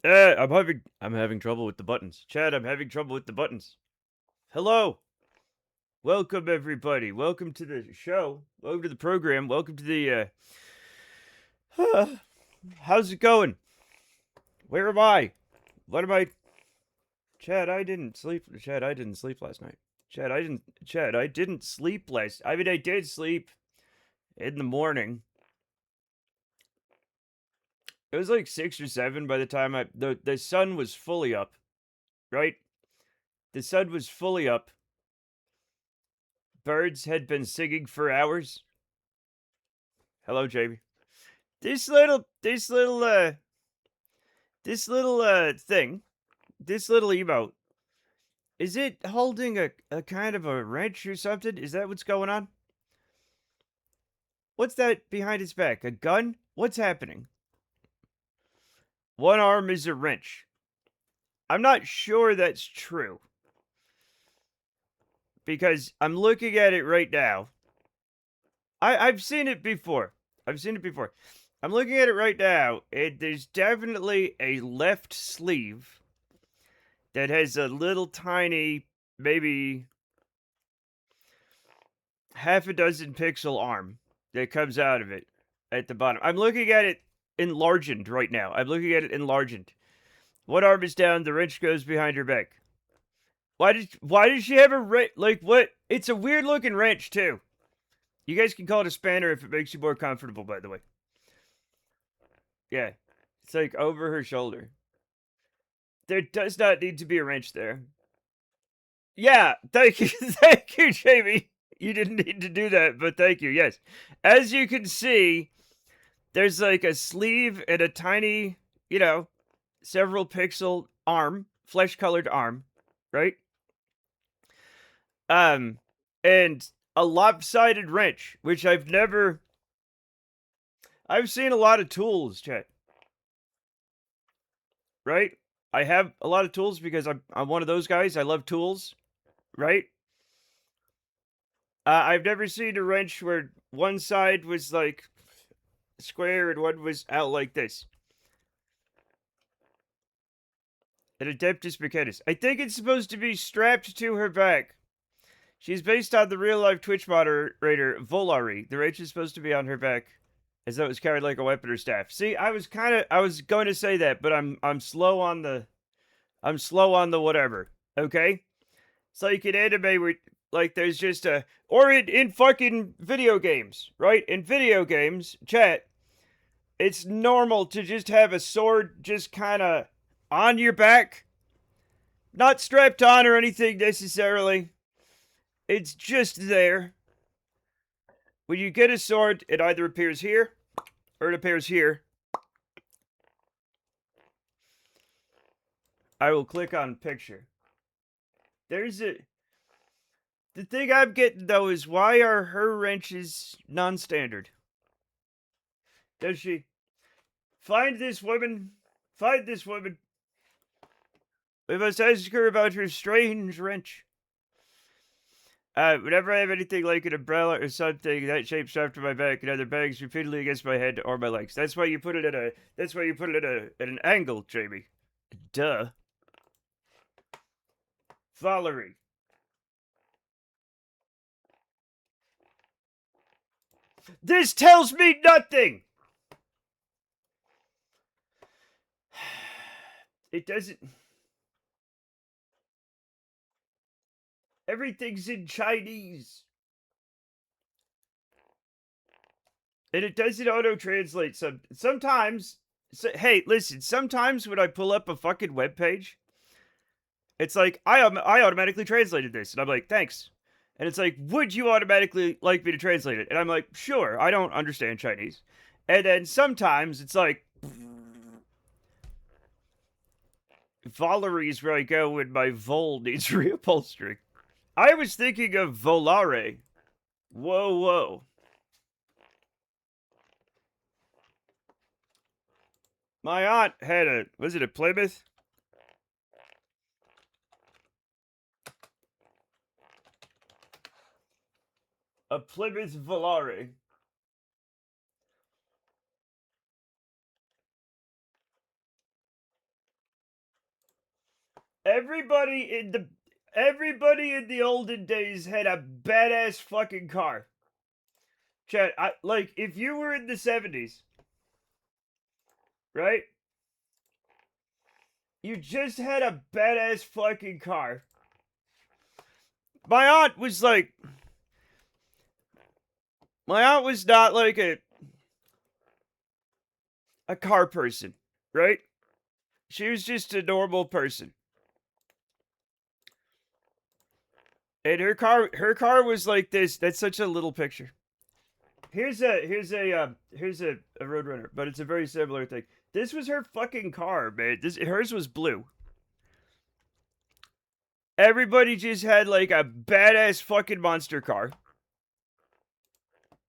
I'm having trouble with the buttons. Chad, I'm having trouble with the buttons. Hello. Welcome everybody. Welcome to the show. Welcome to the program. Welcome to the how's it going? Where am I? What am I Chad, I didn't sleep. Chad, I didn't sleep last night. Chad, I didn't sleep last. I mean, I did sleep in the morning. It was like 6 or 7 by the time the sun was fully up, right? The sun was fully up. Birds had been singing for hours. Hello, Jamie. This little, this little, this little, thing, this little emote, is it holding a kind of a wrench or something? Is that what's going on? What's that behind his back? A gun? What's happening? One arm is a wrench. I'm not sure that's true. Because I'm looking at it right now. I've seen it before. I've seen it before. I'm looking at it right now, and there's definitely a left sleeve that has a little tiny, maybe half a dozen pixel arm that comes out of it at the bottom. I'm looking at it enlarged right now. I'm looking at it enlarged. One arm is down, the wrench goes behind her back. Why did she have a wrench? Like what? It's a weird looking wrench too. You guys can call it a spanner if it makes you more comfortable, by the way. Yeah. It's like over her shoulder. There does not need to be a wrench there. Yeah, thank you. Thank you, Jamie. You didn't need to do that, but thank you. Yes. As you can see, there's like a sleeve and a tiny, several pixel arm, flesh colored arm, right? And a lopsided wrench, which I've seen a lot of tools, chat, right? I have a lot of tools because I'm one of those guys. I love tools, right? I've never seen a wrench where one side was like square and one was out like this. An Adeptus Mechanis. I think it's supposed to be strapped to her back. She's based on the real life Twitch moderator Volari. The wrench is supposed to be on her back, as though it was carried like a weapon or staff. See, I was going to say that, but I'm slow on the whatever. Okay, it's like in anime where like there's just or in fucking video games, right? In video games, chat, it's normal to just have a sword just kind of on your back, not strapped on or anything necessarily. It's just there. When you get a sword, it either appears here or it appears here. I will click on picture. There's a. The thing I'm getting though is why are her wrenches non standard? Does she find this woman? Find this woman. We must ask her about her strange wrench. Whenever I have anything like an umbrella or something that shape strapped to my back, it either bangs repeatedly against my head or my legs. That's why you put it at an angle, Jamie. Duh. Valerie. This tells me nothing! It doesn't. Everything's in Chinese. And it doesn't auto translate sometimes. Hey, listen, sometimes when I pull up a fucking web page, it's like I automatically translated this, and I'm like, thanks. And it's like, would you automatically like me to translate it? And I'm like, sure. I don't understand Chinese. And then sometimes it's like, Valerie's where I go when my Vol needs reupholstering. I was thinking of Volare. Whoa, whoa. My aunt had was it a Plymouth? A Plymouth Volare. Everybody in the olden days had a badass fucking car. Chat, like if you were in the 70s, right? You just had a badass fucking car. My aunt was not like a car person, right? She was just a normal person. And her car was like this. That's such a little picture. Here's a Roadrunner, but it's a very similar thing. This was her fucking car, man. Hers was blue. Everybody just had like a badass fucking monster car.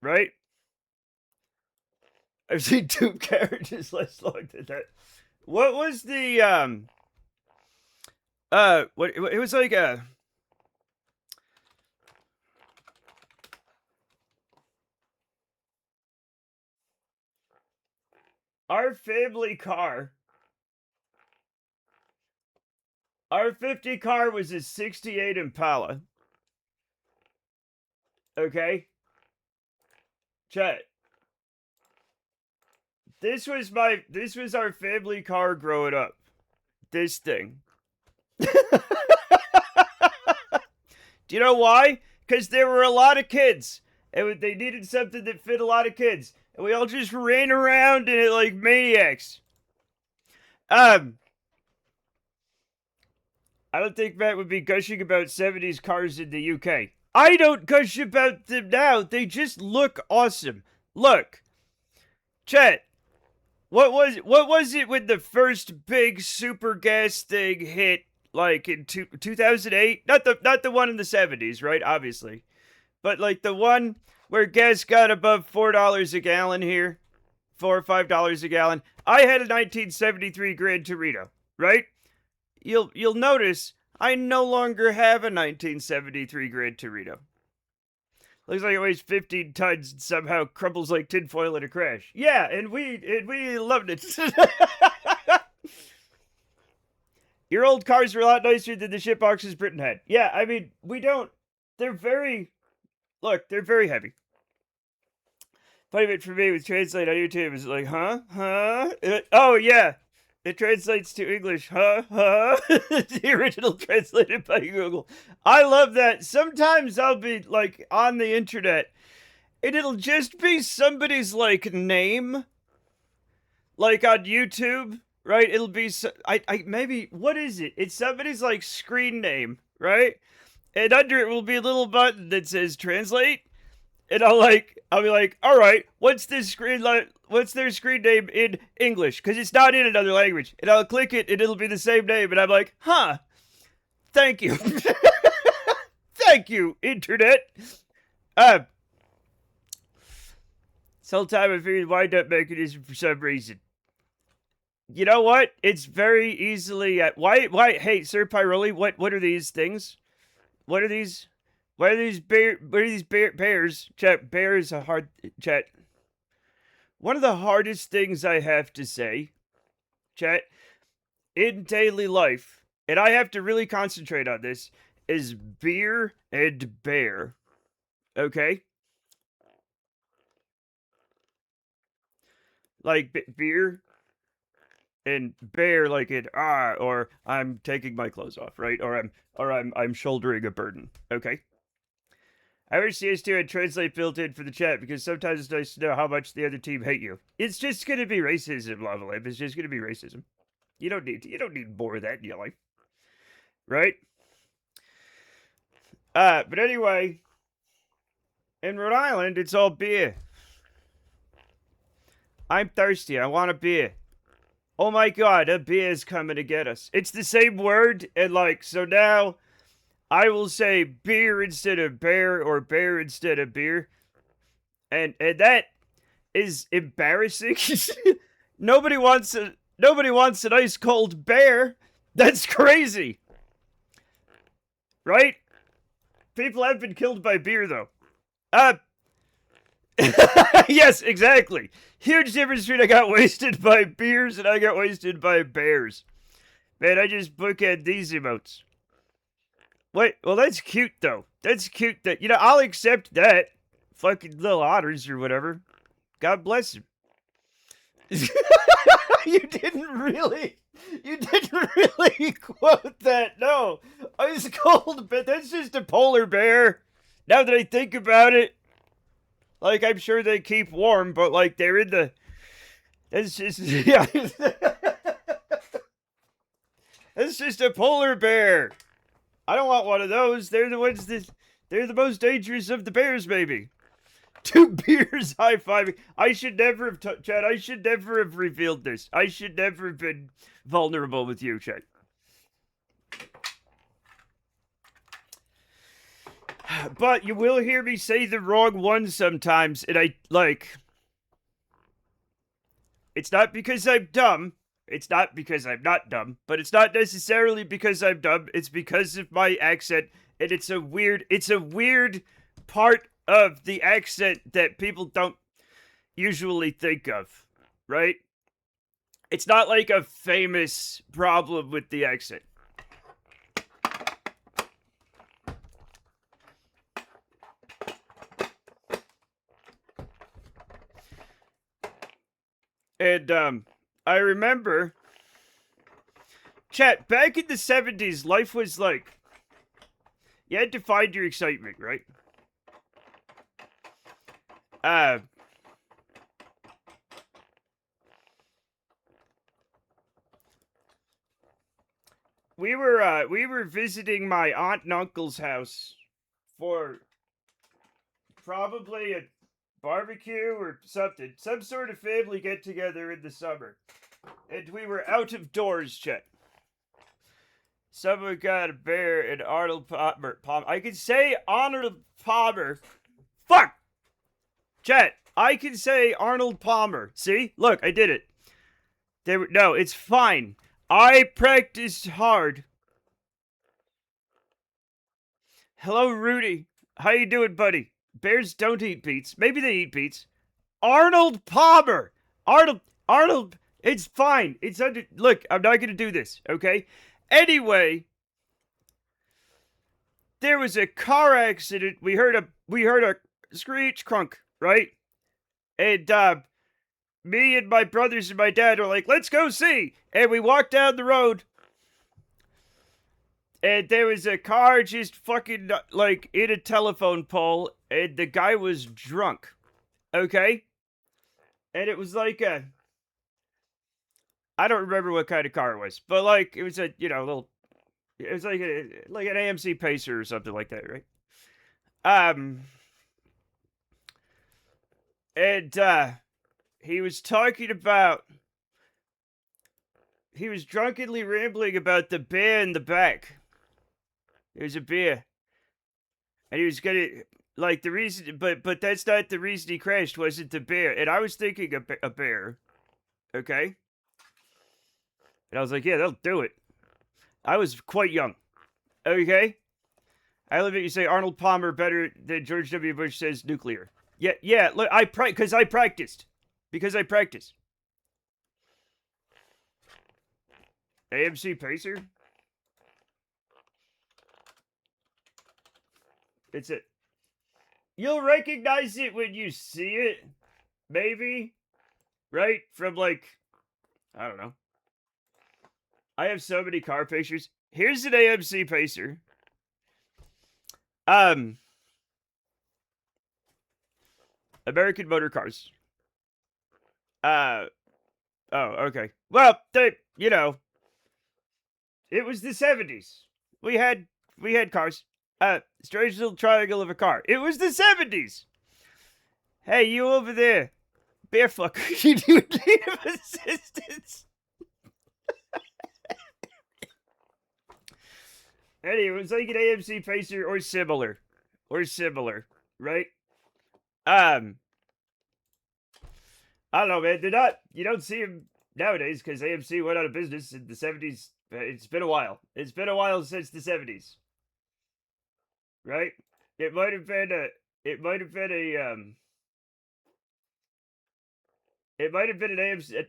Right? I've seen two carriages less long than that. What was the what it was like a our family car. Our 50 car was a 68 Impala. Okay? Chat. This was our family car growing up. This thing. Do you know why? Because there were a lot of kids. And they needed something that fit a lot of kids. And we all just ran around in it like maniacs. I don't think Matt would be gushing about 70s cars in the UK. I don't gush about them now. They just look awesome. Look. Chet. What was it when the first big super gas thing hit, like in 2008? Not the one in the 70s, right? Obviously. But like the one where gas got above $4 a gallon here. $4 or $5 a gallon. I had a 1973 Gran Torino, right? You'll notice I no longer have a 1973 Gran Torino. Looks like it weighs 15 tons and somehow crumbles like tinfoil in a crash. Yeah, and we loved it. Your old cars were a lot nicer than the shitboxes Britain had. Yeah, I mean, they're very heavy. Funny bit for me with Translate on YouTube is like, huh? Oh, yeah. It translates to English, huh? The original translated by Google. I love that. Sometimes I'll be like on the internet and it'll just be somebody's like name, like on YouTube, right? It'll be, maybe, what is it? It's somebody's like screen name, right? And under it will be a little button that says translate. And I'll be like, all right, what's their screen name in English? Because it's not in another language. And I'll click it, and it'll be the same name. And I'm like, huh, thank you. Thank you, internet. This whole time I figured wind-up mechanism for some reason. You know what? It's very easily... why? Hey, Sir Pyroli, what are these things? What are these... What are these bears? Chat, bear is a hard... Chat. One of the hardest things I have to say, chat, in daily life, and I have to really concentrate on this, is beer and bear. Okay? Like, beer and bear like it, or I'm taking my clothes off, right? Or I'm shouldering a burden. Okay? I wish CS2 had translate built in for the chat because sometimes it's nice to know how much the other team hate you. It's just gonna be racism, Lava Lamp. It's just gonna be racism. You don't need more of that in your life. Right? But anyway, in Rhode Island, it's all beer. I'm thirsty. I want a beer. Oh my god, a beer is coming to get us. It's the same word, and like, so now I will say beer instead of bear or bear instead of beer. And that is embarrassing. Nobody wants an ice cold bear. That's crazy. Right? People have been killed by beer though. Yes, exactly. Huge difference between I got wasted by beers and I got wasted by bears. Man, I just bookend these emotes. Wait, well, that's cute, though. That's cute that, I'll accept that. Fucking little otters or whatever. God bless him. You didn't really quote that. No. Ice cold, but that's just a polar bear. Now that I think about it. Like, I'm sure they keep warm, but, like, they're in the... It's just... Yeah. It's just a polar bear. I don't want one of those. They're the ones that... They're the most dangerous of the bears, maybe. 2 beers high-fiving. I should never have... Chad, I should never have revealed this. I should never have been vulnerable with you, Chad. But you will hear me say the wrong one sometimes, and I, like... It's not because I'm dumb. It's not because I'm not dumb. But it's not necessarily because I'm dumb. It's because of my accent, and it's a weird part of the accent that people don't usually think of, right? It's not like a famous problem with the accent. And I remember, chat, back in the 70s, life was like, you had to find your excitement, right? We were visiting my aunt and uncle's house for probably a barbecue or something, some sort of family get together in the summer, and we were out of doors, Chet. Someone got a bear and Arnold Palmer. I can say Arnold Palmer. Fuck! Chet, I can say Arnold Palmer. See? Look, I did it. No, it's fine. I practiced hard. Hello, Rudy. How you doing, buddy? Bears don't eat beets. Maybe they eat beets. Arnold Palmer! Arnold, it's fine. It's under... Look, I'm not gonna do this, okay? Anyway, there was a car accident. We heard a screech crunk, right? And me and my brothers and my dad are like, let's go see. And we walked down the road. And there was a car just fucking like in a telephone pole, and the guy was drunk. Okay? And it was like I don't remember what kind of car it was, but like it was a, little, it was like an AMC Pacer or something like that, right? And he was talking about, he was drunkenly rambling about the bear in the back. There's a bear. And he was gonna, like, the reason, but that's not the reason he crashed, wasn't the bear. And I was thinking a bear, okay? And I was like, yeah, they'll do it. I was quite young, okay? I love it. You say Arnold Palmer better than George W. Bush says nuclear. Yeah, look, because I practiced. Because I practiced. AMC Pacer? It's it. You'll recognize it when you see it. Maybe. Right? From like, I don't know. I have so many car pictures. Here's an AMC Pacer. American Motor Cars. Oh, okay. Well, it was the 70s. We had cars. Strange little triangle of a car. It was the 70s. Hey, you over there. Bear fucker. You need assistance. Anyway, it was like an AMC Pacer or similar. Right? I don't know, man. They're not, you don't see them nowadays because AMC went out of business in the 70s. It's been a while. It's been a while since the 70s. Right? It might have been an AMC.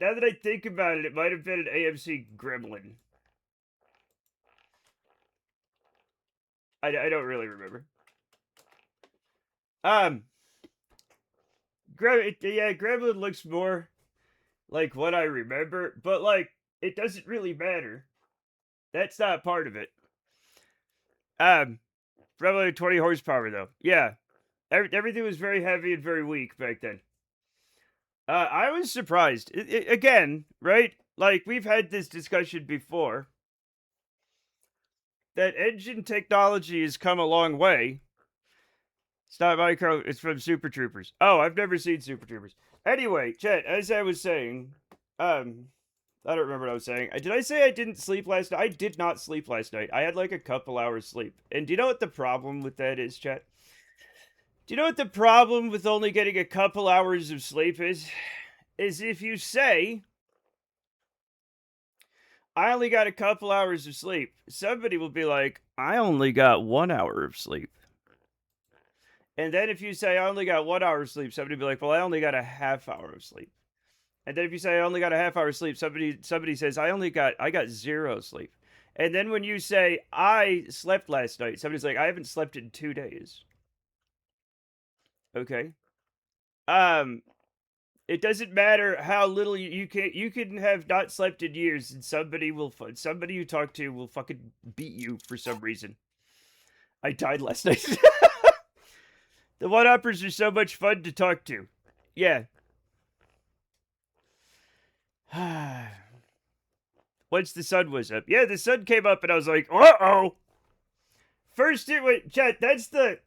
Now that I think about it, it might have been an AMC Gremlin. I don't really remember. Gremlin looks more like what I remember, but like it doesn't really matter. That's not part of it. Probably 20 horsepower though. Yeah, everything was very heavy and very weak back then. I was surprised. Again, right? Like we've had this discussion before. That engine technology has come a long way. It's not micro, it's from Super Troopers. Oh, I've never seen Super Troopers. Anyway, Chet, as I was saying, I don't remember what I was saying. Did I say I didn't sleep last night? I did not sleep last night. I had like a couple hours sleep. And do you know what the problem with that is, Chet? Do you know what the problem with only getting a couple hours of sleep is? Is if you say, I only got a couple hours of sleep, somebody will be like, I only got 1 hour of sleep. And then if you say, I only got 1 hour of sleep, somebody will be like, well, I only got a half hour of sleep. And then if you say, I only got a half hour of sleep, somebody says, I got 0 sleep. And then when you say, I slept last night, somebody's like, I haven't slept in 2 days. Okay. It doesn't matter how little you can have not slept in years, and somebody you talk to will fucking beat you for some reason. I died last night. The one-uppers are so much fun to talk to. Yeah. Once the sun was up. Yeah, the sun came up and I was like, uh-oh. First it went, Chet, the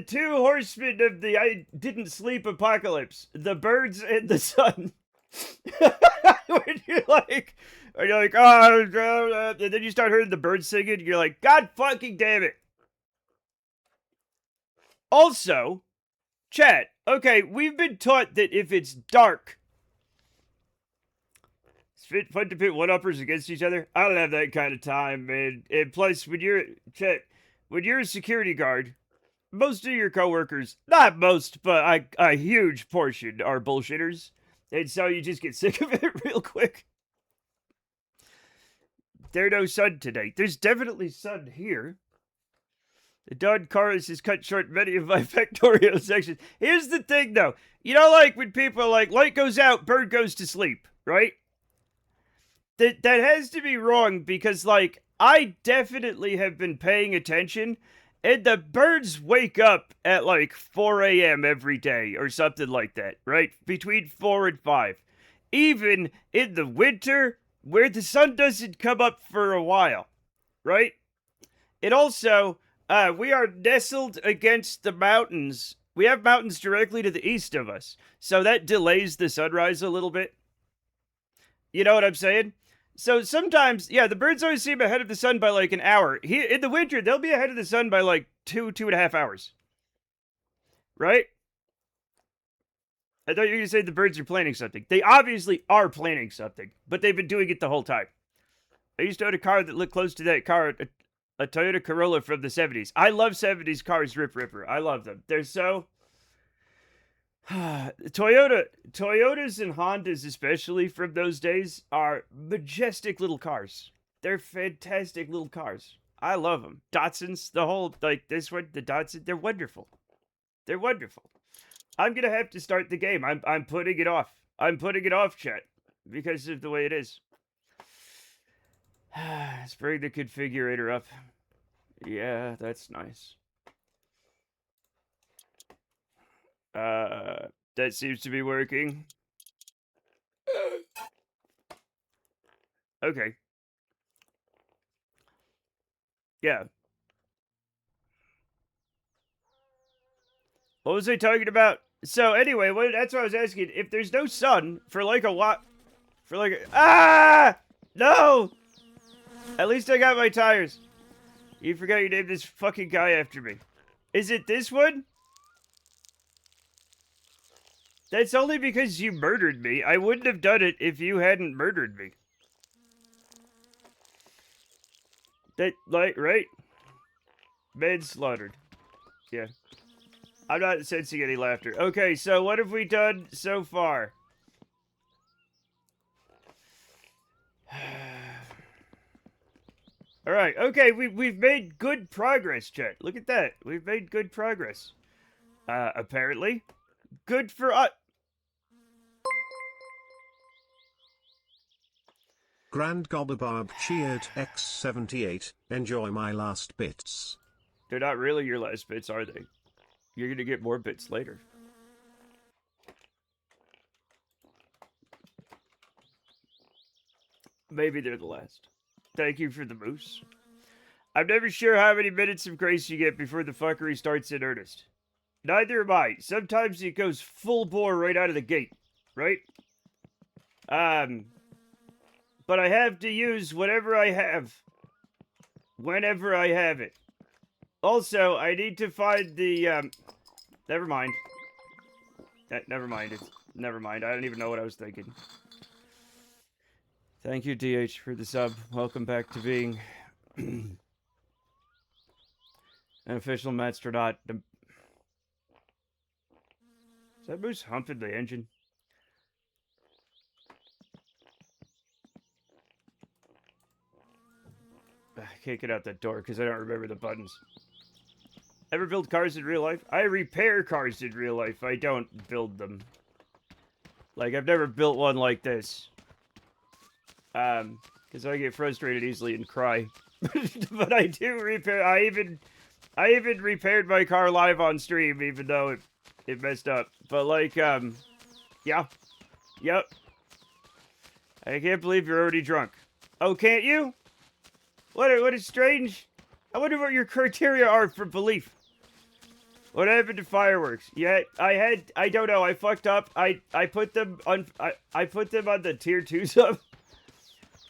2 horsemen of the I didn't sleep apocalypse. The birds and the sun. when you're like, oh, and then you start hearing the birds singing, you're like, God fucking damn it. Also, Chat, okay, we've been taught that if it's dark, it's fun to pit one-uppers against each other. I don't have that kind of time, man. And plus, when you're a security guard, most of your coworkers, not most, but a huge portion are bullshitters. And so you just get sick of it real quick. There's no sun today. There's definitely sun here. The Don Chorus has cut short many of my Factorio sections. Here's the thing, though. You know, like, when people are like, light goes out, bird goes to sleep, right? That has to be wrong, because, like, I definitely have been paying attention, and the birds wake up at, like, 4 a.m. every day, or something like that, right? Between 4 and 5. Even in the winter, where the sun doesn't come up for a while, right? It also... we are nestled against the mountains. We have mountains directly to the east of us. So that delays the sunrise a little bit. You know what I'm saying? So sometimes, yeah, the birds always seem ahead of the sun by like an hour. Here, in the winter, they'll be ahead of the sun by like 2.5 hours. Right? I thought you were going to say the birds are planning something. They obviously are planning something, but they've been doing it the whole time. I used to own a car that looked close to that car, a Toyota Corolla from the 70s. I love 70s cars, Rip Ripper. I love them. They're so... Toyotas and Hondas, especially from those days, are majestic little cars. They're fantastic little cars. I love them. Datsuns, the whole, like, this one, the Datsun, they're wonderful. They're wonderful. I'm gonna have to start the game. I'm putting it off. I'm putting it off, chat, because of the way it is. Let's bring the configurator up. Yeah, that's nice. That seems to be working. Okay. Yeah. What was I talking about? So anyway, that's what I was asking. If there's no sun for like a while, no! At least I got my tires. You forgot you named this fucking guy after me. Is it this one? That's only because you murdered me. I wouldn't have done it if you hadn't murdered me. That, like, right? Manslaughtered. Yeah. I'm not sensing any laughter. Okay, so what have we done so far? All right. Okay, we've made good progress, chat. Look at that. We've made good progress. Apparently, good for us. Grand Gobberbarb cheered X78. Enjoy my last bits. They're not really your last bits, are they? You're gonna get more bits later. Maybe they're the last. Thank you for the moose. I'm never sure how many minutes of grace you get before the fuckery starts in earnest. Neither am I. Sometimes it goes full bore right out of the gate, right? But I have to use whatever I have, whenever I have it. Also, I need to find the, never mind. Never mind. Never mind. I don't even know what I was thinking. Thank you, DH, for the sub. Welcome back to being an official Matstronaut. Is that moose humping the engine? I can't get out that door because I don't remember the buttons. Ever build cars in real life? I repair cars in real life. I don't build them. Like, I've never built one like this. Because I get frustrated easily and cry. But I do repair. I even repaired my car live on stream, even though it messed up. But like, yeah, yep. I can't believe you're already drunk. Oh, can't you? What is strange? I wonder what your criteria are for belief. What happened to fireworks? Yeah, I don't know. I fucked up. I put them on. I put them on the tier 2 sub.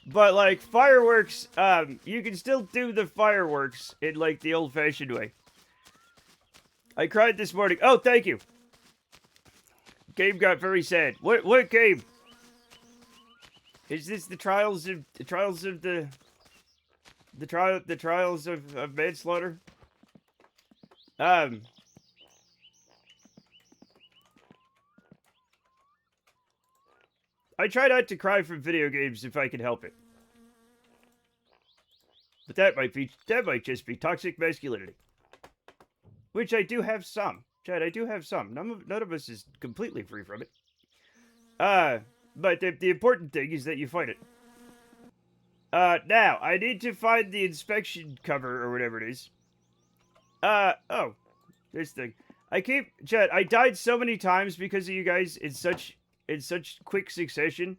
But, like, fireworks, you can still do the fireworks in, like, the old-fashioned way. I cried this morning. Oh, thank you. Game got very sad. What game? Is this the trials of manslaughter? I try not to cry from video games if I can help it. But that might just be toxic masculinity. Which I do have some. Chad, I do have some. None of us is completely free from it. But the important thing is that you fight it. Now, I need to find the inspection cover or whatever it is. Oh. This thing. Chad, I died so many times because of you guys in such quick succession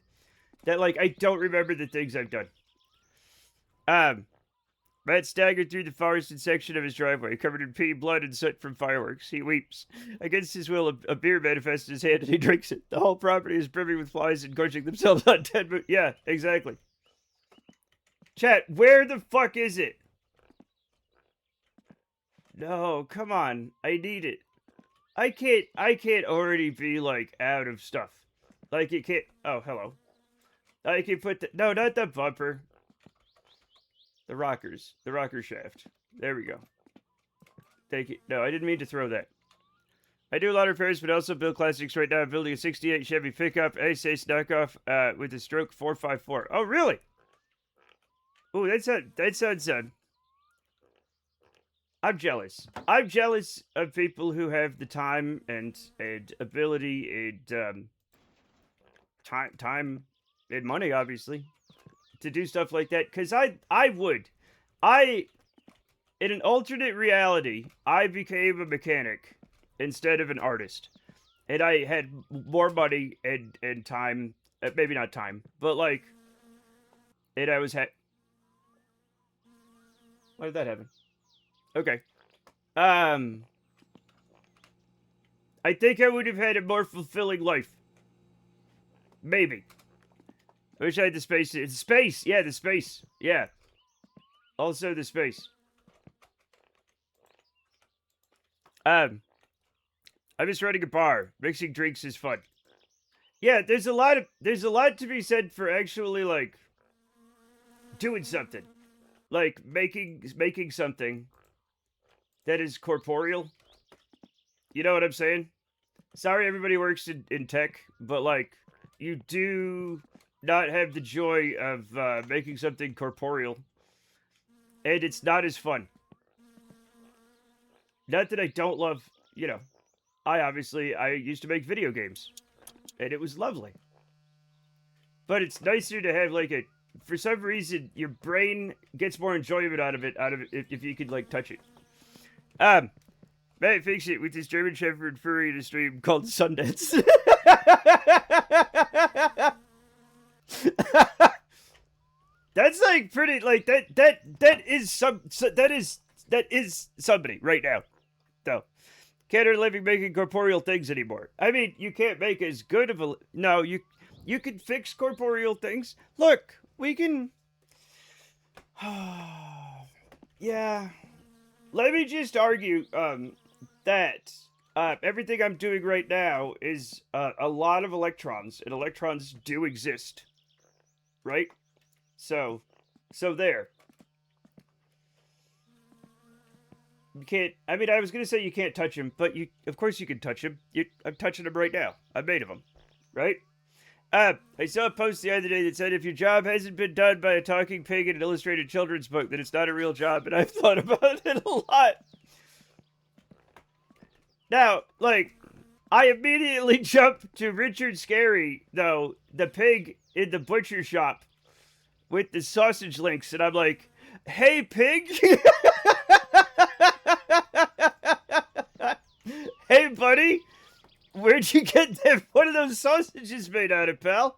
that, like, I don't remember the things I've done. Matt staggered through the forested section of his driveway, covered in pea, blood, and soot from fireworks. He weeps. Against his will, a beer manifests in his hand, and he drinks it. The whole property is brimming with flies and gorging themselves on dead moose. Yeah, exactly. Chat, where the fuck is it? No, come on. I need it. I can't already be, like, out of stuff. Like, it can't... Oh, hello. I can put the... No, not the bumper. The rockers. The rocker shaft. There we go. Thank you. No, I didn't mean to throw that. I do a lot of repairs, but also build classics right now. I'm building a 68 Chevy pickup, A6 knockoff, with a stroke 454. Oh, really? Ooh, that sounds I'm jealous. I'm jealous of people who have the time and ability and time and money, obviously, to do stuff like that. Because I would. In an alternate reality, I became a mechanic instead of an artist. And I had more money and time. Maybe not time, but like, and I was why did that happen? Okay. I think I would have had a more fulfilling life. Maybe. I wish I had the space. It's space! Yeah, the space. Yeah. Also the space. I'm just running a bar. Mixing drinks is fun. Yeah, there's a lot to be said for actually, like, doing something. Like, making something that is corporeal. You know what I'm saying? Sorry everybody works in tech, but, like, you do not have the joy of making something corporeal. And it's not as fun. Not that I don't love, you know, I used to make video games. And it was lovely. But it's nicer to have like a, for some reason, your brain gets more enjoyment out of it if you could like touch it. Matt Fix It with this German Shepherd furry in a stream called Sundance. That's like pretty like that is somebody right now. Though. Can't earn a living making corporeal things anymore. I mean, you can't make as good of a no, you can fix corporeal things. Look, we can yeah. Let me just argue that everything I'm doing right now is a lot of electrons, and electrons do exist. Right? So there. You can't, I mean, I was going to say you can't touch him, but of course you can touch him. I'm touching him right now. I made of him. Right? I saw a post the other day that said if your job hasn't been done by a talking pig in an illustrated children's book, then it's not a real job, and I've thought about it a lot. Now, like, I immediately jumped to Richard Scarry, though, the pig in the butcher shop with the sausage links, and I'm like, hey, pig! Hey, buddy! Where'd you get that? What are those sausages made out of, pal?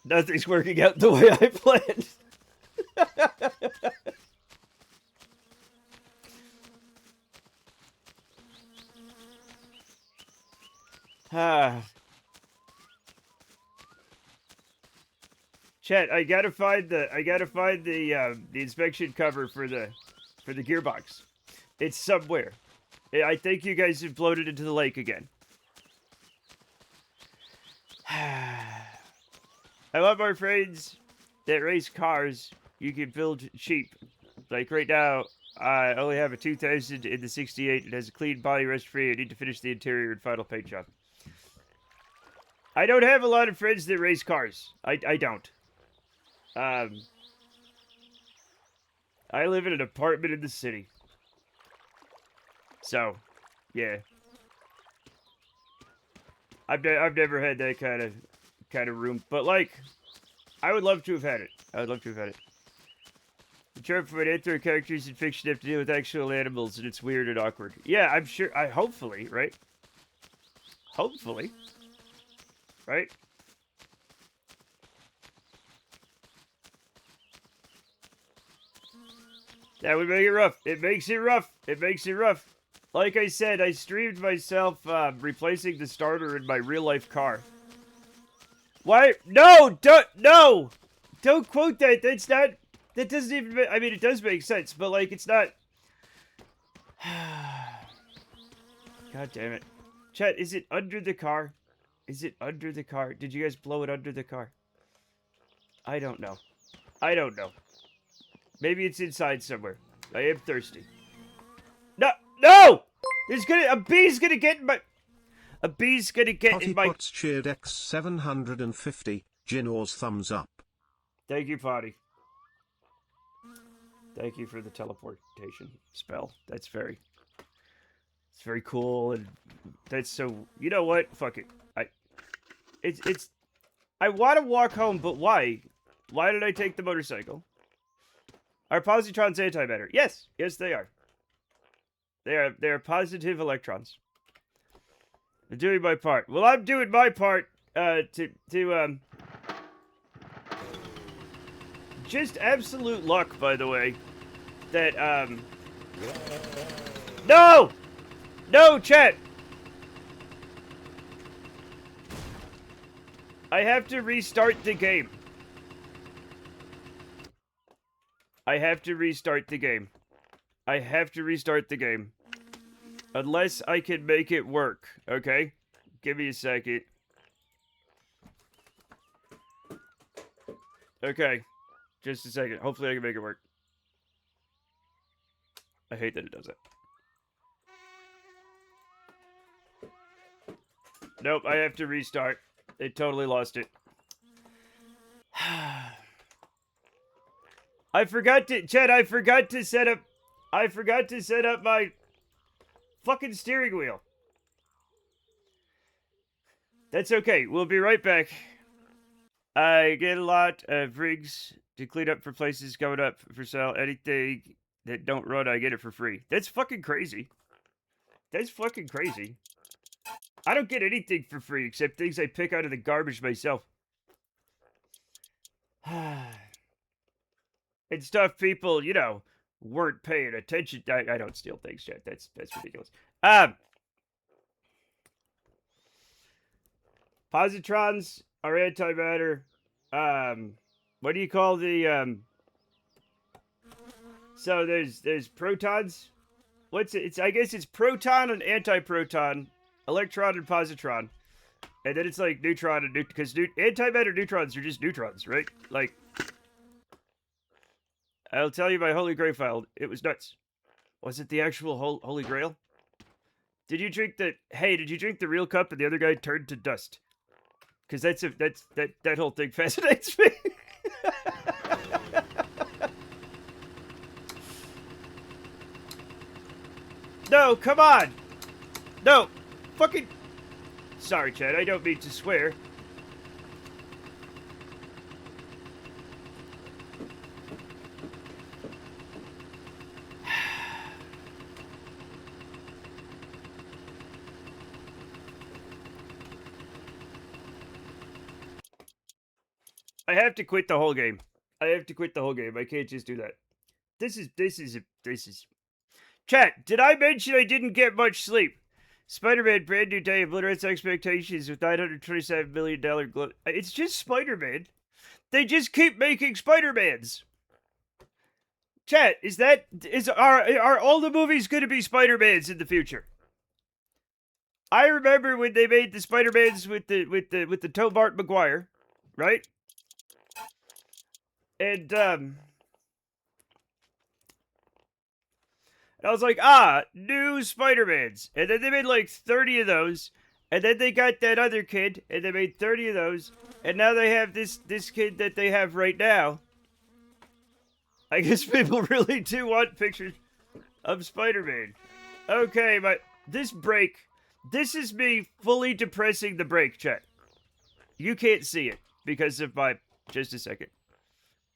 Nothing's working out the way I planned. Chat, I gotta find the inspection cover for the gearbox. It's somewhere. I think you guys have blown it into the lake again. I want more friends that race cars you can build cheap. Like right now, I only have a 2000 in the 68. It has a clean body, rust free. I need to finish the interior and final paint job. I don't have a lot of friends that race cars. I don't. I live in an apartment in the city. So, yeah. I've never had that kind of room, but like, I would love to have had it. The charm for my anthro characters in fiction have to deal with actual animals, and it's weird and awkward. Yeah, I'm sure. Hopefully, right? Hopefully, right? That would make it rough. It makes it rough. Like I said, I streamed myself replacing the starter in my real-life car. Why? No! Don't quote that. That's not... That doesn't even... I mean, it does make sense, but, like, it's not... God damn it. Chat, is it under the car? Did you guys blow it under the car? I don't know. Maybe it's inside somewhere. I am thirsty. No! A bee's gonna get in my... Potty Pots cheered X750, Jinnor's thumbs up. Thank you, Potty. Thank you for the teleportation spell. It's very cool, and that's so... You know what? Fuck it. I want to walk home, but why? Why did I take the motorcycle? Are positrons antimatter? Yes, they are. They are positive electrons. I'm doing my part. Well, I'm doing my part to just absolute luck, by the way. That No, chat. I have to restart the game. I have to restart the game. Unless I can make it work, okay? Give me a second. Okay. Just a second. Hopefully I can make it work. I hate that it does it. Nope, I have to restart. It totally lost it. I forgot to, Chad, I forgot to set up my fucking steering wheel. That's okay. We'll be right back. I get a lot of rigs to clean up for places going up for sale. Anything that don't run, I get it for free. That's fucking crazy. That's fucking crazy. I don't get anything for free except things I pick out of the garbage myself. And stuff people, you know, weren't paying attention. I don't steal things, Chat. That's ridiculous. Positrons are antimatter. What do you call the so there's protons. What's it? I guess it's proton and antiproton, electron and positron. And then it's like neutron and because antimatter neutrons are just neutrons, right? Like, I'll tell you my Holy Grail file. It was nuts. Was it the actual Holy Grail? Did you drink the? Hey, did you drink the real cup and the other guy turned to dust? Because that whole thing fascinates me. No, come on. No, fucking. Sorry, Chad. I don't mean to swear. I have to quit the whole game. I can't just do that. This is. Chat, did I mention I didn't get much sleep? Spider-Man, brand new day, obliterates expectations with $927 million It's just Spider-Man. They just keep making Spider-Mans. Chat, are all the movies going to be Spider-Mans in the future? I remember when they made the Spider-Mans with the Tobey Maguire, right? And I was like, new Spider-Mans. And then they made like 30 of those. And then they got that other kid, and they made 30 of those. And now they have this kid that they have right now. I guess people really do want pictures of Spider-Man. Okay, but this is me fully depressing the break, chat. You can't see it because of my... Just a second.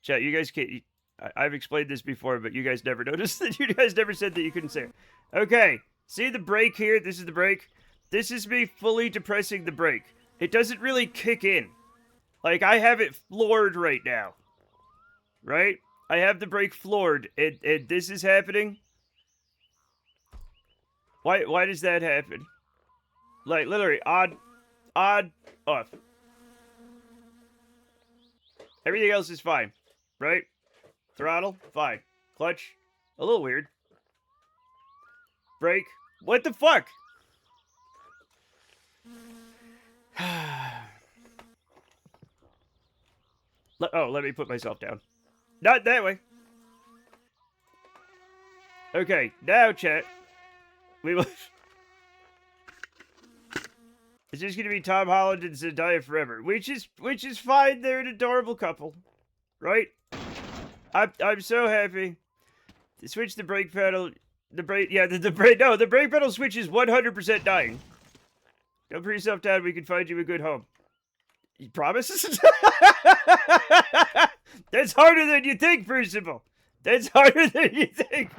Chat, you guys can't... I've explained this before, but you guys never noticed that. You guys never said that you couldn't see it. Okay, see the break here? This is the break. This is me fully depressing the break. It doesn't really kick in. Like, I have it floored right now. Right? I have the break floored, and this is happening. Why does that happen? Like, literally, on, off. Everything else is fine, right? Throttle, fine. Clutch, a little weird. Brake, what the fuck? Let me put myself down. Not that way. Okay, now chat. We will... It's just gonna be Tom Holland and Zendaya forever, which is fine. They're an adorable couple, right? I'm so happy. Switch the brake pedal. The brake pedal switch is 100% dying. Don't put yourself down. We can find you a good home. You promise? That's harder than you think, Crucible. That's harder than you think.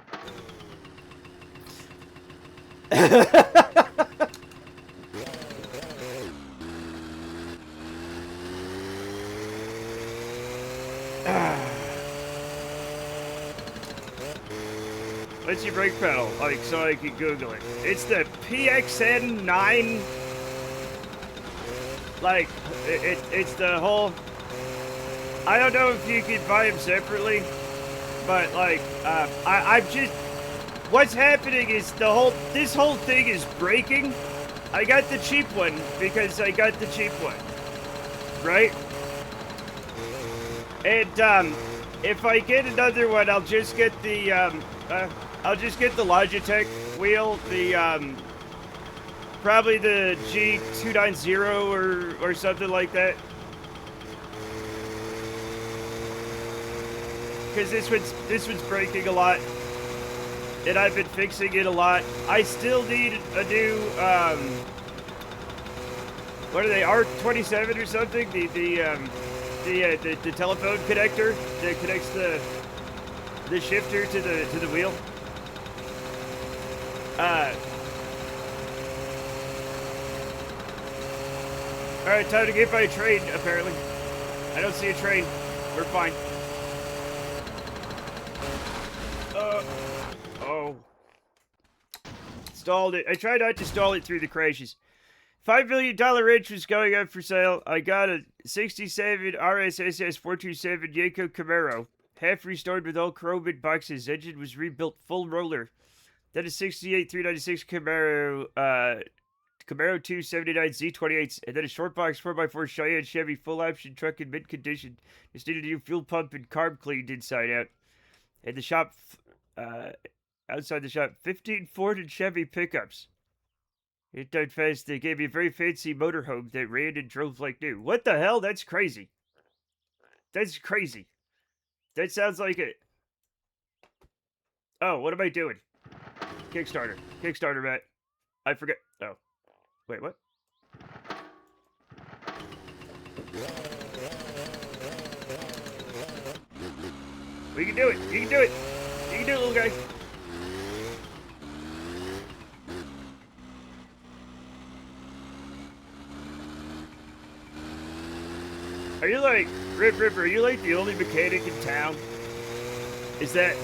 What's your brake pedal? Like, so I can Google it. It's the PXN9. Like, it's the whole... I don't know if you can buy them separately, but, like, I'm just... What's happening is this whole thing is breaking. I got the cheap one because I got the cheap one. Right? And, if I get another one, I'll just get the, Logitech wheel, Probably the G290 or something like that. Because this one's breaking a lot. And I've been fixing it a lot. I still need a new, what are they, R27 or something? The telephone connector that connects the shifter to the wheel. Alright, time to get by a train, apparently. I don't see a train. We're fine. Oh. Stalled it. I tried not to stall it through the crashes. $5 million wrench was going up for sale. I got a 67 RSSS 427 Yenko Camaro. Half restored with all chrome and boxes. Engine was rebuilt full roller. Then a 68 396 Camaro, Camaro 279 Z28s. And then a short box 4x4 Cheyenne Chevy full option truck in mint condition. Just needed a new fuel pump and carb cleaned inside out. And the shop, outside the shop, 15 Ford and Chevy pickups. It died fast. They gave me a very fancy motorhome that ran and drove like new. What the hell? That's crazy. That's crazy. That sounds like it. Oh, what am I doing? Kickstarter. Kickstarter, Matt. I forget. Oh. Wait, what? We can do it. You can do it. You can do it, little guy. Are you like, Rip Ripper, are you like the only mechanic in town? Is that...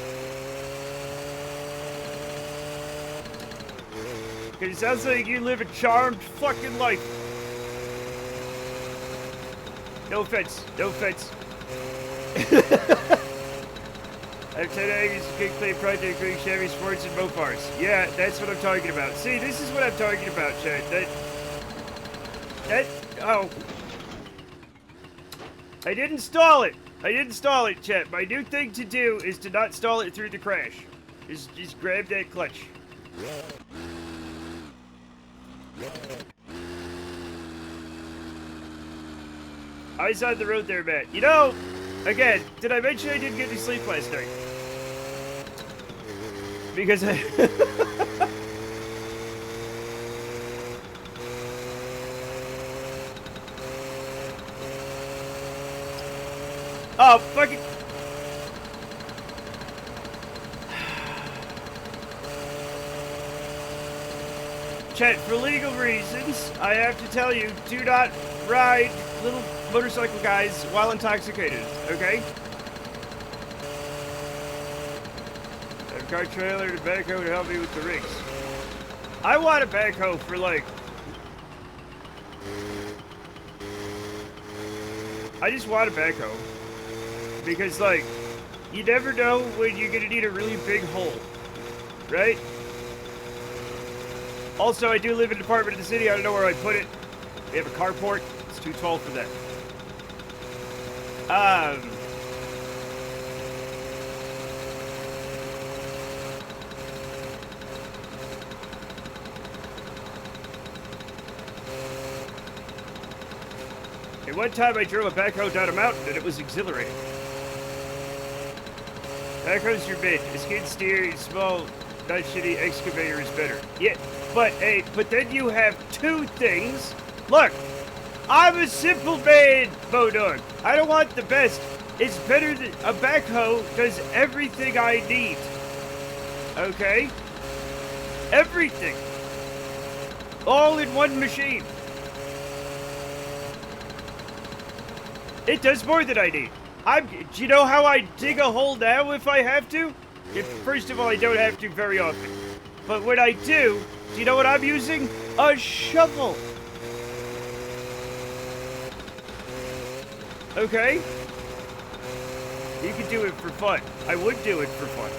Because it sounds like you live a charmed fucking life. No offense. No offense. I have 10 Aggies, a King Clay Project, doing Chevy Sports and Mopars. Yeah, that's what I'm talking about. See, this is what I'm talking about, Chad. Oh. I didn't stall it. I didn't stall it, Chet. My new thing to do is to not stall it through the crash. Just grab that clutch. Eyes on the road there, Matt. You know, again, did I mention I didn't get any sleep last night? Because I... Oh, fucking... Chet, for legal reasons, I have to tell you, do not ride little motorcycle guys while intoxicated, okay? I have a car trailer and a backhoe to help me with the rigs. I want a backhoe for, like... I just want a backhoe. Because, like, you never know when you're gonna need a really big hole, right? Also, I do live in an apartment in the city. I don't know where I put it. We have a carport. It's too tall for that. At one time, I drove a backhoe down a mountain, and it was exhilarating. Backhoe's your mid. A skid steer, small, not shitty excavator is better. Yeah, but hey, but then you have two things. Look, I'm a simple man, Bodog. I don't want the best. It's better than a backhoe does everything I need. Okay? Everything. All in one machine. It does more than I need. Do you know how I dig a hole now if I have to? First of all, I don't have to very often. But when I do you know what I'm using? A shovel. Okay? You can do it for fun. I would do it for fun.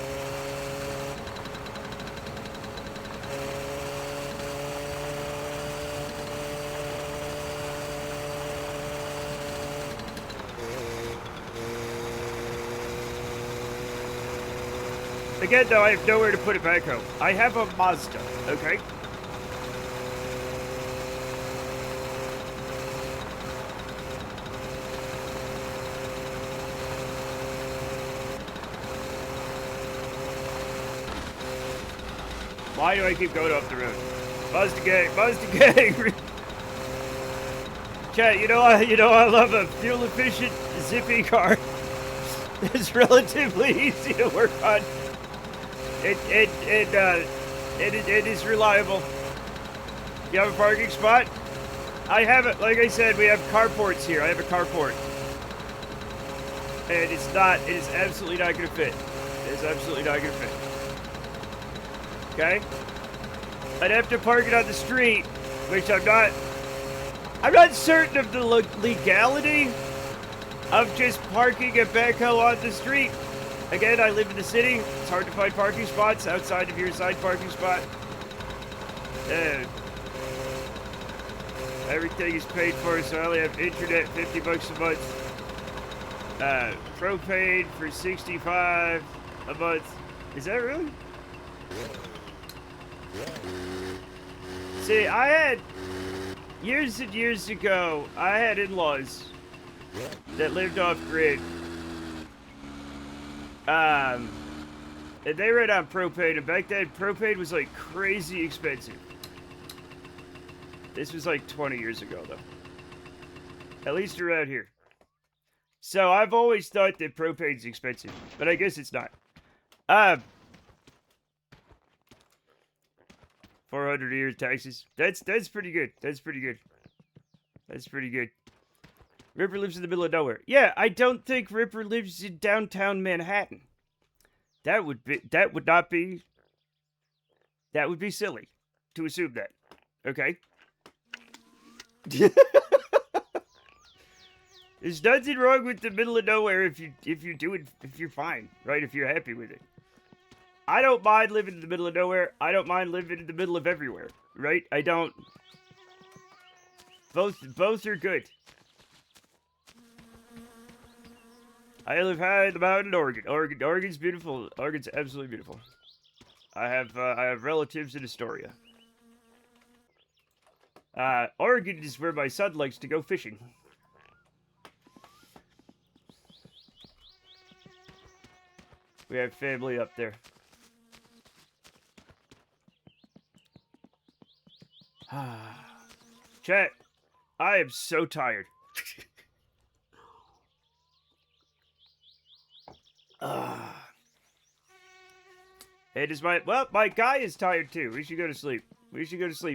Again, though, I have nowhere to put a backhoe. I have a Mazda, okay? Why do I keep going off the road? Mustang, Mustang. Chat, you know I love a fuel-efficient, zippy car. It's relatively easy to work on. It is reliable. You have a parking spot? I have it. Like I said, we have carports here. I have a carport. And it is absolutely not going to fit. It is absolutely not going to fit. Okay? I'd have to park it on the street, which I'm not certain of the legality of just parking a backhoe on the street. Again, I live in the city. It's hard to find parking spots outside of your side parking spot. Everything is paid for, so I only have internet, $50 a month. Propane for $65 a month. Is that really? See, I had, years and years ago, I had in-laws that lived off-grid. And they ran on propane, and back then, propane was, like, crazy expensive. This was, like, 20 years ago, though. At least around here. So, I've always thought that propane's expensive, but I guess it's not. 400 a year taxes. That's pretty good. That's pretty good. That's pretty good. Ripper lives in the middle of nowhere. Yeah, I don't think Ripper lives in downtown Manhattan. That would be silly to assume that. Okay? There's nothing wrong with the middle of nowhere if you're fine, right? If you're happy with it. I don't mind living in the middle of nowhere. I don't mind living in the middle of everywhere, right? I don't. Both are good. I live high in the mountain in Oregon. Oregon's beautiful. Oregon's absolutely beautiful. I have relatives in Astoria. Oregon is where my son likes to go fishing. We have family up there. Chat, I am so tired. It is my guy is tired too. We should go to sleep.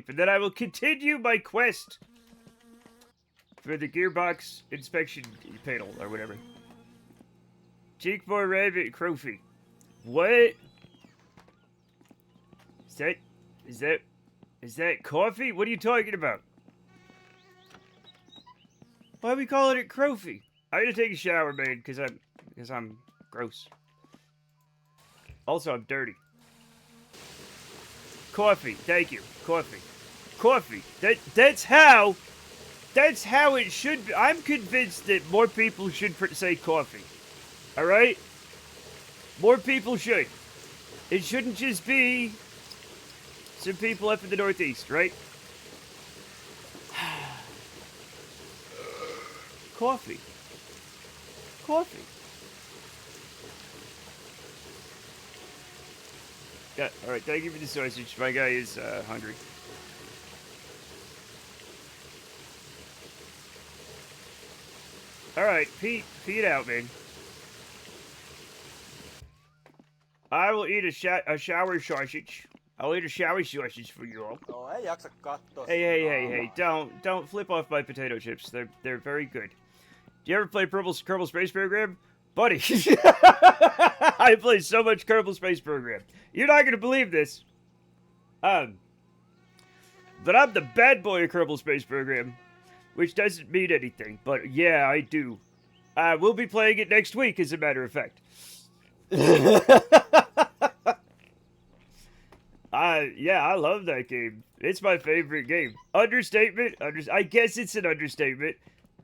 And then I will continue my quest for the gearbox inspection panel or whatever. Cheekboy Rabbit Crowfee. What? Is that coffee? What are you talking about? Why are we calling it Crowfee? I gotta take a shower, man, because I'm gross. Also, I'm dirty. Coffee. Thank you. Coffee. That's how it should be. I'm convinced that more people should say coffee. Alright? More people should. It shouldn't just be some people up in the Northeast, right? Coffee. Yeah, alright, thank you for the sausage. My guy is hungry. Alright, Pete out, man. I will eat a shower sausage. I'll eat a shower sausage for you all. Oh, ei jaksa katsoa. Hey, don't flip off my potato chips. They're very good. Do you ever play Kerbal Space Program? Buddy, I play so much Kerbal Space Program. You're not going to believe this. But I'm the bad boy of Kerbal Space Program, which doesn't mean anything. But yeah, I do. We'll be playing it next week, as a matter of fact. Yeah, I love that game. It's my favorite game. Understatement? I guess it's an understatement.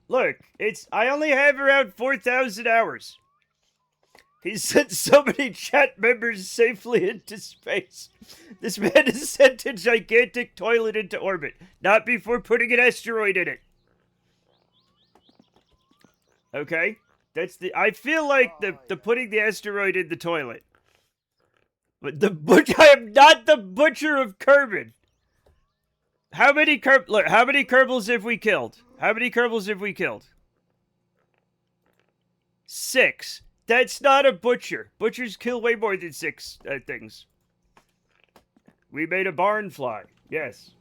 Look, I only have around 4,000 hours. He sent so many chat members safely into space. This man has sent a gigantic toilet into orbit, not before putting an asteroid in it. Okay? I feel like the putting the asteroid in the toilet But the butcher, I am not the butcher of Kerbin. How many Kerbals have we killed? How many Kerbals have we killed? 6. That's not a butcher. Butchers kill way more than 6 things. We made a barn fly. Yes.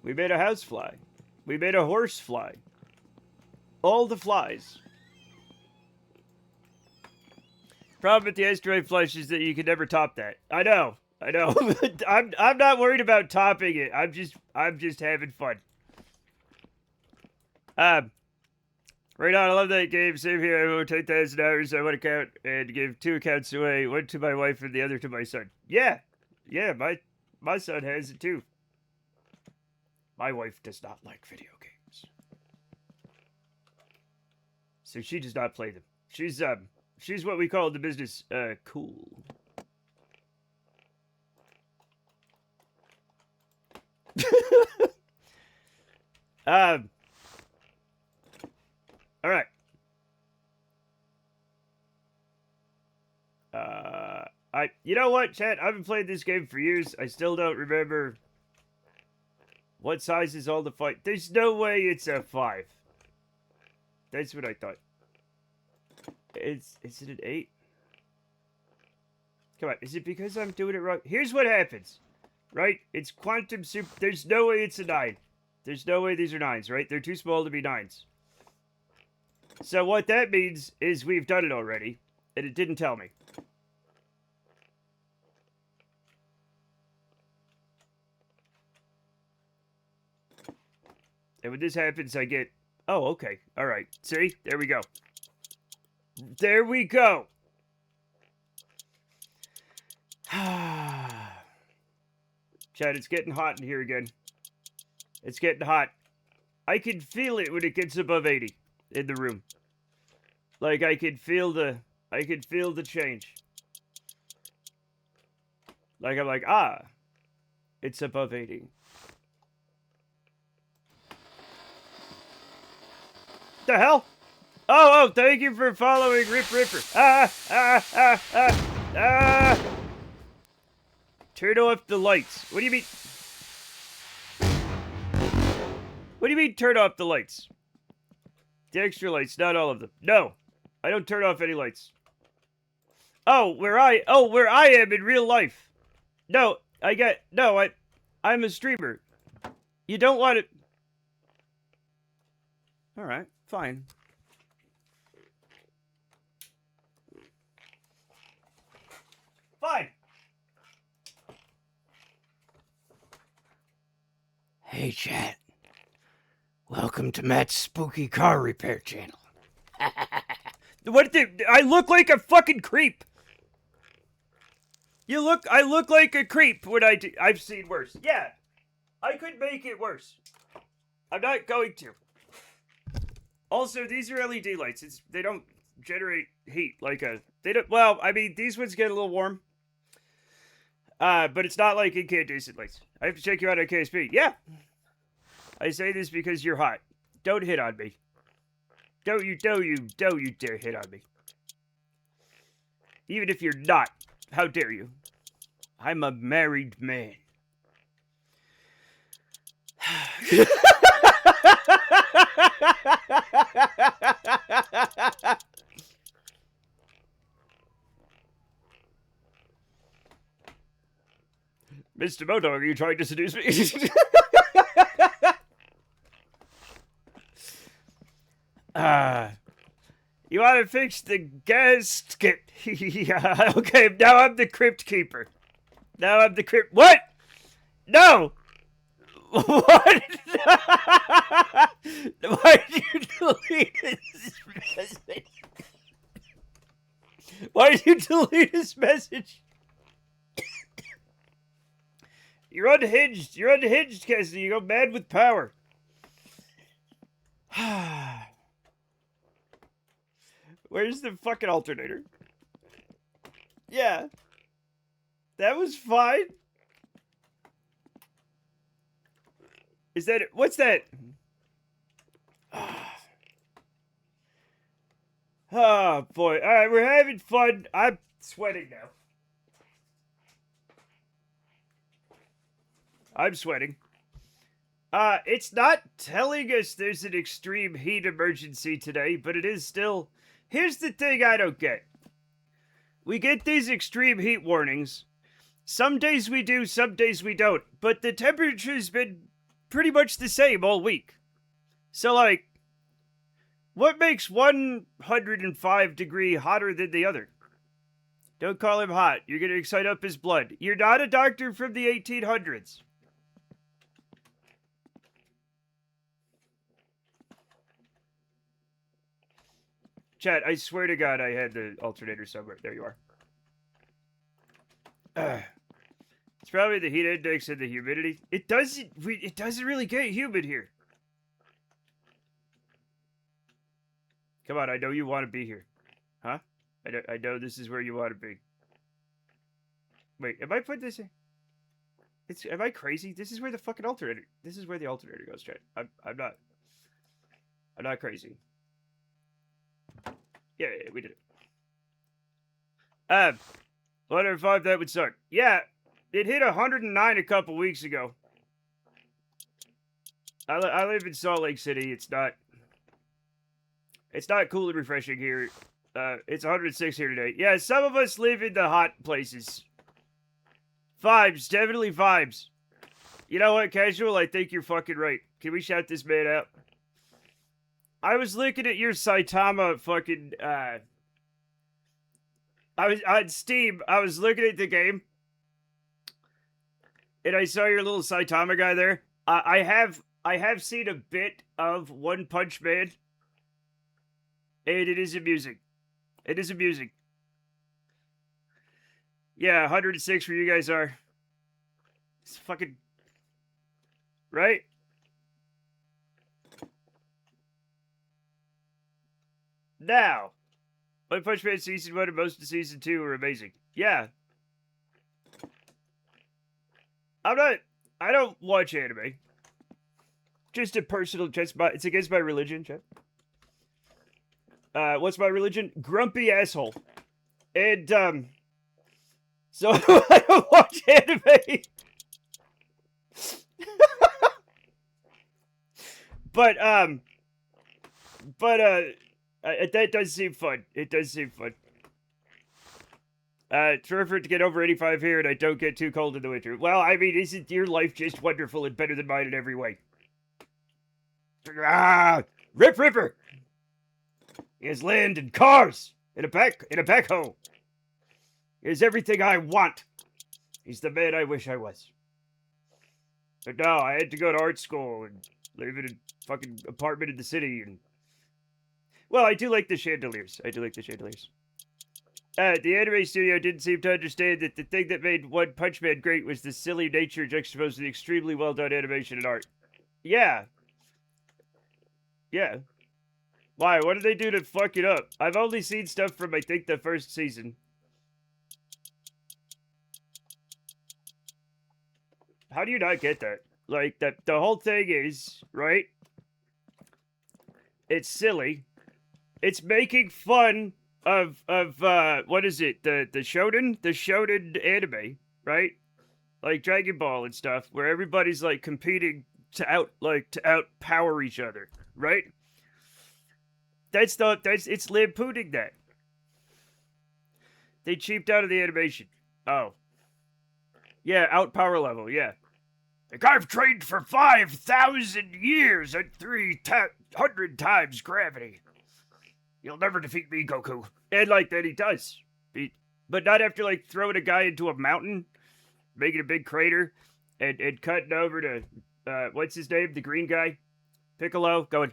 We made a house fly. We made a horse fly. All the flies. Problem with the asteroid flesh is that you can never top that. I know. I'm not worried about topping it. I'm just having fun. Right on, I love that game. Same here. I will take 10,000 hours. I want to count and give 2 accounts away. One to my wife and the other to my son. Yeah, my son has it too. My wife does not like video games, so she does not play them. She's what we call in the business cool. All right. You know what, chat? I've been playing this game for years. I still don't remember what size is all the fight. There's no way it's a 5. That's what I thought. Is it an 8? Come on, is it because I'm doing it wrong? Here's what happens, right? It's quantum soup. There's no way it's a 9. There's no way these are 9s, right? They're too small to be 9s. So what that means is we've done it already, and it didn't tell me. And when this happens, I get... Oh, okay. All right. See? There we go. There we go. Chad, it's getting hot in here again. It's getting hot. I can feel it when it gets above 80 in the room. Like I could feel the change. Like I'm like, it's above 80. The hell? Oh, thank you for following Rip Ripper. Turn off the lights. What do you mean? What do you mean turn off the lights? The extra lights, not all of them. No, I don't turn off any lights. Where I am in real life. No, I'm a streamer. You don't want it. All right, fine. Fine. Hey, chat. Welcome to Matt's spooky car repair channel. I look like a fucking creep. I look like a creep when I've seen worse. Yeah. I could make it worse. I'm not going to. Also, these are LED lights. They don't generate heat well, I mean, these ones get a little warm. But it's not like incandescent lights. I have to check you out on KSP. Yeah. I say this because you're hot. Don't hit on me. Don't you dare hit on me. Even if you're not. How dare you? I'm a married man. Mr. Modog, are you trying to seduce me? You want to fix the gasket? Yeah, okay, now I'm the crypt keeper. What? No! What? Why did you delete this message? Why did you delete this message? You're unhinged, Cassidy. You go mad with power. Where's the fucking alternator? Yeah. That was fine. Is that it? What's that? Oh, boy. Alright, we're having fun. I'm sweating now. I'm sweating. It's not telling us there's an extreme heat emergency today, but it is still... Here's the thing I don't get. We get these extreme heat warnings. Some days we do, some days we don't. But the temperature's been pretty much the same all week. So, like, what makes 105 degree hotter than the other? Don't call him hot. You're going to excite up his blood. You're not a doctor from the 1800s. Chat, I swear to God I had the alternator somewhere. There you are. It's probably the heat index and the humidity. It doesn't really get humid here. Come on, I know you want to be here. Huh? I know this is where you want to be. Wait, am I putting this in? Am I crazy? This is where the fucking alternator... This is where the alternator goes, chat. I'm not crazy. Yeah, we did it. 105, that would suck. Yeah, it hit 109 a couple weeks ago. I live in Salt Lake City. It's not cool and refreshing here. It's 106 here today. Yeah, some of us live in the hot places. Vibes, definitely vibes. You know what, Casual? I think you're fucking right. Can we shout this man out? I was looking at your Saitama fucking, I was on Steam. I was looking at the game. And I saw your little Saitama guy there. I have seen a bit of One Punch Man. And it is amusing. It is amusing. Yeah, 106 where you guys are. It's fucking... Right? Now, One Punch Man Season 1 and most of Season 2 are amazing. Yeah. I don't watch anime. Just a personal, it's against my religion, chat. What's my religion? Grumpy asshole. And, so I don't watch anime. But that does seem fun. It does seem fun. It's for it to get over 85 here and I don't get too cold in the winter. Well, I mean, isn't your life just wonderful and better than mine in every way? Ah! Rip Ripper! He has land and cars! In a backhoe! He has everything I want! He's the man I wish I was. But no, I had to go to art school and live in a fucking apartment in the city and... Well, I do like the chandeliers. The anime studio didn't seem to understand that the thing that made One Punch Man great was the silly nature juxtaposed with the extremely well-done animation and art. Yeah. Yeah. Why? What did they do to fuck it up? I've only seen stuff from, I think, the first season. How do you not get that? Like, the whole thing is, right? It's silly. It's making fun of what is it? The Shonen anime, right? Like Dragon Ball and stuff, where everybody's like competing to outpower each other, right? It's lampooning that. They cheaped out of the animation. Oh. Yeah, outpower level, yeah. Like, I've trained for 5,000 years at 300 times gravity. You'll never defeat me, Goku. And like that he does. But not after like throwing a guy into a mountain, making a big crater, and cutting over to, what's his name? The green guy? Piccolo, going,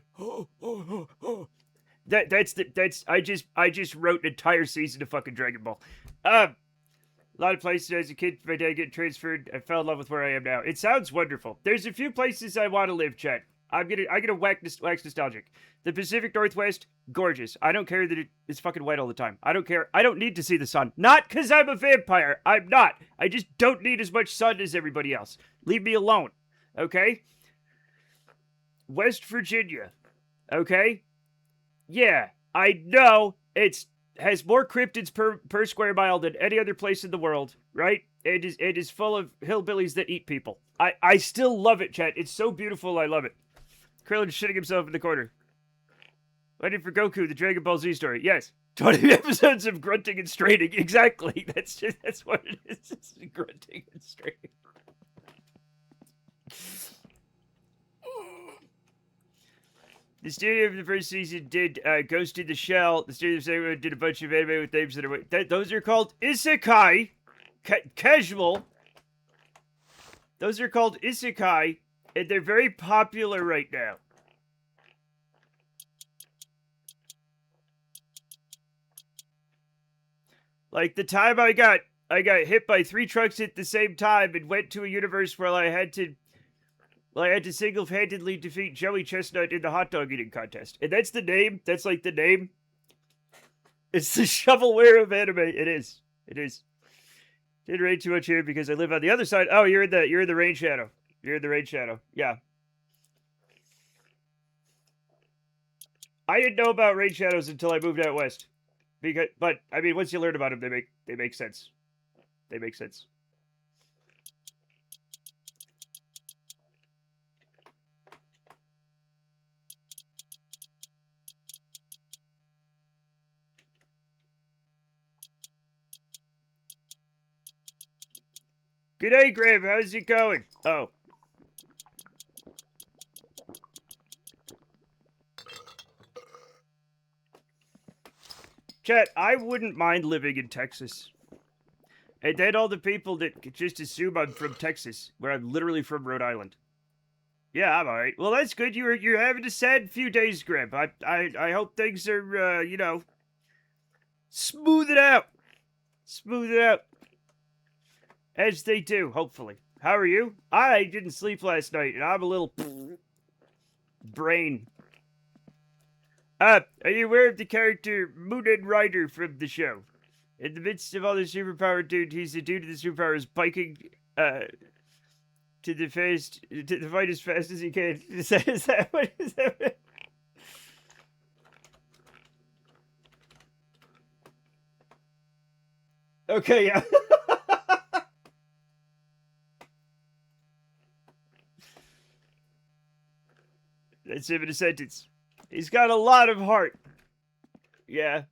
I just wrote an entire season of fucking Dragon Ball. A lot of places as a kid, my dad getting transferred. I fell in love with where I am now. It sounds wonderful. There's a few places I want to live, chat. I'm gonna wax nostalgic. The Pacific Northwest, gorgeous. I don't care that it's fucking white all the time. I don't care. I don't need to see the sun. Not because I'm a vampire. I'm not. I just don't need as much sun as everybody else. Leave me alone. Okay? West Virginia. Okay? Yeah, I know has more cryptids per square mile than any other place in the world, right? It is full of hillbillies that eat people. I still love it, chat. It's so beautiful. I love it. Krillin shitting himself in the corner. Waiting for Goku, the Dragon Ball Z story. Yes. 20 episodes of grunting and straining. Exactly. That's what it is. It's grunting and straining. The studio of the first season did Ghost in the Shell. The studio of the second one did a bunch of anime with names that are... those are called isekai. Casual. Those are called isekai. And they're very popular right now. Like the time I got hit by 3 trucks at the same time and went to a universe where I had to single-handedly defeat Joey Chestnut in the hot dog eating contest. And that's the name. That's like the name. It's the shovelware of anime. It is. It is. Didn't rain too much here because I live on the other side. Oh, you're in the rain shadow. You're in the rain shadow. Yeah. I didn't know about rain shadows until I moved out west. But I mean, once you learn about them, they make sense. They make sense. Good day, Graham. How's it going? Oh. Chat, I wouldn't mind living in Texas. And then all the people that just assume I'm from Texas, where I'm literally from Rhode Island. Yeah, I'm alright. Well, that's good. You're having a sad few days, Graham. I hope things are, smooth it out. Smooth it out. As they do, hopefully. How are you? I didn't sleep last night, and I'm a little brain. Are you aware of the character Moonin Rider from the show? In the midst of all the superpower dude, he's the dude of the superpowers biking to fight as fast as he can. Is that what is that? Okay, yeah. That's him in a sentence. He's got a lot of heart. Yeah.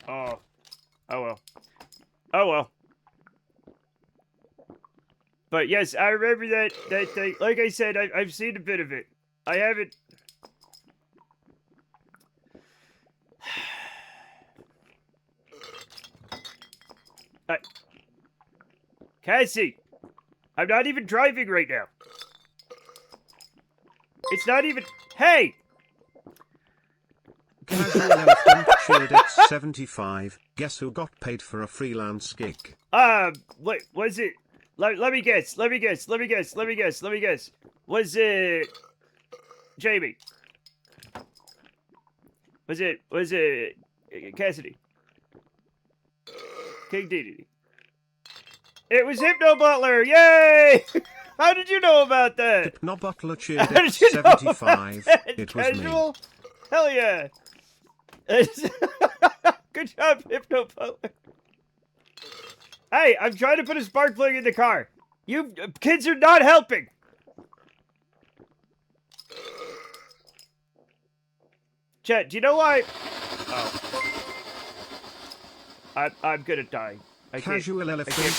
Oh. Oh well. Oh well. But yes, I remember that thing. Like I said, I've seen a bit of it. I haven't... Cassie! I'm not even driving right now. It's not even... Hey! Casual Elephant cheered X75. Guess who got paid for a freelance gig? What was it? Let me guess. Was it Jamie? Was it Cassidy? King Dedede? It was Hypno Butler! Yay! How did you know about that? Hypno Butler cheered X75. It was Casual? me. Hell yeah! Good job, Hypno Butler. Hey, I'm trying to put a spark plug in the car. You kids are not helping. Chet, do you know why? Oh. I'm gonna die. Casual Elephant I cheered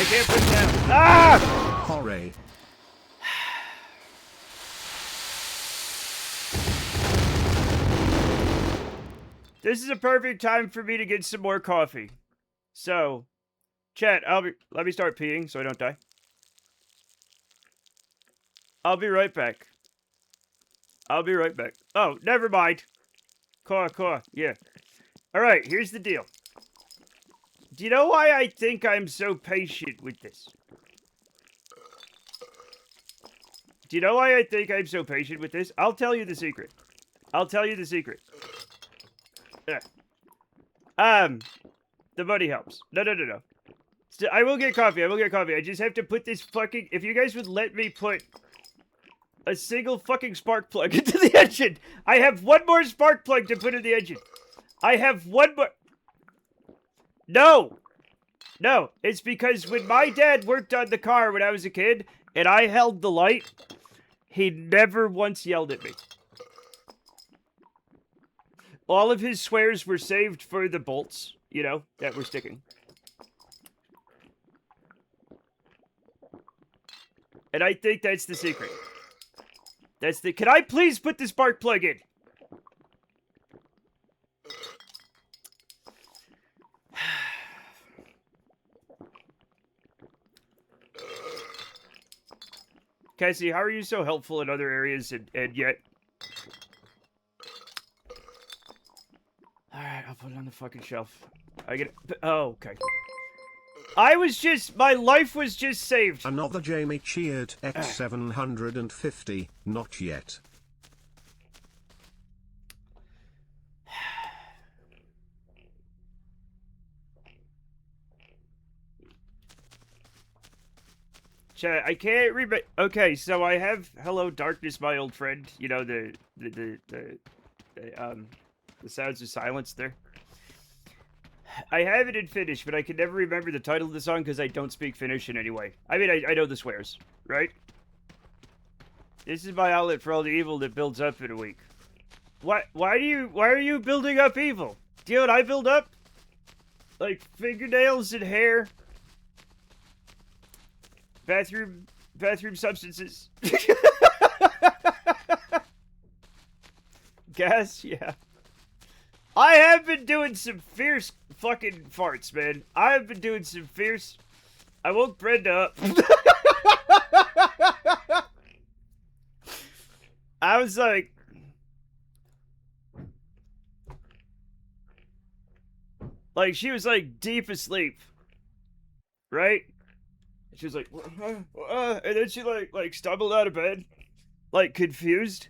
can't put it down. Ah! Hooray. This is a perfect time for me to get some more coffee. So, chat, let me start peeing so I don't die. I'll be right back. Oh, never mind. Yeah. Alright, here's the deal. Do you know why I think I'm so patient with this? Do you know why I think I'm so patient with this? I'll tell you the secret. The money helps. No. I will get coffee. I will get coffee. I just have to put this fucking... If you guys would let me put a single fucking spark plug into the engine. I have one more spark plug to put in the engine. I have one more... No! No, it's because when my dad worked on the car when I was a kid, and I held the light, he never once yelled at me. All of his swears were saved for the bolts, you know, that were sticking. And I think that's the secret. That's the... Can I please put the spark plug in? Cassie, how are you so helpful in other areas and yet... Alright, I'll put it on the fucking shelf. I get... Oh, okay. I was just... My life was just saved. Another Jamie cheered X750, not yet. Chat, I can't remember... Okay, so I have Hello Darkness, my old friend. You know, the Sounds of Silence there. I have it in Finnish, but I can never remember the title of the song because I don't speak Finnish in any way. I mean, I know the swears, right? This is my outlet for all the evil that builds up in a week. Why are you building up evil? Do you know what I build up? Like fingernails and hair. Bathroom substances. Gas, yeah. I have been doing some fierce fucking farts, man. I have been doing some fierce... I woke Brenda up. I was like... Like, she was like deep asleep. Right? She was like... and then she like stumbled out of bed. Like, confused.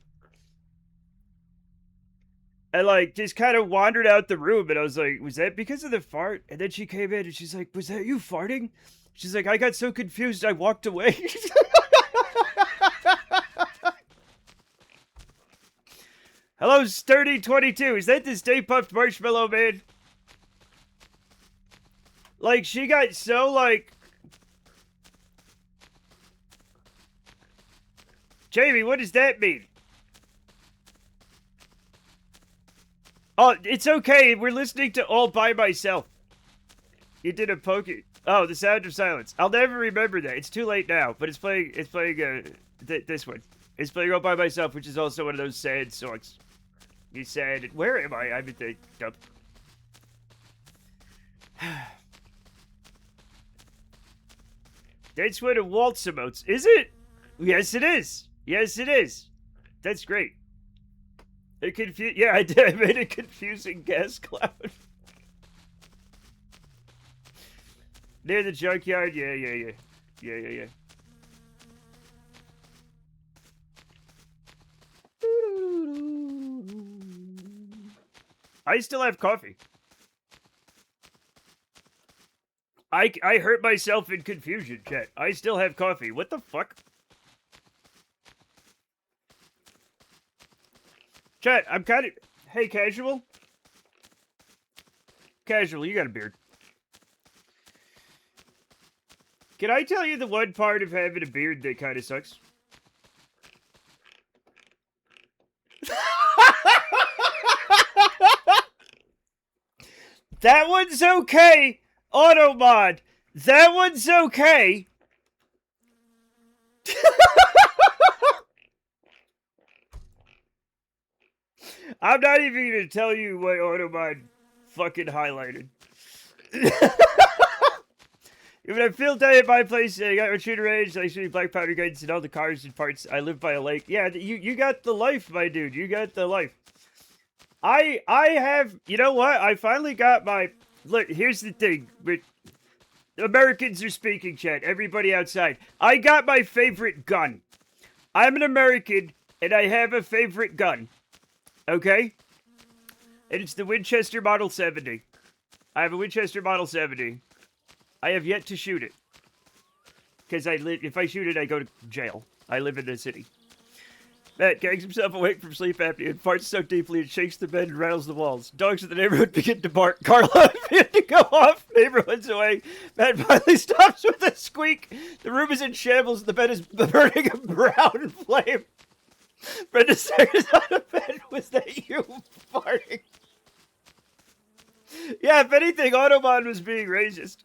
And, like, just kind of wandered out the room, and I was like, was that because of the fart? And then she came in, and she's like, was that you farting? She's like, I got so confused, I walked away. Hello, Sturdy22. Is that the Stay Puft Marshmallow Man? Like, she got so, like... Jamie, what does that mean? Oh, it's okay. We're listening to All By Myself. You did a pokey. Oh, The Sound of Silence. I'll never remember that. It's too late now, but it's playing this one. It's playing All By Myself, which is also one of those sad songs. You said, where am I? I'm at the dump. That's one of Walt's emotes. Is it? Yes, it is. Yes, it is. That's great. Yeah, I did. I made a confusing gas cloud. Near the junkyard? Yeah. I still have coffee. I hurt myself in confusion, chat. I still have coffee. What the fuck? Chat, I'm kind of... Hey, Casual? Casual, you got a beard. Can I tell you the one part of having a beard that kind of sucks? That one's okay, Automod. That one's okay. I'm not even going to tell you what Automod fucking highlighted. When I feel day at my place, I got a shooter range, I shoot black powder guns and all the cars and parts. I live by a lake. Yeah, you got the life, my dude. You got the life. I have, you know what? I finally got my, look, here's the thing. Americans are speaking, chat. Everybody outside. I got my favorite gun. I'm an American, and I have a favorite gun. Okay? And it's the Winchester Model 70. I have a Winchester Model 70. I have yet to shoot it. Because if I shoot it, I go to jail. I live in the city. Matt gangs himself awake from sleep apnea and farts so deeply it shakes the bed and rattles the walls. Dogs in the neighborhood begin to bark. Car alarm begin to go off. Neighborhood's away. Matt finally stops with a squeak. The room is in shambles. The bed is burning a brown flame. Brenda stares out of bed. Was that you farting? Yeah, if anything, Autobahn was being racist.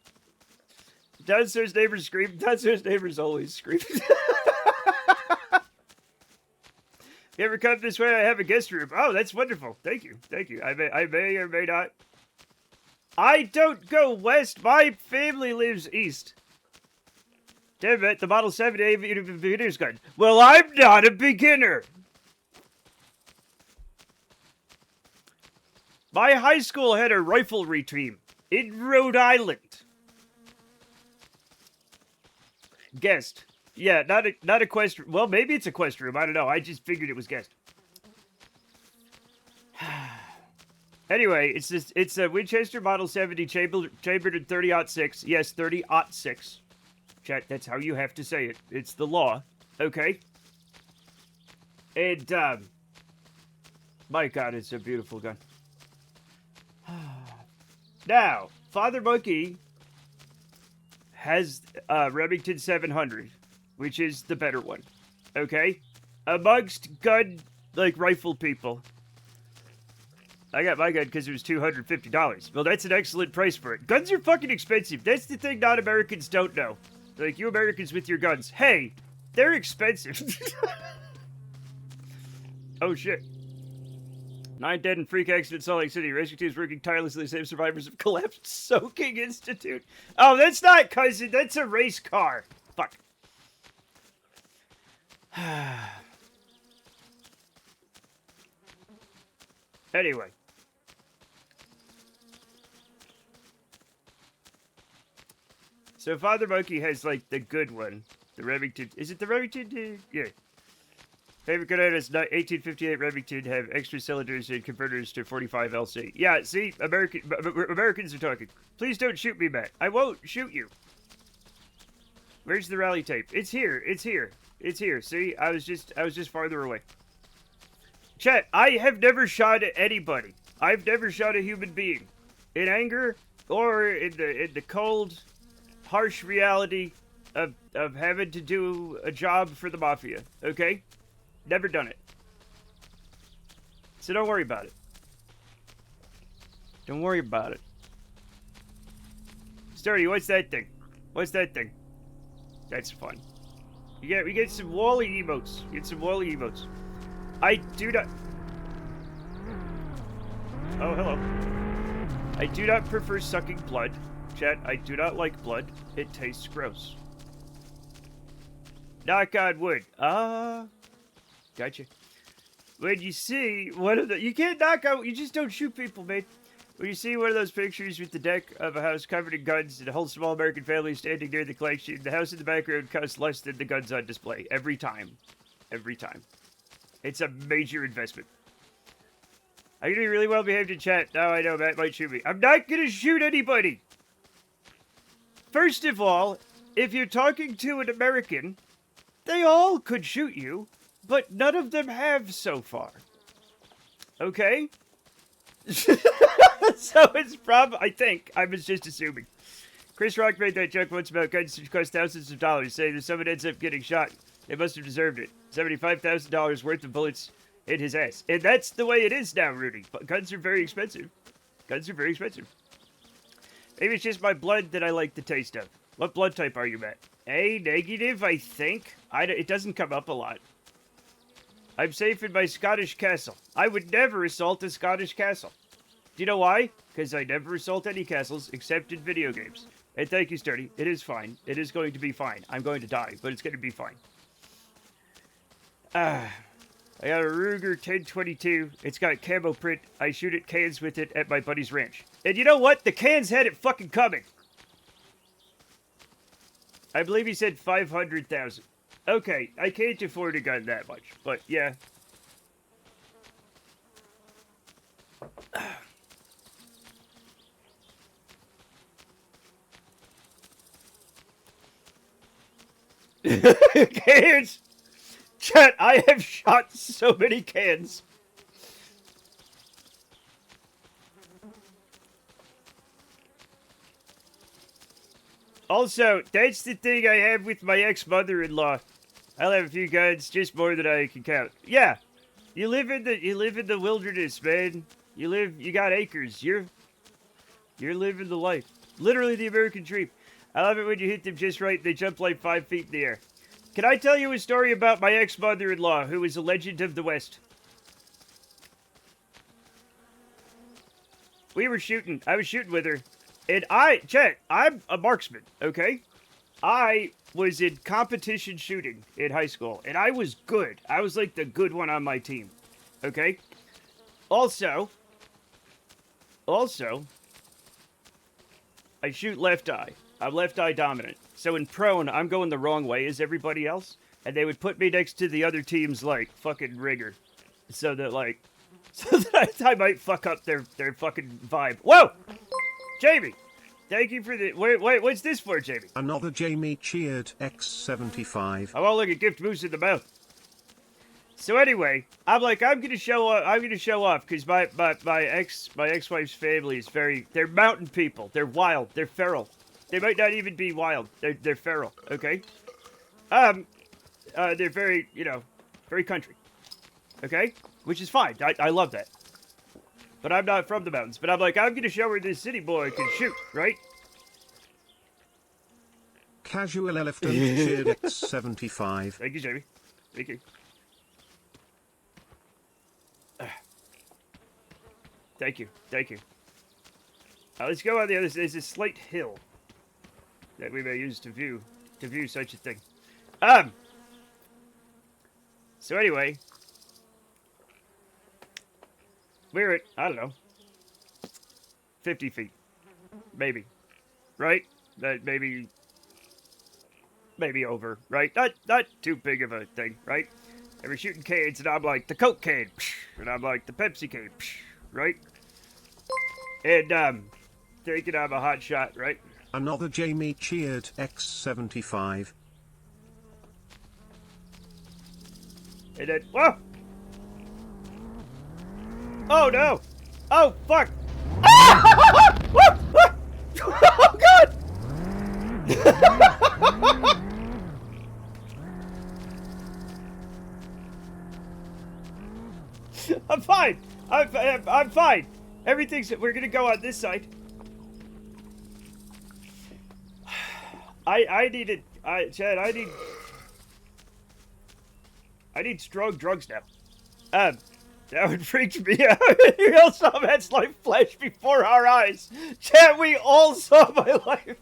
Downstairs neighbors scream. Downstairs neighbors always scream. You ever come this way? I have a guest room. Oh, that's wonderful. Thank you. Thank you. I may or may not. I don't go west. My family lives east. Damn it, the Model 7 beginner's gun. Well, I'm not a beginner. My high school had a riflery team in Rhode Island. Guest. Yeah, not a quest. Well, maybe it's a quest room. I don't know. I just figured it was guest. Anyway, it's a Winchester Model 70 chambered in 30-06. Yes, 30-06. Chat, that's how you have to say it. It's the law. Okay. And my God, it's a beautiful gun. Now, Father Monkey has Remington 700. Which is the better one, okay? Amongst gun, rifle people. I got my gun because it was $250. Well, that's an excellent price for it. Guns are fucking expensive. That's the thing non-Americans don't know. Like, you Americans with your guns. Hey, they're expensive. Oh, shit. 9 dead in freak accident in Salt Lake City. Rescue teams working tirelessly to save survivors of collapsed soaking institute. Oh, that's not cousin. That's a race car. Fuck. Anyway. So Father Monkey has, the good one. The Remington. Is it the Remington? Yeah. Favorite gun is 1858 Remington. Have extra cylinders and converters to 45 LC. Yeah, see? Americans are talking. Please don't shoot me, Matt. I won't shoot you. Where's the rally tape? It's here. It's here. It's here. See, I was just farther away. Chat, I have never shot at anybody. I've never shot a human being. In anger or in the cold, harsh reality of having to do a job for the mafia. Okay? Never done it. So don't worry about it. Don't worry about it. Sturdy, what's that thing? What's that thing? That's fun. We get some Wally emotes. Get some Wally emotes. I do not. Oh, hello. I do not prefer sucking blood. Chat, I do not like blood. It tastes gross. Knock on wood. Gotcha. When you see one of the... You can't knock out... You just don't shoot people, man. When you see one of those pictures with the deck of a house covered in guns and a whole small American family standing near the collection, the house in the background costs less than the guns on display. Every time. Every time. It's a major investment. I'm gonna be really well behaved in chat. Now I know Matt might shoot me. I'm not gonna shoot anybody! First of all, if you're talking to an American, they all could shoot you, but none of them have so far. Okay? So it's I think. I was just assuming. Chris Rock made that joke once about guns which cost thousands of dollars, saying if someone ends up getting shot, they must have deserved it. $75,000 worth of bullets in his ass. And that's the way it is now, Rudy. But guns are very expensive. Guns are very expensive. Maybe it's just my blood that I like the taste of. What blood type are you, Matt? A negative, I think. It doesn't come up a lot. I'm safe in my Scottish castle. I would never assault a Scottish castle. Do you know why? Because I never assault any castles except in video games. And thank you, Sturdy. It is fine. It is going to be fine. I'm going to die, but it's going to be fine. I got a Ruger 1022. It's got camo print. I shoot at cans with it at my buddy's ranch. And you know what? The cans had it fucking coming. I believe he said 500,000. Okay, I can't afford a gun that much, but yeah. Cans! Chat, I have shot so many cans. Also, that's the thing I have with my ex-mother-in-law. I'll have a few guns, just more than I can count. Yeah, you live in the wilderness, man. You got acres. You're living the life. Literally the American dream. I love it when you hit them just right. They jump like 5 feet in the air. Can I tell you a story about my ex-mother-in-law, who is a legend of the West? We were shooting. I was shooting with her. And Chet, I'm a marksman, okay? I was in competition shooting in high school, and I was good. I was like the good one on my team, okay? Also, I shoot left eye. I'm left eye dominant. So in prone, I'm going the wrong way as everybody else, and they would put me next to the other team's, like, fucking rigger. So that, like, I might fuck up their fucking vibe. Whoa! Jamie! Thank you for the... Wait, what's this for, Jamie? Another Jamie cheered X75. I won't look at gift moose in the mouth. So anyway, I'm like, I'm gonna show off, because my ex-wife's family is they're mountain people. They're wild. They're feral. They might not even be wild. They're feral, okay? They're very, very country. Okay? Which is fine. I love that. But I'm not from the mountains. But I'm like, I'm gonna show her this city boy can shoot, right? Casual Elephant cheered X75. Thank you, Jamie. Thank you. Thank you. Thank you. Let's go on the other side. There's a slight hill that we may use to view such a thing. So anyway, we're at, I don't know, 50 feet. Maybe. Right? Maybe over, right? Not too big of a thing, right? And we're shooting cans, and I'm like, the Coke can, and I'm like, the Pepsi can, right? And, thinking I'm a hot shot, right? Another Jamie cheered X75. And then, whoa! Oh no! Oh fuck! Ah! Oh god! I'm fine. I'm fine. Everything's. We're gonna go on this side. Chad, I need strong drugs now. That would freak me out. We all saw Matt's life flash before our eyes. Chad, we all saw my life.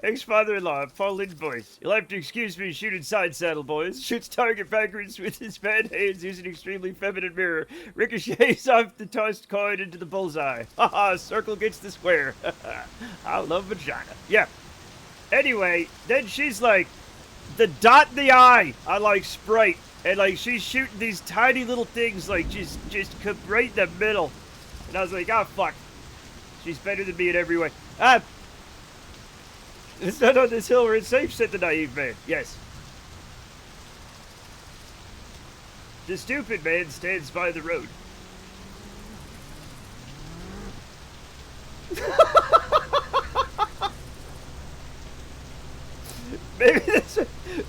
Ex-father-in-law, fallen voice. You'll have to excuse me shooting side saddle, boys. Shoots target backwards with his bad hands using an extremely feminine mirror. Ricochets off the tossed coin into the bullseye. Haha, circle gets the square. I love vagina. Yeah. Anyway, then she's like, the dot in the eye on like Sprite. And like she's shooting these tiny little things like just right in the middle. And I was like, oh fuck. She's better than me in every way. It's not on this hill where it's safe, said the naive man. Yes. The stupid man stands by the road.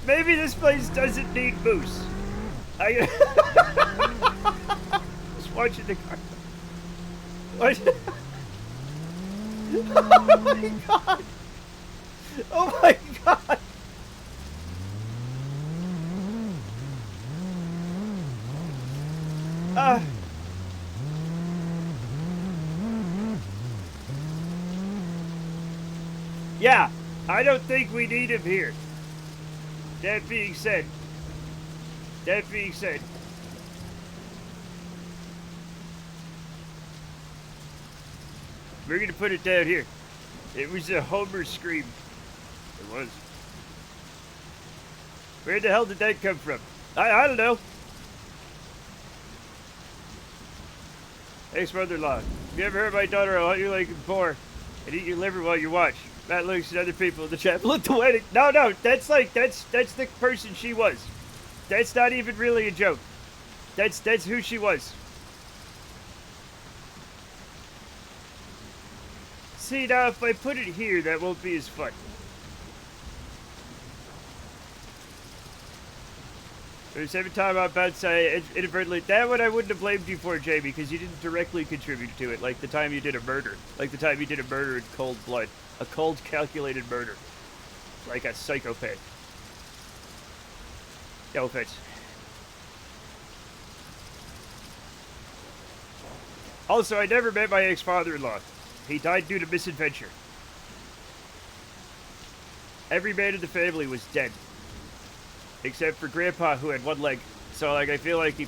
Maybe this place doesn't need moose. Just watching the car. Oh my god! Oh my god! Yeah, I don't think we need him here. That being said, we're gonna put it down here. It was a Homer scream. It was. Where the hell did that come from? I don't know. Ex-mother-in-law. Have you ever heard my daughter, I'll hunt you like a boar and eat your liver while you watch? Matt looks at other people in the chapel at the wedding. No, that's the person she was. That's not even really a joke. That's who she was. See, now if I put it here, that won't be as fun. There's every time I'm about to say inadvertently, that one I wouldn't have blamed you for, Jamie, because you didn't directly contribute to it, like the time you did a murder. Like the time you did a murder in cold blood. A cold, calculated murder. Like a psychopath. No offense. Also, I never met my ex-father-in-law. He died due to misadventure. Every man in the family was dead. Except for Grandpa, who had one leg. So, like, I feel like he...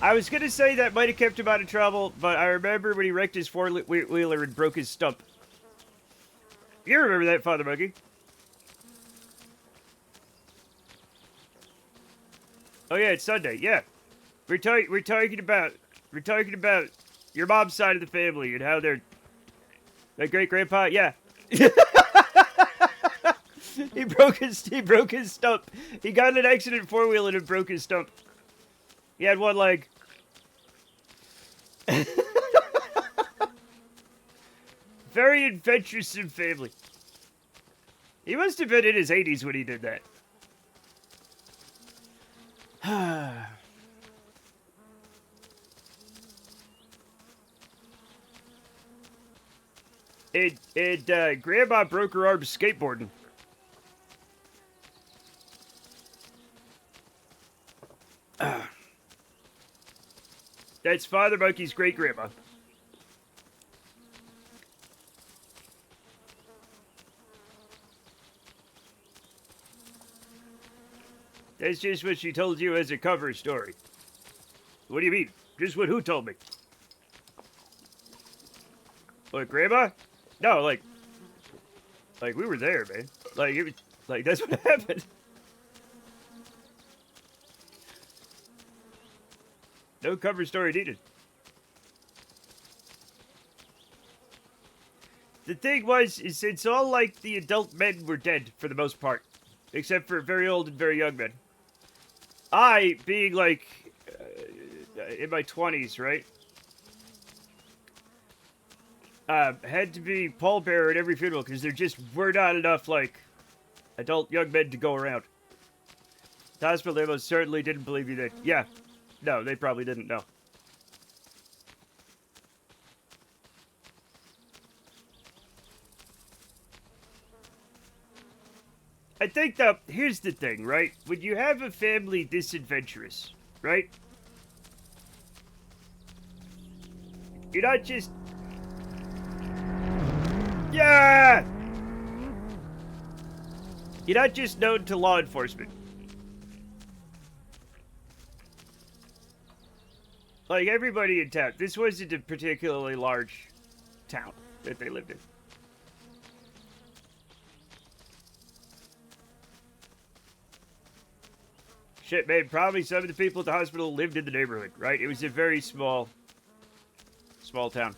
I was gonna say that might have kept him out of trouble, but I remember when he wrecked his four-wheeler and broke his stump. You remember that, Father Monkey? Oh yeah, it's Sunday. Yeah, we're talking about your mom's side of the family and how they're that great grandpa. Yeah, he broke his stump. He got in an accident four-wheeling and broke his stump. He had one leg. Very adventuresome family. He must have been in his 80s when he did that. Grandma broke her arm skateboarding. That's Father Monkey's great-grandma. That's just what she told you as a cover story. What do you mean? Just what who told me? What, Grandma? No, like we were there, man. Like, it was, like, that's what happened. No cover story needed. The thing was, is it's all like the adult men were dead for the most part. Except for very old and very young men. I, being like, in my 20s, right? Had to be pallbearer at every funeral because there just were not enough, like, adult young men to go around. The hospital, they most certainly didn't believe you that. Yeah. No, they probably didn't know. I think that, here's the thing, right? When you have a family this adventurous, right? You're not just... Yeah! You're not just known to law enforcement. Like, everybody in town. This wasn't a particularly large town that they lived in. Shit, man, probably some of the people at the hospital lived in the neighborhood, right? It was a very small town.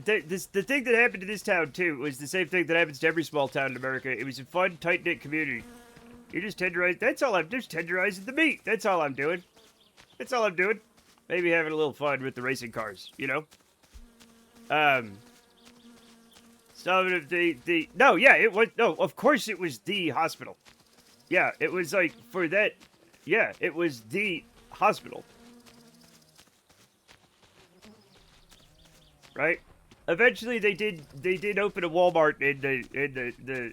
The thing that happened to this town, too, was the same thing that happens to every small town in America. It was a fun, tight-knit community. You just tenderize... That's all I'm... Just tenderizing the meat. That's all I'm doing. That's all I'm doing. Maybe having a little fun with the racing cars, you know? Some of the... No, yeah, it was... No, of course it was the hospital. Yeah, it was like, for that... Yeah, it was the hospital. Right? Eventually, they did open a Walmart in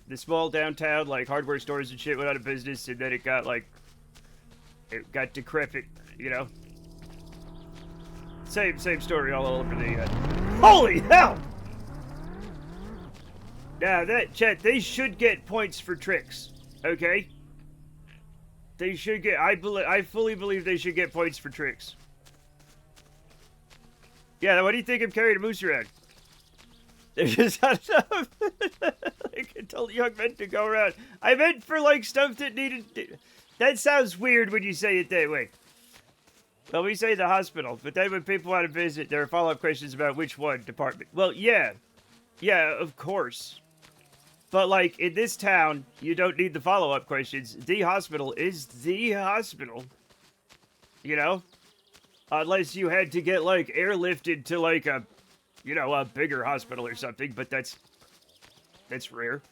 the small downtown, like, hardware stores and shit went out of business, and then it got, like... It got decrepit, you know? Same story all over the, Holy hell! Now, chat, they should get points for tricks, okay? They should get, I fully believe they should get points for tricks. Yeah, what do you think I'm carrying a moose around? There's just not enough, like, adult young men to go around. I meant for, like, stuff that needed, That sounds weird when you say it that way. Well, we say the hospital, but then when people want to visit, there are follow-up questions about which one department. Well, yeah. Yeah, of course. But, like, in this town, you don't need the follow-up questions. The hospital is the hospital. You know? Unless you had to get, like, airlifted to, like, a, you know, a bigger hospital or something, but that's rare.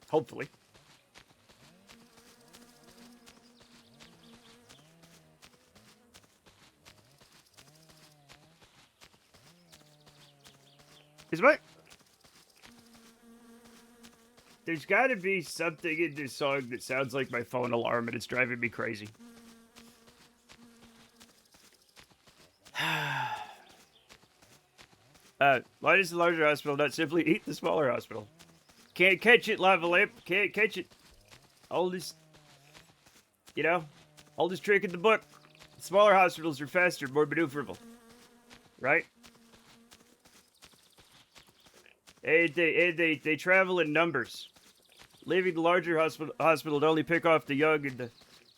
Hopefully. Is what? There's gotta be something in this song that sounds like my phone alarm and it's driving me crazy. Why does the larger hospital not simply eat the smaller hospital? Can't catch it, Lava Lamp. Can't catch it. Oldest, you know, oldest trick in the book. Smaller hospitals are faster, more maneuverable. Right? And they travel in numbers. Leaving the larger hospital to only pick off the young and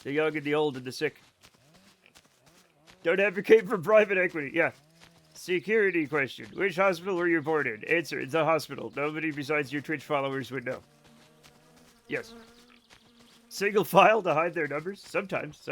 the old and the sick. Don't advocate for private equity. Yeah. Security question. Which hospital were you born in? Answer, the hospital. Nobody besides your Twitch followers would know. Yes. Single file to hide their numbers? Sometimes.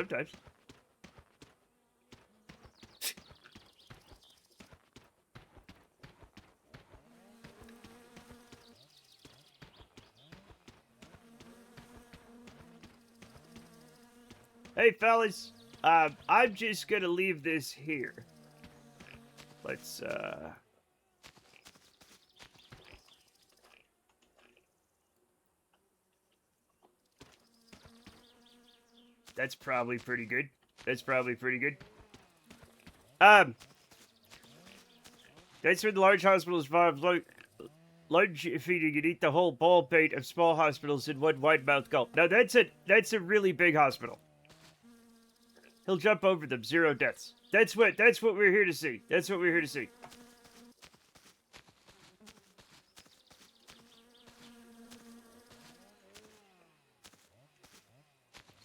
Hey, fellas. I'm just gonna leave this here. Let's, That's probably pretty good. That's for the large hospitals involve lunge feeding and eat the whole ball pate of small hospitals in one wide-mouthed gulp. Now that's a really big hospital. He'll jump over them, 0 deaths. That's what we're here to see. This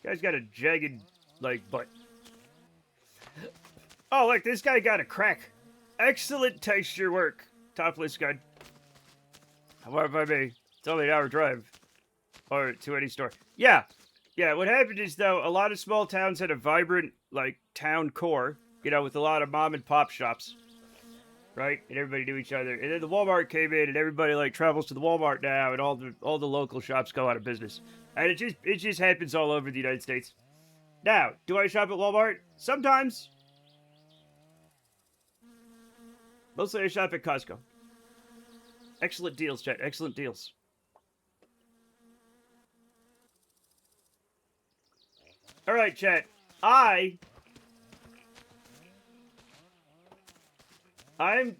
guy's got a jagged, like, butt. Oh, look, this guy got a crack. Excellent texture work. Topless gun. However, if I may, it's only an hour drive. Or to any store. Yeah, what happened is, though, a lot of small towns had a vibrant, like, town core. You know, with a lot of mom and pop shops. Right? And everybody knew each other. And then the Walmart came in, and everybody, like, travels to the Walmart now, and all the local shops go out of business. And it just happens all over the United States. Now, do I shop at Walmart? Sometimes. Mostly I shop at Costco. Excellent deals, chat. Excellent deals. Alright, chat. I'm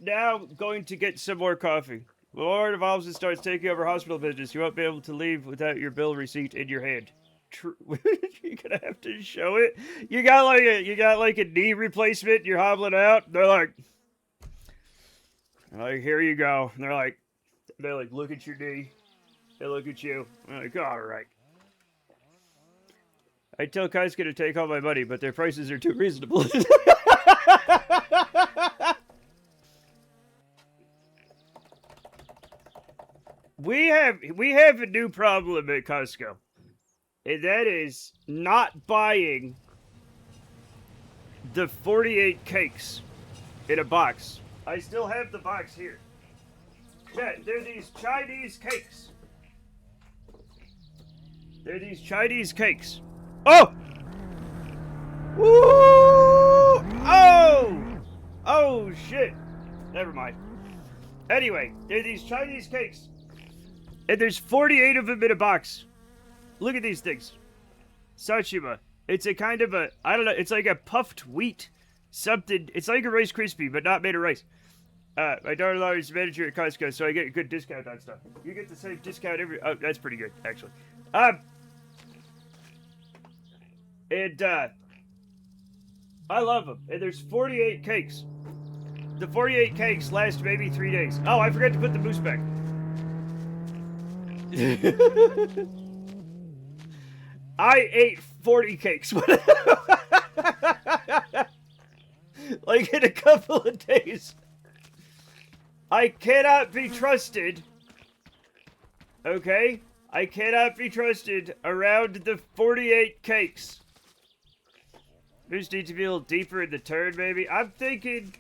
now going to get some more coffee. When Walmart evolves and starts taking over hospital business, you won't be able to leave without your bill receipt in your hand. You're gonna have to show it. You got like a knee replacement. You're hobbling out. They're like, here you go. And they're like, look at your knee. They look at you. I'm like, all right. I tell Kai's gonna take all my money, but their prices are too reasonable. We have a new problem at Costco, and that is not buying the 48 cakes in a box. I still have the box here. Yeah, they're these Chinese cakes. Oh! Woo! Oh, shit. Never mind. Anyway, they're these Chinese cakes. And there's 48 of them in a box. Look at these things. Sashima. It's a kind of a, I don't know, it's like a puffed wheat something. It's like a Rice Krispie, but not made of rice. My daughter-in-law is manager at Costco, so I get a good discount on stuff. You get the same discount every, oh, that's pretty good, actually. And, I love them. And there's 48 cakes. The 48 cakes last maybe 3 days. Oh, I forgot to put the moose back. I ate 40 cakes. Like in a couple of days. I cannot be trusted. Okay? I cannot be trusted around the 48 cakes. We just need to be a little deeper in the turn, maybe. I'm thinking...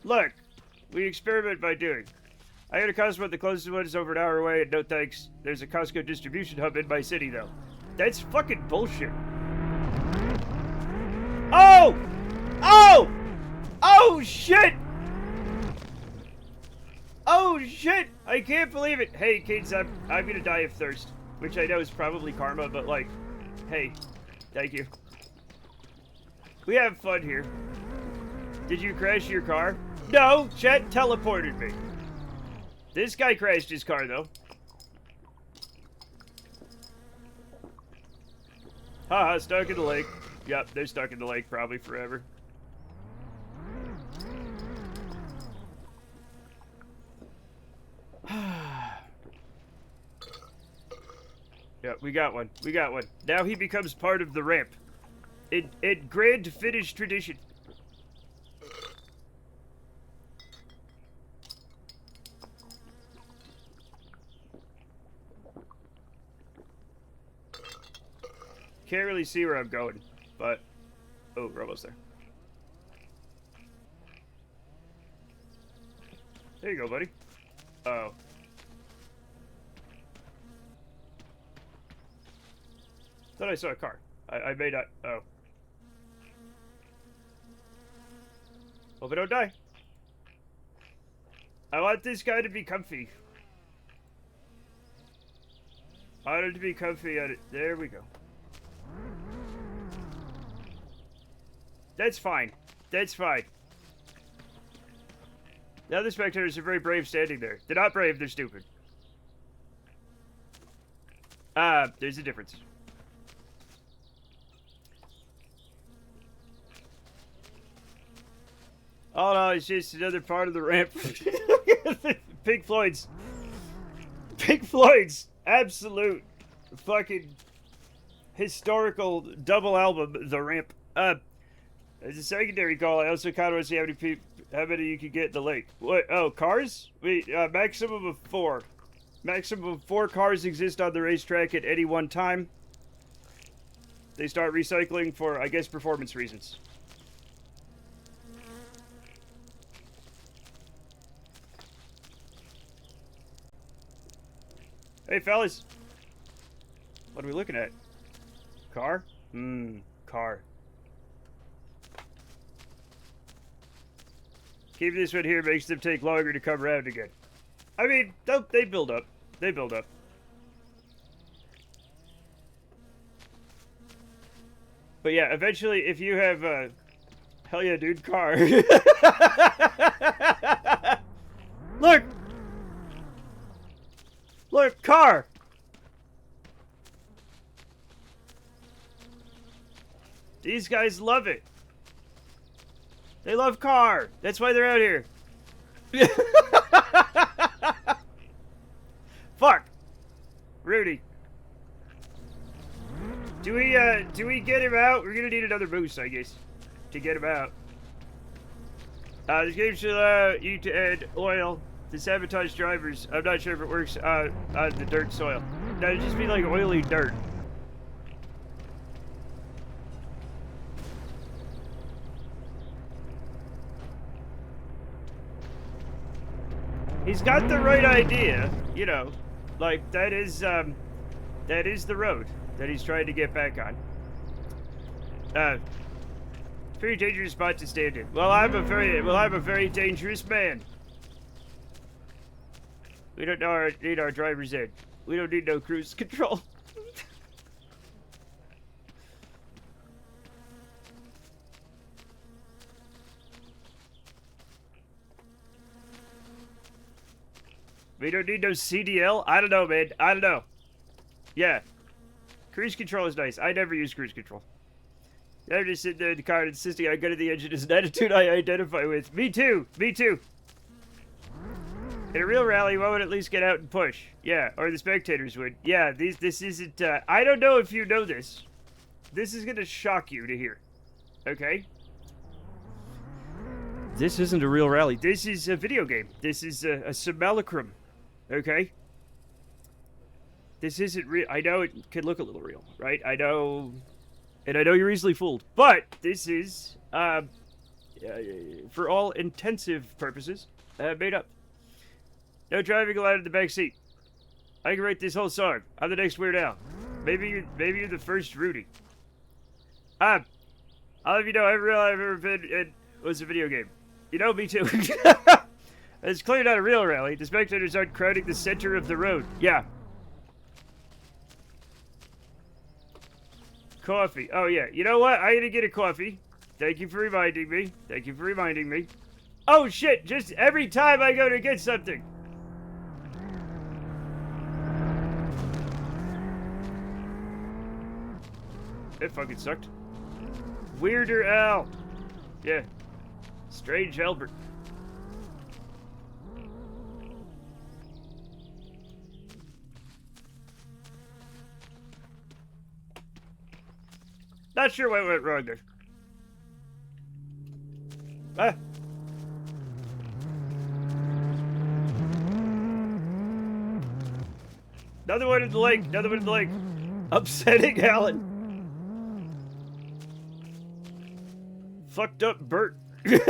Look, we experiment by doing. I got a Costco, the closest one is over an hour away, and no thanks. There's a Costco distribution hub in my city, though. That's fucking bullshit. Oh! Oh! Oh, shit! Oh, shit! I can't believe it! Hey, kids, I'm gonna die of thirst. Which I know is probably karma, but, like, hey, thank you. We have fun here. Did you crash your car? No, Chet teleported me. This guy crashed his car, though. Haha, stuck in the lake. Yep, they're stuck in the lake probably forever. Yeah, we got one. We got one. Now he becomes part of the ramp. In grand Finnish tradition. Can't really see where I'm going, but... Oh, we're almost there. There you go, buddy. Oh. Thought I saw a car. I may not... Oh. Hope I don't die. I want this guy to be comfy. I want him to be comfy on it. There we go. That's fine. That's fine. The other spectators are very brave standing there. They're not brave, they're stupid. There's a difference. Oh no, it's just another part of the ramp. Pink Floyd's. Pink Floyd's absolute fucking historical double album, The Ramp. As a secondary call, I also kind of want to see how many you can get in the lake. What? Oh, cars? Wait, maximum of 4. Maximum of 4 cars exist on the racetrack at any one time. They start recycling for, I guess, performance reasons. Hey, fellas. What are we looking at? Car? Car. Keeping this one here makes them take longer to come around again. I mean, they build up. They build up. But yeah, eventually, if you have a... Hell yeah, dude, car. Look! Look, car! These guys love it. They love car. That's why they're out here. Fuck. Rudy. Do we get him out? We're gonna need another boost, I guess, to get him out. This game should allow you to add oil to sabotage drivers. I'm not sure if it works on the dirt soil. No, it'd just be like oily dirt. He's got the right idea, you know, like that is the road that he's trying to get back on. Pretty dangerous spot to stand in. Well, I'm a very dangerous man. We don't need our driver's ed. We don't need no cruise control. We don't need no CDL? I don't know, man. I don't know. Yeah. Cruise control is nice. I never use cruise control. I'm just sitting there in the car and insisting on good of the engine is an attitude I identify with. Me too. Me too. In a real rally, one would at least get out and push. Yeah, or the spectators would. Yeah, this isn't, I don't know if you know this. This is gonna shock you to hear. Okay? This isn't a real rally. This is a video game. This is a simulacrum. Okay? This isn't real. I know it could look a little real, right? I know... And I know you're easily fooled. But this is, for all intensive purposes, made up. No driving allowed in the back seat. I can write this whole song. I'm the next Weird Al. Maybe you're the first Rudy. I'll have you know, every real I've ever been in was a video game. You know, me too. It's clearly not a real rally. The spectators aren't crowding the center of the road. Yeah. Coffee. Oh, yeah. You know what? I gotta get a coffee. Thank you for reminding me. Thank you for reminding me. Oh, shit. Just every time I go to get something. It fucking sucked. Weirder Al. Yeah. Strange Albert. Not sure what went wrong there. Ah. Another one in the lake. Another one in the lake. Upsetting Alan. Fucked up Bert. Did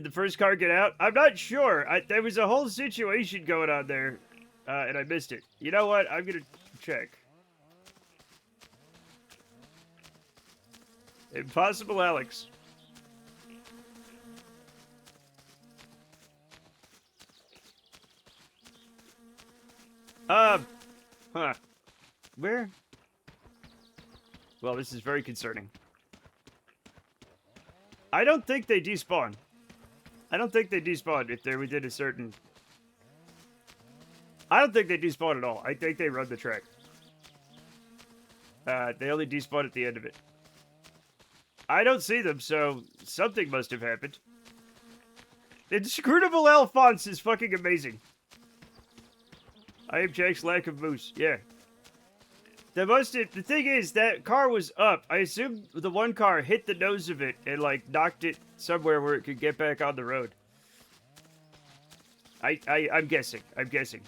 the first car get out? I'm not sure. There was a whole situation going on there, and I missed it. You know what? I'm gonna check. Impossible Alex. Huh. Where? Well, this is very concerning. I don't think they despawn. I don't think they despawn if they're within a certain... I don't think they despawn at all. I think they run the track. They only despawn at the end of it. I don't see them, so something must have happened. Inscrutable Alphonse is fucking amazing. I am Jack's lack of moose. Yeah. The thing is, that car was up. I assume the one car hit the nose of it and, like, knocked it somewhere where it could get back on the road. I'm guessing. I'm guessing.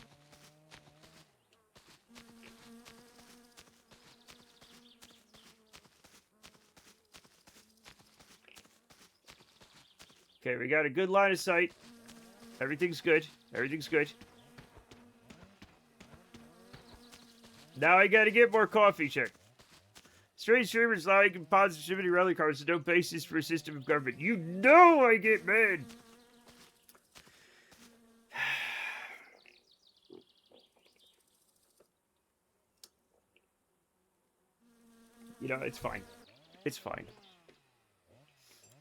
Okay, we got a good line of sight. Everything's good. Everything's good. Now I gotta get more coffee, check. Strange streamers allowing composite shipping rally cars with no basis for a system of government. You know I get mad! You know, it's fine. It's fine.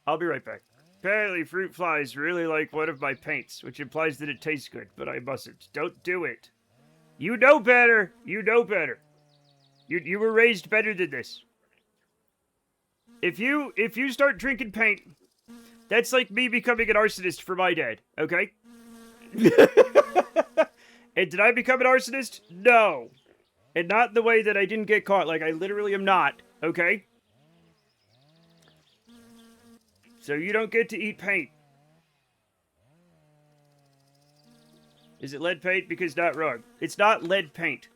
I'll be right back. Apparently, fruit flies really like one of my paints, which implies that it tastes good, but I mustn't. Don't do it. You know better. You know better. You were raised better than this. If you start drinking paint, that's like me becoming an arsonist for my dad, okay? And did I become an arsonist? No. And not in the way that I didn't get caught. Like, I literally am not, okay? So you don't get to eat paint. Is it lead paint? Because not wrong. It's not lead paint.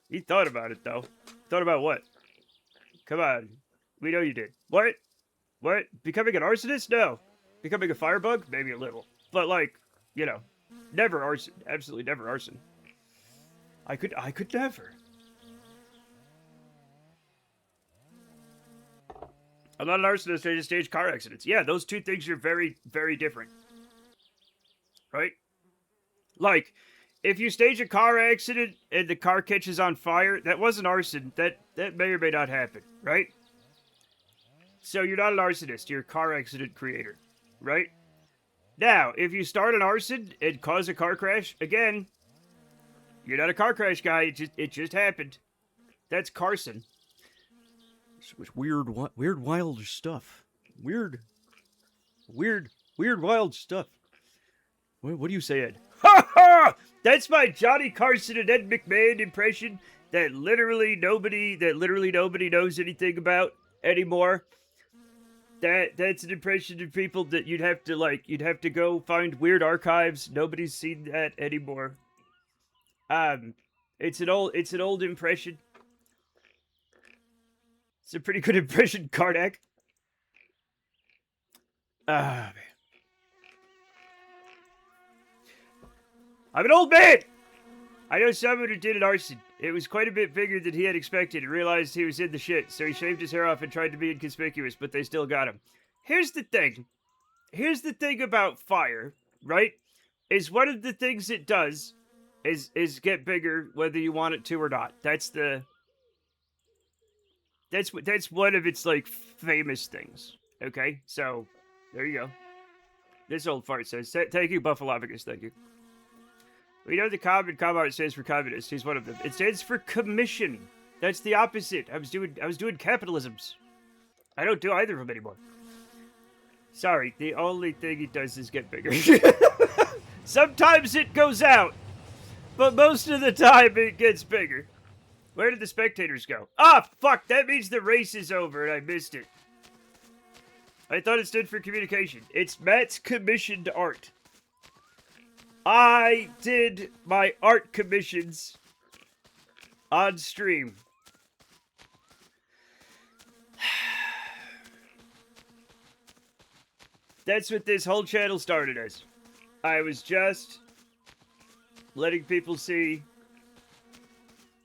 You thought about it, though. Thought about what? Come on. We know you did. What? What? Becoming an arsonist? No. Becoming a firebug? Maybe a little. But, like, you know, never arson. Absolutely never arson. I could never. I'm not an arsonist, I just stage car accidents. Yeah, those two things are very, very different. Right? Like, if you stage a car accident and the car catches on fire, that wasn't arson. That may or may not happen, right? So you're not an arsonist, you're a car accident creator, right? Now, if you start an arson and cause a car crash, again, you're not a car crash guy, it just happened. That's Carson. It's weird, weird, wild stuff. Weird, wild stuff. What do you say, Ed? Ha ha! That's my Johnny Carson and Ed McMahon impression that literally nobody knows anything about anymore. That's an impression of people that you'd have to go find weird archives. Nobody's seen that anymore. It's an old impression. It's a pretty good impression, Karnak. Ah, man. I'm an old man! I know someone who did an arson. It was quite a bit bigger than he had expected and realized he was in the shit, so he shaved his hair off and tried to be inconspicuous, but they still got him. Here's the thing. Here's the thing about fire, right? Is one of the things it does is get bigger whether you want it to or not. That's one of its, like, famous things. Okay? So, there you go. This old fart says, thank you, Buffalophagus, thank you. We know the common art stands for communist. He's one of them. It stands for commission. That's the opposite. I was doing capitalisms. I don't do either of them anymore. Sorry, the only thing it does is get bigger. Sometimes it goes out, but most of the time it gets bigger. Where did the spectators go? Ah, fuck, that means the race is over and I missed it. I thought it stood for communication. It's Matt's commissioned art. I did my art commissions on stream. That's what this whole channel started as. I was just letting people see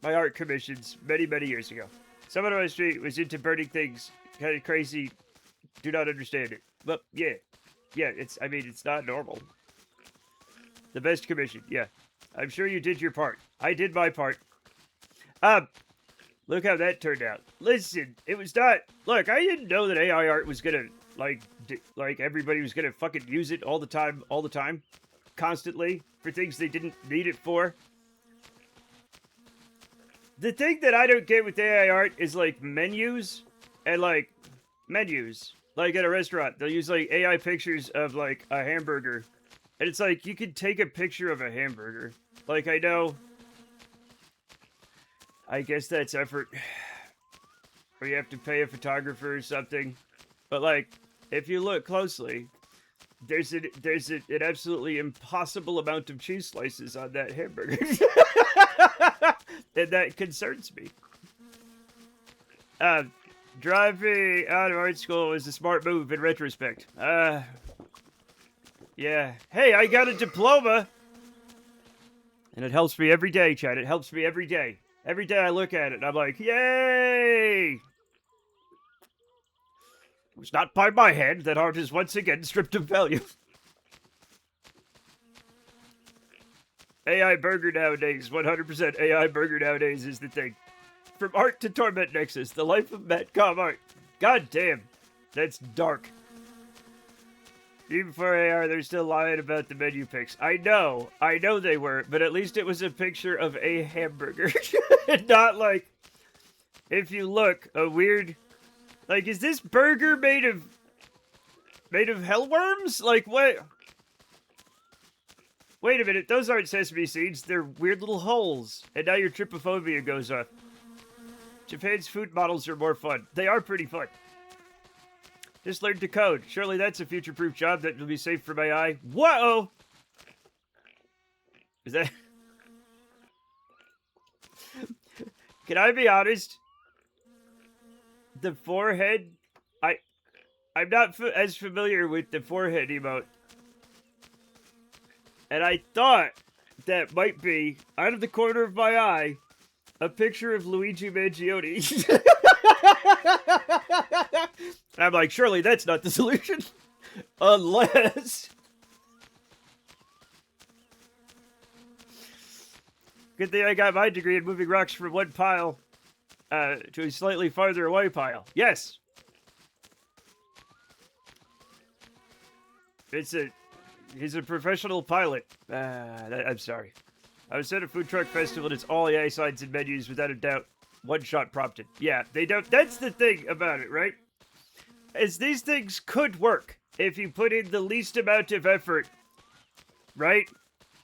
my art commissions many, many years ago. Someone on my street was into burning things. Kind of crazy. Do not understand it. But, yeah. Yeah, it's not normal. The best commission, yeah. I'm sure you did your part. I did my part. Look how that turned out. Listen, it was not... Look, I didn't know that AI art was gonna, like everybody was gonna fucking use it all the time, constantly, for things they didn't need it for. The thing that I don't get with AI art is, like, menus, and, like, menus. Like, at a restaurant, they'll use, like, AI pictures of, like, a hamburger. And it's like, you could take a picture of a hamburger. Like, I know... I guess that's effort. Or you have to pay a photographer or something. But, like, if you look closely, there's an absolutely impossible amount of cheese slices on that hamburger. And that concerns me. Dropping out of art school was a smart move in retrospect. Yeah. Hey, I got a diploma! And it helps me every day, Chad. It helps me every day. Every day I look at it and I'm like, yay! It was not by my hand that art is once again stripped of value. AI burger nowadays, 100% AI burger nowadays is the thing. From art to Torment Nexus, the life of Matt Com art. God damn, that's dark. Even before AR, they're still lying about the menu pics. I know they were, but at least it was a picture of a hamburger. And not like, if you look, a weird, like, is this burger made of hellworms? Like, what? Wait a minute, those aren't sesame seeds, they're weird little holes. And now your trypophobia goes up. Japan's food models are more fun. They are pretty fun. Just learned to code. Surely that's a future-proof job that will be safe from AI. Whoa! Is that... Can I be honest? The forehead... I'm not as familiar with the forehead emote. And I thought that might be, out of the corner of my eye, a picture of Luigi Mangione. And I'm like, surely that's not the solution. Unless... Good thing I got my degree in moving rocks from one pile to a slightly farther away pile. Yes! He's a professional pilot. I'm sorry. I was at a food truck festival and it's all AI signs and menus without a doubt. one-shot prompted. Yeah, they don't. That's the thing about it, right? Is these things could work if you put in the least amount of effort, right?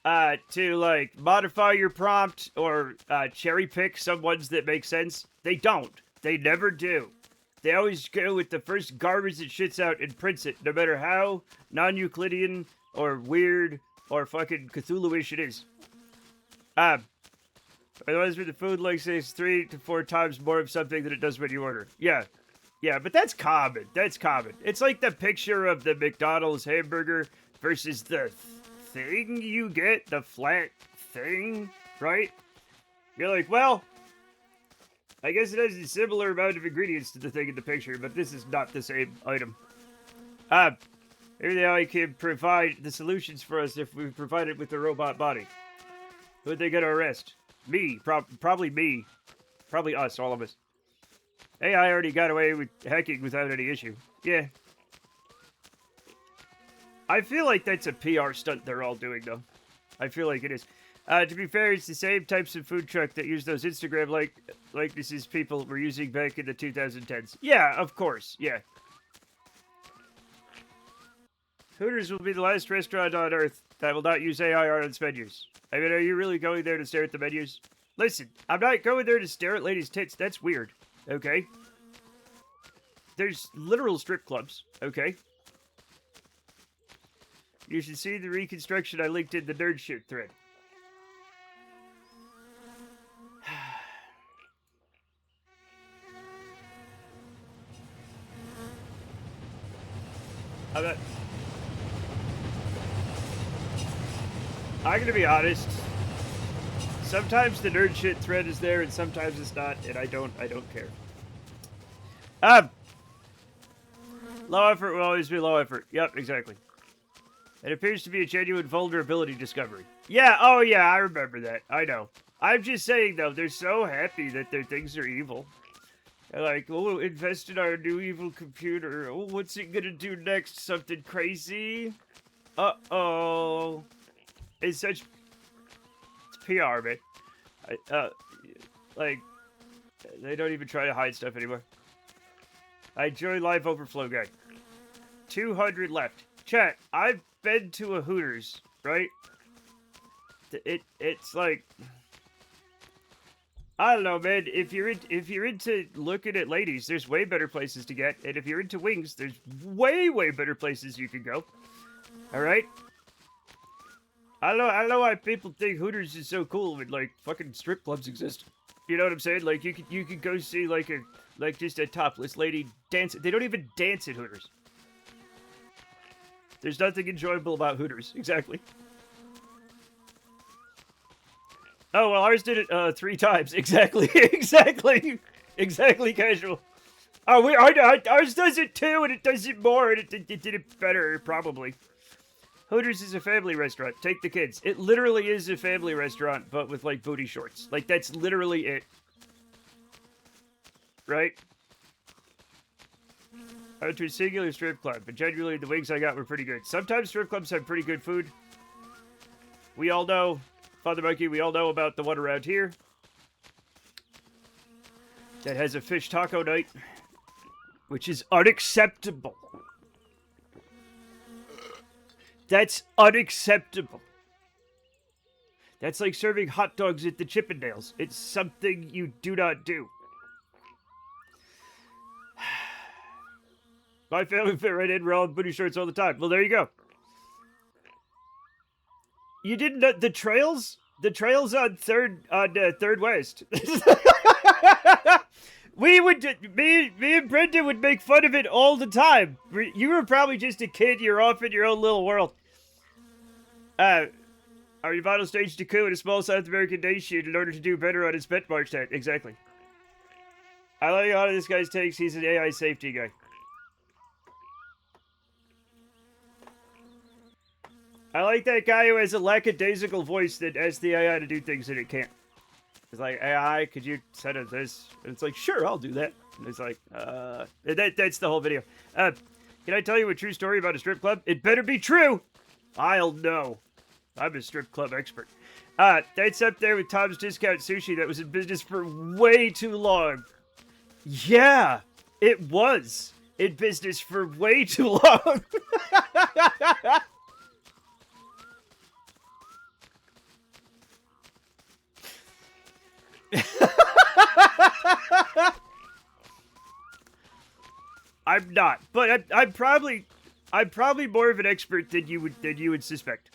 To like modify your prompt or cherry pick some ones that make sense. They don't. They never do. They always go with the first garbage that shits out and prints it, no matter how non-Euclidean or weird or fucking Cthulhu-ish it is. Otherwise, with the food, like, says 3 to 4 times more of something than it does when you order. Yeah. Yeah, but that's common. That's common. It's like the picture of the McDonald's hamburger versus the thing you get, the flat thing, right? You're like, well, I guess it has a similar amount of ingredients to the thing in the picture, but this is not the same item. Maybe the AI can provide the solutions for us if we provide it with a robot body. Who'd they gonna arrest? Me. Probably me. Probably us, all of us. AI already got away with hacking without any issue. Yeah. I feel like that's a PR stunt they're all doing, though. I feel like it is. To be fair, it's the same types of food truck that use those Instagram likenesses people were using back in the 2010s. Yeah, of course. Yeah. Hooters will be the last restaurant on Earth that will not use AI on its menus. I mean, are you really going there to stare at the menus? Listen, I'm not going there to stare at ladies' tits. That's weird. Okay? There's literal strip clubs. Okay? You should see the reconstruction I linked in the nerd shit thread. I'm gonna be honest. Sometimes the nerd shit thread is there, and sometimes it's not, and I don't care. Low effort will always be low effort. Yep, exactly. It appears to be a genuine vulnerability discovery. Yeah, oh yeah, I remember that. I know. I'm just saying, though, they're so happy that their things are evil. They're like, oh, invest in our new evil computer. Oh, what's it gonna do next? Something crazy? Uh-oh. It's such... It's PR, man. Like, they don't even try to hide stuff anymore. I enjoy live overflow, guy. 200 left. Chat, I've been to a Hooters, right? It's like... I don't know, man. If you're into looking at ladies, there's way better places to get. And if you're into wings, there's way better places you can go. Alright? I don't know why people think Hooters is so cool when, like, fucking strip clubs exist. You know what I'm saying? Like, you could go see, like, just a topless lady dance. They don't even dance at Hooters. There's nothing enjoyable about Hooters. Exactly. Oh, well, ours did it 3 times. Exactly. Exactly casual. Oh, ours does it too, and it does it more, and it did it better, probably. Hooters is a family restaurant. Take the kids. It literally is a family restaurant, but with, like, booty shorts. Like, that's literally it. Right? I went to a singular strip club, but genuinely the wings I got were pretty good. Sometimes strip clubs have pretty good food. We all know, Father Monkey, we all know about the one around here that has a fish taco night, which is unacceptable. That's unacceptable. That's like serving hot dogs at the Chippendales. It's something you do not do. My family fit right in. We're all in booty shorts all the time. Well, there you go. You didn't know the trails? The trails on Third West. Me and Brendan would make fun of it all the time. You were probably just a kid. You're off in your own little world. Our vital stage to coup in a small South American nation in order to do better on its benchmark stat. Exactly. I like how this guy's takes. He's an AI safety guy. I like that guy who has a lackadaisical voice that asks the AI to do things that it can't. It's like, AI, could you set up this? And it's like, sure, I'll do that. And it's like, that's the whole video. Can I tell you a true story about a strip club? It better be true! I'll know. I'm a strip club expert. That's up there with Tom's Discount Sushi that was in business for way too long. Yeah, it was in business for way too long. I'm not, but I'm probably more of an expert than you would suspect.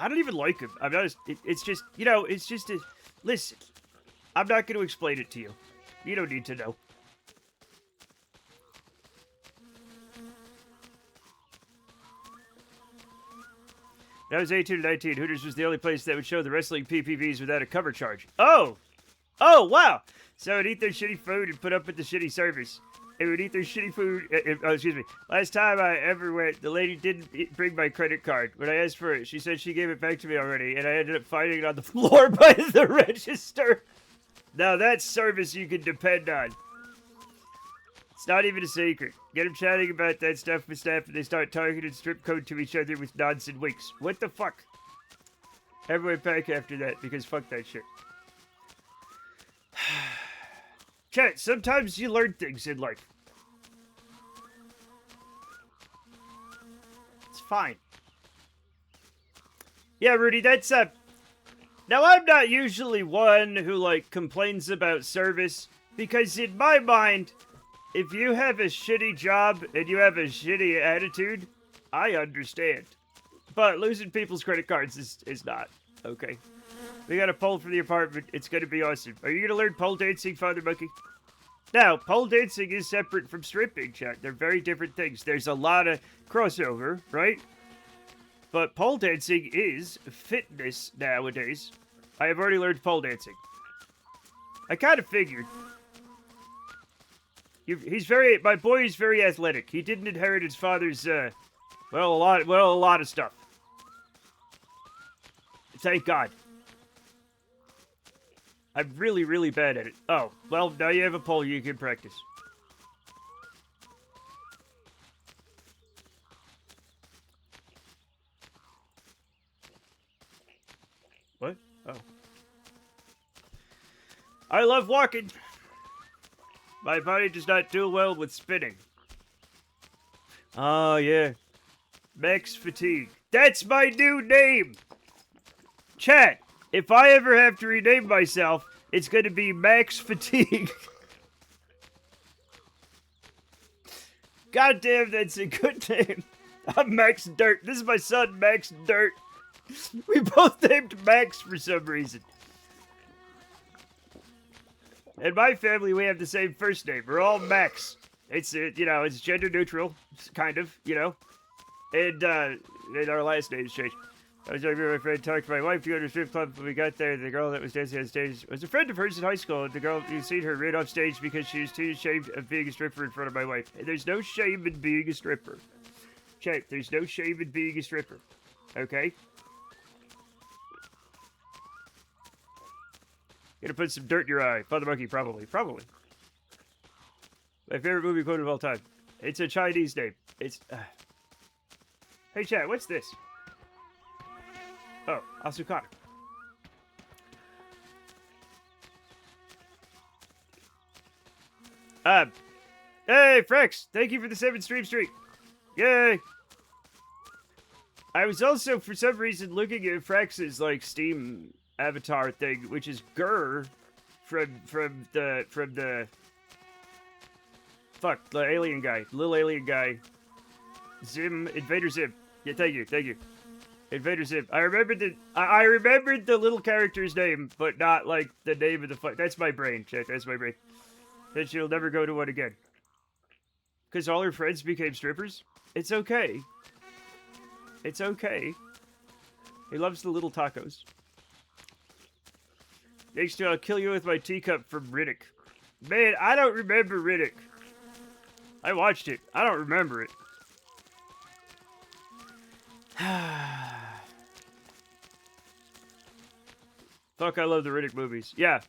I don't even like him. I'm honest. It's just, it's just a... Listen, I'm not going to explain it to you. You don't need to know. When I was 18 or 19, Hooters was the only place that would show the wrestling PPVs without a cover charge. Oh! Oh, wow! So I would eat their shitty food and put up with the shitty service. They would eat their shitty food. Oh, excuse me. Last time I ever went, the lady didn't bring my credit card. When I asked for it, she said she gave it back to me already, and I ended up finding it on the floor by the register. Now that's service you can depend on. It's not even a secret. Get them chatting about that stuff with staff, and they start targeting strip code to each other with nods and winks. What the fuck? Everyone back after that, because fuck that shit. Chat, sometimes you learn things in life. It's fine. Yeah, Rudy, that's now I'm not usually one who complains about service, because in my mind, if you have a shitty job and you have a shitty attitude, I understand. But losing people's credit cards is not okay. We got a pole for the apartment. It's going to be awesome. Are you going to learn pole dancing, Father Monkey? Now, pole dancing is separate from stripping, chat. They're very different things. There's a lot of crossover, right? But pole dancing is fitness nowadays. I have already learned pole dancing. I kind of figured. My boy is very athletic. He didn't inherit his father's, a lot of stuff. Thank God. I'm really, really bad at it. Oh, well, now you have a pole you can practice. What? Oh. I love walking. My body does not do well with spinning. Oh, yeah. Max Fatigue. That's my new name! Chat, if I ever have to rename myself, it's going to be Max Fatigue. Goddamn, that's a good name. I'm Max Dirt. This is my son, Max Dirt. We both named Max for some reason. In my family, we have the same first name. We're all Max. It's, it's gender neutral, kind of, And our last names changed. I was talking to my friend, talked to my wife to go to a strip club. When we got there, the girl that was dancing on stage was a friend of hers in high school. And the girl, you'd seen her ran off stage because she was too ashamed of being a stripper in front of my wife. And there's no shame in being a stripper. Chat, there's no shame in being a stripper. Okay? Gonna put some dirt in your eye. Father Monkey, probably. Probably. My favorite movie quote of all time. It's a Chinese name. It's... Hey, chat, what's this? Oh, Asukara. Hey, Frex! Thank you for the 7 stream streak. Yay! I was also, for some reason, looking at Frex's, Steam avatar thing, which is Gurr from the alien guy. Little alien guy. Zim, Invader Zim. Yeah, thank you. Invader Zim. I remembered the little character's name, but not, the name of the fight. That's my brain, chat. That's my brain. And she'll never go to one again. Because all her friends became strippers? It's okay. It's okay. He loves the little tacos. Next to I'll kill you with my teacup from Riddick. Man, I don't remember Riddick. I watched it. I don't remember it. Fuck, I love the Riddick movies. Yeah.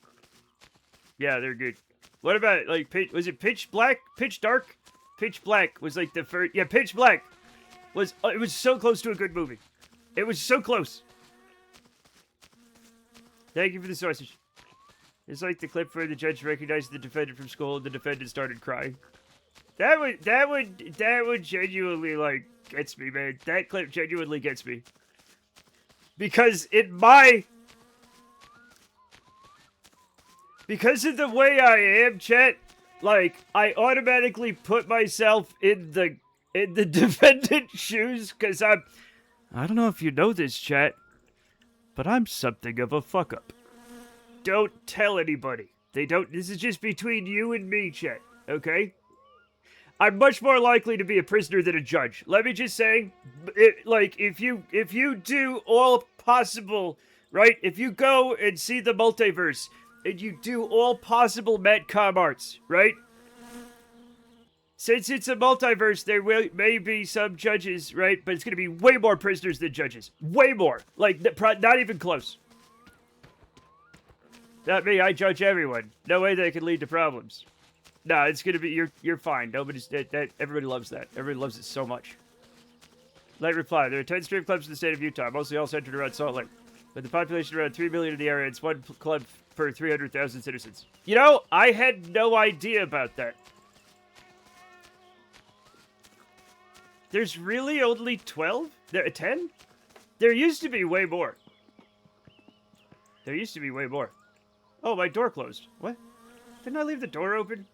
Yeah, they're good. What about, was it Pitch Black? Pitch Dark? Pitch Black was, the first... Yeah, Pitch Black. was it was so close to a good movie. It was so close. Thank you for the sausage. It's like the clip where the judge recognized the defendant from school and the defendant started crying. That would genuinely, like, gets me, man. That clip genuinely gets me. Because because of the way I am, chat, like, I automatically put myself in the defendant's shoes, because I don't know if you know this, chat, but I'm something of a fuck-up. Don't tell anybody. This is just between you and me, chat, okay? I'm much more likely to be a prisoner than a judge. Let me just say, if you do all possible, right? If you go and see the multiverse, and you do all possible Metcom arts, right? Since it's a multiverse, there may be some judges, right? But it's going to be way more prisoners than judges. Way more. Like, not even close. Not me, I judge everyone. No way that can lead to problems. Nah, it's going to be, you're fine. Everybody loves that. Everybody loves it so much. Light reply, there are 10 strip clubs in the state of Utah, mostly all centered around Salt Lake. With the population around 3 million in the area, it's one club per 300,000 citizens. You know, I had no idea about that. There's really only 12? 10? There used to be way more. There used to be way more. Oh, my door closed. What? Didn't I leave the door open?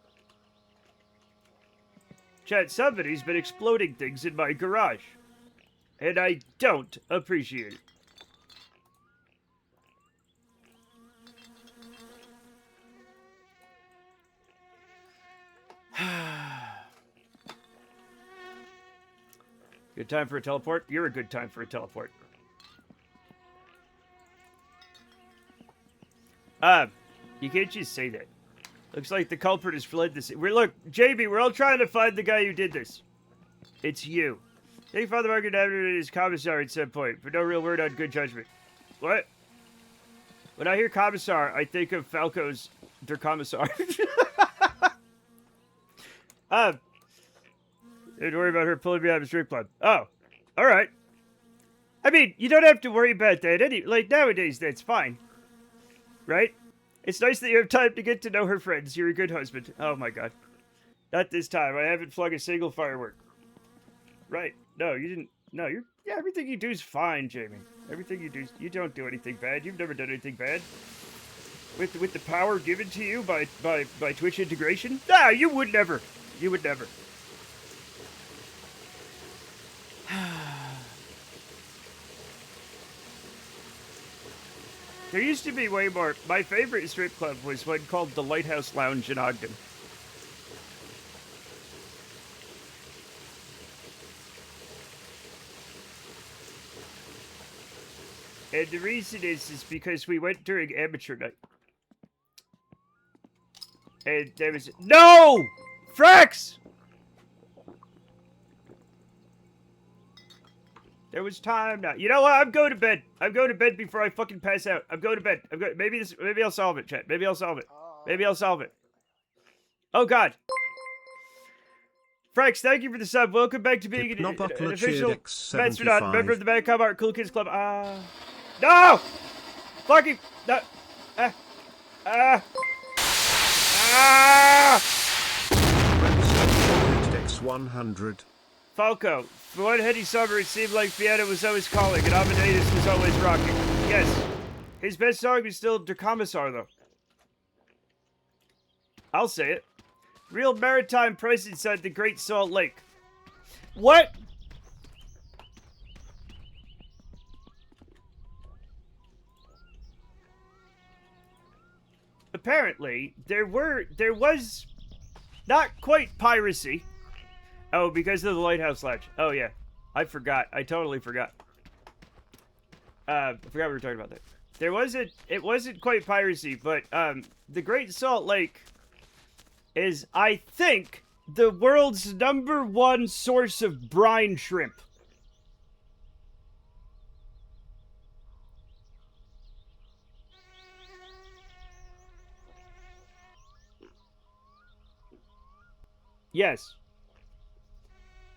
Chat, somebody's been exploding things in my garage. And I don't appreciate it. Good time for a teleport? You're a good time for a teleport. You can't just say that. Looks like the culprit has fled this. Look, JB, we're all trying to find the guy who did this. It's you. They found the market after his commissar at some point, but no real word on good judgment. What? When I hear commissar, I think of Falco's Der Commissar. Don't worry about her pulling me out of the strip club. Oh, all right. I mean, you don't have to worry about that. Like, nowadays, that's fine. Right? It's nice that you have time to get to know her friends. You're a good husband. Oh, my God. Not this time. I haven't flung a single firework. Right. No, you didn't. No, everything you do is fine, Jamie. Everything you do, you don't do anything bad. You've never done anything bad. With the power given to you by Twitch integration? No, you would never. You would never. There used to be way more. My favorite strip club was one called the Lighthouse Lounge in Ogden. And the reason is because we went during amateur night. And there was... No! Frax! There was time now. You know what? I'm going to bed. I'm going to bed before I fucking pass out. I'm going to bed. Maybe I'll solve it, chat. Maybe I'll solve it. Maybe I'll solve it. Oh, God. Frax, thank you for the sub. Welcome back to being an official Matstronaut, member of the Madcom Art Cool Kids Club. No! Fucking... No. X100. Falco, for one heady summer, it seemed like Vienna was always calling, and Amadeus was always rocking. Yes, his best song is still Der Kommissar, though. I'll say it. Real maritime presence at the Great Salt Lake. What? Apparently, there was not quite piracy. Oh, because of the Lighthouse Lounge. Oh, yeah. I forgot. I totally forgot. I forgot we were talking about that. It wasn't quite piracy, but, the Great Salt Lake is, I think, the world's #1 source of brine shrimp. Yes.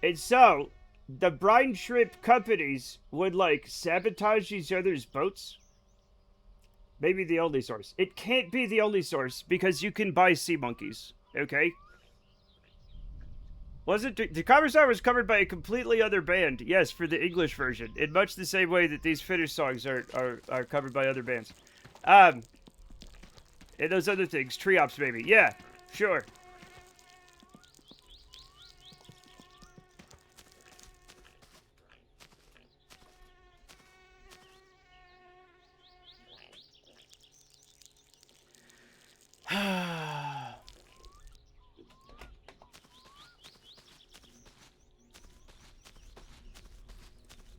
And so, the brine shrimp companies would like sabotage each other's boats. Maybe the only source. It can't be the only source because you can buy sea monkeys. Okay. Wasn't the Conversar was covered by a completely other band? Yes, for the English version, in much the same way that these Finnish songs are covered by other bands. And those other things, Triops, maybe. Yeah, sure.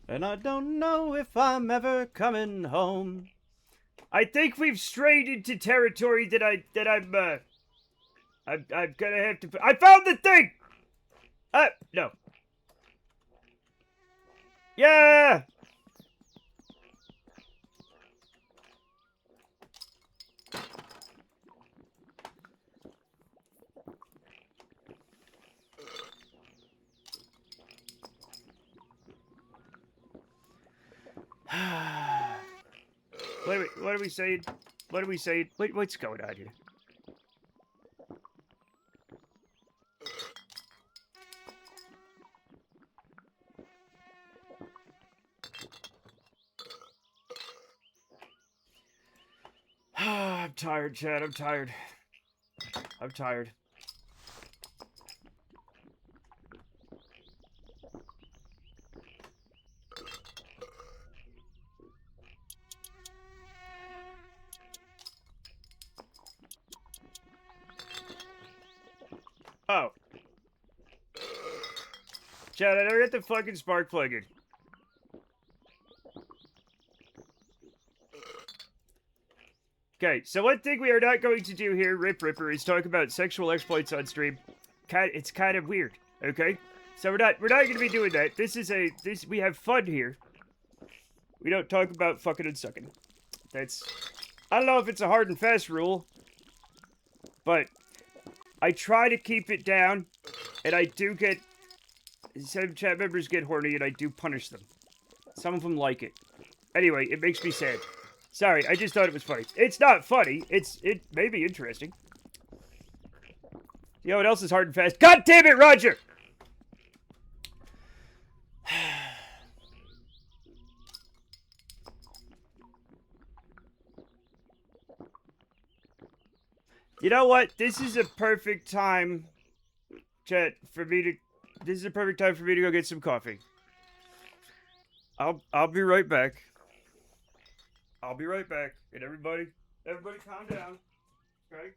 And I don't know if I'm ever coming home. I think we've strayed into territory that I'm gonna have to. I found the thing. No. Yeah. What are we saying? What are we saying? What's going on here? I'm tired, Chad. I'm tired. I'm tired. Oh. Chad, I never got the fucking spark plug in. Okay, so one thing we are not going to do here, Rip Ripper, is talk about sexual exploits on stream. It's kind of weird, okay? So we're not going to be doing that. We have fun here. We don't talk about fucking and sucking. I don't know if it's a hard and fast rule, but I try to keep it down, and I do get, some chat members get horny, and I do punish them. Some of them like it. Anyway, it makes me sad. Sorry, I just thought it was funny. It's not funny. It may be interesting. You know what else is hard and fast? God damn it, Roger! You know what? This is a perfect time, chat, this is a perfect time for me to go get some coffee. I'll be right back. I'll be right back. And everybody calm down. Okay?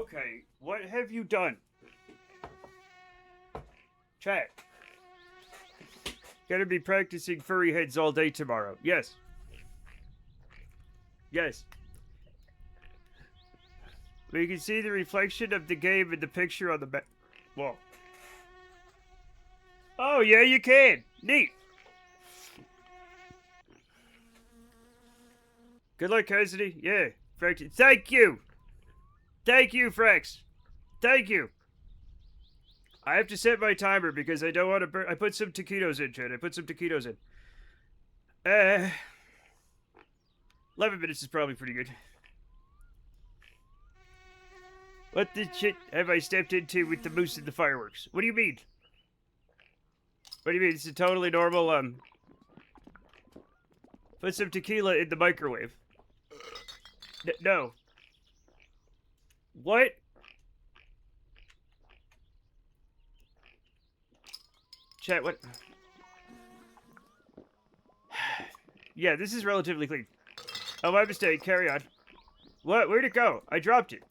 Okay, what have you done? Chat. Gonna be practicing furry heads all day tomorrow. Yes. Yes. We can see the reflection of the game in the picture on the back wall. Oh, yeah, you can. Neat. Good luck, Cassidy. Yeah. Frex. Thank you. Thank you, Frex. Thank you. I have to set my timer because I don't want to burn. I put some taquitos in, Chad. I put some taquitos in. 11 minutes is probably pretty good. What the shit have I stepped into with the moose and the fireworks? What do you mean? What do you mean? It's a totally normal, put some tequila in the microwave. No. What? Chat, what? Yeah, this is relatively clean. Oh, my mistake. Carry on. What? Where'd it go? I dropped it.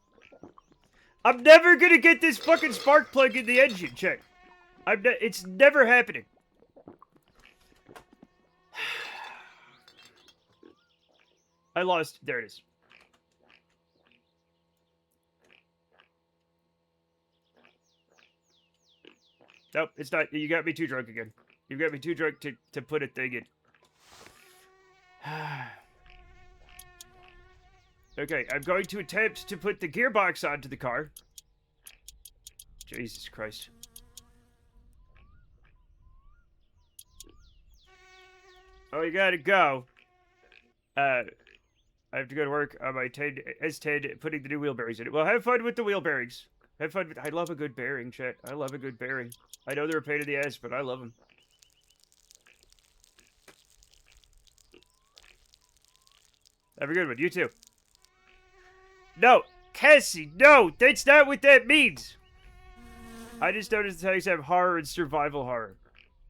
I'm never gonna get this fucking spark plug in the engine, chat. It's never happening. I lost. There it is. Nope, it's not. You got me too drunk again. You got me too drunk to put a thing in. Okay, I'm going to attempt to put the gearbox onto the car. Jesus Christ. Oh, you gotta go. I have to go to work on my S10, putting the new wheel bearings in it. Well, have fun with the wheel bearings. Have fun with... I love a good bearing, chat. I love a good bearing. I know they're a pain in the ass, but I love them. Have a good one. You too. No! Cassie, no! That's not what that means! I just noticed the tags have horror and survival horror.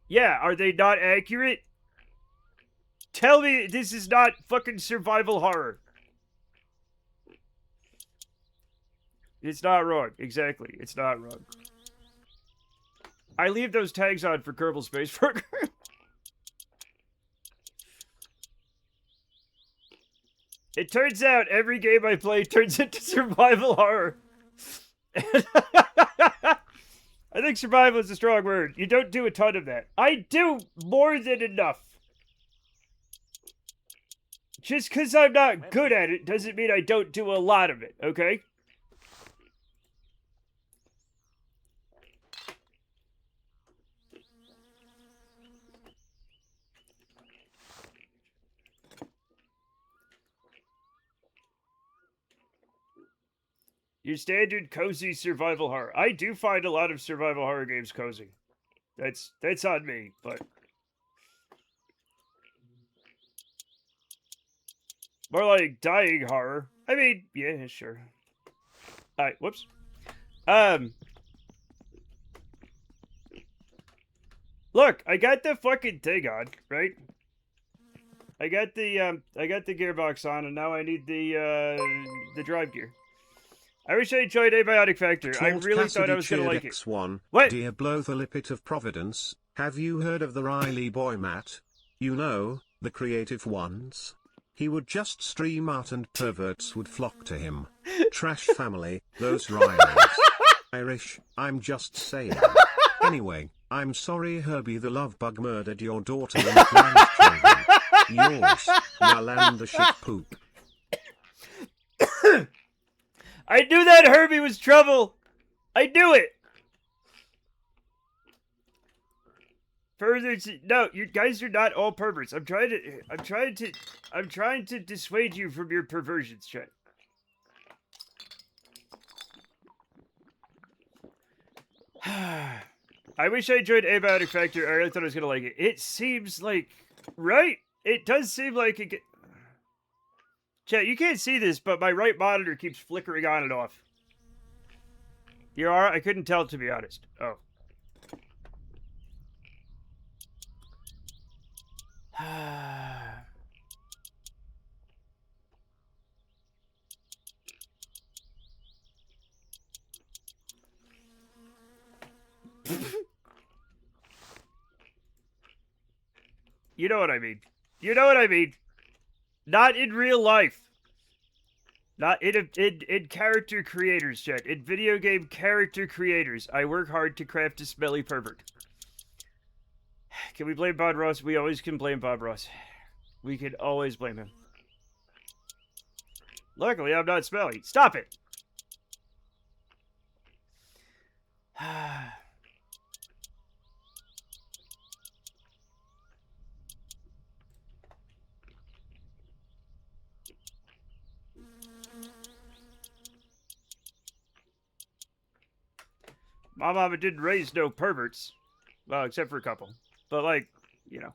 Yeah, are they not accurate? Tell me this is not fucking survival horror. It's not wrong. Exactly. It's not wrong. I leave those tags on for Kerbal Space Program. It turns out every game I play turns into survival horror. I think survival is a strong word. You don't do a ton of that. I do more than enough. Just because I'm not good at it doesn't mean I don't do a lot of it, okay? Your standard cozy survival horror. I do find a lot of survival horror games cozy. That's on me, but... More like dying horror. I mean, yeah, sure. Alright, whoops. Look, I got the fucking thing on, right? I got the gearbox on, and now I need the drive gear. I wish I enjoyed Abiotic Factor. I really thought I was gonna like it. X1, What? Dear Blow the Lippet of Providence, have you heard of the Riley boy Matt? You know, the creative ones? He would just stream art and perverts would flock to him. Trash family, those Rileys. Irish, I'm just saying. Anyway, I'm sorry Herbie the love bug murdered your daughter and grandchildren. Yours, Yalan the shit poop. I knew that Herbie was trouble. I knew it. Perverts, no, you guys are not all perverts. I'm trying to dissuade you from your perversions, Chet. I wish I enjoyed Abiotic Factor. I really thought I was gonna like it. It seems like, right? It does seem like it. Chat, you can't see this, but my right monitor keeps flickering on and off. You are? I couldn't tell, to be honest. Oh. You know what I mean. You know what I mean. Not in real life. Not in character creators, chat. In video game character creators. I work hard to craft a smelly pervert. Can we blame Bob Ross? We always can blame Bob Ross. We can always blame him. Luckily, I'm not smelly. Stop it! My mama didn't raise no perverts. Well, except for a couple. But, like, you know.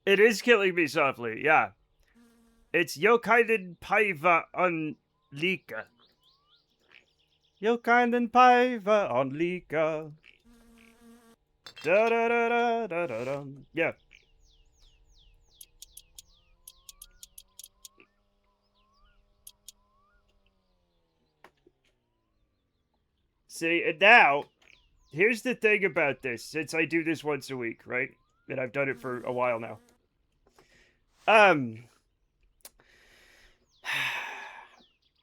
It is killing me softly, yeah. It's Jokainen Paiva on Lika. Jokainen Paiva on Lika. Da da da da da da da. Yeah. See, and now, here's the thing about this, since I do this once a week, right? And I've done it for a while now.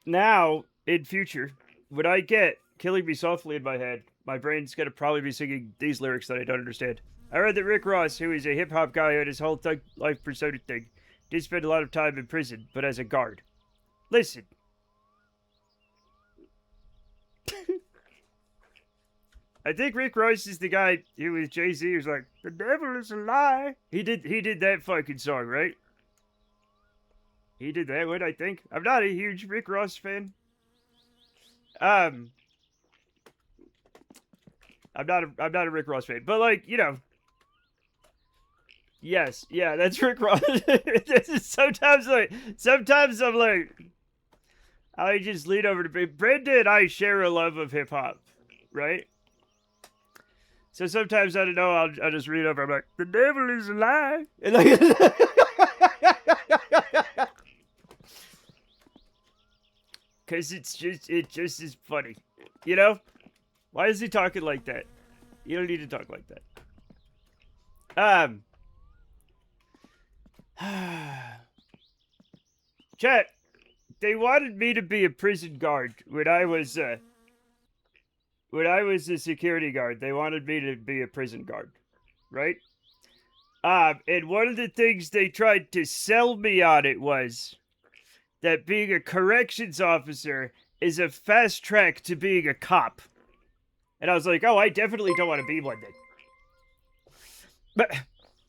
Now, in future, when I get Killing Me Softly in my head, my brain's gonna probably be singing these lyrics that I don't understand. I read that Rick Ross, who is a hip-hop guy on his whole thug life persona thing, did spend a lot of time in prison, but as a guard. Listen. I think Rick Ross is the guy who was Jay-Z who's like, the devil is a lie. He did that fucking song, right? He did that one, I think. I'm not a huge Rick Ross fan. I'm not a Rick Ross fan, but like, you know. Yes, yeah, that's Rick Ross. sometimes I'm like, I just lean over to Brenda and I share a love of hip hop, right? So sometimes, I don't know, I'll just read over, I'm like, the devil is a lie. And like, because it just is funny. You know? Why is he talking like that? You don't need to talk like that. Chat, they wanted me to be a prison guard when I was a security guard. They wanted me to be a prison guard, right? And one of the things they tried to sell me on it was that being a corrections officer is a fast track to being a cop. And I was like, oh, I definitely don't want to be one then. But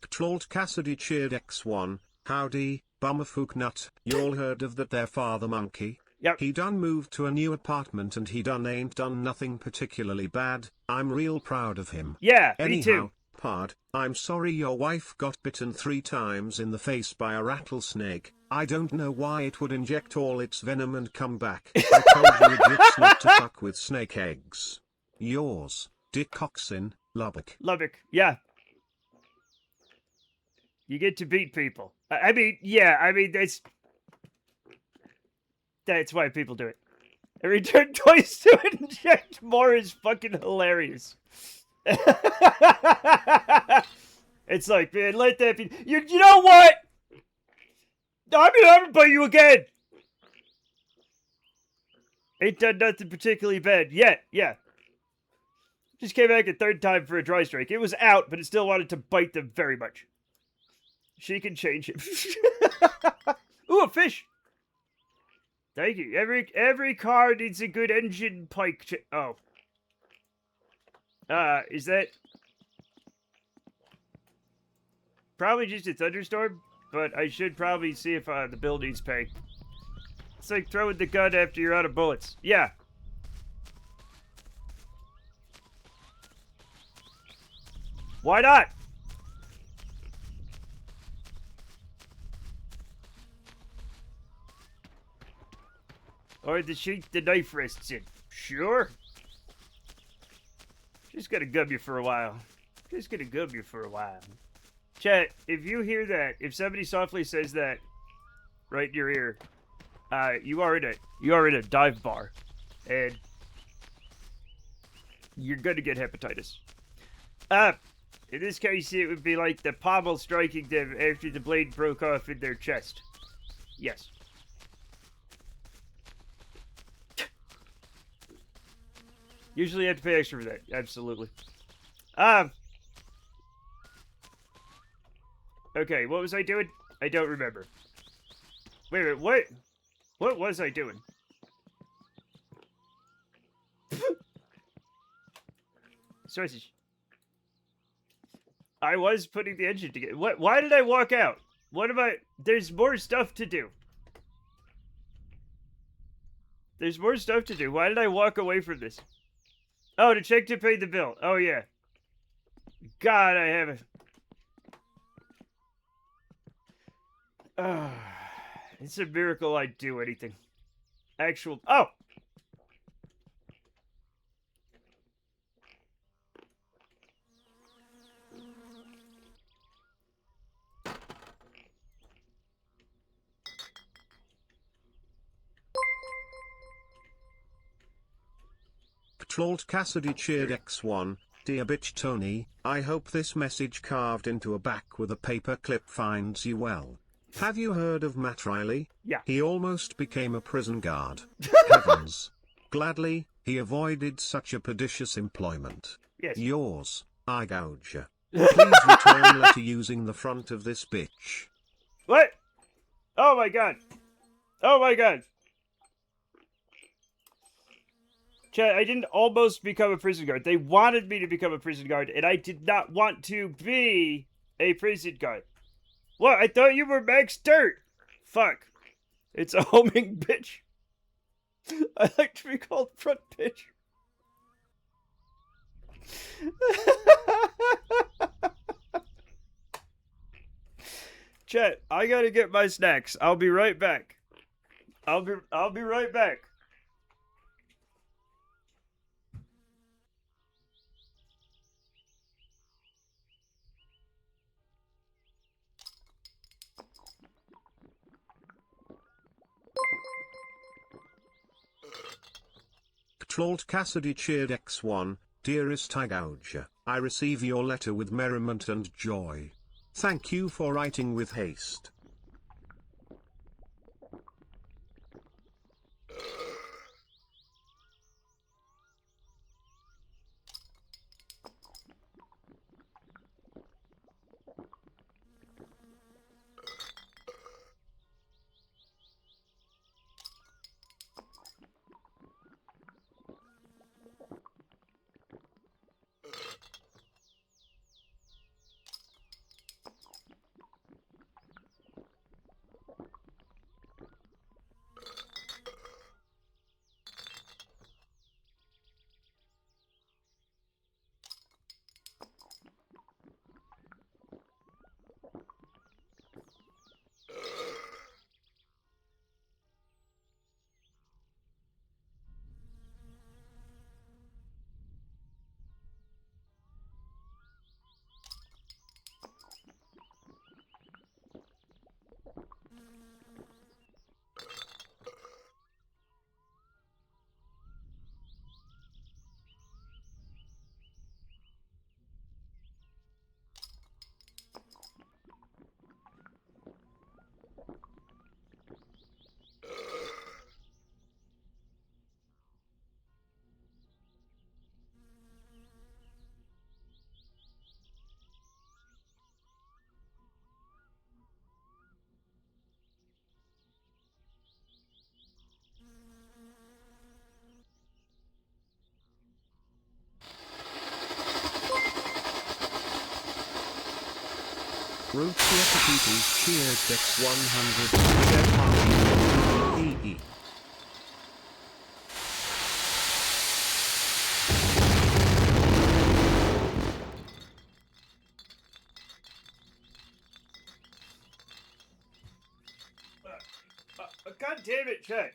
Trolled Cassidy cheered X1, howdy, bummerfook nut, you all heard of that there father monkey? Yep. He done moved to a new apartment and he done ain't done nothing particularly bad, I'm real proud of him. Yeah, Anyhow, me too. Pard, I'm sorry your wife got bitten 3 times in the face by a rattlesnake. I don't know why it would inject all its venom and come back. I told you idiots not to fuck with snake eggs. Yours, Dick Coxin, Lubbock. Lubbock, yeah. You get to beat people. I mean, yeah, I mean, that's why people do it. And return twice to inject more is fucking hilarious. It's like, man, let that be. You know what? I'm gonna bite you again. Ain't done nothing particularly bad yet. Yeah. Just came back a 3rd time for a dry strike. It was out, but it still wanted to bite them very much. She can change it. Ooh, a fish. Thank you. Every car needs a good engine pike. Oh. Is that probably just a thunderstorm? But I should probably see if the bill needs paying. It's like throwing the gun after you're out of bullets. Yeah. Why not? Or the sheet the knife rests in. Sure. Just gonna gum you for a while. Just gonna gum you for a while. Chat, if you hear that, if somebody softly says that right in your ear, you are in a dive bar. And you're gonna get hepatitis. In this case, it would be like the pommel striking them after the blade broke off in their chest. Yes. Usually you have to pay extra for that. Absolutely. Okay, what was I doing? I don't remember. Wait a minute, what? What was I doing? Sausage. I was putting the engine together. What? Why did I walk out? What am I? There's more stuff to do. There's more stuff to do. Why did I walk away from this? Oh, to check to pay the bill. Oh, yeah. God, I haven't. It's a miracle I'd do anything. Actual. Oh! Trolled Cassidy cheered X1, dear bitch Tony, I hope this message carved into a back with a paper clip finds you well. Have you heard of Matt Riley? Yeah. He almost became a prison guard. Heavens. Gladly, he avoided such a pernicious employment. Yes. Yours, I gouge. Please return letter using the front of this bitch. What? Oh my god. Oh my god. Chat, I didn't almost become a prison guard. They wanted me to become a prison guard, and I did not want to be a prison guard. What? I thought you were Max Dirt. Fuck. It's a homing bitch. I like to be called front bitch. Chat, I gotta get my snacks. I'll be right back. I'll be right back. Trolled Cassidy cheered X1, dearest I gouge. I receive your letter with merriment and joy. Thank you for writing with haste. Root Recipes cheered X100. EE. God damn it, chat.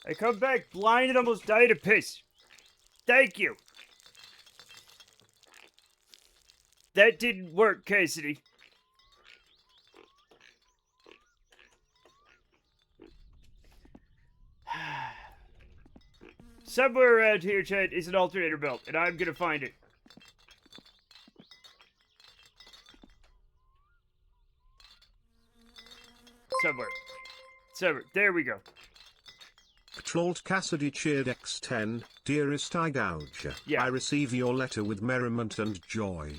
I come back blind and almost died of piss. Thank you. That didn't work, Cassidy. Somewhere around here, Chet, is an alternator belt, and I'm gonna find it. Somewhere. There we go. Trolled Cassidy cheered X10, dearest I gouge. Yeah. I receive your letter with merriment and joy.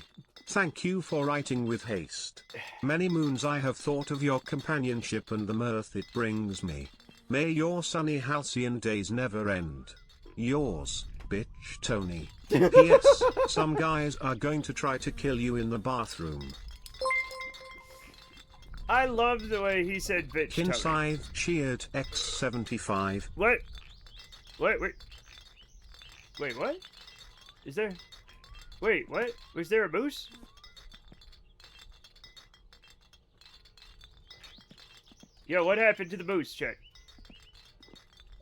Thank you for writing with haste. Many moons I have thought of your companionship and the mirth it brings me. May your sunny halcyon days never end. Yours, bitch Tony. P.S. Some guys are going to try to kill you in the bathroom. I love the way he said bitch, Tony. Kinscythe cheered X75. What? Wait, what? Is there... Wait, what? Was there a moose? Yo, what happened to the moose, Chet?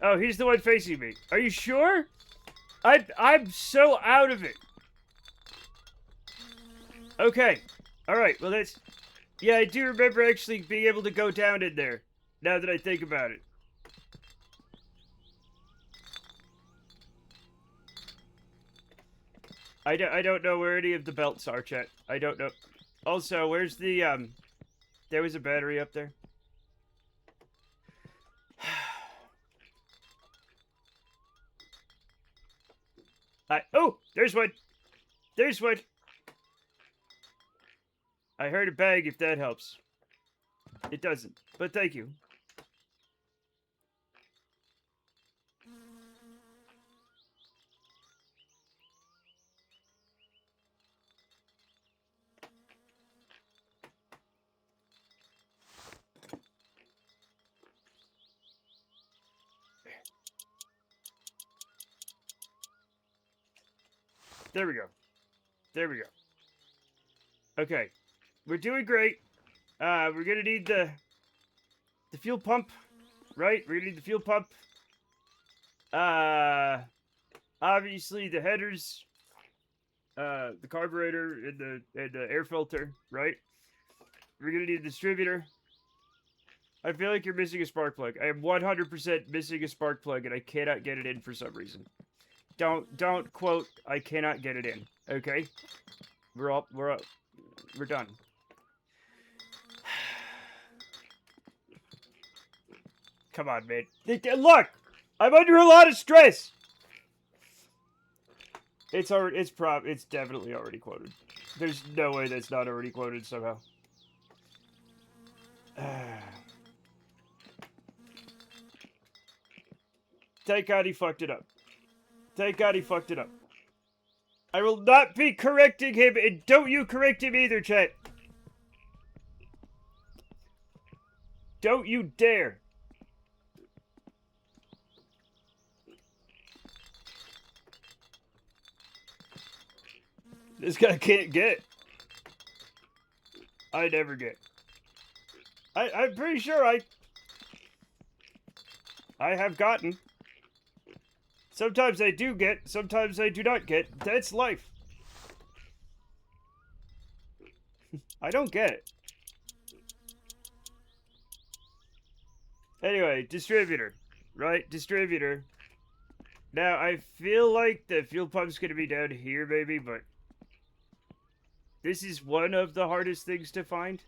Oh, he's the one facing me. Are you sure? I'm so out of it. Okay. Alright, well that's... Yeah, I do remember actually being able to go down in there, now that I think about it. I don't know where any of the belts are, Chet. I don't know. Also, where's the, there was a battery up there. Oh, there's one. There's one. I heard a bag, if that helps. It doesn't, but thank you. There we go. There we go. Okay. We're doing great. We're gonna need the fuel pump, right? We're gonna need the fuel pump. Obviously the headers, the carburetor, and the air filter, right? We're gonna need a distributor. I feel like you're missing a spark plug. I am 100% missing a spark plug, and I cannot get it in for some reason. Don't quote, I cannot get it in. Okay? We're done. Come on, man. Look! I'm under a lot of stress! It's definitely already quoted. There's no way that's not already quoted somehow. Thank God he fucked it up. Thank God he fucked it up. I will not be correcting him, and don't you correct him either, chat. Don't you dare. This guy can't get. I never get. I'm pretty sure I have gotten. Sometimes I do get, sometimes I do not get. That's life. I don't get it. Anyway, distributor. Right? Distributor. Now, I feel like the fuel pump's gonna be down here, maybe, but this is one of the hardest things to find.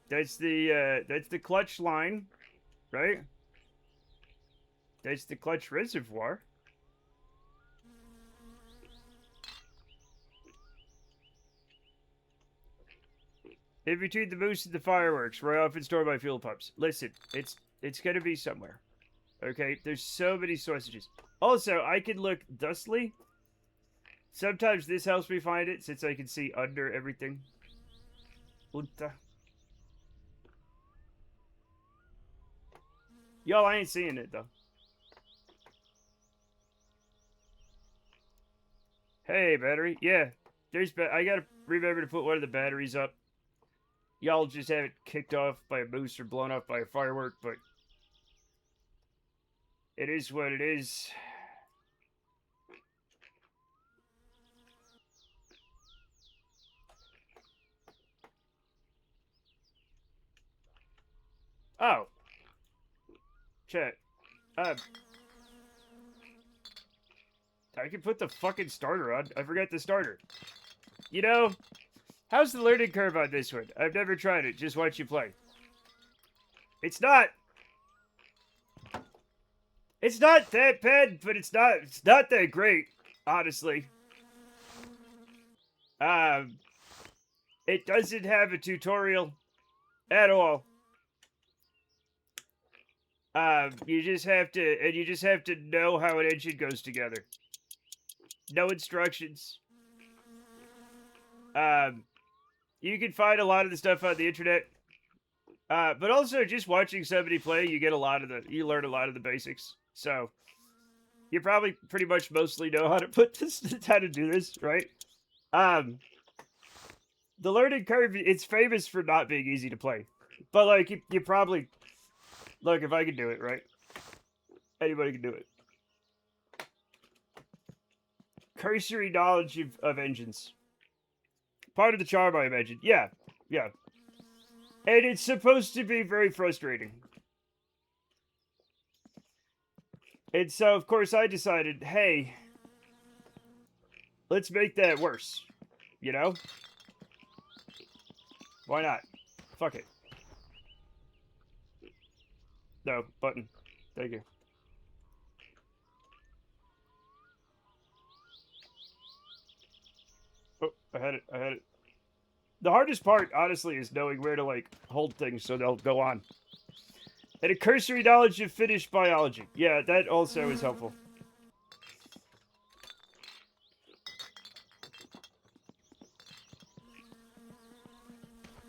That's the clutch line, right? That's the clutch reservoir. In between the moose and the fireworks, where I often store my fuel pumps. Listen, it's gonna be somewhere. Okay? There's so many sausages. Also, I can look thusly. Sometimes this helps me find it, since I can see under everything. Unta. Y'all, I ain't seeing it, though. Hey, battery. Yeah, I gotta remember to put one of the batteries up. Y'all just have it kicked off by a moose or blown up by a firework, but it is what it is. Oh. Chat. I can put the fucking starter on. I forgot the starter. You know, how's the learning curve on this one? I've never tried it. Just watch you play. It's not that bad, but it's not that great, honestly. It doesn't have a tutorial at all. You just have to know how an engine goes together. No instructions. You can find a lot of the stuff on the internet. But also just watching somebody play, you learn a lot of the basics. So you probably pretty much mostly know how to how to do this, right? The learning curve, it's famous for not being easy to play. But like you probably look, if I can do it, right? Anybody can do it. Cursory knowledge of engines. Part of the charm, I imagine. Yeah. And it's supposed to be very frustrating. And so, of course, I decided, hey, let's make that worse. You know? Why not? Fuck it. No, button. Thank you. Oh, I had it. The hardest part, honestly, is knowing where to, like, hold things so they'll go on. And a cursory knowledge of Finnish biology. Yeah, that also is helpful.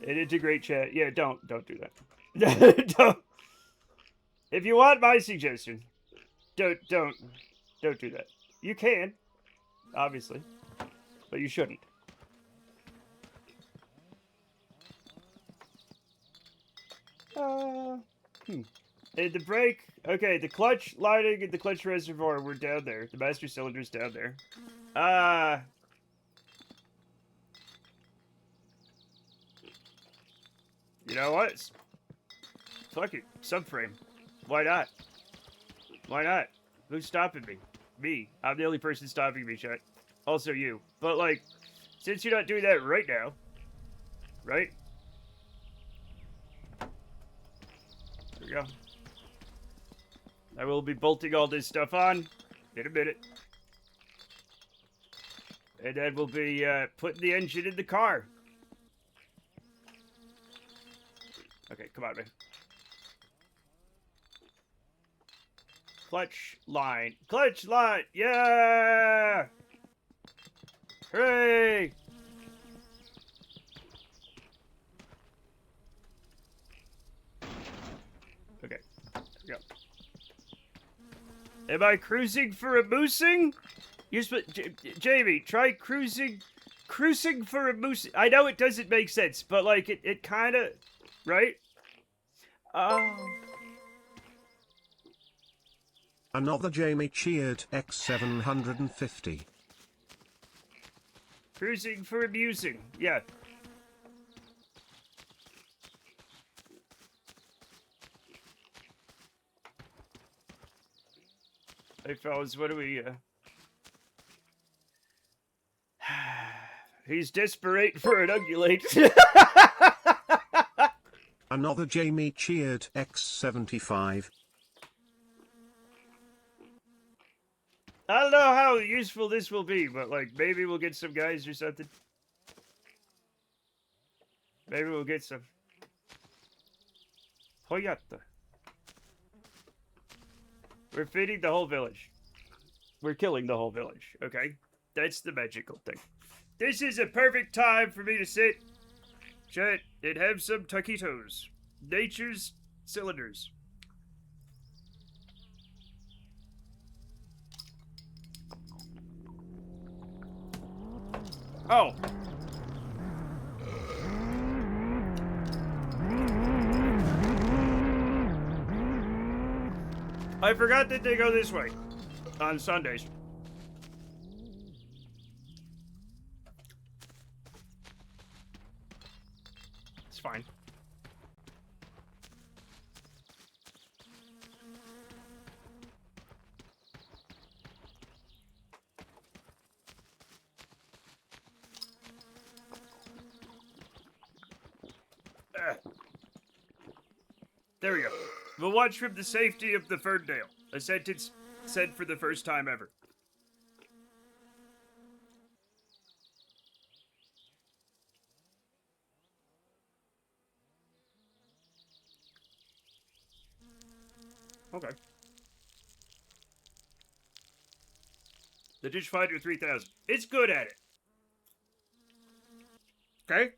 And integrate chat. Yeah, don't do that. Don't. If you want my suggestion, don't do that. You can, obviously, but you shouldn't. And the brake, okay, the clutch lining and the clutch reservoir were down there. The master cylinder's down there. You know what? Fuck it, subframe. Why not? Why not? Who's stopping me? Me. I'm the only person stopping me, chat. Also you. But like, since you're not doing that right now, right? There we go. I will be bolting all this stuff on in a minute. And then we'll be putting the engine in the car. Okay, come on, man. Clutch line. Clutch line! Yeah! Hooray! Okay, there we go. Am I cruising for a moosing? Jamie, try cruising for a moosing. I know it doesn't make sense, but like it kind of, right? Oh. Another Jamie cheered X750. Cruising for amusing. Yeah. Hey fellas, what do we He's desperate for an ungulate. Another Jamie cheered X75. I don't know how useful this will be, but like maybe we'll get some guys or something. Maybe we'll get some. Hoyatta. We're feeding the whole village. We're killing the whole village, okay? That's the magical thing. This is a perfect time for me to sit, chat, and have some taquitos. Nature's cylinders. Oh. I forgot that they go this way on Sundays. It's fine. There we go. We'll watch from the safety of the Ferndale. A sentence said for the first time ever. Okay. The Dish Fighter 3000. It's good at it. Okay?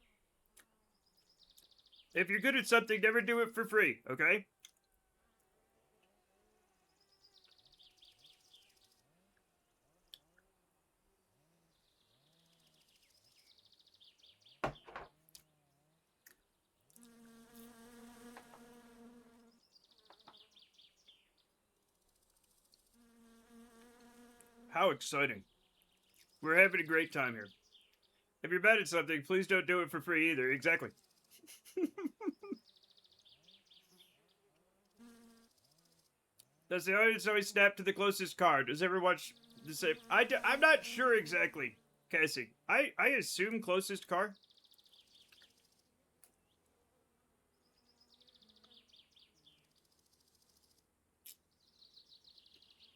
If you're good at something, never do it for free, okay? How exciting. We're having a great time here. If you're bad at something, please don't do it for free either. Exactly. Does the audience always snap to the closest car? Does everyone watch the same? I'm not sure exactly, Cassie. I assume closest car.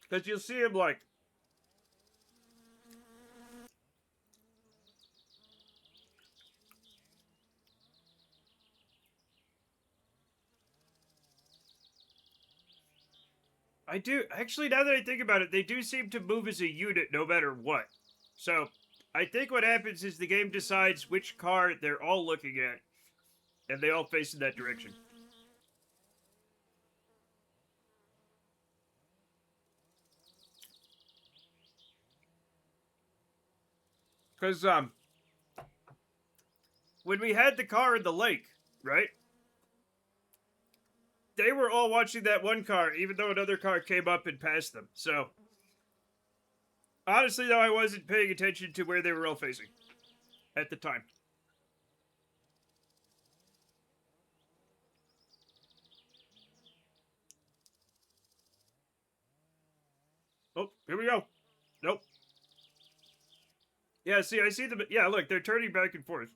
Because you'll see him like... I do, actually, now that I think about it, they do seem to move as a unit no matter what. So, I think what happens is the game decides which car they're all looking at, and they all face in that direction. Because, when we had the car in the lake, right? They were all watching that one car, even though another car came up and passed them. So, honestly, though, I wasn't paying attention to where they were all facing at the time. Oh, here we go. Nope. Yeah, see, I see them. Yeah, look, they're turning back and forth.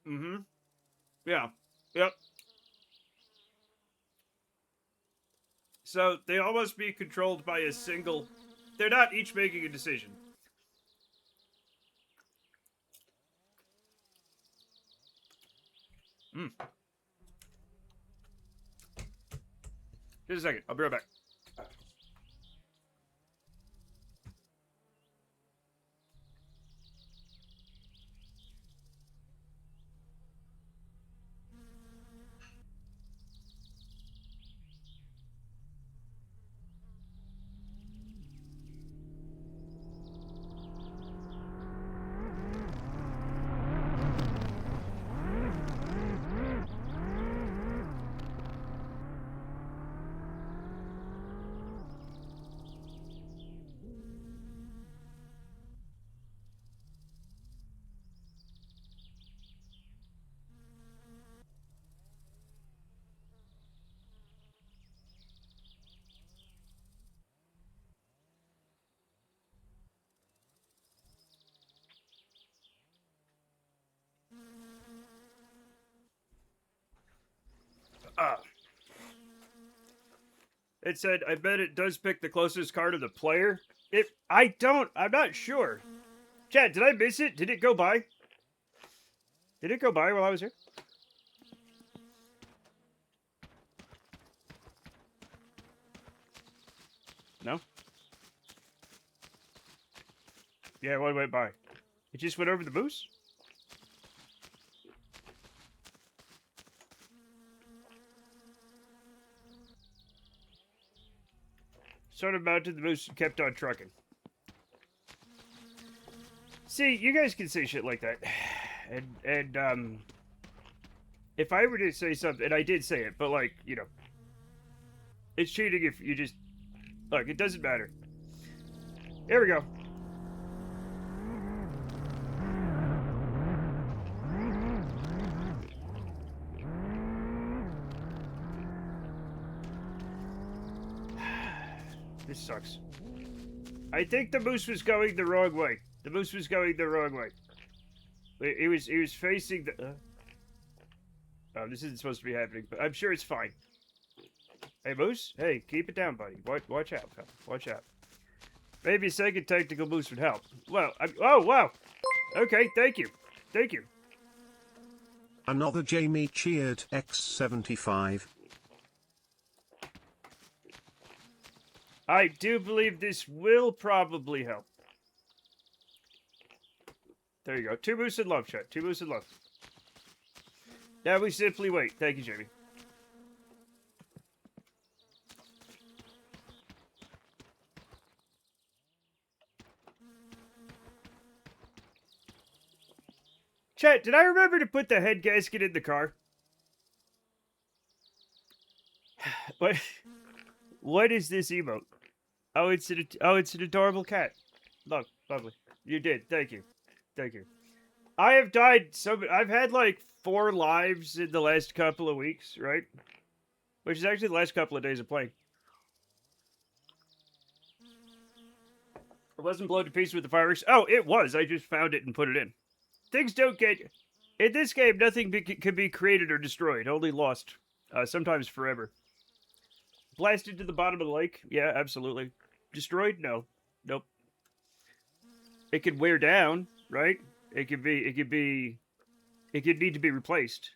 Mm-hmm. Yeah. Yep. So, they all must be controlled by a single... They're not each making a decision. Hmm. Just a second. I'll be right back. It said, I bet it does pick the closest car to the player. I'm not sure. Chad, did I miss it? Did it go by? Did it go by while I was here? No? Yeah, what went by? It just went over the moose? Sort of mounted the moose and kept on trucking. See, you guys can say shit like that. And if I were to say something, and I did say it, but like, you know, it's cheating if you just, look, it doesn't matter. Here we go. This sucks. I think the moose was going the wrong way. The moose was going the wrong way. He was facing the... Oh, this isn't supposed to be happening, but I'm sure it's fine. Hey, moose. Hey, keep it down, buddy. Watch out, pal. Watch out. Maybe a second tactical boost would help. Well, oh, wow. Okay, thank you. Thank you. Another Jamie cheered X75. I do believe this will probably help. There you go. 2 boosts in love, chat. 2 boosts in love. Now we simply wait. Thank you, Jamie. Chat, did I remember to put the head gasket in the car? What is this emote? Oh, it's an adorable cat. Look, lovely. You did. Thank you. Thank you. I have died I've had like 4 lives in the last couple of weeks, right? Which is actually the last couple of days of playing. It wasn't blown to pieces with the fireworks. Oh, it was. I just found it and put it in. Things don't get... In this game, nothing can be created or destroyed. Only lost. Sometimes forever. Blasted to the bottom of the lake? Yeah, absolutely. Destroyed? No. Nope. It could wear down, right? It could need to be replaced.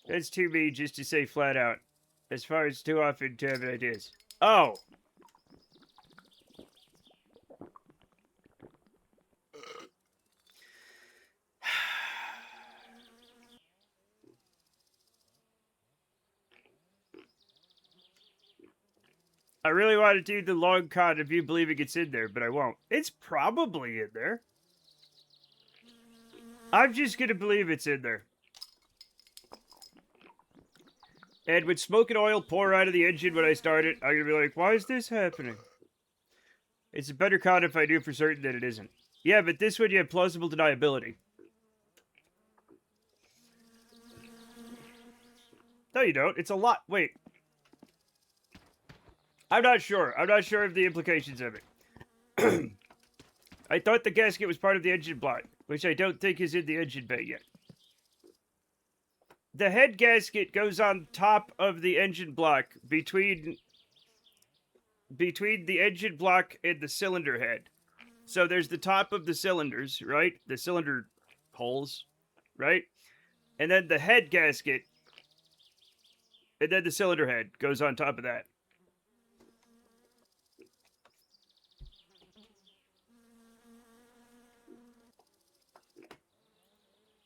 That's too mean just to say flat out. As far as too often to have ideas. Oh! I really want to do the long con of you believing it's in there, but I won't. It's probably in there. I'm just gonna believe it's in there. And when smoke and oil pour out of the engine when I start it, I'm gonna be like, why is this happening? It's a better con if I knew for certain that it isn't. Yeah, but this one you have plausible deniability. No, you don't. It's a lot. Wait. I'm not sure. I'm not sure of the implications of it. I thought the gasket was part of the engine block, which I don't think is in the engine bay yet. The head gasket goes on top of the engine block between the engine block and the cylinder head. So there's the top of the cylinders, right? The cylinder holes, right? And then the head gasket, and then the cylinder head goes on top of that.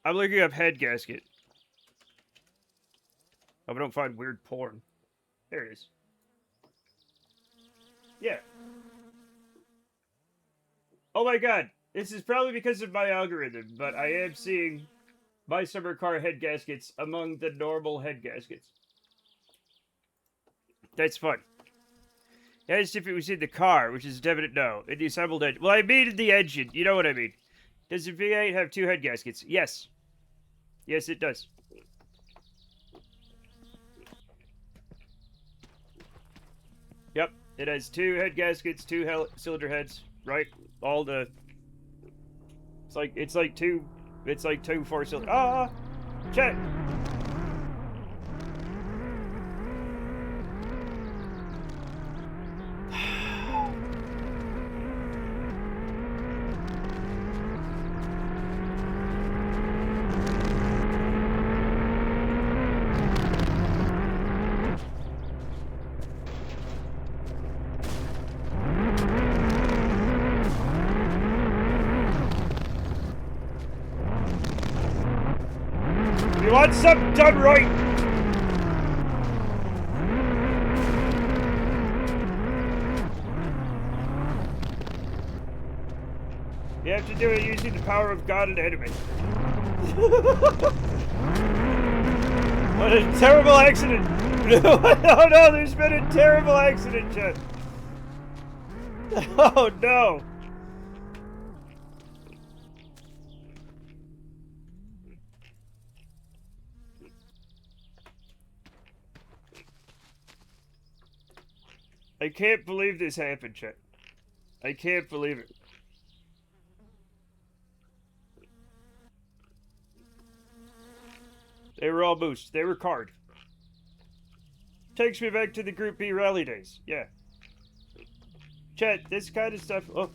I'm looking up head gasket. Hope I don't find weird porn. There it is. Yeah. Oh my god. This is probably because of my algorithm, but I am seeing my summer car head gaskets among the normal head gaskets. That's fun. As if it was in the car, which is a definite no. In the assembled engine. Well, I mean in the engine. You know what I mean. Does the V8 have 2 head gaskets? Yes. Yes, it does. Yep, it has 2 head gaskets, 2 cylinder heads, right? All the... It's like two 4-cylinder... Ah! Chat! You want something done right? You have to do it using the power of God and enemy. What a terrible accident! Oh no, there's been a terrible accident, Chet. Oh no! I can't believe this happened, chat. I can't believe it. They were all boosted. They were card. Takes me back to the Group B rally days. Yeah. Chat, this kind of stuff... Oh.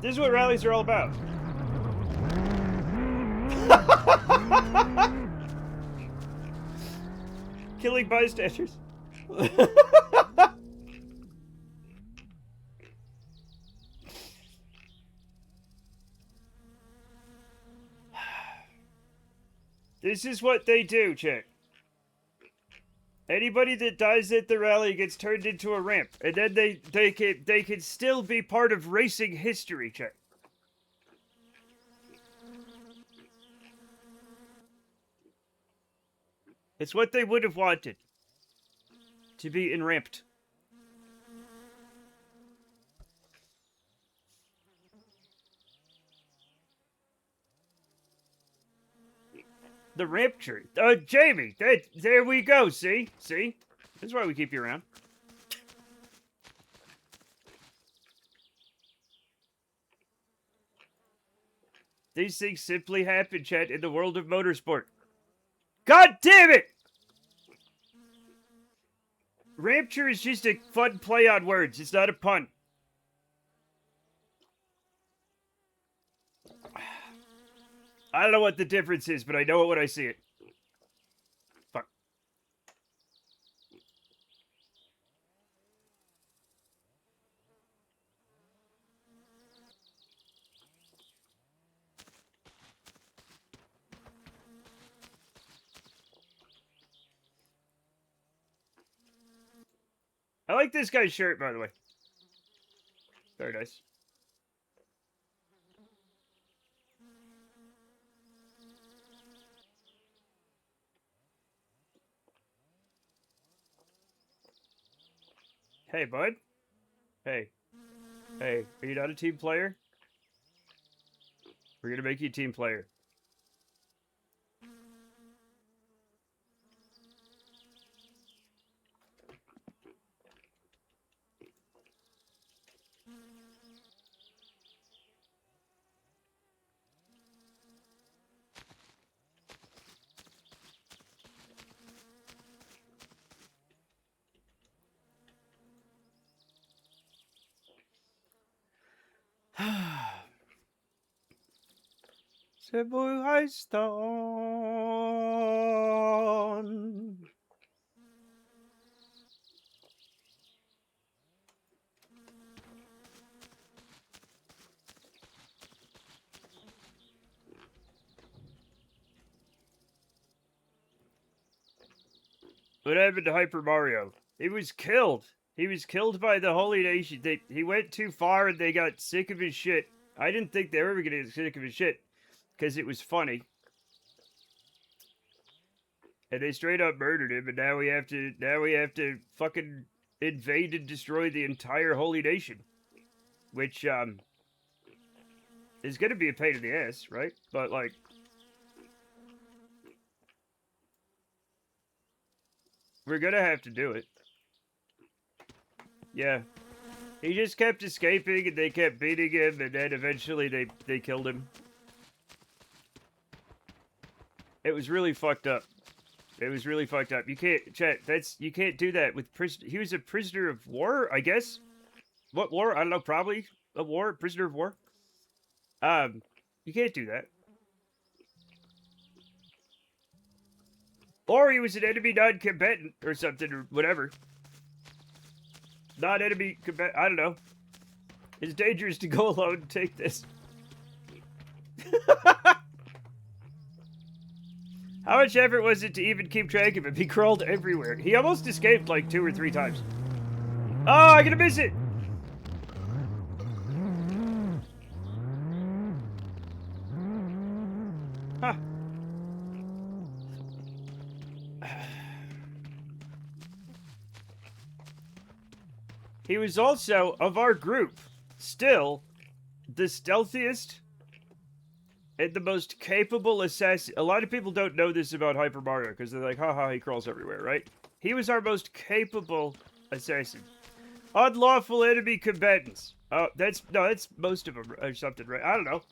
This is what rallies are all about. Killing bystanders. This is what they do, chat. Anybody that dies at the rally gets turned into a ramp, and then they can still be part of racing history, chat. It's what they would have wanted. To be enramped. The rapture. Jamie, there we go, see? See? That's why we keep you around. These things simply happen, chat, in the world of motorsport. God damn it! Rapture is just a fun play on words. It's not a pun. I don't know what the difference is, but I know it when I see it. Fuck. I like this guy's shirt, by the way. Very nice. Hey, bud. Hey. Hey, are you not a team player? We're gonna make you a team player. Cebu High Stone. What happened to Hyper Mario? He was killed. He was killed by the Holy Nation. He went too far and they got sick of his shit. I didn't think they were ever going to get sick of his shit. Because it was funny. And they straight up murdered him, and now we have to fucking invade and destroy the entire Holy Nation. Which, is gonna be a pain in the ass, right? But, like... we're gonna have to do it. Yeah. He just kept escaping, and they kept beating him, and then eventually they killed him. It was really fucked up. It was really fucked up. You can't, chat, you can't do that with he was a prisoner of war, I guess? What war? I don't know, probably a war, prisoner of war. You can't do that. Or he was an enemy non-combatant or something, or whatever. Non-enemy combatant, I don't know. It's dangerous to go alone and take this. How much effort was it to even keep track of him? He crawled everywhere. He almost escaped like 2 or 3 times. Oh, I'm gonna miss it! Huh. He was also, of our group, still the stealthiest and the most capable assassin. A lot of people don't know this about Hyper Mario because they're like, haha, he crawls everywhere, right? He was our most capable assassin. Unlawful enemy combatants. Oh, that's most of them or something, right? I don't know.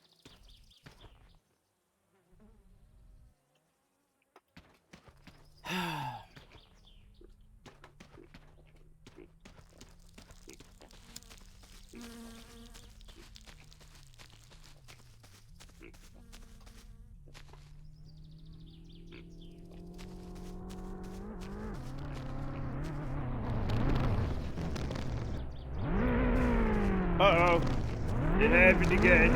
Uh-oh. It happened again.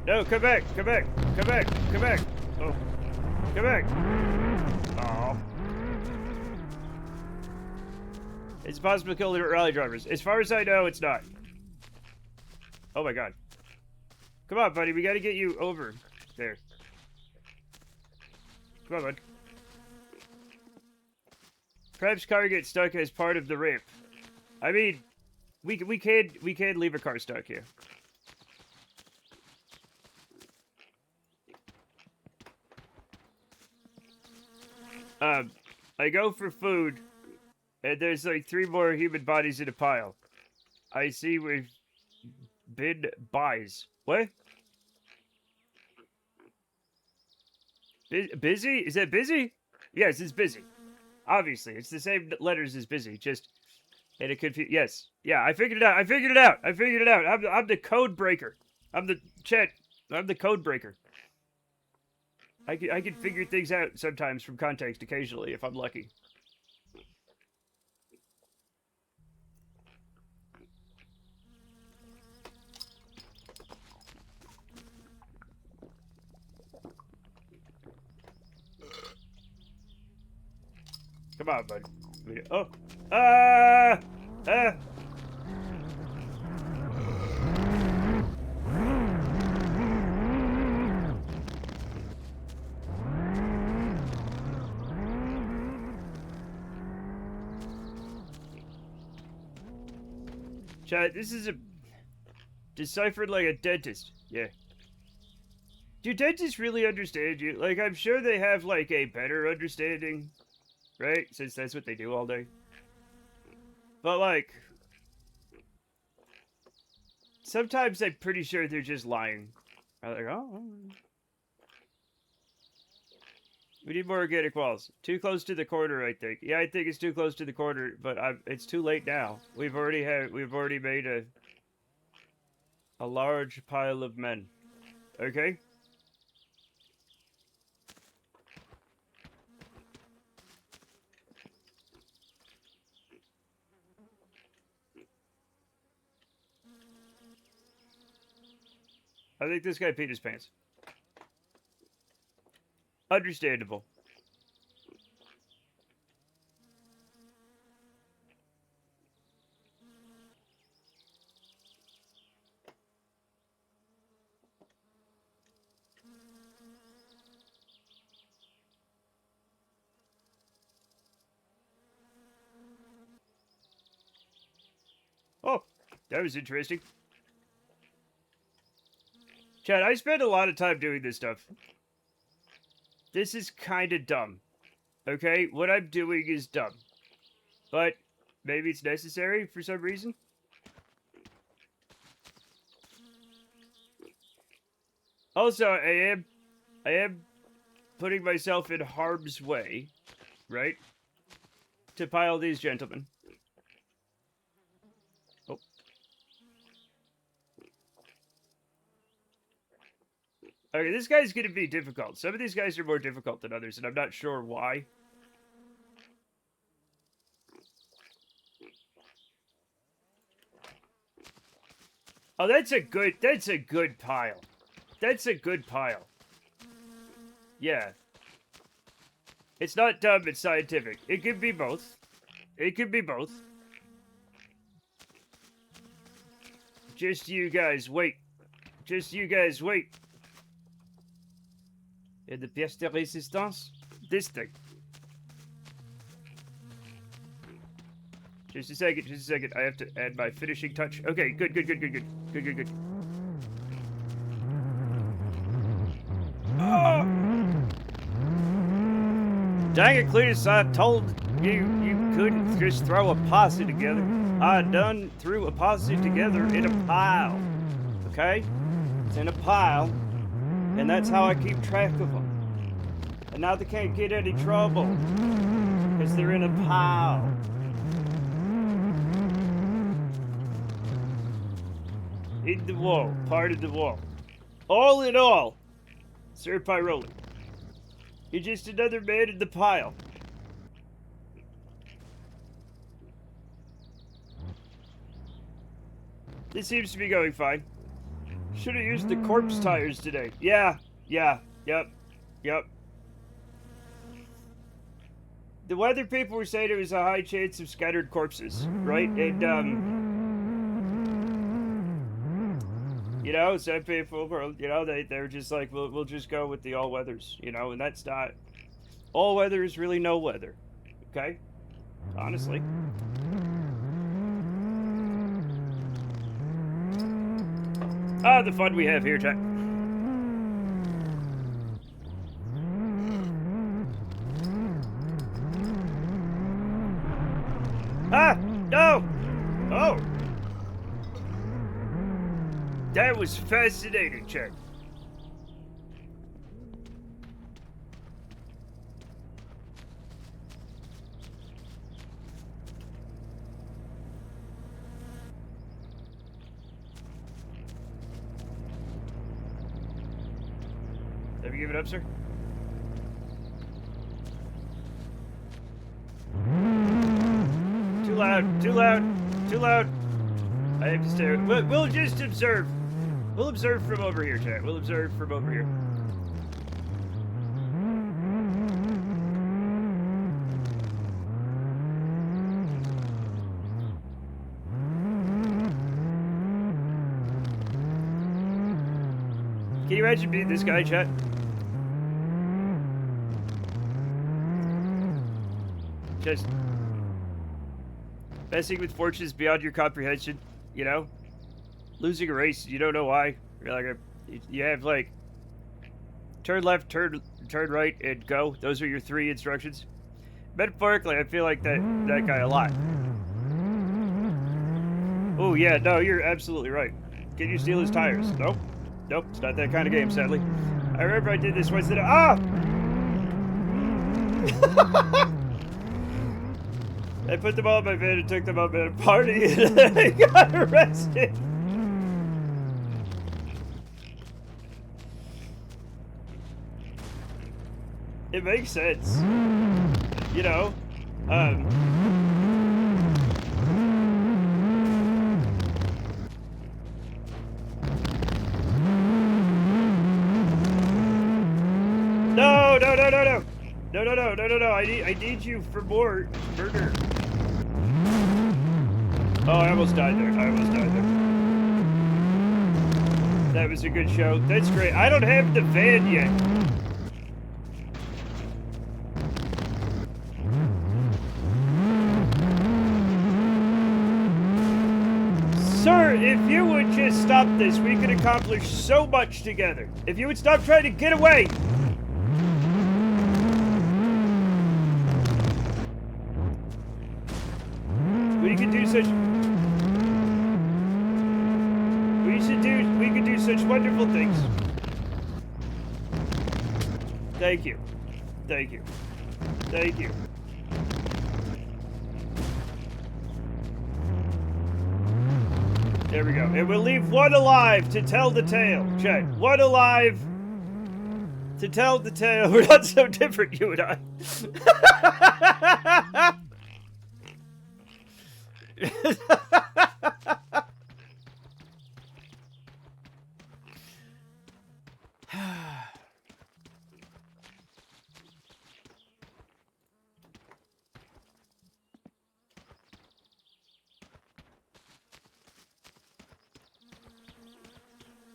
No, come back, come back, come back, come back. Oh, come back. Oh. It's possible to kill the rally drivers. As far as I know, it's not. Oh my god. Come on, buddy, we gotta get you over there. Come on, bud. Perhaps car gets stuck as part of the ramp. I mean, we can leave a car stuck here. I go for food, and there's like 3 more human bodies in a pile. I see we've been buys. What? Busy? Is that busy? Yes, it's busy. Obviously, it's the same letters as busy, just in a yes. Yeah, I figured it out. I figured it out. I figured it out. I'm the code breaker. I'm the code breaker. I can figure things out sometimes from context occasionally if I'm lucky. Come on, bud. Oh. Ah! Ah! Chat, this is deciphered like a dentist. Yeah. Do dentists really understand you? Like, I'm sure they have, like, a better understanding, right? Since that's what they do all day. But, like, sometimes I'm pretty sure they're just lying. I'm like, oh. We need more organic walls. Too close to the corner, I think. Yeah, I think it's too close to the corner, but it's too late now. We've already made a large pile of men. Okay? I think this guy peed his pants. Understandable. Oh, that was interesting. Chad, I spend a lot of time doing this stuff. This is kind of dumb. Okay? What I'm doing is dumb. But maybe it's necessary for some reason. Also, I am putting myself in harm's way, right? To pile these gentlemen. Oh. Okay, this guy's gonna be difficult. Some of these guys are more difficult than others, and I'm not sure why. Oh, that's a good pile. That's a good pile. Yeah. It's not dumb, it's scientific. It could be both. It could be both. Just you guys wait. Just you guys wait. And the pièce de résistance? This thing. Just a second, just a second. I have to add my finishing touch. Okay, good. Oh! Dang it, Cletus, I told you couldn't just throw a posse together. I done threw a posse together in a pile. Okay? It's in a pile, and that's how I keep track of them. And now they can't get any trouble, because they're in a pile. In the wall, part of the wall. All in all, Sir Pyroli, you're just another man in the pile. This seems to be going fine. Should have used the corpse tires today. Yep. The weather people were saying it was a high chance of scattered corpses, right? And, you know, some people were, you know, they're just like, we'll just go with the all weathers, you know, and that's not, all weather is really no weather, okay? Honestly. Ah, the fun we have here, Jack. Ah! No! Oh! That was fascinating, Jack. Have you given up, sir? Too loud, too loud, too loud. I have to stay. We'll just observe. We'll observe from over here, chat. We'll observe from over here. Can you imagine being this guy, chat? Just messing with fortunes beyond your comprehension, you know? Losing a race, you don't know why. You're like, you have like, turn left, turn right, and go. Those are your 3 instructions. Metaphorically, I feel like that guy a lot. Oh yeah, no, you're absolutely right. Can you steal his tires? Nope. Nope, it's not that kind of game, sadly. I remember I did this once that I put them all in my van and took them up at a party and I got arrested. It makes sense. You know, No. I need you for more murder. Oh, I almost died there. That was a good show. That's great. I don't have the van yet. Sir, if you would just stop this, we could accomplish so much together. If you would stop trying to get away. We could do such wonderful things. Thank you. There we go. And we'll leave one alive to tell the tale. Chat. One alive to tell the tale. We're not so different, you and I.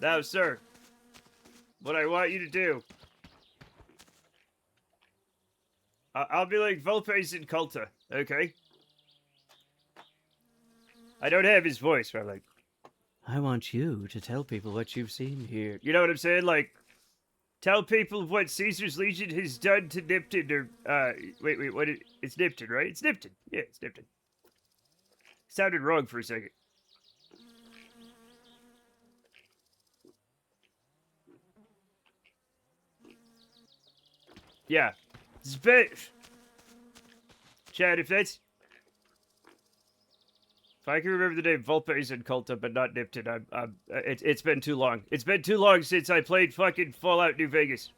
Now, sir, what I want you to do, I'll be like Volpes in Culta, okay? I don't have his voice, but I'm like, I want you to tell people what you've seen here. You know what I'm saying? Like, tell people what Caesar's Legion has done to Nipton, or, wait, it's Nipton, right? It's Nipton. Yeah, it's Nipton. Sounded wrong for a second. Yeah. Chad, if I can remember the name Vulpes and Culta, but not Nipton, it's been too long. It's been too long since I played fucking Fallout New Vegas.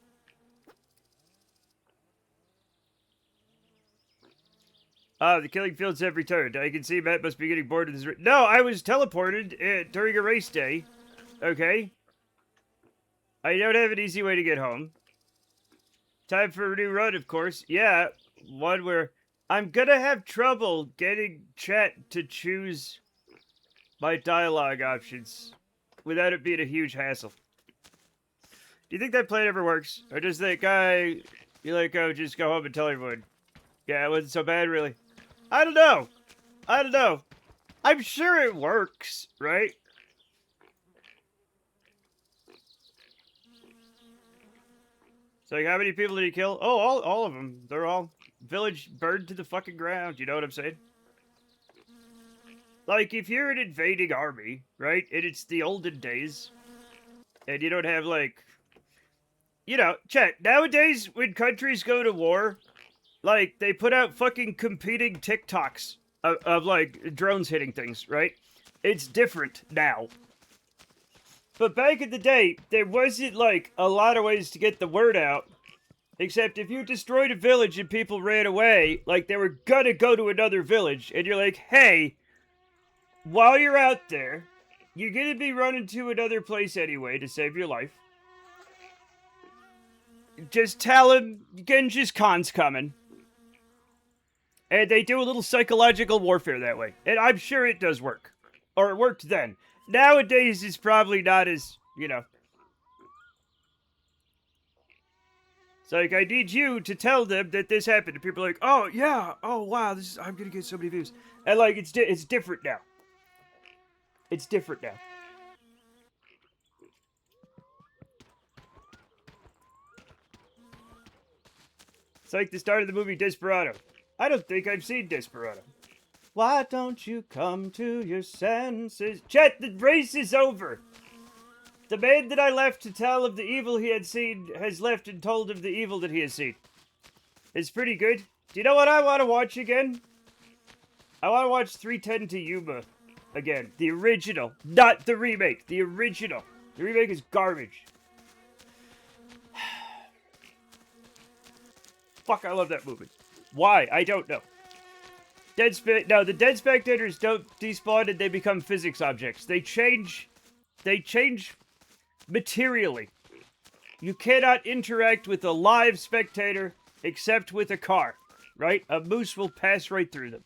The killing fields have returned. I can see Matt must be getting bored of this. No, I was teleported during a race day. Okay? I don't have an easy way to get home. Time for a new run, of course. Yeah, one where I'm gonna have trouble getting chat to choose my dialogue options without it being a huge hassle. Do you think that plan ever works? Or does that guy, you like, oh, just go home and tell everyone? Yeah, it wasn't so bad, really. I don't know. I'm sure it works, right? So, like, how many people did he kill? Oh, all of them. They're all village burned to the fucking ground. You know what I'm saying? Like, if you're an invading army, right, and it's the olden days, and you don't have, like, you know, chat, nowadays, when countries go to war, like, they put out fucking competing TikToks of like, drones hitting things, right? It's different now. But back in the day, there wasn't, like, a lot of ways to get the word out. Except if you destroyed a village and people ran away, like, they were gonna go to another village. And you're like, hey, while you're out there, you're gonna be running to another place anyway to save your life. Just tell him Genghis Khan's coming. And they do a little psychological warfare that way. And I'm sure it does work. Or it worked then. Nowadays, it's probably not as, you know. It's like, I need you to tell them that this happened. And people are like, oh, yeah. Oh, wow. I'm going to get so many views. And, like, it's different now. It's different now. It's like the start of the movie Desperado. I don't think I've seen Desperado. Why don't you come to your senses? Chet, the race is over. The man that I left to tell of the evil he had seen has left and told of the evil that he has seen. It's pretty good. Do you know what I want to watch again? I want to watch 310 to Yuma again. The original. Not the remake. The original. The remake is garbage. Fuck, I love that movie. Why? I don't know. No, the dead spectators don't despawn and they become physics objects. They change materially. You cannot interact with a live spectator except with a car, right? A moose will pass right through them.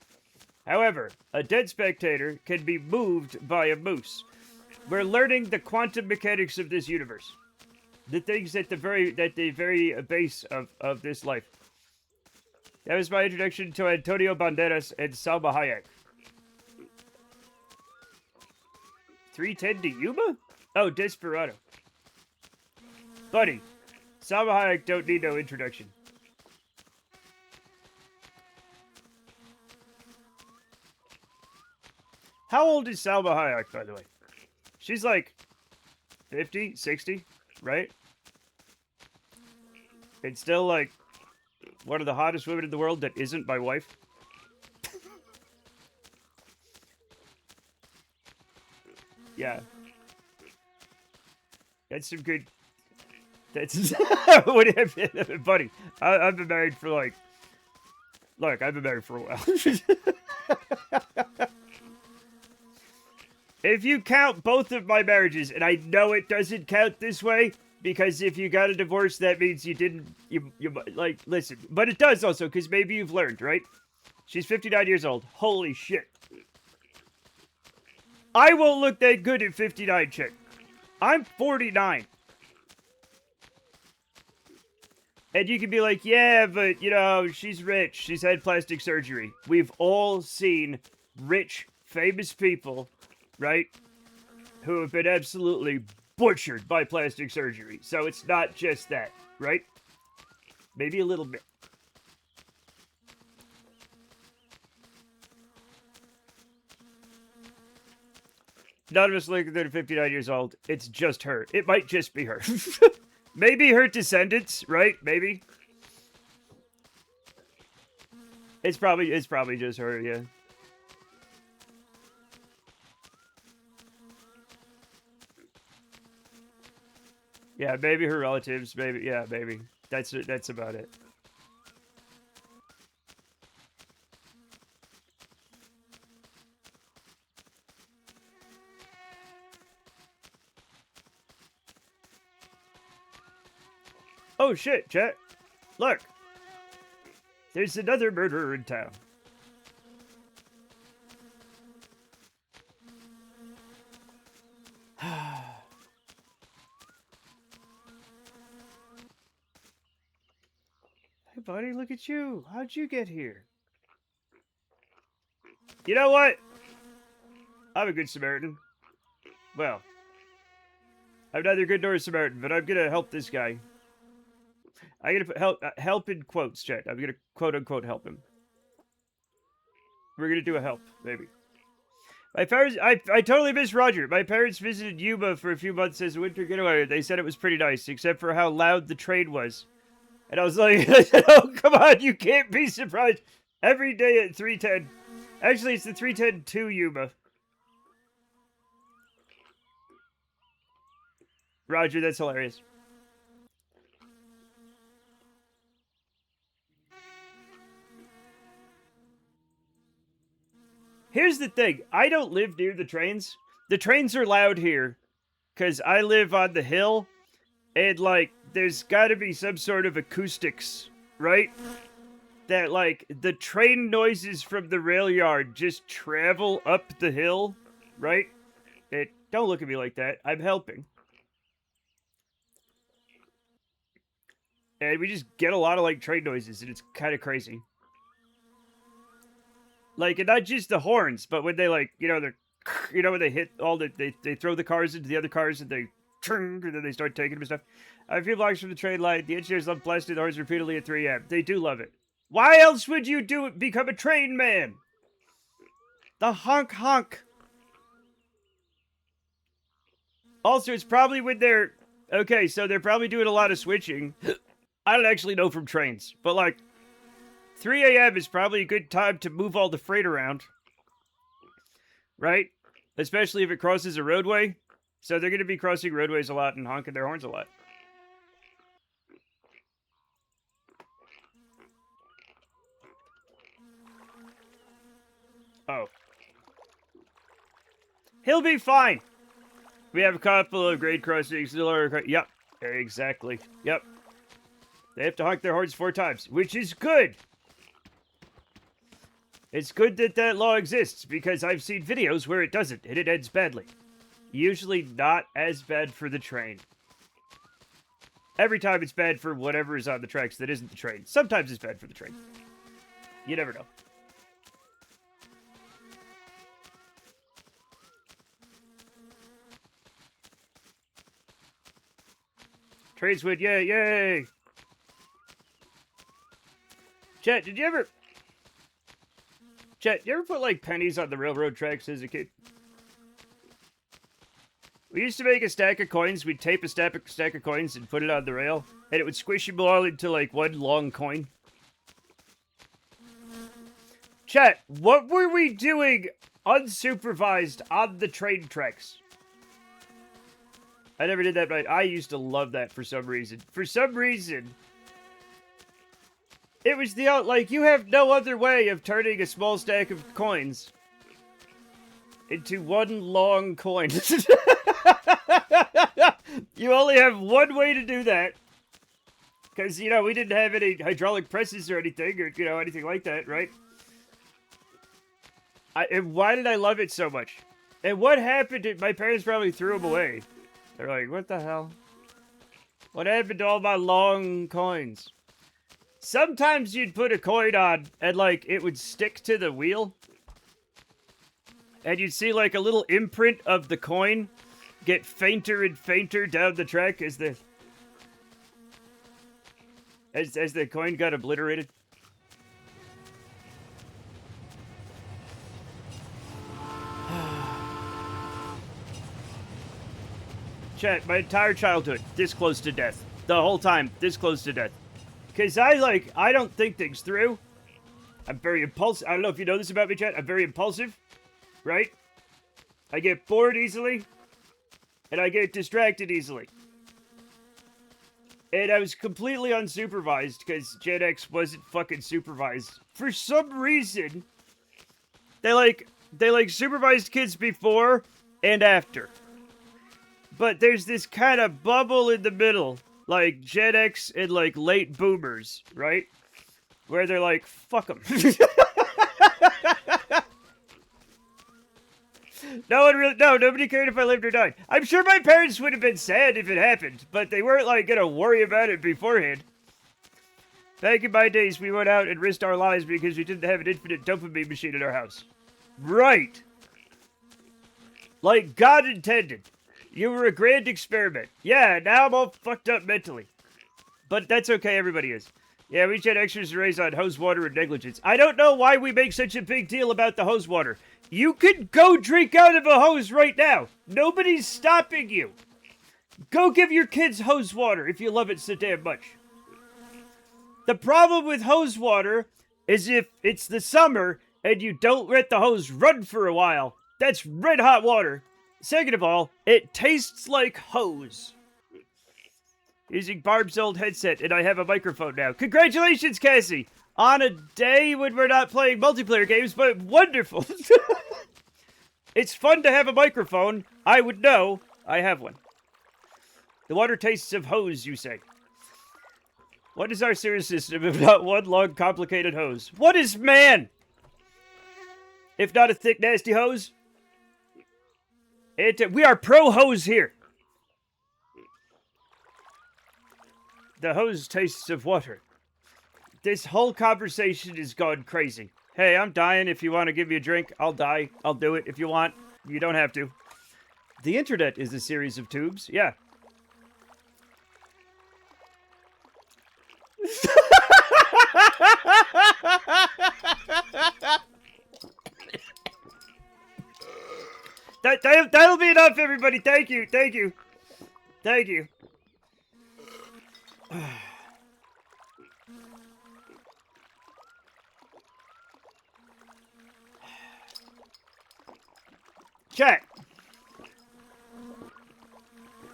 However, a dead spectator can be moved by a moose. We're learning the quantum mechanics of this universe. The things at the very base of this life. That was my introduction to Antonio Banderas and Salma Hayek. 310 to Yuma? Oh, Desperado. Buddy, Salma Hayek don't need no introduction. How old is Salma Hayek, by the way? She's like 50, 60, right? And still like one of the hottest women in the world that isn't my wife. Yeah. That's some good... That's... Buddy, I've been married for like... Look, I've been married for a while. If you count both of my marriages, and I know it doesn't count this way, because if you got a divorce, that means you didn't, like, listen. But it does also, because maybe you've learned, right? She's 59 years old. Holy shit. I won't look that good at 59, chick. I'm 49. And you can be like, yeah, but, you know, she's rich. She's had plastic surgery. We've all seen rich famous people, right, who have been absolutely butchered by plastic surgery. So it's not just that, right? Maybe a little bit. None of us look at 59 years old. It's just her. It might just be her. Maybe her descendants, right? Maybe. It's probably just her, yeah. Yeah, maybe her relatives, maybe, yeah, maybe. That's about it. Oh shit, chat. Look. There's another murderer in town. Hey, buddy, look at you. How'd you get here? You know what? I'm a good Samaritan. Well, I'm neither good nor a Samaritan, but I'm gonna help this guy. I'm gonna put help in quotes, chat. I'm gonna quote-unquote help him. We're gonna do a help, maybe. My parents, I totally miss Roger. My parents visited Yuma for a few months as a winter getaway. They said it was pretty nice, except for how loud the train was. And I was like, oh, come on, you can't be surprised. Every day at 3:10. Actually, it's the 3:10 to Yuma. Roger, that's hilarious. Here's the thing. I don't live near the trains. The trains are loud here because I live on the hill. And, like, there's got to be some sort of acoustics, right? That, like, the train noises from the rail yard just travel up the hill, right? Don't look at me like that. I'm helping. And we just get a lot of, like, train noises, and it's kind of crazy. Like, and not just the horns, but when they, like, you know, they're, you know, when they hit all the, they throw the cars into the other cars, and they, and then they start taking them and stuff. A few blocks from the train line, the engineers love blasting the horns repeatedly at 3 a.m. They do love it. Why else would you become a train man? The honk honk. Also, it's probably when they're, okay, so they're probably doing a lot of switching. I don't actually know from trains, but, like, 3 a.m. is probably a good time to move all the freight around. Right? Especially if it crosses a roadway. So they're going to be crossing roadways a lot and honking their horns a lot. Oh. He'll be fine. We have a couple of grade crossings. Yep. Exactly. Yep. They have to honk their horns 4 times, which is good. It's good that that law exists, because I've seen videos where it doesn't, and it ends badly. Usually not as bad for the train. Every time it's bad for whatever is on the tracks that isn't the train. Sometimes it's bad for the train. You never know. Trains win, yay, yay! Chat, did you ever... Chat, you ever put, like, pennies on the railroad tracks as a kid? We used to make a stack of coins. We'd tape a stack of coins and put it on the rail. And it would squish them all into, like, one long coin. Chat, what were we doing unsupervised on the train tracks? I never did that, but I used to love that for some reason. For some reason... It was the, like, you have no other way of turning a small stack of coins into one long coin. You only have one way to do that. Because, you know, we didn't have any hydraulic presses or anything, or, you know, anything like that, right? And why did I love it so much? And what happened? My parents probably threw them away. They're like, what the hell? What happened to all my long coins? Sometimes you'd put a coin on and, like, it would stick to the wheel. and you'd see like a little imprint of the coin get fainter and fainter down the track as the coin got obliterated. Chat, my entire childhood, this close to death. The whole time, this close to death. Because I don't think things through. I'm very impulsive. I don't know if you know this about me, chat. I'm very impulsive, right? I get bored easily, and I get distracted easily. And I was completely unsupervised because Gen X wasn't fucking supervised. For some reason, they supervised kids before and after. But there's this kind of bubble in the middle, like Gen X and like late boomers, right? Where they're like, fuck them. Nobody cared if I lived or died. I'm sure my parents would have been sad if it happened, but they weren't like gonna worry about it beforehand. Back in my days, we went out and risked our lives because we didn't have an infinite dopamine machine in our house. Right. Like God intended. You were a grand experiment. Yeah, now I'm all fucked up mentally. But that's okay, everybody is. Yeah, we Gen Xers are raised on hose water and negligence. I don't know why we make such a big deal about the hose water. You could go drink out of a hose right now. Nobody's stopping you. Go give your kids hose water if you love it so damn much. The problem with hose water is if it's the summer and you don't let the hose run for a while. That's red hot water. Second of all, it tastes like hose. Using Barb's old headset, and I have a microphone now. Congratulations, Cassie! On a day when we're not playing multiplayer games, but wonderful! It's fun to have a microphone. I would know. I have one. The water tastes of hose, you say. What is our serious system if not one long, complicated hose? What is man? If not a thick, nasty hose? We are pro-hose here. The hose tastes of water. This whole conversation has gone crazy. Hey, I'm dying. If you want to give me a drink, I'll die. I'll do it if you want. You don't have to. The internet is a series of tubes. Yeah. That'll be enough, everybody. Thank you. Thank you. Thank you. Chat.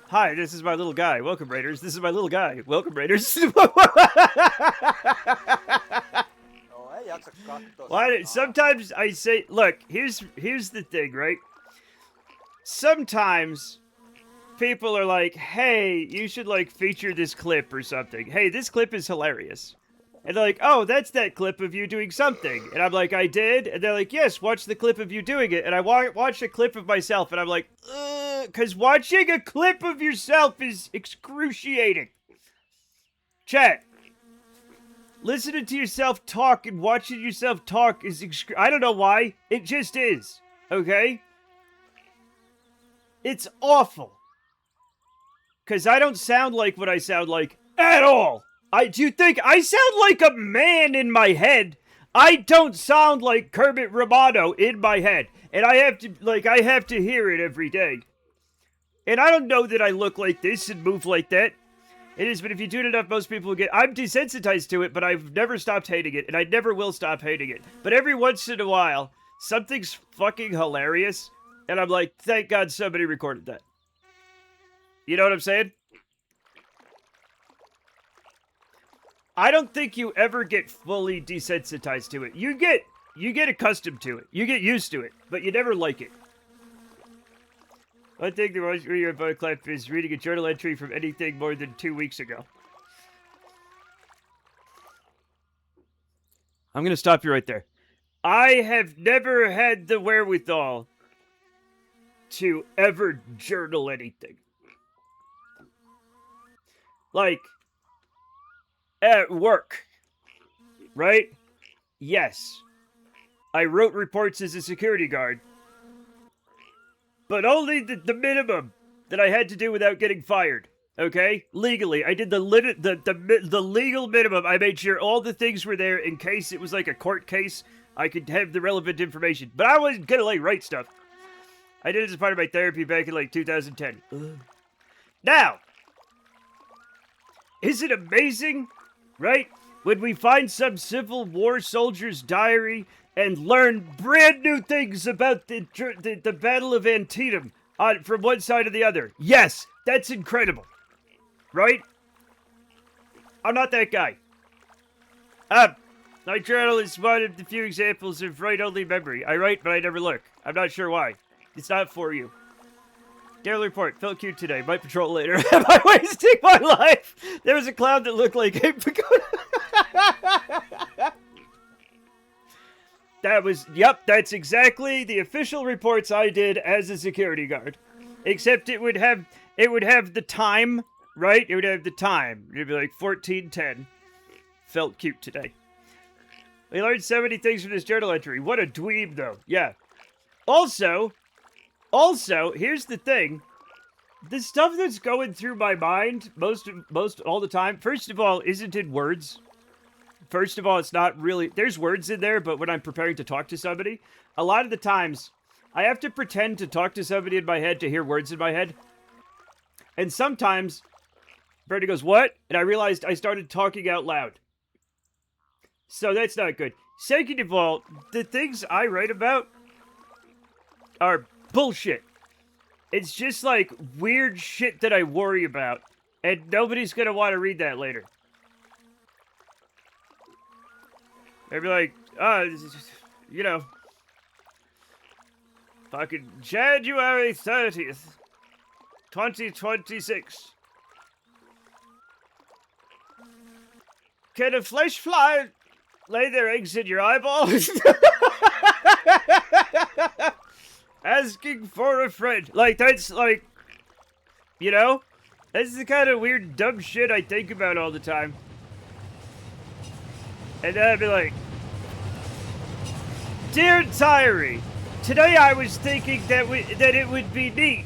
Hi, this is my little guy. Welcome, Raiders. This is my little guy. Welcome, Raiders. Why? Sometimes I say, look, here's the thing, right? Sometimes people are like, hey, you should like feature this clip or something. Hey, this clip is hilarious. And they're like, oh, that's that clip of you doing something. And I'm like, I did? And they're like, yes, watch the clip of you doing it. And I watched a clip of myself, and I'm like, because watching a clip of yourself is excruciating. Chat. Listening to yourself talk and watching yourself talk is I don't know why. It just is. Okay? It's awful. Because I don't sound like what I sound like at all. Do you think I sound like a man in my head? I don't sound like Kermit Romano in my head. And I have to hear it every day. And I don't know that I look like this and move like that. It is, but if you do it enough, most people will get... I'm desensitized to it, but I've never stopped hating it, and I never will stop hating it. But every once in a while, something's fucking hilarious, and I'm like, thank God somebody recorded that. You know what I'm saying? I don't think you ever get fully desensitized to it. You get accustomed to it. You get used to it, but you never like it. I think the most reading about clap is reading a journal entry from anything more than 2 weeks ago. I'm going to stop you right there. I have never had the wherewithal to ever journal anything. Like, at work, right? Yes. I wrote reports as a security guard. but only the minimum that I had to do without getting fired. Okay, legally, I did the legal minimum. I made sure all the things were there in case it was like a court case. I could have the relevant information, but I wasn't gonna like write stuff. I did it as part of my therapy back in like 2010. Ugh. Now, is it amazing, right? When we find some Civil War soldier's diary and learn brand new things about the Battle of Antietam from one side or the other. Yes, that's incredible. Right? I'm not that guy. My journal is one of the few examples of write-only memory. I write, but I never look. I'm not sure why. It's not for you. Daily report. Felt cute today. Might patrol later. Am I wasting my life? There was a cloud that looked like Ape Pagoda. That's exactly the official reports I did as a security guard. Except it would have the time, right? It would have the time. It'd be like 14:10. Felt cute today. We learned so many things from this journal entry. What a dweeb, though. Yeah. Also, here's the thing. The stuff that's going through my mind most all the time, first of all, isn't in words. First of all, it's not really... There's words in there, but when I'm preparing to talk to somebody, a lot of the times, I have to pretend to talk to somebody in my head to hear words in my head. And sometimes, Bernie goes, what? And I realized I started talking out loud. So that's not good. Second of all, the things I write about are bullshit. It's just like weird shit that I worry about. And nobody's gonna want to read that later. They'd be like, you know, fucking January 30th, 2026. Can a flesh fly lay their eggs in your eyeballs? Asking for a friend. Like, that's like, you know, that's the kind of weird dumb shit I think about all the time. And then I'd be like, Dear Diary, today I was thinking that it would be neat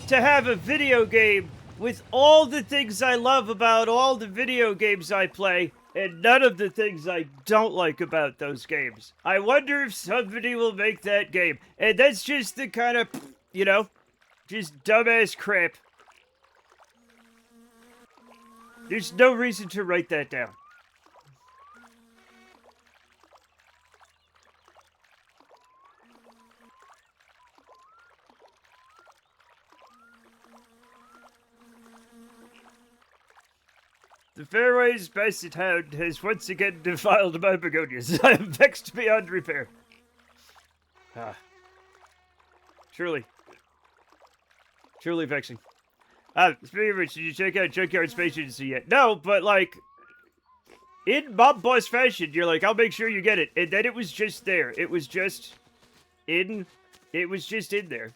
to have a video game with all the things I love about all the video games I play, and none of the things I don't like about those games. I wonder if somebody will make that game. And that's just the kind of, you know, just dumbass crap. There's no reason to write that down. The Fairways Basset Hound has once again defiled my begonias. I am vexed beyond repair. Truly vexing. Speaking of which, did you check out Junkyard Space Agency yet? No, but like, in Mob Boss fashion, you're like, I'll make sure you get it. And then it was just there. It was just in there.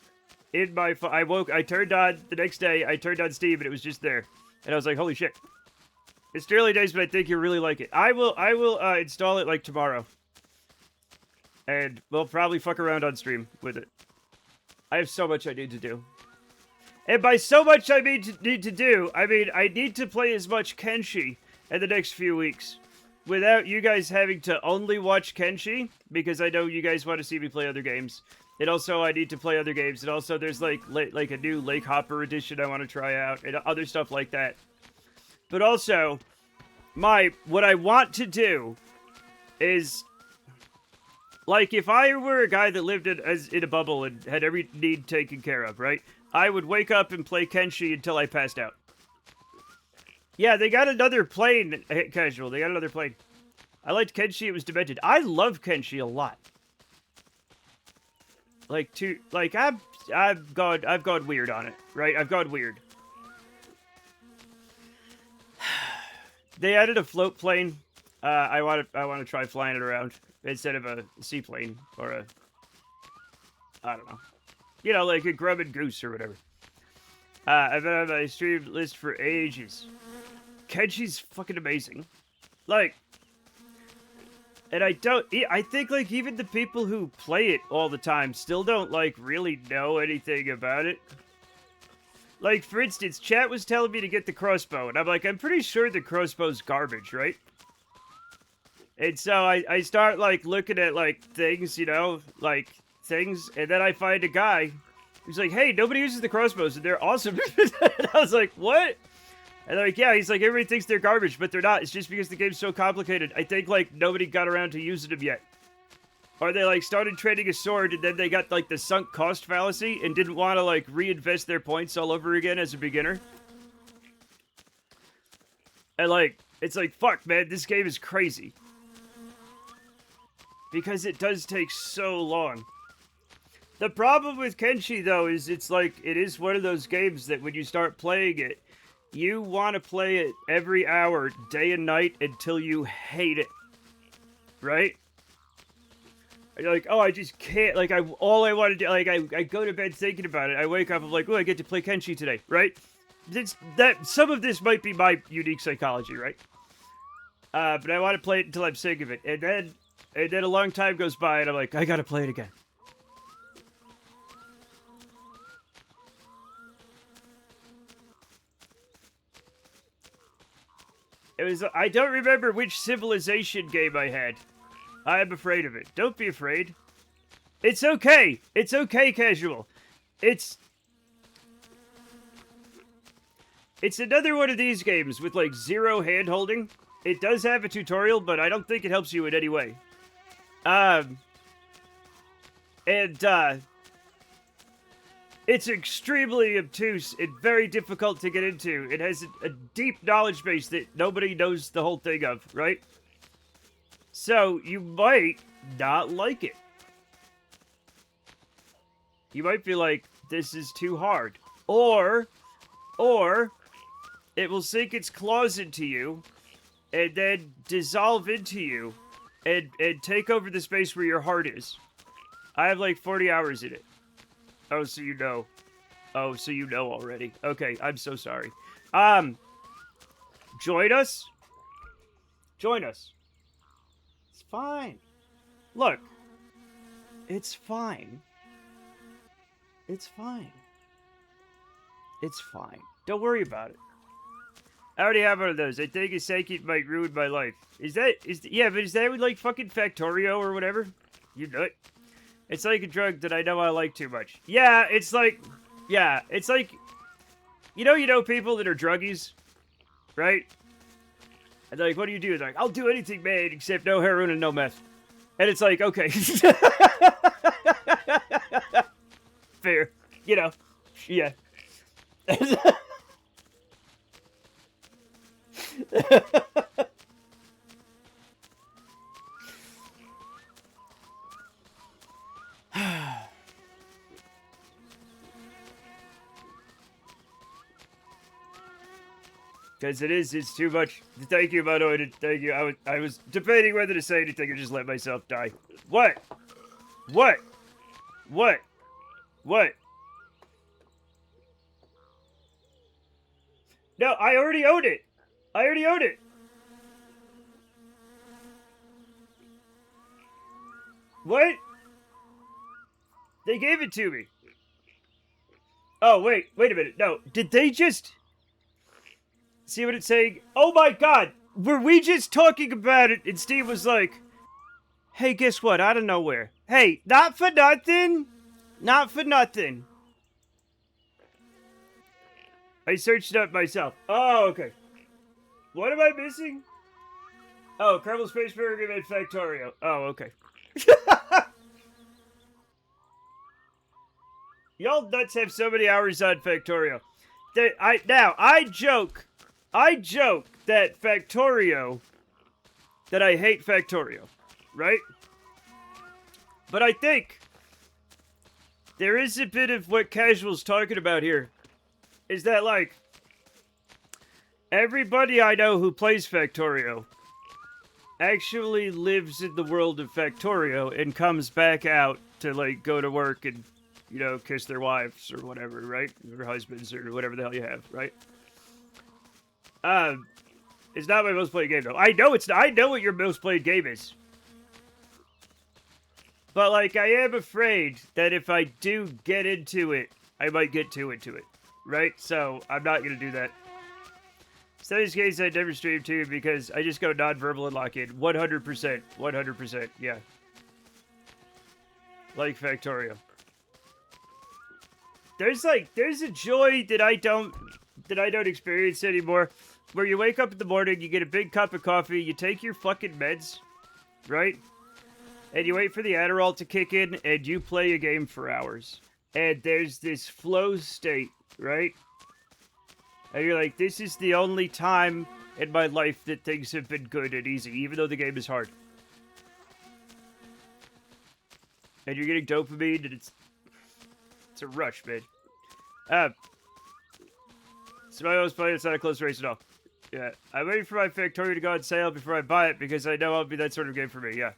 In my phone. I turned on, the next day, I turned on Steam and it was just there. And I was like, holy shit. It's early days, but I think you'll really like it. I will install it like tomorrow. And we'll probably fuck around on stream with it. I have so much I need to do. And by so much I need to do, I mean I need to play as much Kenshi in the next few weeks. Without you guys having to only watch Kenshi, because I know you guys want to see me play other games. And also I need to play other games. And also there's like a new Lake Hopper edition I want to try out. And other stuff like that. But also, what I want to do is, like, if I were a guy that lived in a bubble and had every need taken care of, right? I would wake up and play Kenshi until I passed out. Yeah, they got another plane, Casual. They got another plane. I liked Kenshi. It was demented. I love Kenshi a lot. I've gone weird on it, right? I've gone weird. They added a float plane. I want to try flying it around instead of a seaplane or a, I don't know, you know, like a grub and goose or whatever. I've been on my stream list for ages. Kenshi's fucking amazing. Like, And I think, like, even the people who play it all the time still don't, like, really know anything about it. Like, for instance, chat was telling me to get the crossbow, and I'm like, I'm pretty sure the crossbow's garbage, right? And so I start, like, looking at, like, things, you know, like, things, and then I find a guy who's like, hey, nobody uses the crossbows, and they're awesome. And I was like, what? And they're like, yeah, he's like, everybody thinks they're garbage, but they're not. It's just because the game's so complicated. I think, like, nobody got around to using them yet. Or they, like, started trading a sword, and then they got, like, the sunk cost fallacy and didn't want to, like, reinvest their points all over again as a beginner. And, like, it's like, fuck, man, this game is crazy. Because it does take so long. The problem with Kenshi, though, is it's like, it is one of those games that when you start playing it, you want to play it every hour, day and night, until you hate it. Right? You're like, oh, I just can't, like, all I want to do, like, I go to bed thinking about it. I wake up, I'm like, oh, I get to play Kenshi today, right? Some of this might be my unique psychology, right? But I want to play it until I'm sick of it. And then a long time goes by, and I'm like, I gotta play it again. I don't remember which Civilization game I had. I am afraid of it. Don't be afraid. It's okay. It's okay, casual. It's another one of these games with, like, zero hand-holding. It does have a tutorial, but I don't think it helps you in any way. It's extremely obtuse and very difficult to get into. It has a deep knowledge base that nobody knows the whole thing of, right? So, you might not like it. You might be like, this is too hard. Or, it will sink its claws into you, and then dissolve into you, and take over the space where your heart is. I have like 40 hours in it. Oh, so you know. Oh, so you know already. Okay, I'm so sorry. Join us? Join us. It's fine. Look. It's fine. It's fine. It's fine. Don't worry about it. I already have one of those. I think a second might ruin my life. Yeah, but is that with, like, fucking Factorio or whatever? You know it. It's like a drug that I know I like too much. Yeah, it's like, you know people that are druggies, right? And they're like, what do you do? They're like, I'll do anything, man, except no heroin and no meth. And it's like, okay. Fair. You know, yeah. Because it's too much. Thank you, by the way. Thank you. I was debating whether to say anything or just let myself die. What? What? What? What? No, I already own it. I already own it. What? They gave it to me. Oh, wait a minute. No, did they just... See what it's saying? Oh my god! Were we just talking about it and Steve was like, hey, guess what? Out of nowhere. Hey, not for nothing. Not for nothing. I searched it up myself. Oh, okay. What am I missing? Oh, Kerbal Space Program and Factorio. Oh, okay. Y'all nuts have so many hours on Factorio. I joke that Factorio, that I hate Factorio, right? But I think there is a bit of what Casual's talking about here. Is that, like, everybody I know who plays Factorio actually lives in the world of Factorio and comes back out to, like, go to work and, you know, kiss their wives or whatever, right? Or husbands or whatever the hell you have, right? It's not my most played game, though. I know what your most played game is. But, like, I am afraid that if I do get into it, I might get too into it. Right? So, I'm not going to do that. So, in this case, I never stream to because I just go non-verbal and lock in. 100%. 100%. Yeah. Like Factorio. There's a joy that I don't experience anymore. Where you wake up in the morning, you get a big cup of coffee, you take your fucking meds, right? And you wait for the Adderall to kick in, and you play a game for hours. And there's this flow state, right? And you're like, this is the only time in my life that things have been good and easy, even though the game is hard. And you're getting dopamine, and it's a rush, man. So I always play, it's not a close race at all. Yeah, I'm waiting for my Factorio to go on sale before I buy it, because I know it'll be that sort of game for me, yeah.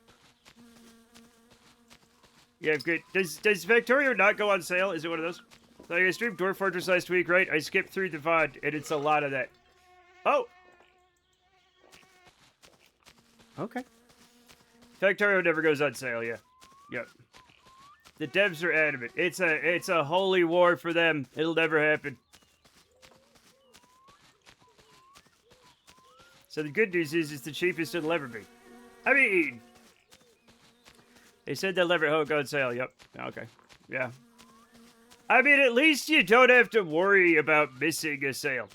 Yeah, good. Does Factorio not go on sale? Is it one of those? Like, I streamed Dwarf Fortress last week, right? I skipped through the VOD, and it's a lot of that. Oh! Okay. Factorio never goes on sale, yeah. Yep. The devs are adamant. It's a holy war for them. It'll never happen. So the good news is it's the cheapest it'll ever be. I mean, they said they'll never go on sale. Yep. Okay. Yeah. I mean, at least you don't have to worry about missing a sale.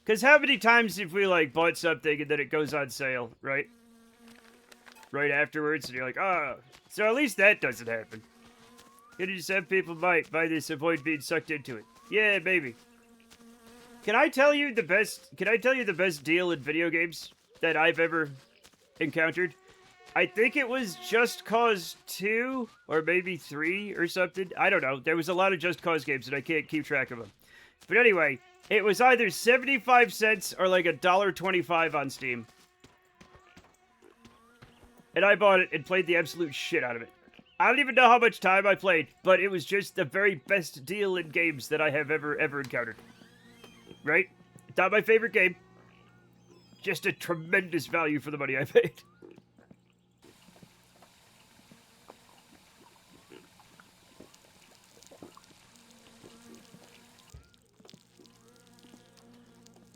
Because how many times have we, like, bought something and then it goes on sale, right? Right afterwards, and you're like, oh. So at least that doesn't happen. And just have people might buy this, avoid being sucked into it. Yeah, maybe. Can I tell you the best deal in video games that I've ever encountered? I think it was Just Cause 2 or maybe 3 or something. I don't know. There was a lot of Just Cause games and I can't keep track of them. But anyway, it was either 75 cents or like $1.25 on Steam. And I bought it and played the absolute shit out of it. I don't even know how much time I played, but it was just the very best deal in games that I have ever encountered. Right? Not my favorite game. Just a tremendous value for the money I paid.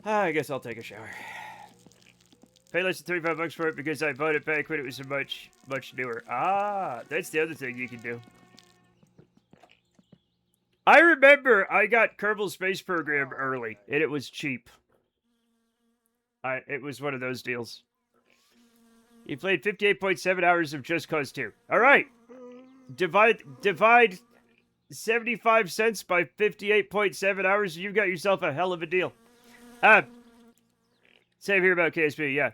I guess I'll take a shower. Paid less than $35 for it because I bought it back when it was much newer. Ah, that's the other thing you can do. I remember I got Kerbal Space Program early, and it was cheap. It was one of those deals. You played 58.7 hours of Just Cause 2. All right. Divide 75 cents by 58.7 hours, and you've got yourself a hell of a deal. Same here about KSP, yeah.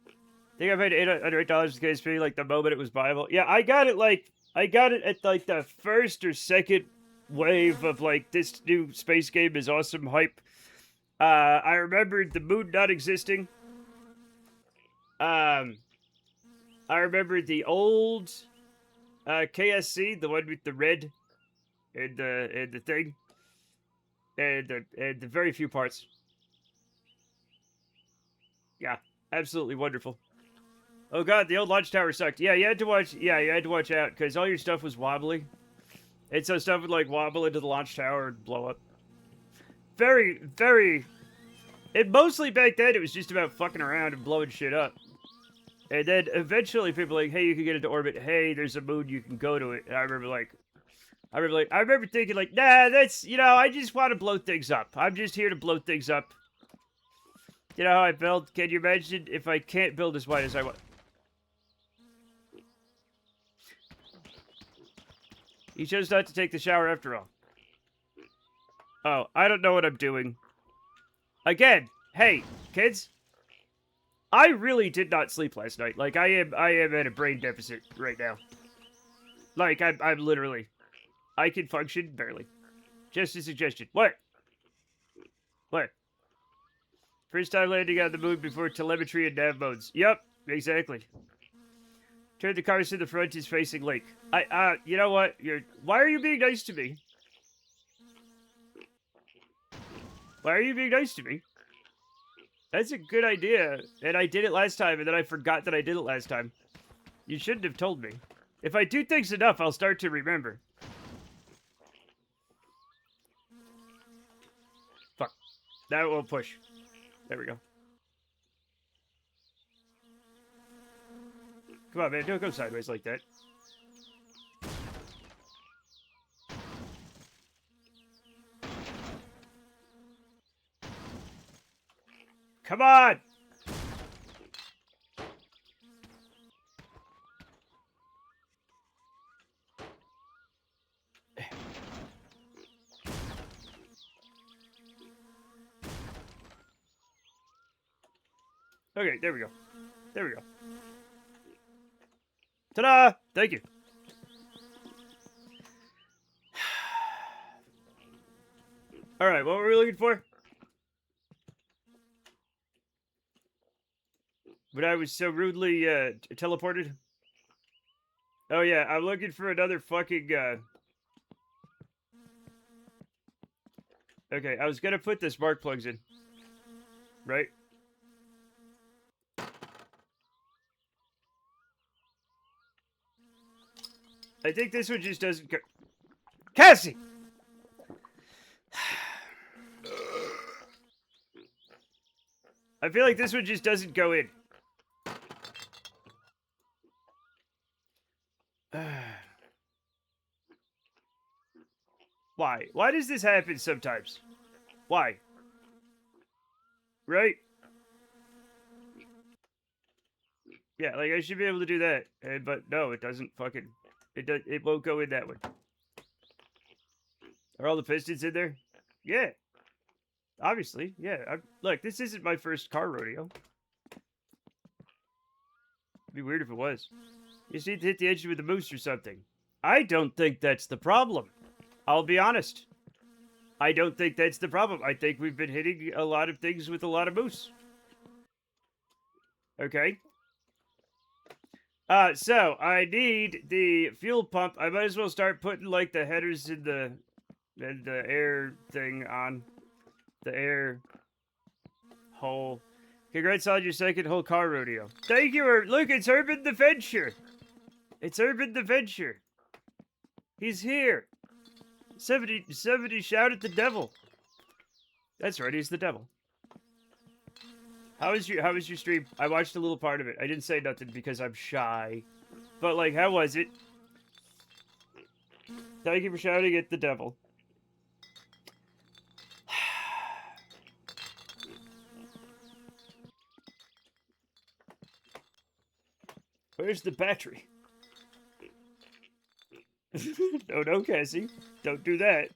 I think I paid $800 for KSP, like, the moment it was viable. Yeah, I got it at, like, the first or second wave of, like, this new space game is awesome hype. I remembered the moon not existing. I remember the old, KSC, the one with the red and the thing. And the very few parts. Yeah, absolutely wonderful. Oh god, the old launch tower sucked. Yeah, you had to watch out, because all your stuff was wobbly. And so stuff would, like, wobble into the launch tower and blow up. Very, very... And mostly back then, it was just about fucking around and blowing shit up. And then, eventually, people were like, hey, you can get into orbit. Hey, there's a moon, you can go to it. And I remember thinking, like, nah, that's, I just want to blow things up. I'm just here to blow things up. You know how I build? Can you imagine if I can't build as wide as I want? You chose not to take the shower after all. Oh, I don't know what I'm doing. Again, hey, kids. I really did not sleep last night. Like, I am at a brain deficit right now. Like, I'm literally... I can function barely. Just a suggestion. What? What? First time landing on the moon before telemetry and nav modes. Yep, exactly. Turn the cars to the front is facing lake. You know what? Why are you being nice to me? Why are you being nice to me? That's a good idea. And I did it last time, and then I forgot that I did it last time. You shouldn't have told me. If I do things enough, I'll start to remember. Fuck. That will push. There we go. Come on, man. Don't go sideways like that. Come on! Okay, there we go. There we go. Ta-da! Thank you. Alright, what were we looking for? But I was so rudely teleported. Oh yeah, I'm looking for another fucking Okay, I was gonna put the spark plugs in. Right? I think this one just doesn't go. Cassie! I feel like this one just doesn't go in. Why? Why does this happen sometimes? Why? Right? Yeah, like I should be able to do that, but no, it doesn't fucking. It won't go in that one. Are all the pistons in there? Yeah. Obviously, yeah. Look, this isn't my first car rodeo. It'd be weird if it was. You just need to hit the edge with a moose or something. I don't think that's the problem. I'll be honest. I don't think that's the problem. I think we've been hitting a lot of things with a lot of moose. Okay. So I need the fuel pump. I might as well start putting like the headers in the air thing on the air hole. Congrats on your second whole car rodeo. Thank you. Look, it's Urban the Venture. It's Urban the Venture. He's here. 70 shout at the devil. That's right, he's the devil. How was your stream? I watched a little part of it. I didn't say nothing because I'm shy. But like, how was it? Thank you for shouting at the devil. Where's the battery? No, Cassie. Don't do that.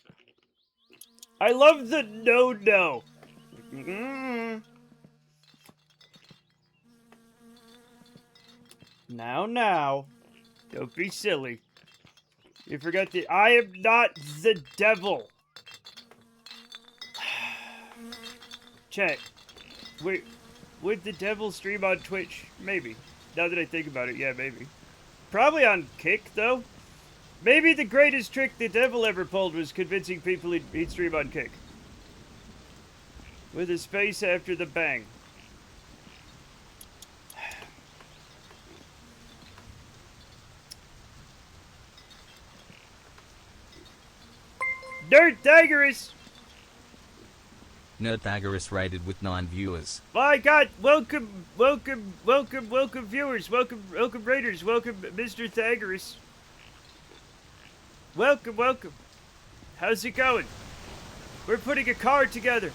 I love the no. Now. Don't be silly. You forgot that I am not the devil. Chat. Wait, would the devil stream on Twitch? Maybe. Now that I think about it, yeah, maybe. Probably on Kick, though. Maybe the greatest trick the devil ever pulled was convincing people he'd stream on Kick. With a space after the bang. Nerdthagoras! Nerdthagoras rated with 9 viewers. My God, welcome viewers, welcome raiders, welcome Mr. Thagoras. Welcome. How's it going? We're putting a car together.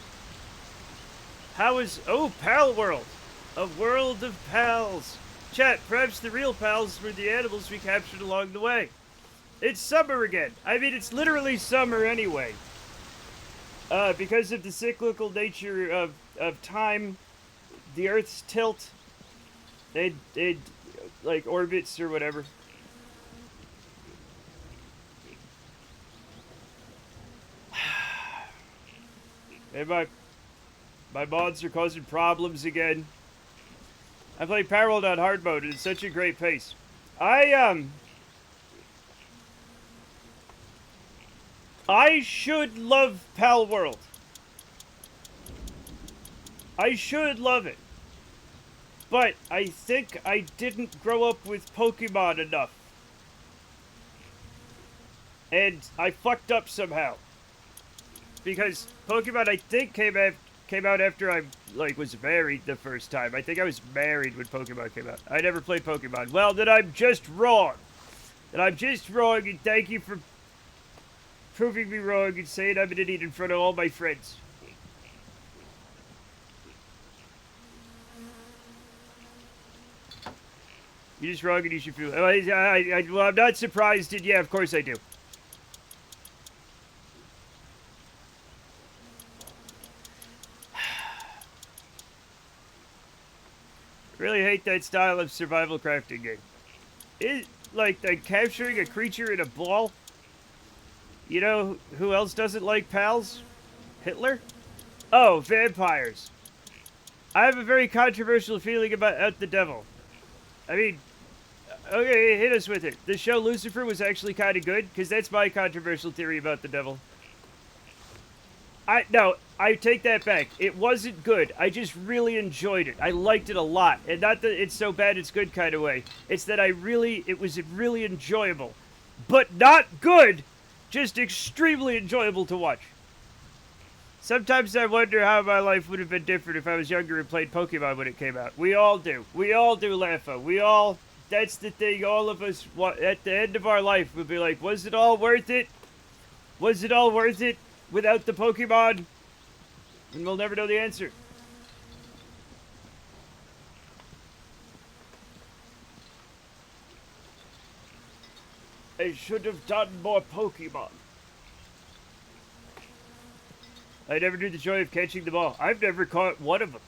Pal World. A world of pals. Chat, perhaps the real pals were the animals we captured along the way. It's summer again. I mean, it's literally summer anyway. Because of the cyclical nature of time, the Earth's tilt, it like orbits or whatever. And my mods are causing problems again. I'm playing Power World on hard mode, and it's such a great pace. I should love Pal World. I should love it. But I think I didn't grow up with Pokemon enough. and I fucked up somehow. Because Pokemon, I think, came out after I, like, was married the first time. I think I was married when Pokemon came out. I never played Pokemon. Well, then I'm just wrong. And thank you for proving me wrong and saying I'm an idiot in front of all my friends. You're just wrong and you should feel... Well, I'm not surprised, and yeah, of course I do. Really hate that style of survival crafting game. Like capturing a creature in a ball. You know who else doesn't like pals? Hitler? Oh, vampires. I have a very controversial feeling about the devil. I mean, okay, hit us with it. The show Lucifer was actually kind of good, because that's my controversial theory about the devil. No, I take that back. It wasn't good. I just really enjoyed it. I liked it a lot. And not that it's so bad it's good kind of way. It's that it was really enjoyable. But not good! Just extremely enjoyable to watch. Sometimes I wonder how my life would have been different if I was younger and played Pokemon when it came out. We all do. We all do, Laffo. That's the thing, all of us, at the end of our life, would be like, was it all worth it? Was it all worth it without the Pokemon? And we'll never know the answer. I should have done more Pokemon. I never knew the joy of catching them all. I've never caught one of them.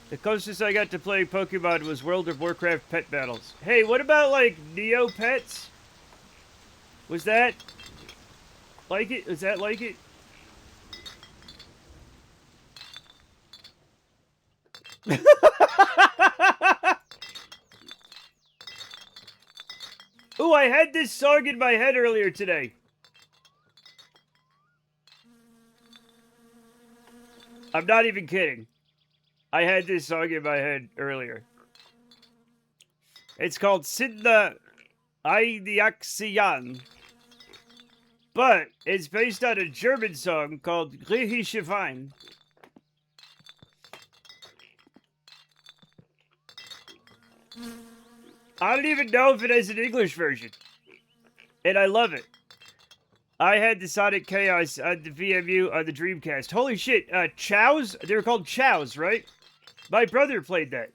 The closest I got to playing Pokemon was World of Warcraft pet battles. Hey, what about, like, Neopets? Was that like it? Was that like it? Ooh, I had this song in my head earlier today. I'm not even kidding. I had this song in my head earlier. It's called Sidna Aidiaxian. But it's based on a German song called Griechische Wein. I don't even know if it has an English version. And I love it. I had the Sonic Chaos on the VMU on the Dreamcast. Holy shit, Chows? They were called Chows, right? My brother played that.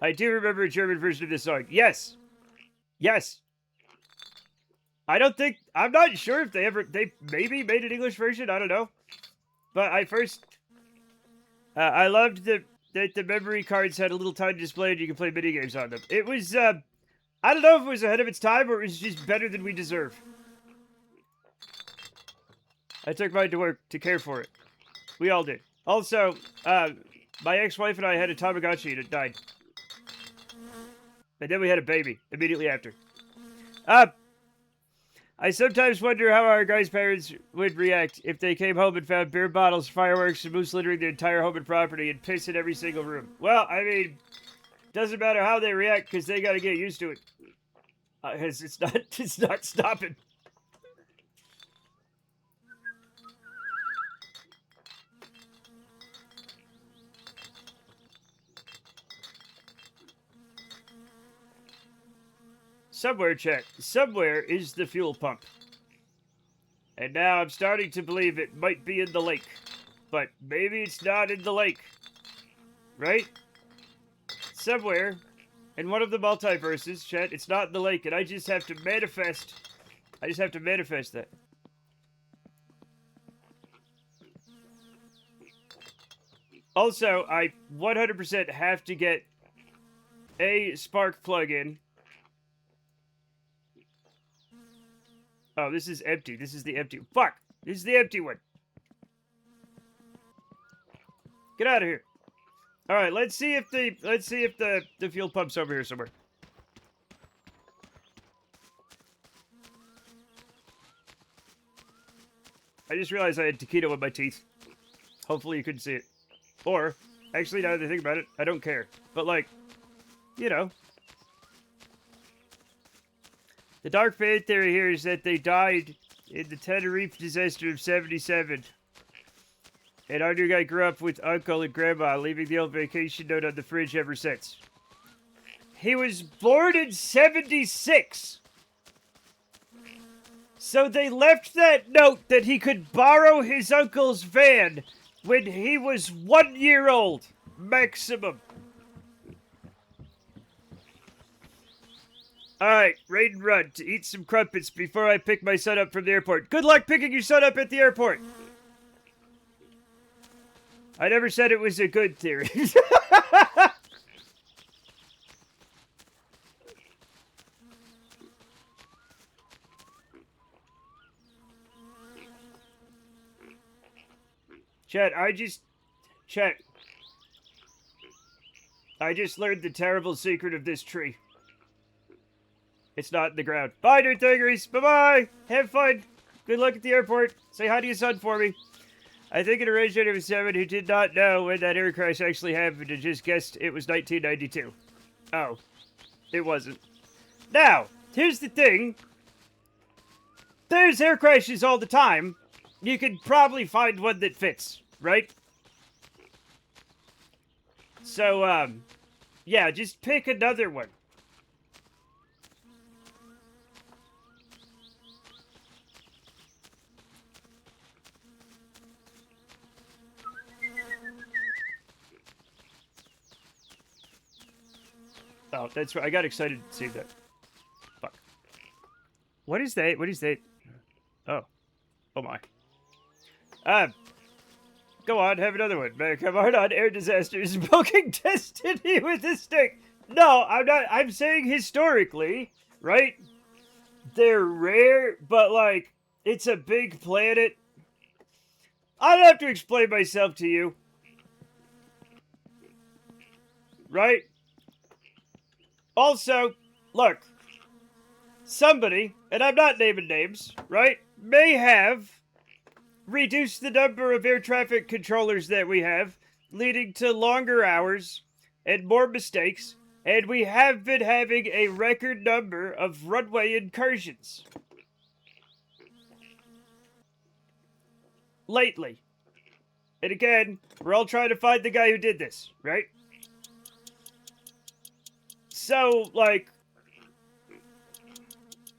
I do remember a German version of this song. Yes. Yes. I'm not sure if they maybe made an English version, I don't know. But I loved that the memory cards had a little tiny display and you could play minigames on them. It was, I don't know if it was ahead of its time or it was just better than we deserve. I took mine to work to care for it. We all did. Also, my ex-wife and I had a Tamagotchi and it died. And then we had a baby immediately after. I sometimes wonder how our guys' parents would react if they came home and found beer bottles, fireworks, and moose littering the entire home and property and piss in every single room. Well, I mean, doesn't matter how they react because they got to get used to it. It's not stopping. Somewhere, chat. Somewhere is the fuel pump. And now I'm starting to believe it might be in the lake. But maybe it's not in the lake. Right? Somewhere in one of the multiverses, chat, it's not in the lake, and I just have to manifest. I just have to manifest that. Also, I 100% have to get a spark plug-in. Oh, this is empty. This is the empty. Fuck! This is the empty one. Get out of here. All right, let's see if the fuel pump's over here somewhere. I just realized I had taquito in my teeth. Hopefully you couldn't see it. Or, actually, now that I think about it, I don't care. But, like, you know. The dark fan theory here is that they died in the Tenerife disaster of 77. And our new guy grew up with Uncle and Grandma, leaving the old vacation note on the fridge ever since. He was born in 76! So they left that note that he could borrow his uncle's van when he was 1 year old, maximum. Alright, raid and run to eat some crumpets before I pick my son up from the airport. Good luck picking your son up at the airport! I never said it was a good theory. Chat, I just learned the terrible secret of this tree. It's not in the ground. Bye, Dude Thingers! Bye-bye! Have fun! Good luck at the airport. Say hi to your son for me. I think an originator of 7 who did not know when that air crash actually happened and just guessed it was 1992. Oh. It wasn't. Now, here's the thing. There's air crashes all the time. You could probably find one that fits, right? So, yeah, just pick another one. Oh, that's right. I got excited to see that. Fuck. What is that? What is that? Oh. Oh my. Go on, have another one. Come on, air disasters. Poking destiny with a stick. No, I'm not. I'm saying historically, right? They're rare, but like, it's a big planet. I don't have to explain myself to you. Right? Also, look. Somebody, and I'm not naming names, right, may have reduced the number of air traffic controllers that we have, leading to longer hours and more mistakes, and we have been having a record number of runway incursions. Lately. And again, we're all trying to find the guy who did this, right? So, like,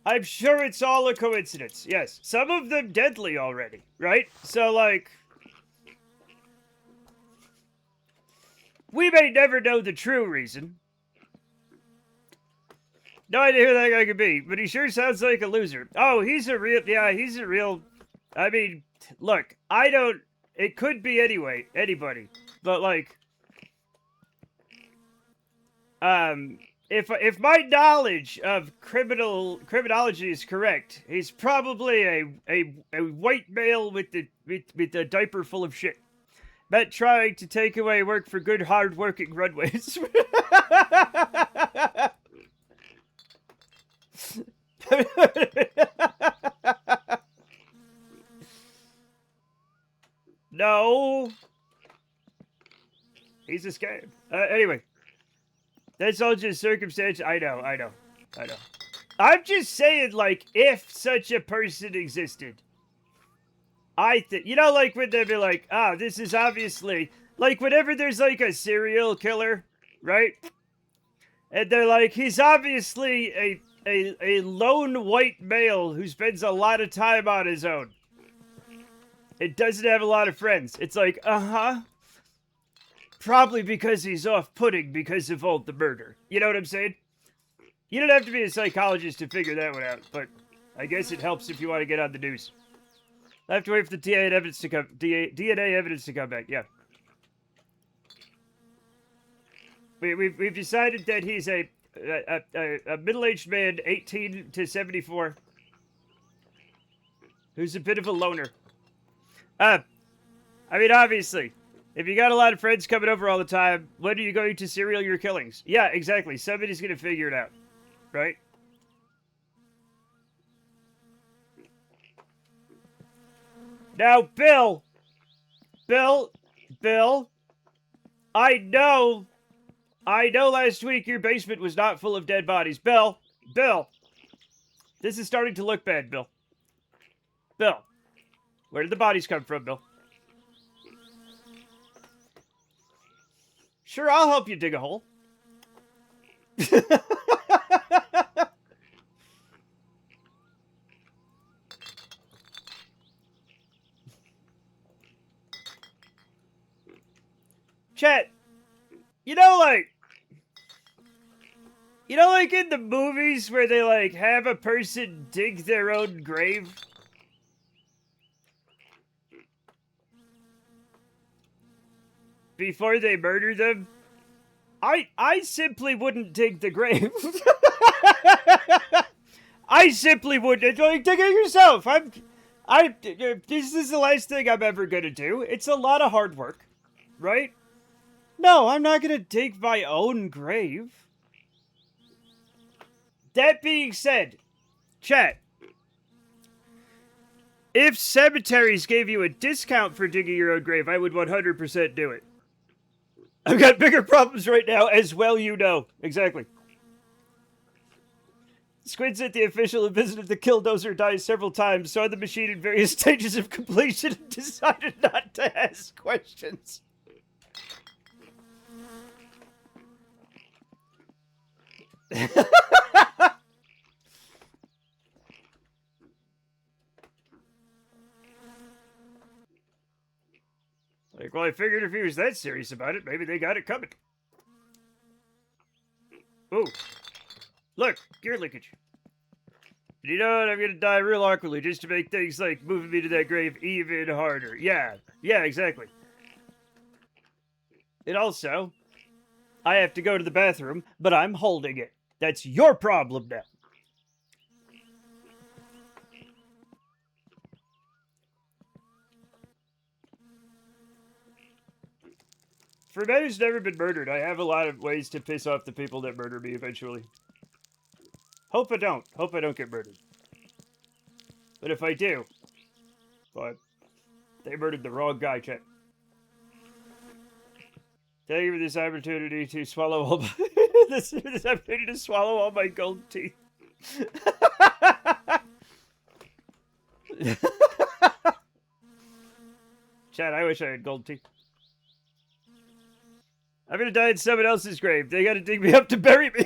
I'm sure it's all a coincidence, yes. Some of them deadly already, right? So, like, we may never know the true reason. No idea who that guy could be, but he sure sounds like a loser. Oh, he's a real, I mean, look, it could be anybody, but like, if my knowledge of criminology is correct, he's probably a white male with a diaper full of shit. Meant trying to take away work for good, hard-working runways. No. He's a scam. Anyway. That's all just circumstance. I know. I'm just saying, like, if such a person existed. I think, you know, like, when they'd be like, oh, this is obviously, like, whenever there's, like, a serial killer, right? And they're like, he's obviously a lone white male who spends a lot of time on his own. It doesn't have a lot of friends. It's like, uh-huh. Probably because he's off-putting because of all the murder. You know what I'm saying? You don't have to be a psychologist to figure that one out, but I guess it helps if you want to get on the news. I have to wait for the DNA evidence to come back, yeah. We've decided that he's a middle-aged man, 18 to 74, who's a bit of a loner. I mean, obviously, if you got a lot of friends coming over all the time, when are you going to serial your killings? Yeah, exactly. Somebody's going to figure it out, right? Now, Bill, Bill, I know last week your basement was not full of dead bodies. Bill, this is starting to look bad, Bill. Bill, where did the bodies come from, Bill? Sure, I'll help you dig a hole. Chat, you know, like in the movies where they, like, have a person dig their own grave? Before they murder them? I simply wouldn't dig the grave. I simply wouldn't. Like, dig it yourself. This is the last thing I'm ever gonna do. It's a lot of hard work, right? No, I'm not gonna dig my own grave. That being said, chat, if cemeteries gave you a discount for digging your own grave, I would 100% do it. I've got bigger problems right now, as well you know. Exactly. Squid said the official who visited the Killdozer died several times, saw the machine in various stages of completion, and decided not to ask questions. Like, well, I figured if he was that serious about it, maybe they got it coming. Ooh. Look, gear leakage. You know what? I'm gonna die real awkwardly just to make things like moving me to that grave even harder. Yeah, exactly. And also, I have to go to the bathroom, but I'm holding it. That's your problem now. For a man who's never been murdered, I have a lot of ways to piss off the people that murder me eventually. Hope I don't. Hope I don't get murdered. But if I do, but they murdered the wrong guy, chat. Thank you for this opportunity to swallow all my this opportunity to swallow all my gold teeth. Chat, I wish I had gold teeth. I'm gonna die in someone else's grave. They gotta dig me up to bury me.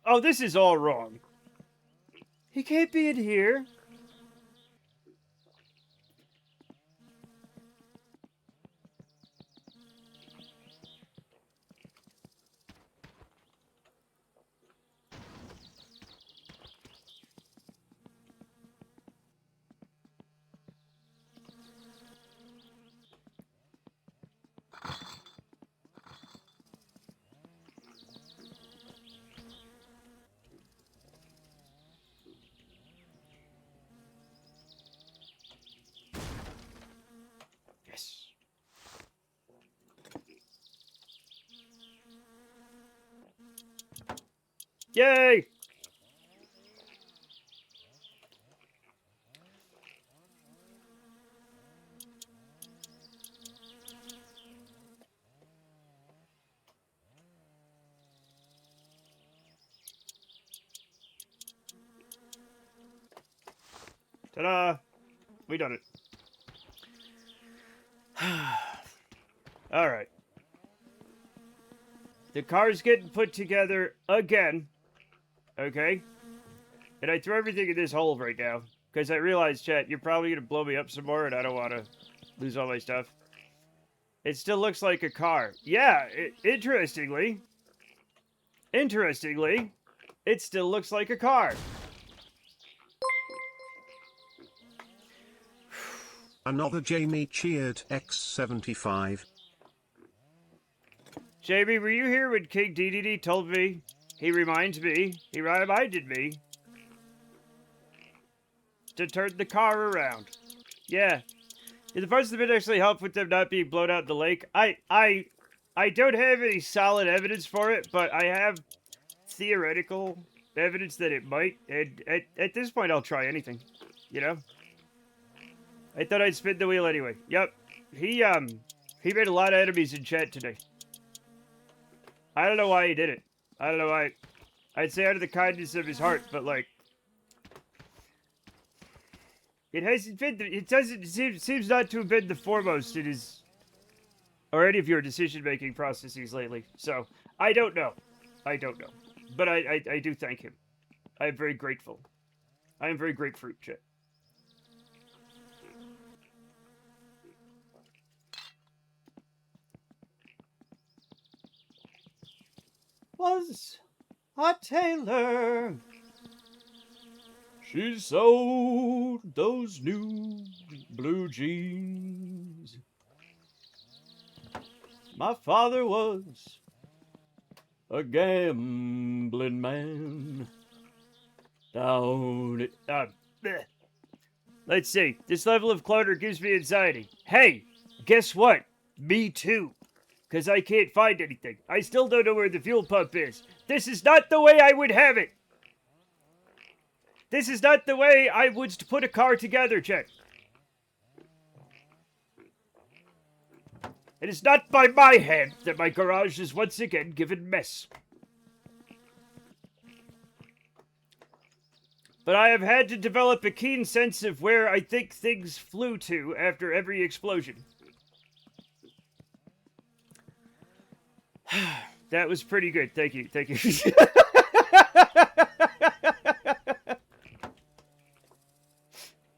Oh, this is all wrong. He can't be in here. Yes. Yay! Ta-da! We done it. Alright. The car's getting put together again. Okay? And I throw everything in this hole right now. Because I realize, chat, you're probably going to blow me up some more, and I don't want to lose all my stuff. It still looks like a car. Yeah, interestingly, it still looks like a car. Another Jamie cheered X75. Jamie, were you here when King DDD told me? He reminded me to turn the car around. Yeah. The parts of the bit actually help with them not being blown out in the lake. I don't have any solid evidence for it, but I have theoretical evidence that it might, and at this point I'll try anything, you know? I thought I'd spin the wheel anyway. Yep. He made a lot of enemies in chat today. I don't know why he did it. I don't know why. I'd say out of the kindness of his heart, but like, it hasn't been, seems not to have been the foremost in his, or any of your decision-making processes lately. So, I don't know. I don't know. But I do thank him. I am very grateful. I am very grapefruit, chat. Was a tailor. She sold those new blue jeans. My father was a gambling man. Down it. Bleh. Let's see. This level of clutter gives me anxiety. Hey, guess what? Me too. Because I can't find anything. I still don't know where the fuel pump is. This is not the way I would have it. This is not the way I would put a car together, Chet. It is not by my hand that my garage is once again given mess. But I have had to develop a keen sense of where I think things flew to after every explosion. That was pretty good. Thank you. Thank you.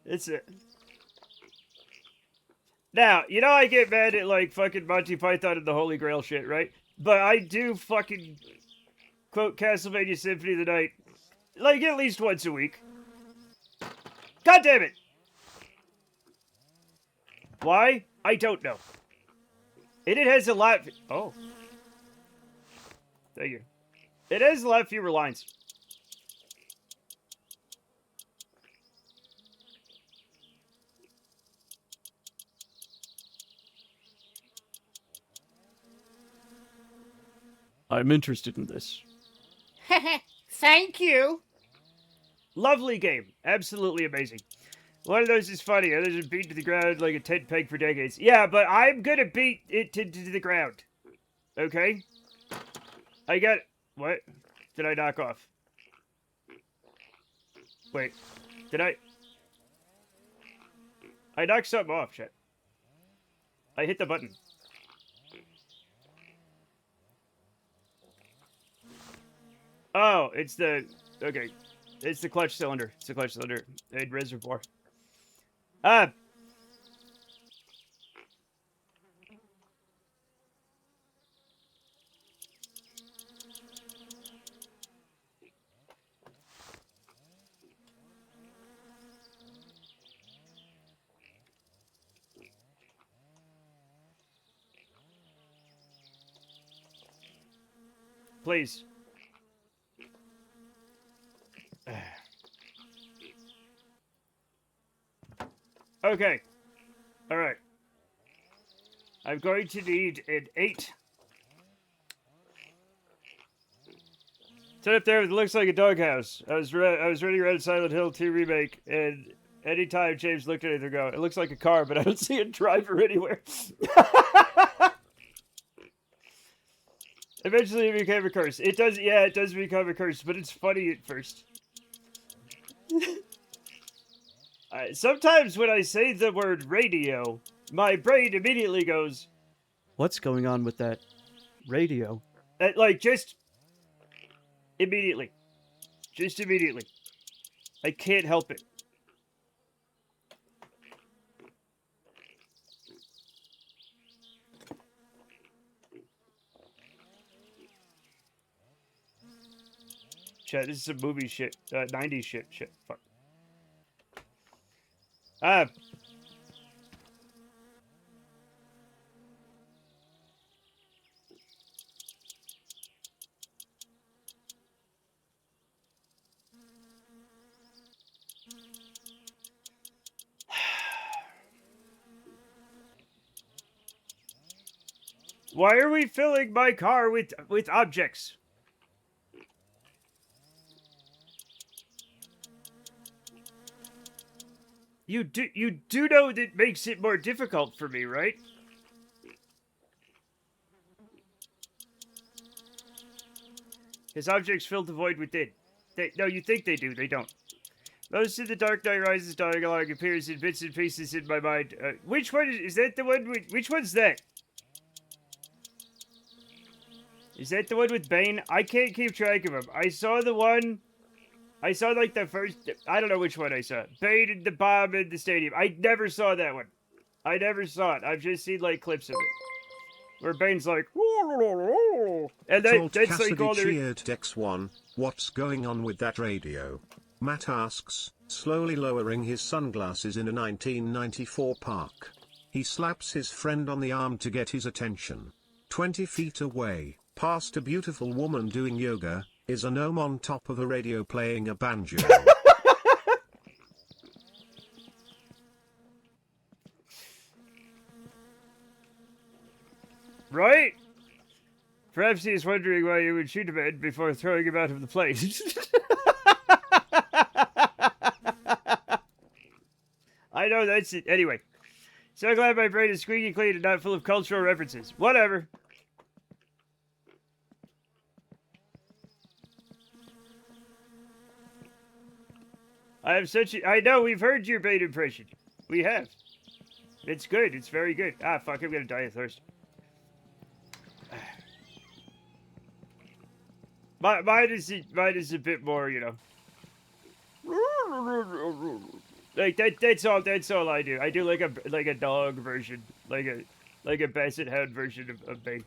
It's it. Now, you know I get mad at like fucking Monty Python and the Holy Grail shit, right? But I do fucking quote Castlevania Symphony of the Night like at least once a week. God damn it! Why? I don't know. And it has a lot. Oh. Thank you. It has a lot fewer lines. I'm interested in this. Thank you. Lovely game. Absolutely amazing. One of those is funny. Others are beaten to the ground like a tent peg for decades. Yeah, but I'm gonna beat it to the ground. Okay? I got... What? Did I knock off? Wait. Did I... I knocked something off, shit. I hit the button. Oh, it's the... Okay. It's the clutch cylinder. It's the clutch cylinder. And reservoir. Ah! Please. Okay. Alright. I'm going to need an 8. Set up there, it looks like a doghouse. I was running around Silent Hill 2 Remake, and anytime James looked at it, they'd go, it looks like a car, but I don't see a driver anywhere. Eventually it became a curse. It does, yeah, it does become a curse, but it's funny at first. Sometimes when I say the word radio, my brain immediately goes, what's going on with that radio? Like, just immediately. Just immediately. I can't help it. Chat, this is some movie shit. 90s shit. Fuck. Why are we filling my car with objects? You do know that makes it more difficult for me, right? His objects fill the void within. No, you think they do. They don't. Most of the Dark Knight Rises dialogue appears in bits and pieces in my mind. Which one is that? The one with, which one's that? Is that the one with Bane? I can't keep track of them. I saw the one. I saw like the first. I don't know which one I saw. Bane and the bomb in the stadium. I never saw that one. I never saw it. I've just seen like clips of it. Where Bane's like, and Trolled that's Cassidy like all there. cheered Dex1. What's going on with that radio? Matt asks, slowly lowering his sunglasses in a 1994 park. He slaps his friend on the arm to get his attention. 20 feet away, past a beautiful woman doing yoga, is a gnome on top of a radio playing a banjo. Right? Perhaps he is wondering why you would shoot a man before throwing him out of the plane. I know that's it. Anyway. So glad my brain is squeaky clean and not full of cultural references. Whatever. I have such a... I know, we've heard your Bane impression. We have. It's good. It's very good. Ah, fuck, I'm gonna die of thirst. Mine is a bit more, you know. Like that's all I do. I do like a dog version, like a basset hound version of Bane.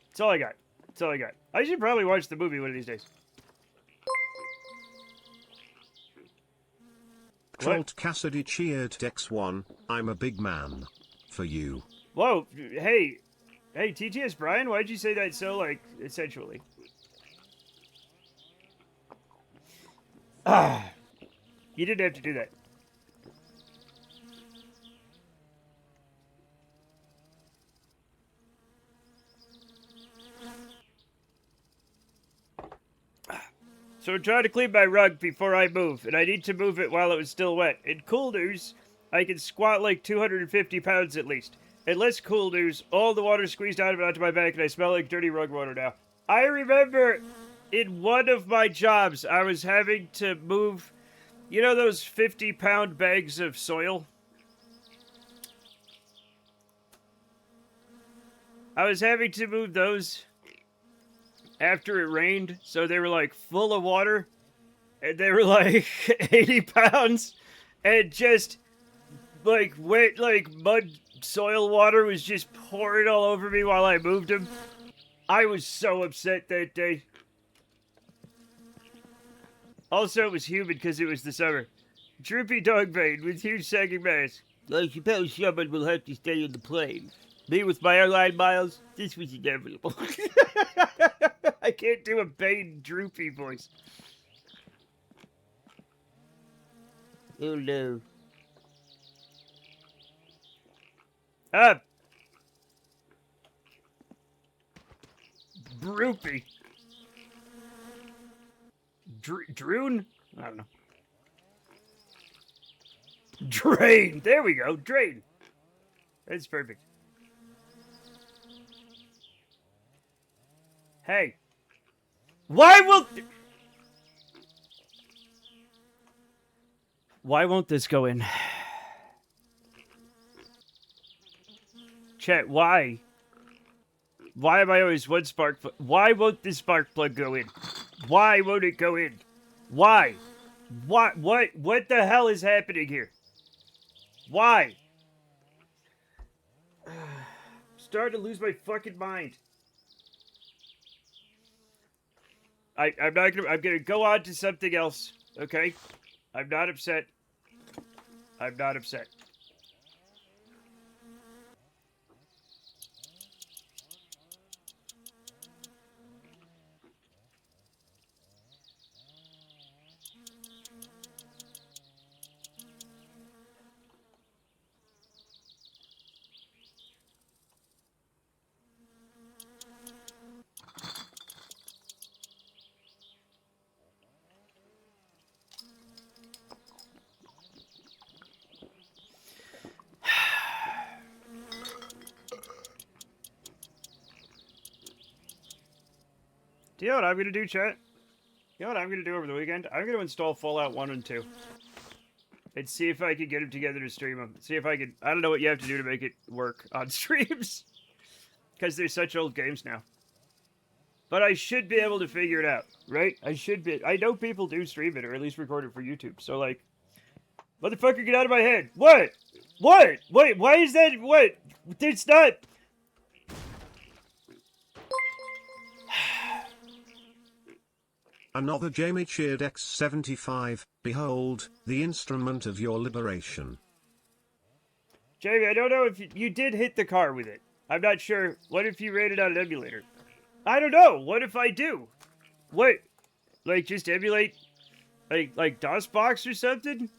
That's all I got. That's all I got. I should probably watch the movie one of these days. Trolled Cassidy cheered Dex1. I'm a big man. For you. Whoa, hey, TTS Brian, why'd you say that so, like, essentially? You didn't have to do that. So I'm trying to clean my rug before I move, and I need to move it while it was still wet. In cool news, I can squat like 250 pounds at least. In less cool news, all the water squeezed out of it onto my back and I smell like dirty rug water now. I remember in one of my jobs, I was having to move, you know those 50-pound bags of soil? I was having to move those after it rained, so they were like full of water, and they were like 80 pounds, and just like wet, like mud soil water was just pouring all over me while I moved them. I was so upset that day. Also, it was humid because it was the summer. Droopy dog Bane with huge sagging mask. I suppose someone will have to stay on the plane. Me with my airline miles, this was inevitable. I can't do a Bane droopy voice. Oh no. Droopy. Droon? I don't know. Drain! There we go, drain. That's perfect. Hey. Why won't this go in? Chat, why? Why am I always one spark plug? Why won't this spark plug go in? Why won't it go in? Why? What the hell is happening here? Why? I'm starting to lose my fucking mind. I'm gonna go on to something else, okay? I'm not upset. I'm not upset. Do you know what I'm gonna do, chat? You know what I'm gonna do over the weekend? I'm gonna install Fallout 1 and 2. And see if I can get them together to stream them. See if I can... I don't know what you have to do to make it work on streams. Because they're such old games now. But I should be able to figure it out, right? I should be... I know people do stream it, or at least record it for YouTube. So, like... Motherfucker, get out of my head! What? What? Wait, why is that... What? It's not... Another Jamie cheered X75, behold, the instrument of your liberation. Jamie, I don't know if you did hit the car with it. I'm not sure. What if you ran it on an emulator? I don't know. What if I do? What? Like, just emulate, like DOSBox or something?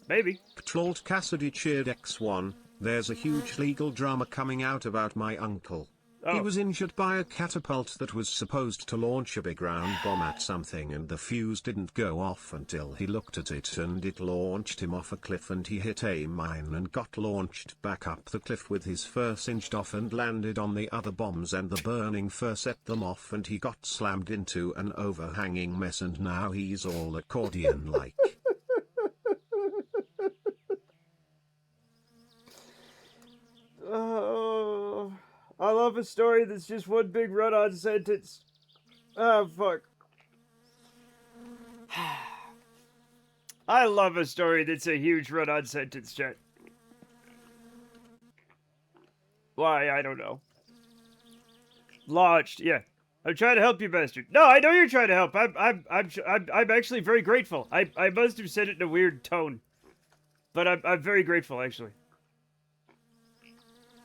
Maybe. Ptlold Cassidy cheered X1, there's a huge legal drama coming out about my uncle. Oh. He was injured by a catapult that was supposed to launch a big round bomb at something, and the fuse didn't go off until he looked at it, and it launched him off a cliff, and he hit a mine and got launched back up the cliff with his fur singed off and landed on the other bombs, and the burning fur set them off, and he got slammed into an overhanging mess, and now he's all accordion-like. Oh, I love a story that's just one big run-on sentence. Oh, fuck. I love a story that's a huge run-on sentence, chat. Why, I don't know. Launched, yeah. I'm trying to help you, bastard. No, I know you're trying to help. I'm actually very grateful. I must have said it in a weird tone, but I'm very grateful, actually.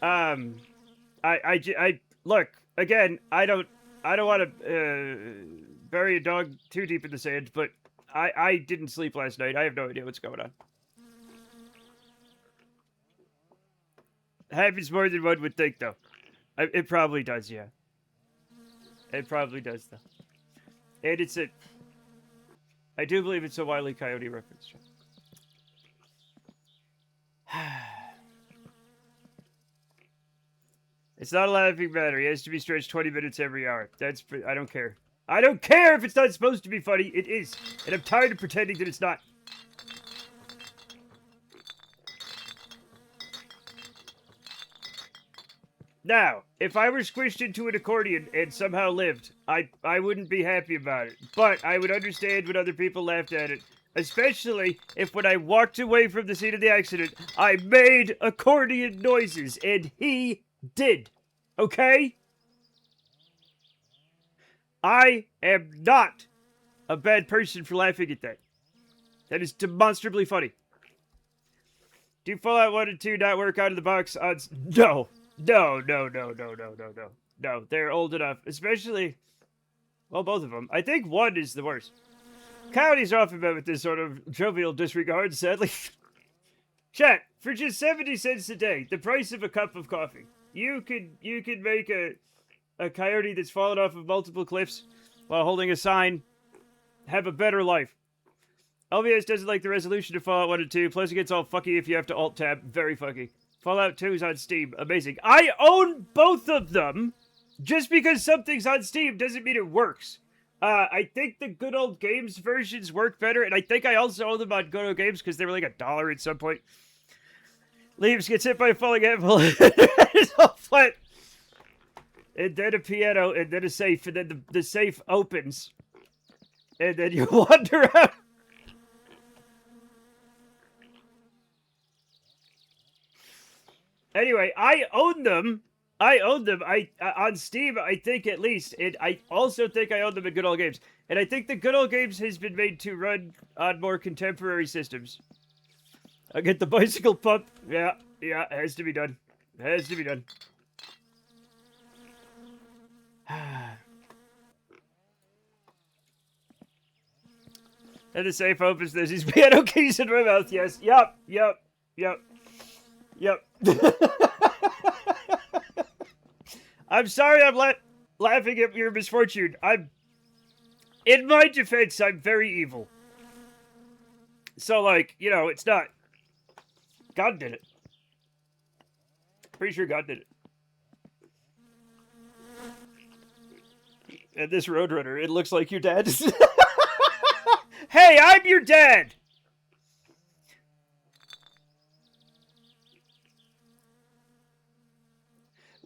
I look, again, I don't want to, bury a dog too deep in the sand, but I didn't sleep last night. I have no idea what's going on. Happens more than one would think, though. It probably does, yeah. It probably does, though. And it's a... I do believe it's a Wile E. Coyote reference. It's not a laughing matter. He has to be stretched 20 minutes every hour. That's... I don't care. I don't care if it's not supposed to be funny. It is. And I'm tired of pretending that it's not. Now, if I were squished into an accordion and somehow lived, I wouldn't be happy about it. But I would understand when other people laughed at it. Especially if when I walked away from the scene of the accident, I made accordion noises. And he did. Okay? I am not a bad person for laughing at that. That is demonstrably funny. Do Fallout 1 and 2 not work out of the box odds? No. No. No, they're old enough. Especially, well, both of them. I think 1 is the worst. Coyotes are often met with this sort of jovial disregard, sadly. Chat, for just 70 cents a day, the price of a cup of coffee, you could make a coyote that's fallen off of multiple cliffs while holding a sign have a better life. LVS doesn't like the resolution of Fallout 1 and 2, plus it gets all fucky if you have to alt-tab. Very fucky. Fallout 2 is on Steam. Amazing. I own both of them! Just because something's on Steam doesn't mean it works. I think the Good Old Games versions work better, and I think I also own them on Good Old Games because they were like $1 at some point. Leaves, gets hit by a falling apple. It's all flat. And then a piano, and then a safe, and then the safe opens. And then you wander out. Anyway, I own them. On Steam, I think at least. And I also think I own them in Good Old Games. And I think the Good Old Games has been made to run on more contemporary systems. I get the bicycle pump. Yeah, it has to be done. It has to be done. And the safe opens, there's these piano keys in my mouth, yes. Yep. I'm sorry I'm laughing at your misfortune. In my defense, I'm very evil. So, like, you know, it's not. God did it. Pretty sure God did it. And this Roadrunner, it looks like your dad. Hey, I'm your dad!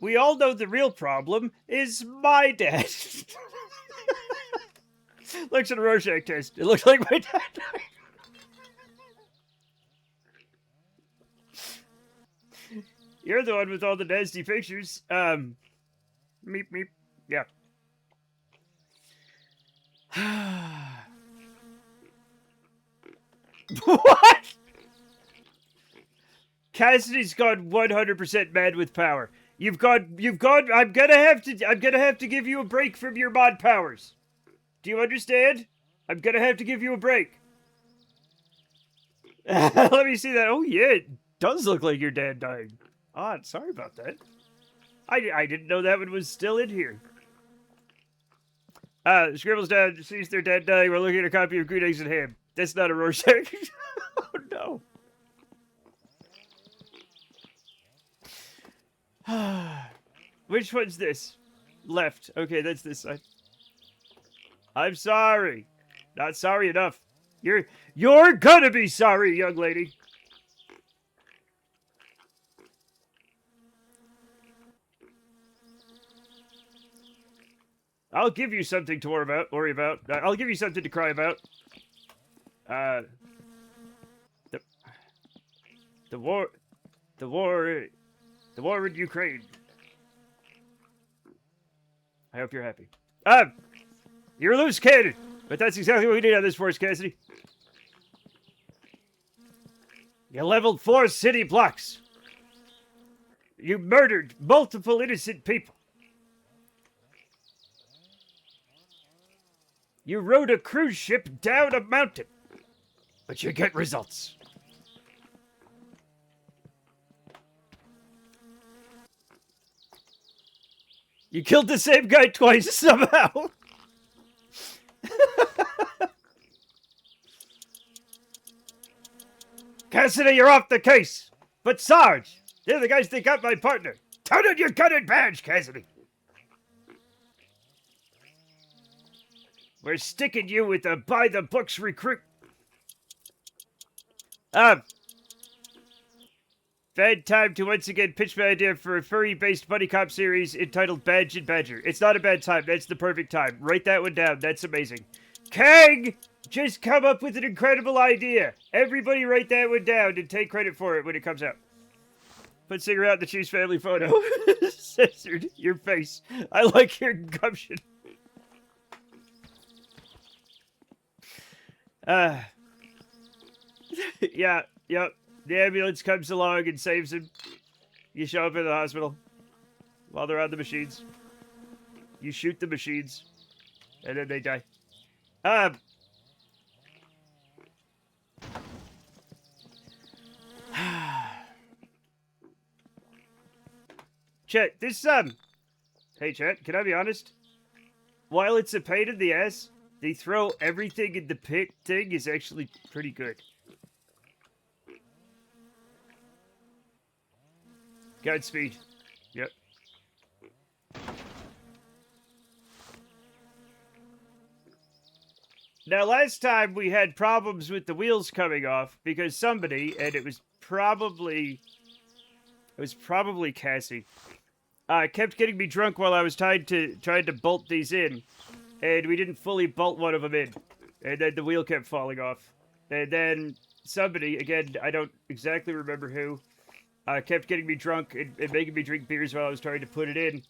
We all know the real problem is my dad. Looks at a Rorschach test. It looks like my dad died. You're the one with all the nasty pictures. Meep meep. Yeah. What? Cassidy's gone 100% mad with power. You've gone. I'm gonna have to give you a break from your mod powers. Do you understand? I'm gonna have to give you a break. Let me see that. Oh yeah, it does look like your dad died. Odd. Sorry about that. I didn't know that one was still in here. Scribble's dad sees their dad die. We're looking at a copy of Green Eggs and Ham. That's not a Rorschach. Oh no. Which one's this? Left. Okay, that's this side. I'm sorry. Not sorry enough. You're gonna be sorry, young lady. I'll give you something to worry about. I'll give you something to cry about. The war in Ukraine. I hope you're happy. You're a loose cannon, but that's exactly what we need on this force, Cassidy. You leveled 4 city blocks. You murdered multiple innocent people. You rode a cruise ship down a mountain, but you get results. You killed the same guy twice somehow. Cassidy, you're off the case. But Sarge, they're the guys that got my partner. Turn in your gun and badge, Cassidy. We're sticking you with a by-the-books recruit. Bad time to once again pitch my idea for a furry-based buddy cop series entitled Badge and Badger. It's not a bad time. That's the perfect time. Write that one down. That's amazing. Kang just come up with an incredible idea. Everybody write that one down and take credit for it when it comes out. Put Singer out in the Chiefs family photo. Censored your face. I like your gumption. Yeah, yep. The ambulance comes along and saves him. You show up at the hospital while they're on the machines. You shoot the machines, and then they die. Chet, Hey, Chet, can I be honest? While it's a pain in the ass, they throw everything in the pit thing is actually pretty good. Godspeed. Yep. Now, last time we had problems with the wheels coming off because somebody, and it was probably Cassie, kept getting me drunk while I was trying to bolt these in, and we didn't fully bolt one of them in, and then the wheel kept falling off, and then somebody, again, I don't exactly remember who, kept getting me drunk and making me drink beers while I was trying to put it in.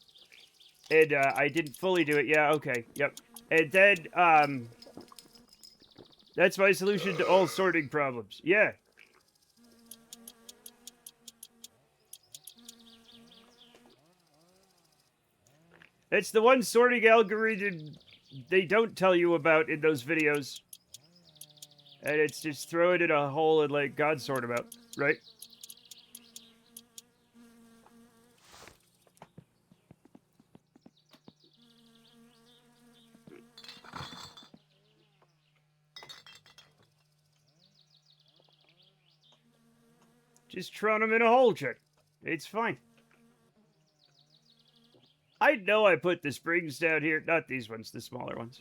And, I didn't fully do it. Yeah, okay. Yep. And then, that's my solution to all sorting problems. Yeah. It's the one sorting algorithm they don't tell you about in those videos. And it's just throw it in a hole and let God sort them out, right? Just drown them in a hole, Chet. It's fine. I know I put the springs down here. Not these ones, the smaller ones.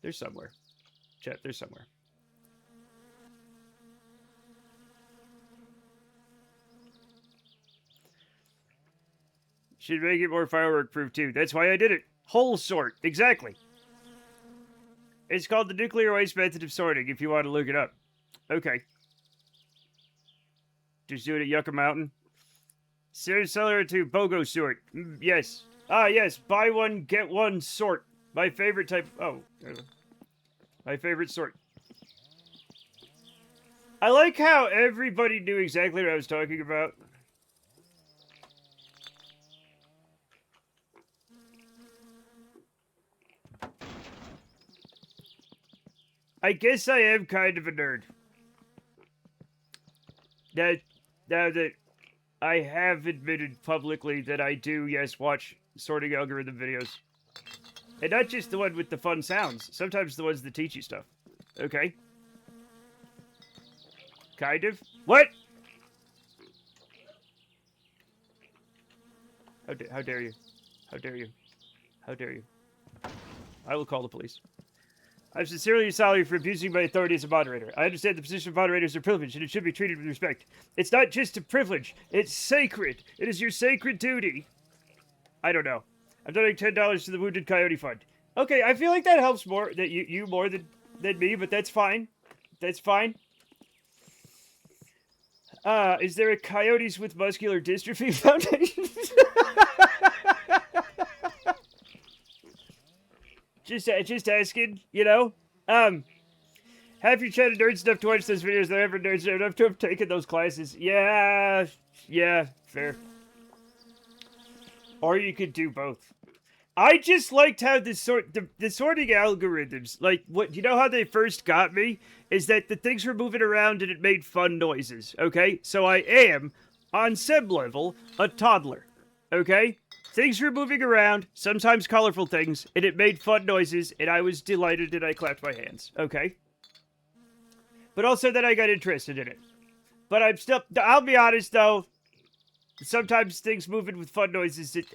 They're somewhere. Chet, they're somewhere. Should make it more firework proof too. That's why I did it. Hole sort. Exactly. It's called the nuclear waste method of sorting if you want to look it up. Okay. Just do it at Yucca Mountain. Similar to BOGO sort. Yes. Ah, yes. Buy one, get one sort. My favorite type. Oh. My favorite sort. I like how everybody knew exactly what I was talking about. I guess I am kind of a nerd. Now that I have admitted publicly that I do, yes, watch sorting algorithm videos. And not just the one with the fun sounds. Sometimes the ones that teach you stuff. Okay? Kind of. What? How dare you? How dare you? How dare you? I will call the police. I'm sincerely sorry for abusing my authority as a moderator. I understand the position of moderators are privileged and it should be treated with respect. It's not just a privilege. It's sacred. It is your sacred duty. I don't know. I'm donating $10 to the Wounded Coyote Fund. Okay, I feel like that helps more, that you more than me, but that's fine. That's fine. Is there a Coyotes with Muscular Dystrophy Foundation? Just asking, you know? Have you chatted nerds enough to watch those videos? They're ever nerds enough to have taken those classes? Yeah, fair. Or you could do both. I just liked how the sorting algorithms, like, what, you know how they first got me? Is that the things were moving around and it made fun noises, okay? So I am, on some level, a toddler, okay? Things were moving around, sometimes colorful things, and it made fun noises, and I was delighted and I clapped my hands, okay? But also then I got interested in it. But I'll be honest though, sometimes things moving with fun noises, it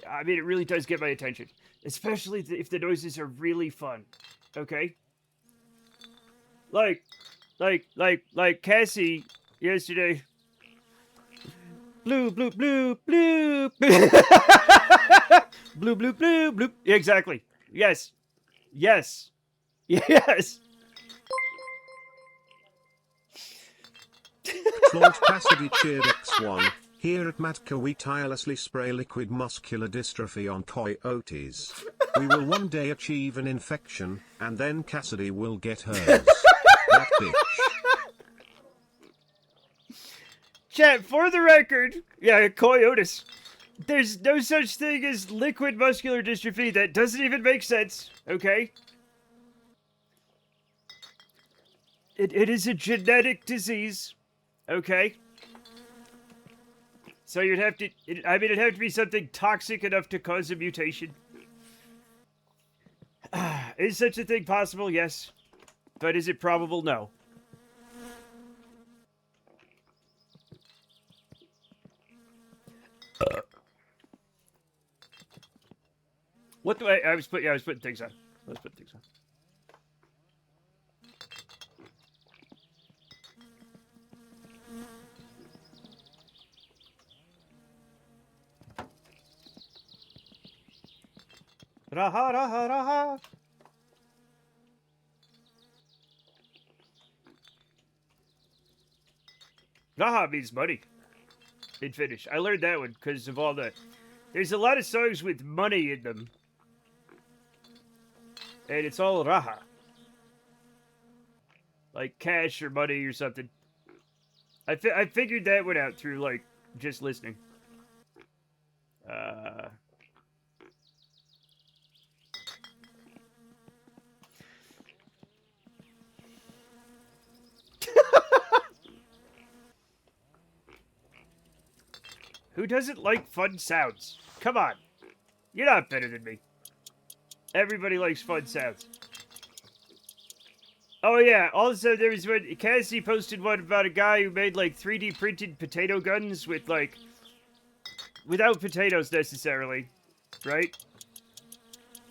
really does get my attention. Especially if the noises are really fun, okay? Like Cassie yesterday. Blue, blue, blue, blue. Blue, blue, blue, blue. Exactly. Yes. Yes. Yes. Claude Cassidy cheered X1. Here at Matka we tirelessly spray liquid muscular dystrophy on coyotes. We will one day achieve an infection, and then Cassidy will get hers. That bitch. Chat, for the record, yeah, coyotes. There's no such thing as liquid muscular dystrophy. That doesn't even make sense, okay? It is a genetic disease, okay? So you'd have to, it'd have to be something toxic enough to cause a mutation. Is such a thing possible? Yes. But is it probable? No. What do I was putting things on. Let's put things on. Raha, raha, raha. Raha means money in Finnish. I learned that one because of all the... There's a lot of songs with money in them. And it's all raha. Like cash or money or something. I figured that one out through, like, just listening. Who doesn't like fun sounds? Come on. You're not better than me. Everybody likes fun sounds. Oh yeah. Also, there was when Cassie posted one about a guy who made like 3D printed potato guns with like without potatoes necessarily, right?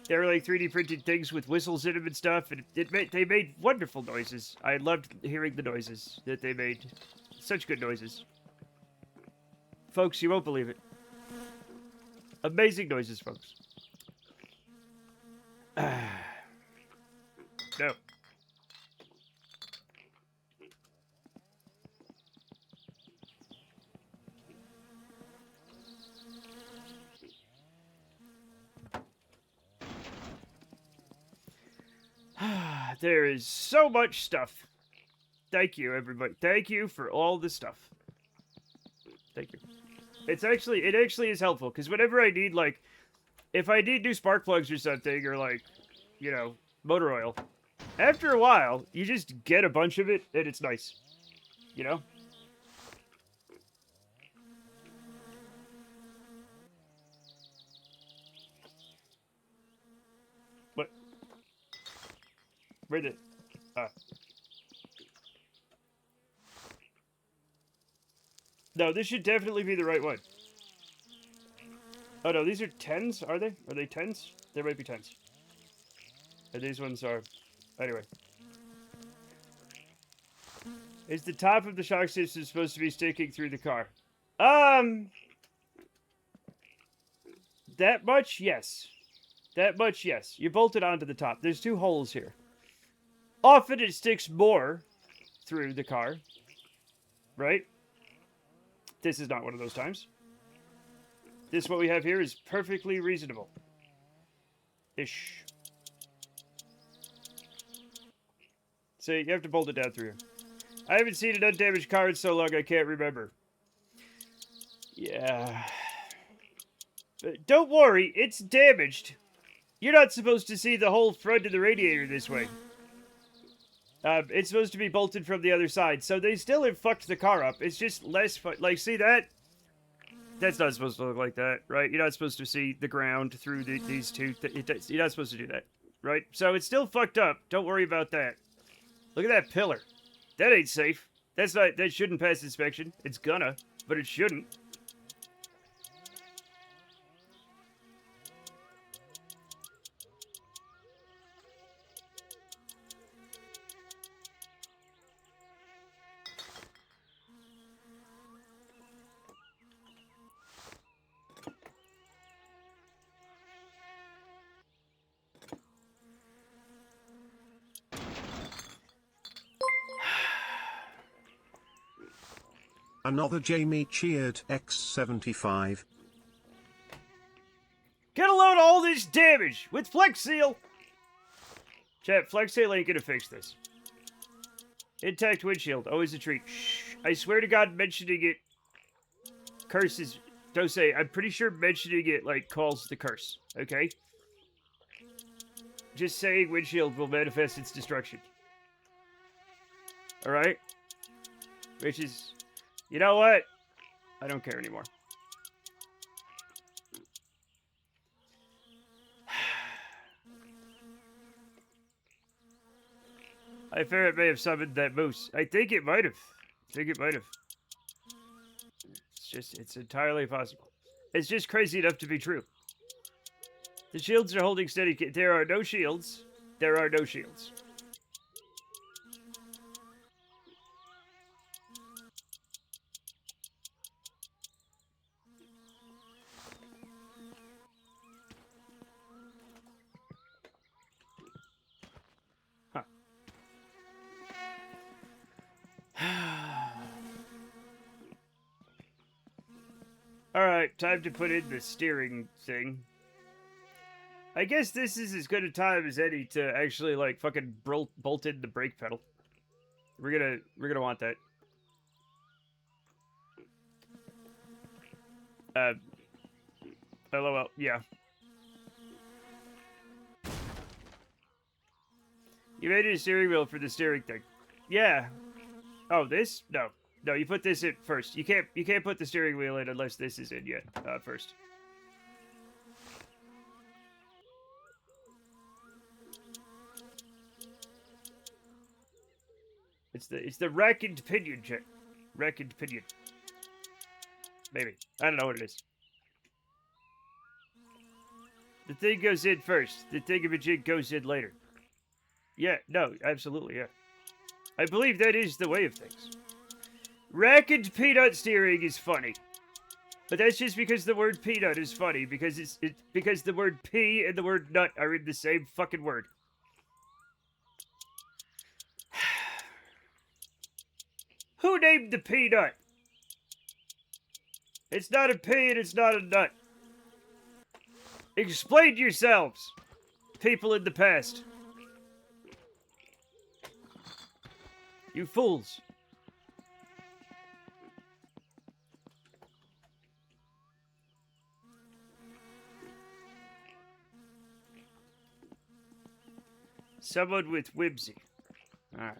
They were like 3D printed things with whistles in them and stuff, and they made wonderful noises. I loved hearing the noises that they made. Such good noises. Folks, you won't believe it. Amazing noises, folks. No. There is so much stuff. Thank you, everybody. Thank you for all the stuff. Thank you. It actually is helpful, because whenever I need, like, if I need new spark plugs or something, or, like, you know, motor oil, after a while, you just get a bunch of it, and it's nice. You know? What? Where did... No, this should definitely be the right one. Oh no, these are 10s, are they? Are they 10s? There might be 10s. And these ones are... Anyway. Is the top of the shock system supposed to be sticking through the car? That much, yes. That much, yes. You bolt it onto the top. There's 2 holes here. Often it sticks more through the car. Right? This is not one of those times. This, what we have here, is perfectly reasonable. Ish. So you have to bolt it down through here. I haven't seen an undamaged car in so long I can't remember. Yeah. But don't worry, it's damaged. You're not supposed to see the whole front of the radiator this way. It's supposed to be bolted from the other side, so they still have fucked the car up. It's just less like, see that? That's not supposed to look like that, right? You're not supposed to see the ground through these two. You're not supposed to do that, right? So it's still fucked up. Don't worry about that. Look at that pillar. That ain't safe. That shouldn't pass inspection. It's gonna, but it shouldn't. Another Jamie cheered X75. Get a load of all this damage with Flex Seal. Chat, Flex Seal ain't gonna fix this. Intact windshield, always a treat. Shh. I swear to God, mentioning it curses. Don't say. I'm pretty sure mentioning it like calls the curse. Okay. Just saying windshield will manifest its destruction. All right. Which is, you know what? I don't care anymore. I fear it may have summoned that moose. I think it might have. It's entirely possible. It's just crazy enough to be true. The shields are holding steady. There are no shields. There are no shields. Huh. Alright, time to put in the steering thing. I guess this is as good a time as any to actually, like, fucking bolt in the brake pedal. We're gonna want that. LOL, yeah. You made it a steering wheel for the steering thing. Yeah. Oh, this? No. No, you put this in first. You can't put the steering wheel in unless this is in yet, first. It's the reckoned pinion, chat. Reckoned pinion. Maybe. I don't know what it is. The thing goes in first. The thingamajig goes in later. Yeah, no, absolutely, yeah. I believe that is the way of things. Reckoned peanut steering is funny. But that's just because the word peanut is funny, because because the word pea and the word nut are in the same fucking word. Who named the peanut? It's not a pea and it's not a nut. Explain yourselves, people in the past. You fools. Someone with whimsy. Alright.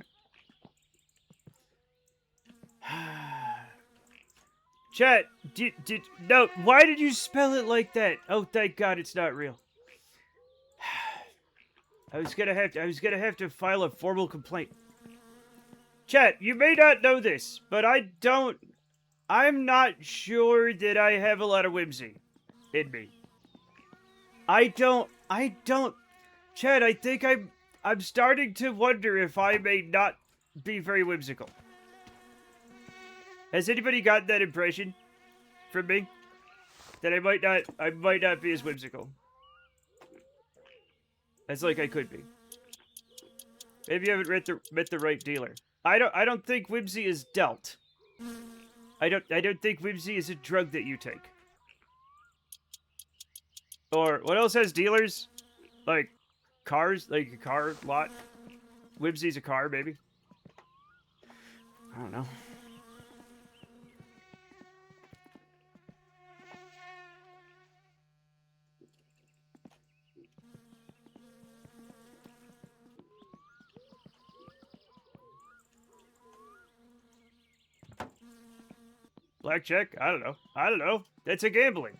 Chat, no, why did you spell it like that? Oh, thank God it's not real. I was gonna have to file a formal complaint. Chat, you may not know this, but I'm not sure that I have a lot of whimsy in me. I don't, Chat, I think I'm starting to wonder if I may not be very whimsical. Has anybody gotten that impression from me? That I might not be as whimsical as like I could be. Maybe you haven't met the right dealer. I don't think whimsy is dealt. I don't think whimsy is a drug that you take. Or what else has dealers? Like cars, like a car lot. Whimsy's a car, maybe. I don't know. Blackjack? I don't know. I don't know. That's a gambling.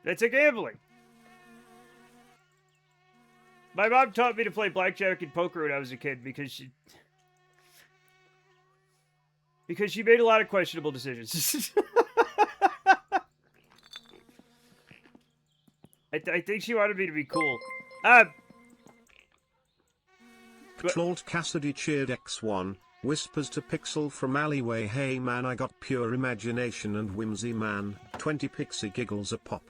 That's a gambling. My mom taught me to play blackjack and poker when I was a kid because she made a lot of questionable decisions. I think she wanted me to be cool. Claude Cassidy cheered X1, whispers to Pixel from alleyway, hey man, I got pure imagination and whimsy man, 20 pixie giggles a pop.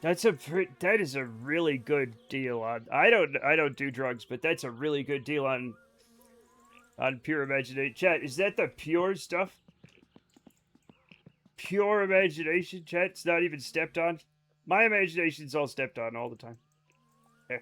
That is a really good deal on. I don't do drugs, but that's a really good deal on pure imagination. Chat, is that the pure stuff? Pure imagination, chat? It's not even stepped on? My imagination's all stepped on all the time. Yeah.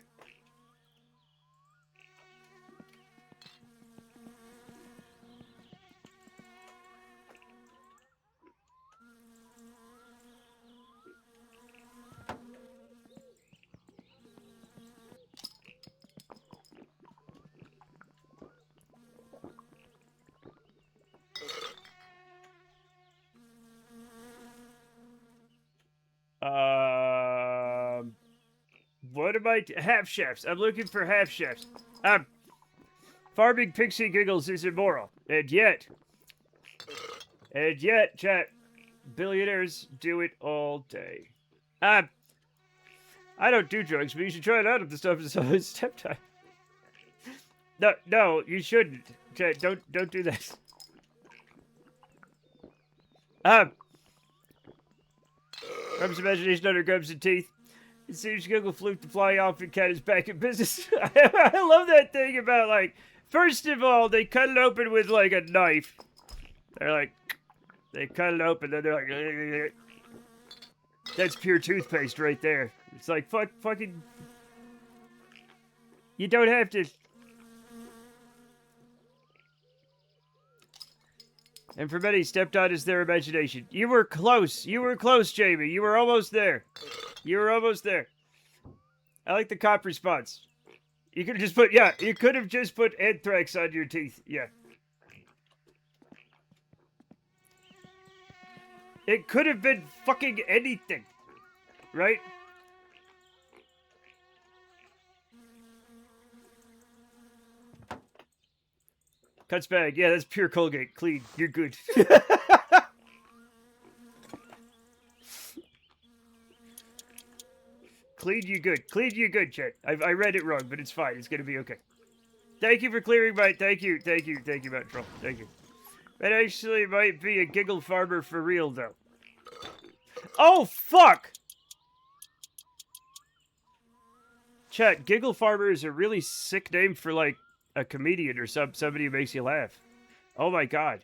What am I? Half chefs. I'm looking for half chefs. Farming pixie giggles is immoral, and yet, chat, billionaires do it all day. I don't do drugs, but you should try it out if the stuff is on step time. No, you shouldn't. Chat, don't do that. Rubs imagination under gums and teeth. It seems Google fluke the fly off and cat is back in business. I love that thing about, like, first of all, they cut it open with, like, a knife. They're like, they cut it open, then they're like, that's pure toothpaste right there. It's like, fucking, you don't have to. And for many, stepped on is their imagination. You were close. You were close, Jamie. You were almost there. You were almost there. I like the cop response. You could have just put, yeah, you could have just put anthrax on your teeth. Yeah. It could have been fucking anything. Right? Cuts bag. Yeah, that's pure Colgate. Clean. You're good. Clean, you good. Clean, you good, Chet. I read it wrong, but it's fine. It's gonna be okay. Thank you for clearing my... Thank you, Matt Troll. Thank you. That actually might be a giggle farmer for real, though. Oh, fuck! Chat, giggle farmer is a really sick name for, like, a comedian or somebody who makes you laugh. Oh my god.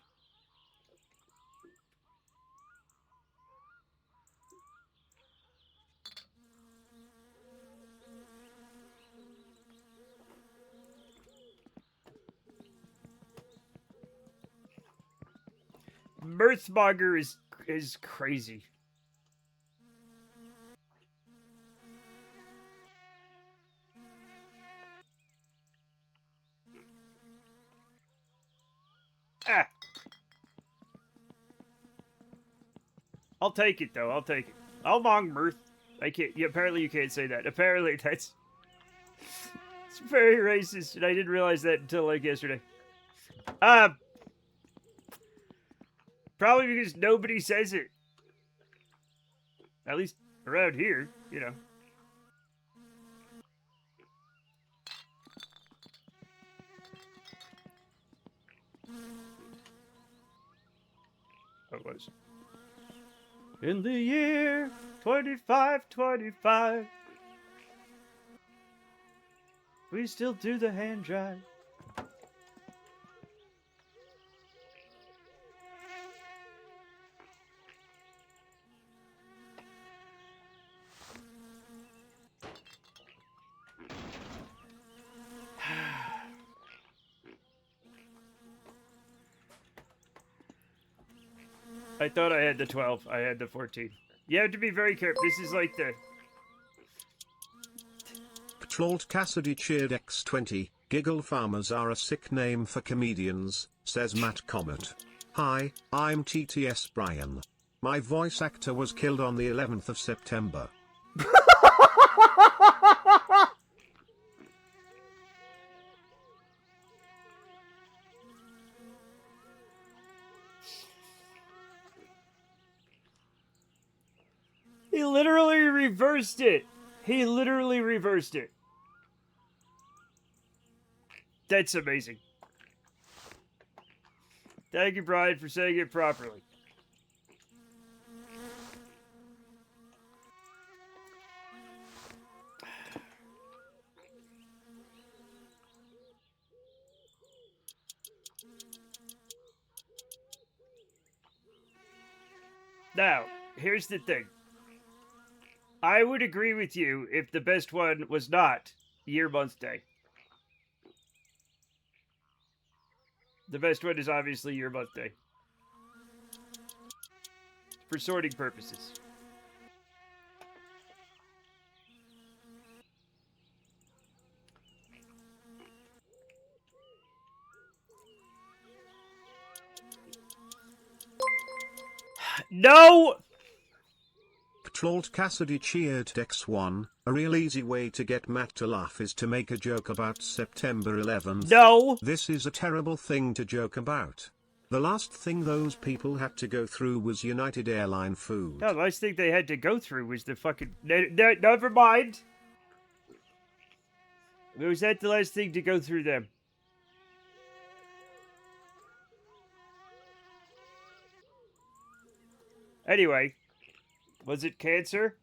Mirthmonger is crazy. Ah. I'll take it though. I'll take it. I'll mong mirth. I can't. Yeah, apparently you can't say that. Apparently that's it's very racist, and I didn't realize that until like yesterday. Probably because nobody says it. At least around here, you know. What was? In the year 2525, we still do the hand drive. I thought I had the 12. I had the 14. You have to be very careful. This is like the... Patrolled Cassidy cheered X20. Giggle farmers are a sick name for comedians, says Matt Comet. Hi, I'm TTS Brian. My voice actor was killed on the 11th of September. He literally reversed it. He literally reversed it. That's amazing. Thank you, Brian, for saying it properly. Now, here's the thing. I would agree with you if the best one was not year, month, day. The best one is obviously year, month, day. For sorting purposes. No! Patrolled Cassidy cheered X1. A real easy way to get Matt to laugh is to make a joke about September 11th. No! This is a terrible thing to joke about. The last thing those people had to go through was United Airline food. No, the last thing they had to go through was the fucking... never mind! Was that the last thing to go through them? Anyway, was it cancer?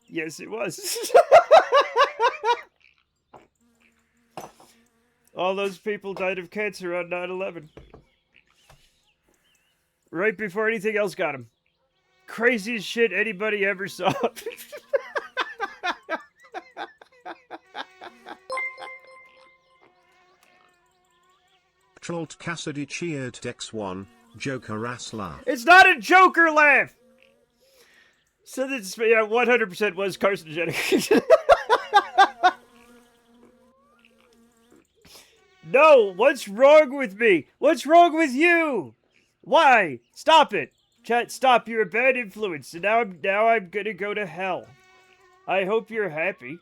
Yes, it was. All those people died of cancer on 9/11. Right before anything else got them. Craziest shit anybody ever saw. Patrolled Cassidy cheered X1. Joker ass laugh. It's not a Joker laugh! So this, yeah, 100% was carcinogenic. No, what's wrong with me? What's wrong with you? Why? Stop it. Chat, stop. You're a bad influence. And now I'm gonna go to hell. I hope you're happy.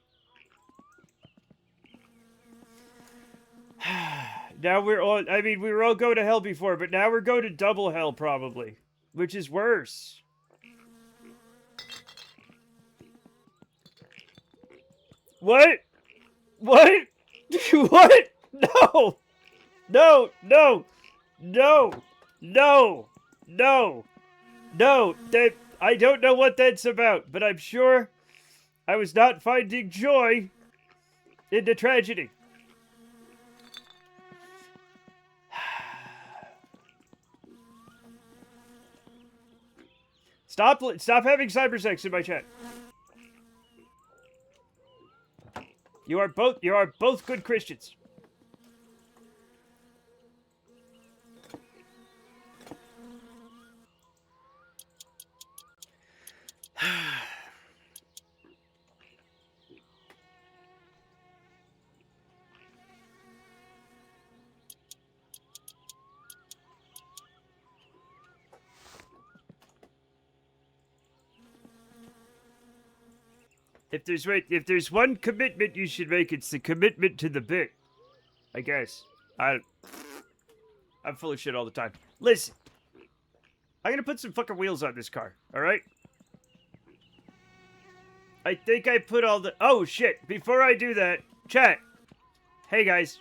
Now we're on. I mean, we were all going to hell before, but now we're going to double hell probably, which is worse. What? What? What? No! No! No! No! No! No! No! That I don't know what that's about, but I'm sure I was not finding joy in the tragedy. Stop having cyber sex in my chat. You are both good Christians. If there's one commitment you should make, it's the commitment to the bit. I guess. I'm full of shit all the time. Listen. I'm gonna put some fucking wheels on this car, alright? I think I put all the... Oh, shit. Before I do that, chat. Hey, guys.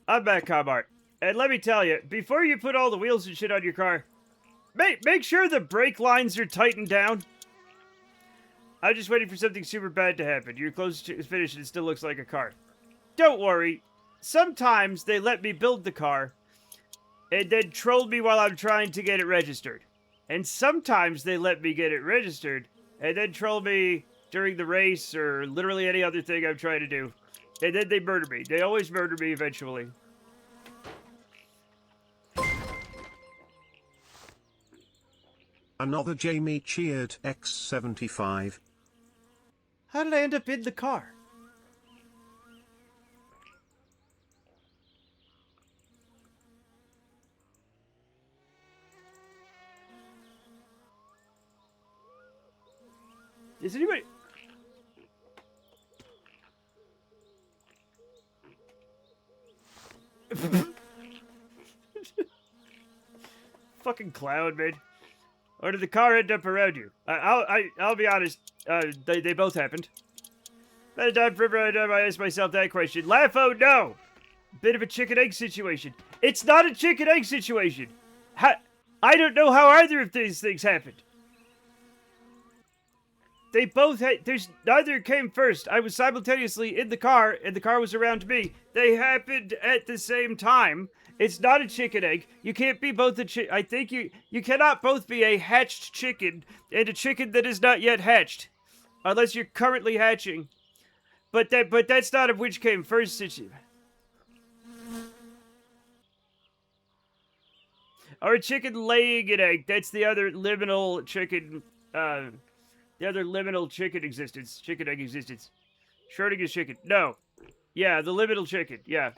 I'm back, Comart. And let me tell you, before you put all the wheels and shit on your car, make sure the brake lines are tightened down. I'm just waiting for something super bad to happen. You're close to finish and it still looks like a car. Don't worry. Sometimes they let me build the car and then troll me while I'm trying to get it registered. And sometimes they let me get it registered and then troll me during the race or literally any other thing I'm trying to do. And then they murder me. They always murder me eventually. Another Jamie cheered X75. How did I end up in the car? Is anybody... Fucking clown, man. Or did the car end up around you? I'll be honest. They both happened. By the time I asked myself that question, Laugh-O, no! Bit of a chicken egg situation. It's not a chicken egg situation. I don't know how either of these things happened. They both had. Neither came first. I was simultaneously in the car, and the car was around me. They happened at the same time. It's not a chicken egg. You can't be both a chicken. I think you cannot both be a hatched chicken and a chicken that is not yet hatched, unless you're currently hatching. But that's not of which came first situation. Or a chicken laying an egg. That's the other liminal chicken. The other liminal chicken existence. Chicken egg existence. Schrodinger's chicken. No. Yeah, the liminal chicken. Yeah.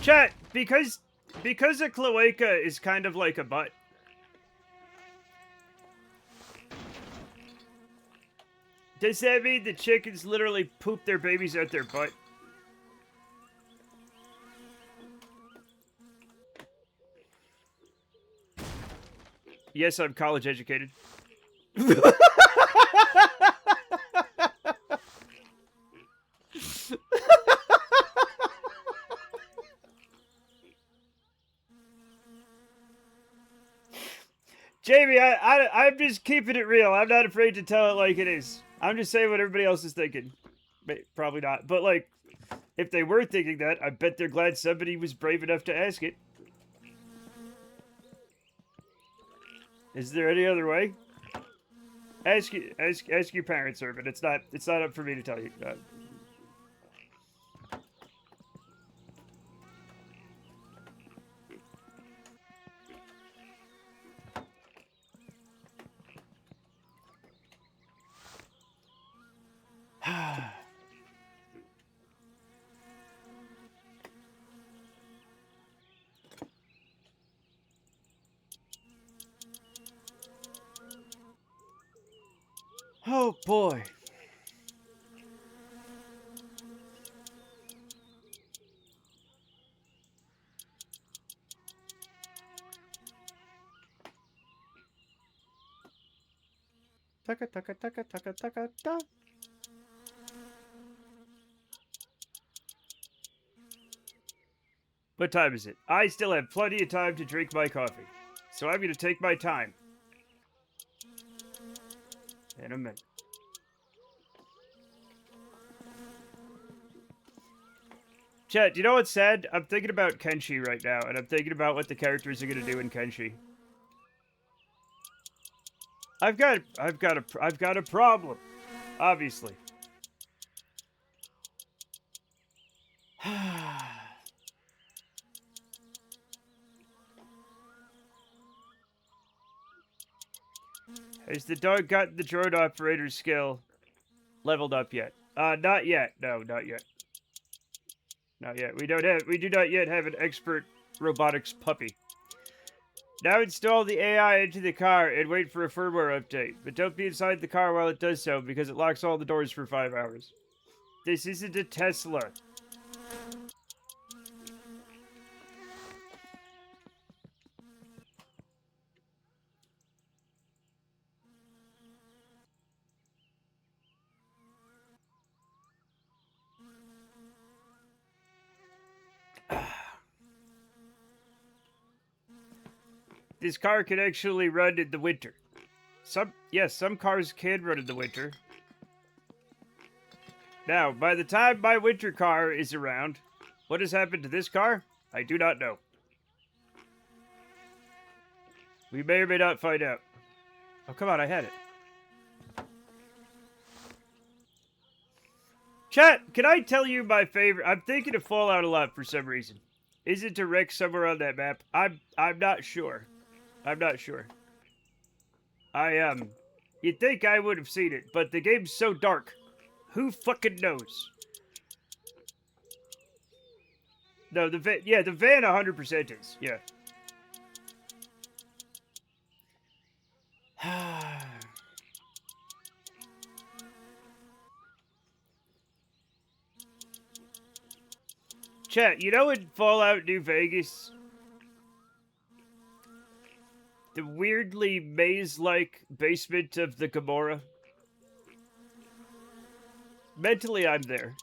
Chat, because a cloaca is kind of like a butt. Does that mean the chickens literally poop their babies out their butt? Yes, I'm college educated. Jamie, I'm just keeping it real. I'm not afraid to tell it like it is. I'm just saying what everybody else is thinking. Probably not. But, like, if they were thinking that, I bet they're glad somebody was brave enough to ask it. Is there any other way? Ask your parents, sir, but it's not up for me to tell you. Oh boy. Taka taka taka taka taka ta. What time is it? I still have plenty of time to drink my coffee. So I'm gonna take my time. In a minute. Chat, do you know what's sad? I'm thinking about Kenshi right now, and I'm thinking about what the characters are gonna do in Kenshi. I've got a problem. Obviously. Has the dog got the drone operator skill leveled up yet? Not yet. No, not yet. Not yet. We do not yet have an expert robotics puppy. Now install the AI into the car and wait for a firmware update. But don't be inside the car while it does so, because it locks all the doors for 5 hours. This isn't a Tesla. This car can actually run in the winter. Some cars can run in the winter. Now, by the time my winter car is around, what has happened to this car? I do not know. We may or may not find out. Oh, come on, I had it. Chat, can I tell you my favorite? I'm thinking of Fallout a lot for some reason. Is it to wreck somewhere on that map? I'm not sure. I'm not sure. You'd think I would have seen it, but the game's so dark. Who fucking knows? No, the van 100% is, yeah. Chat, you know in Fallout New Vegas, the weirdly maze-like basement of the Gomorrah? Mentally, I'm there.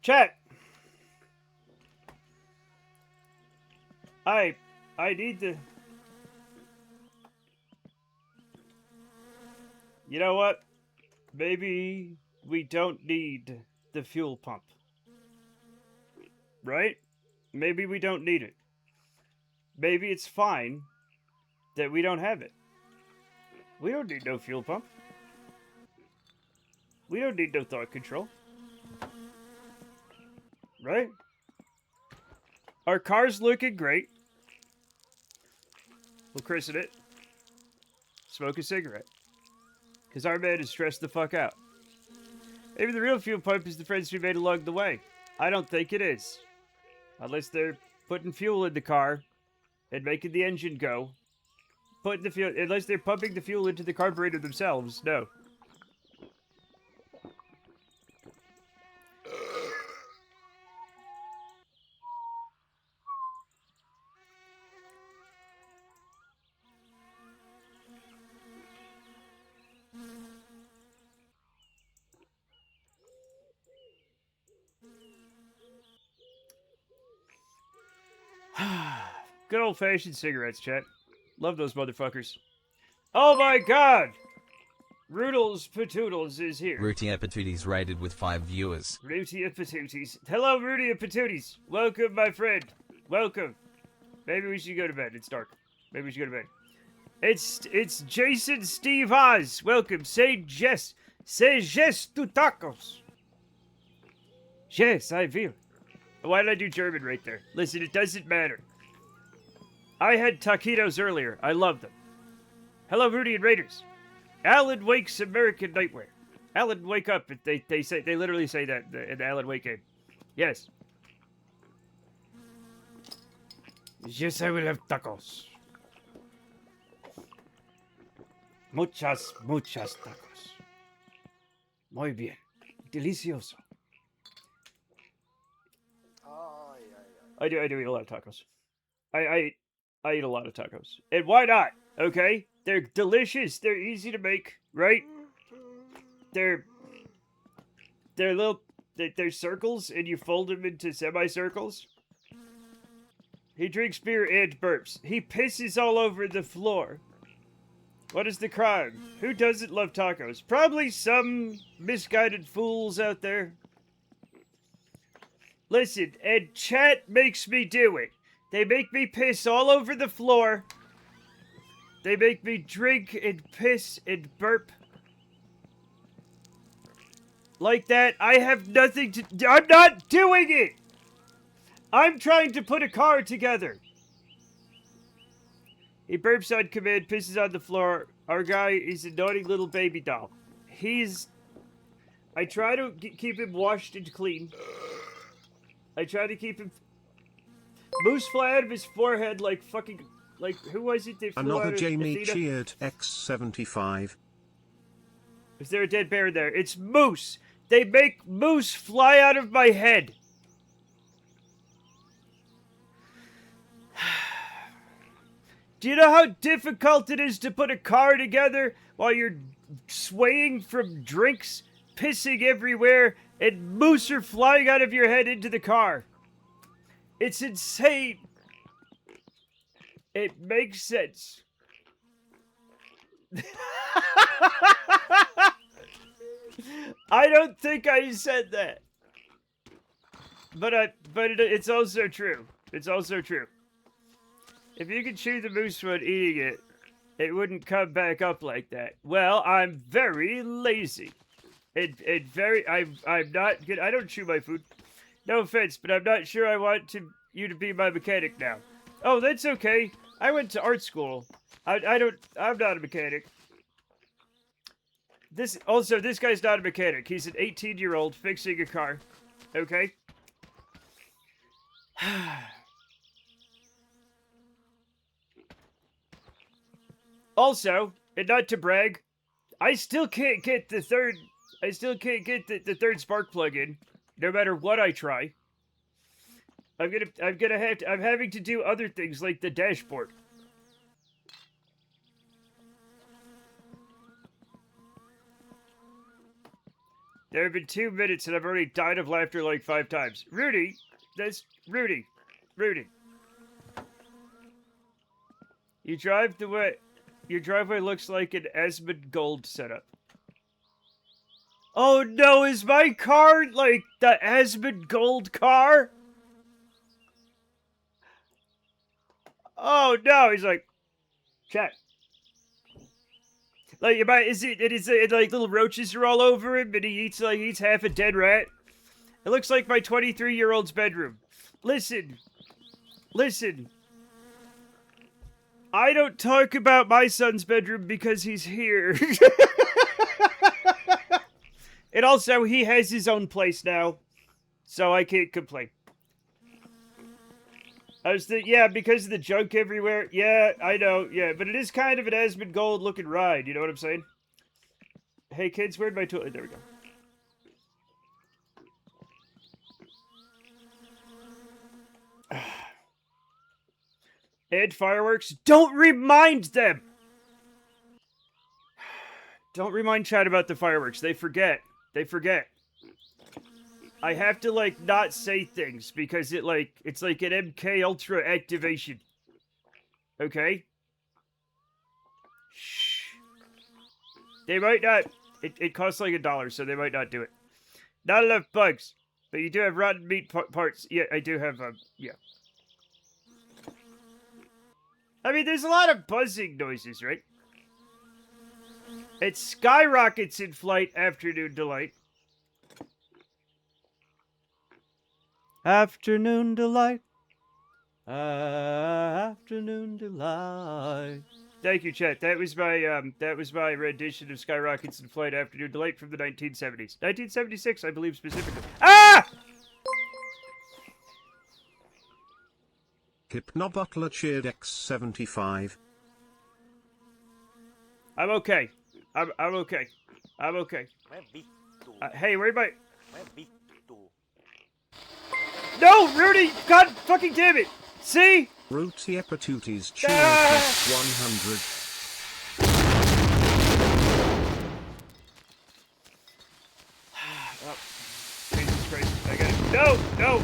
Chat! I need to... You know what? Maybe we don't need the fuel pump. Right? Maybe we don't need it. Maybe it's fine that we don't have it. We don't need no fuel pump. We don't need no thought control. Right? Our car's looking great. We'll christen it. Smoke a cigarette. Because our man is stressed the fuck out. Maybe the real fuel pump is the friends we made along the way. I don't think it is. Unless they're putting fuel in the car and making the engine go. Unless they're pumping the fuel into the carburetor themselves. No. Good old-fashioned cigarettes, chat. Love those motherfuckers. Oh my god! Roodles Patoodles is here. Rutia Patooties rated with 5 viewers. Rutia Patooties. Hello, Rutia Patooties. Welcome, my friend. Welcome. Maybe we should go to bed. It's dark. Maybe we should go to bed. It's Jason Steve Oz. Welcome. Say yes to tacos. Yes, I will. Why did I do German right there? Listen, it doesn't matter. I had taquitos earlier. I love them. Hello, Rudy and Raiders. Alan Wake's American Nightmare. Alan, wake up. They literally say that in the Alan Wake game. Yes. Yes, I will have tacos. Muchas tacos. Muy bien. Delicioso. I do eat a lot of tacos. I eat a lot of tacos. And why not? Okay? They're delicious. They're easy to make, right? They're they're circles and you fold them into semicircles. He drinks beer and burps. He pisses all over the floor. What is the crime? Who doesn't love tacos? Probably some misguided fools out there. Listen, and chat makes me do it. They make me piss all over the floor. They make me drink and piss and burp. Like that, I have nothing to... I'm not doing it! I'm trying to put a car together. He burps on command, pisses on the floor. Our guy is a naughty little baby doll. I try to keep him washed and clean. I try to keep him... Moose fly out of his forehead like fucking... Like, who was it that flew Another out of Jamie Athena? cheered X75. Is there a dead bear there? It's moose! They make moose fly out of my head! Do you know how difficult it is to put a car together while you're swaying from drinks, pissing everywhere, and moose are flying out of your head into the car? It's insane. It makes sense. I don't think I said that. But it's also true. It's also true. If you could chew the moose when eating it, it wouldn't come back up like that. Well, I'm very lazy. I'm not good. I don't chew my food. No offense, but I'm not sure I want you to be my mechanic now. Oh, that's okay. I went to art school. I'm not a mechanic. This guy's not a mechanic. He's an 18-year-old fixing a car. Okay? Also, and not to brag, I still can't get the third spark plug in, no matter what I try. I'm having to do other things like the dashboard. There have been 2 minutes and I've already died of laughter like 5 times. Rudy! Rudy. Your driveway looks like an Asmongold setup. Oh no, is my car like the Asmongold car? Oh no, he's like, chat. Like, is it like little roaches are all over him and he eats half a dead rat? It looks like my 23-year-old's bedroom. Listen. I don't talk about my son's bedroom because he's here. And also, he has his own place now. So I can't complain. Yeah, because of the junk everywhere. Yeah, I know. Yeah, but it is kind of an Asmongold looking ride. You know what I'm saying? Hey, kids, where'd my toilet? There we go. And fireworks. Don't remind them! Don't remind chat about the fireworks. They forget. I have to, like, not say things because it's like an MK Ultra activation. Okay? Shh. They might not... It costs like $1, so they might not do it. Not enough bugs. But you do have rotten meat parts. Yeah, I do have, yeah. I mean, there's a lot of buzzing noises, right? It skyrockets in flight, afternoon delight. Afternoon delight. Afternoon delight. Thank you, chat. That was my rendition of Skyrockets in Flight Afternoon Delight from the 1970s. 1976, I believe specifically. Ah! Hypnobutler cheered X75. I'm okay. I'm okay. I'm okay. Hey, where am I? No, Rudy! God fucking damn it! See? Rooty Epatutes cheered Ah! X100. Oh, Jesus Christ. I got it. No! No!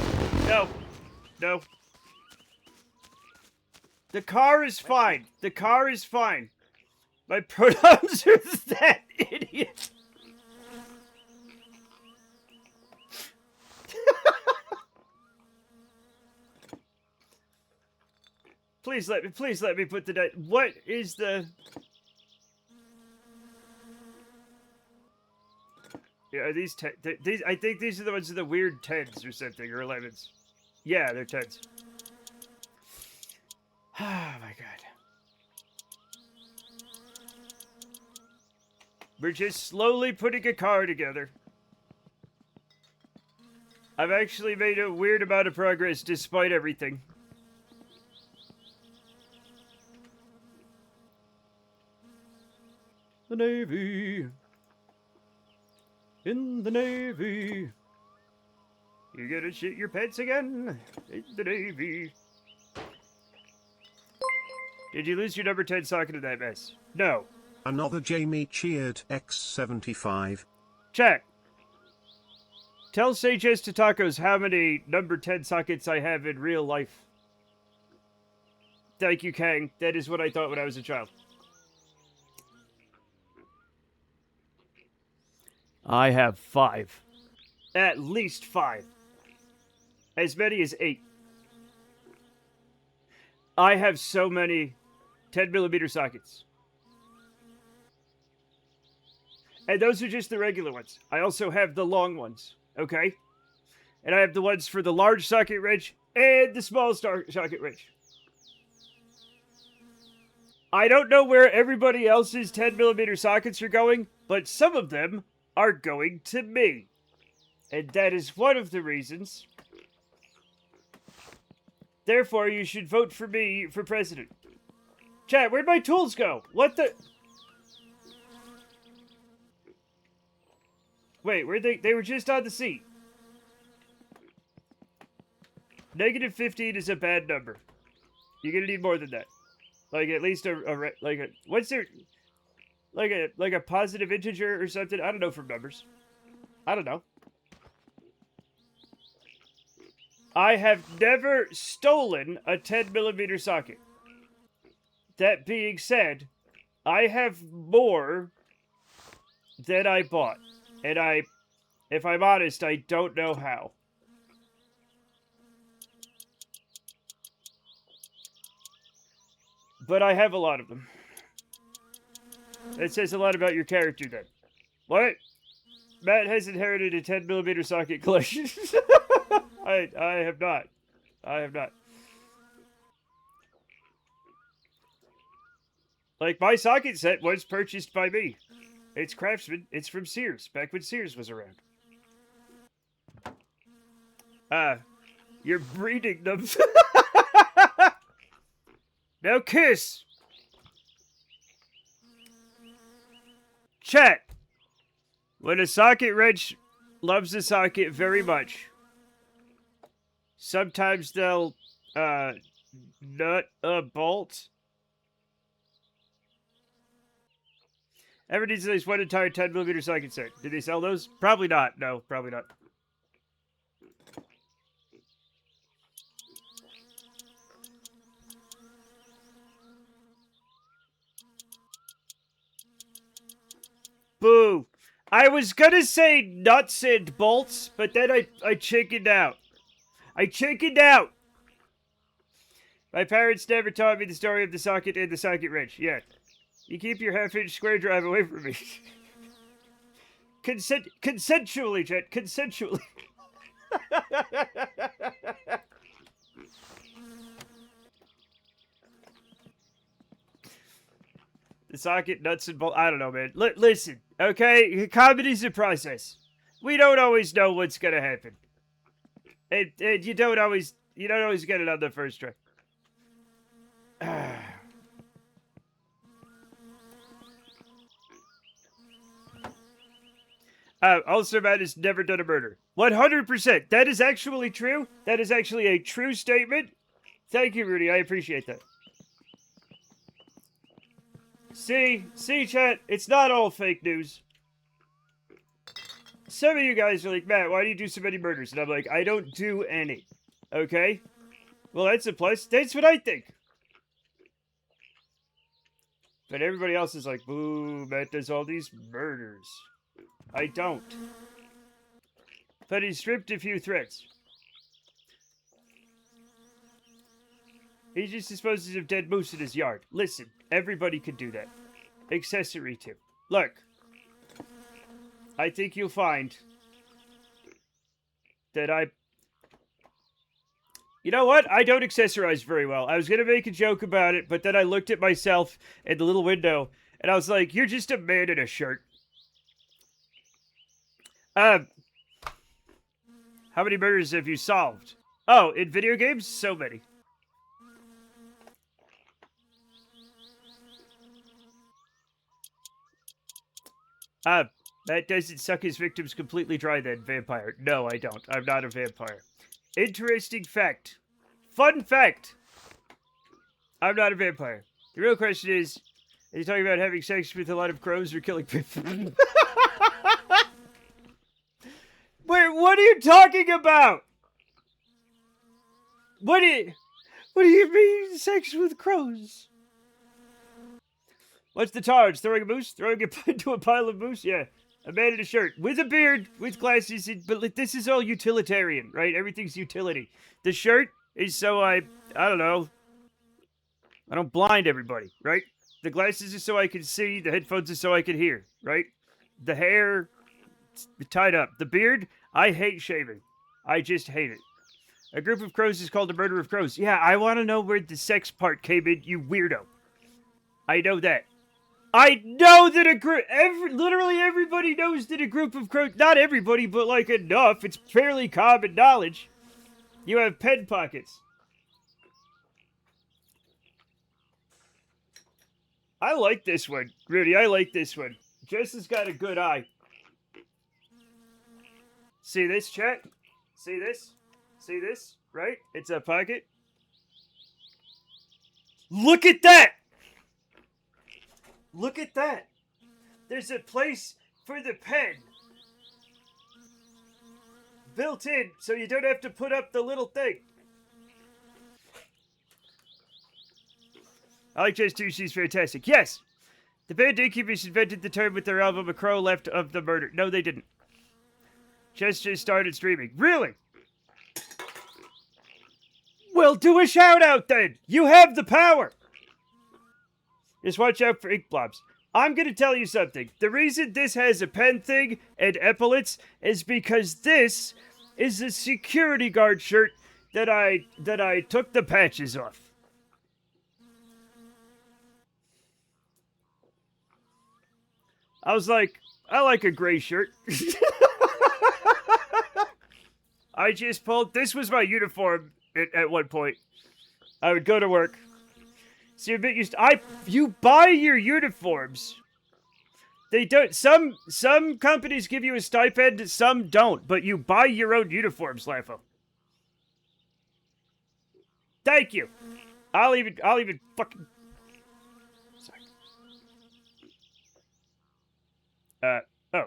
No! No. The car is fine. The car is fine. My pronouns are that idiot. Please let me put the what is the... Yeah, are these these? I think these are the ones with the weird 10s or something, or 11s. Yeah, they're 10s. Oh my god. We're just slowly putting a car together. I've actually made a weird amount of progress despite everything. The Navy. In the Navy. You're gonna shit your pants again? In the Navy. Did you lose your number 10 socket in that mess? No. Another Jamie cheered X75. Chat. Tell Sages to Tacos how many number 10 sockets I have in real life. Thank you, Kang. That is what I thought when I was a child. I have 5. At least 5. As many as 8. I have so many 10mm sockets. And those are just the regular ones. I also have the long ones, okay? And I have the ones for the large socket wrench and the small socket wrench. I don't know where everybody else's 10mm sockets are going, but some of them are going to me. And that is one of the reasons. Therefore, you should vote for me for president. Chat, where'd my tools go? What the... Wait, where'd they... They were just on the seat. Negative 15 is a bad number. You're gonna need more than that. Like, at least what's there... Like a positive integer or something? I don't know from numbers. I don't know. I have never stolen a 10mm socket. That being said, I have more than I bought. And if I'm honest, I don't know how. But I have a lot of them. That says a lot about your character then. What? Matt has inherited a 10mm socket collection. I have not. I have not. Like, my socket set was purchased by me. It's Craftsman. It's from Sears, back when Sears was around. You're breeding them. Now kiss! Chat. When a socket wrench loves a socket very much, sometimes they'll, nut a bolt. Ever needs at least one entire 10mm socket set. Did they sell those? Probably not. No, probably not. Boo. I was gonna say nuts and bolts, but then I chickened out. I chickened out! My parents never taught me the story of the socket and the socket wrench. Yeah. You keep your half-inch square drive away from me. Consensually, Jet. Consensually. The socket, nuts, and bolts. I don't know, man. Listen, okay? Comedy's a process. We don't always know what's gonna happen. And you don't always get it on the first try. Also, man has never done a murder. 100%. That is actually true. That is actually a true statement. Thank you, Rudy. I appreciate that. See, chat. It's not all fake news. Some of you guys are like, Matt, why do you do so many murders? And I'm like, I don't do any. Okay? Well, that's a plus. That's what I think. But everybody else is like, boo, Matt does all these murders. I don't. But he stripped a few threats. He just disposes of dead moose in his yard. Listen, everybody could do that. Accessory to. Look. I think you'll find that You know what? I don't accessorize very well. I was going to make a joke about it, but then I looked at myself in the little window, and I was like, you're just a man in a shirt. How many murders have you solved? Oh, in video games? So many. That doesn't suck his victims completely dry then, vampire. No, I don't. I'm not a vampire. Interesting fact. Fun fact. I'm not a vampire. The real question is, are you talking about having sex with a lot of crows or killing people? Wait, what are you talking about? What do you mean, sex with crows? What's the charge? Throwing a moose? Throwing it into a pile of moose? Yeah. A man in a shirt, with a beard, with glasses, but this is all utilitarian, right? Everything's utility. The shirt is so I don't know. I don't blind everybody, right? The glasses are so I can see. The headphones are so I can hear, right? The hair, tied up. The beard, I hate shaving. I just hate it. A group of crows is called a murder of crows. Yeah, I want to know where the sex part came in, you weirdo. I know that. I know that literally everybody knows that a group of crows, not everybody, but like enough, it's fairly common knowledge. You have pen pockets. I like this one, Rudy, I like this one. Jess has got a good eye. See this, chat? See this? See this? Right? It's a pocket. Look at that! Look at that! There's a place for the pen. Built in, so you don't have to put up the little thing. I like Jess too, she's fantastic. Yes! The band Incubus invented the term with their album A Crow Left of the Murder. No, they didn't. Jess just started streaming. Really? Well, do a shout out then! You have the power! Just watch out for ink blobs. I'm gonna tell you something. The reason this has a pen thing and epaulets is because this is a security guard shirt that I took the patches off. I was like, I like a gray shirt. I just pulled, this was my uniform at one point. I would go to work. See, a bit used. You buy your uniforms. They don't. Some companies give you a stipend, some don't. But you buy your own uniforms, Laffo. Thank you. I'll even fucking. Sorry. Oh.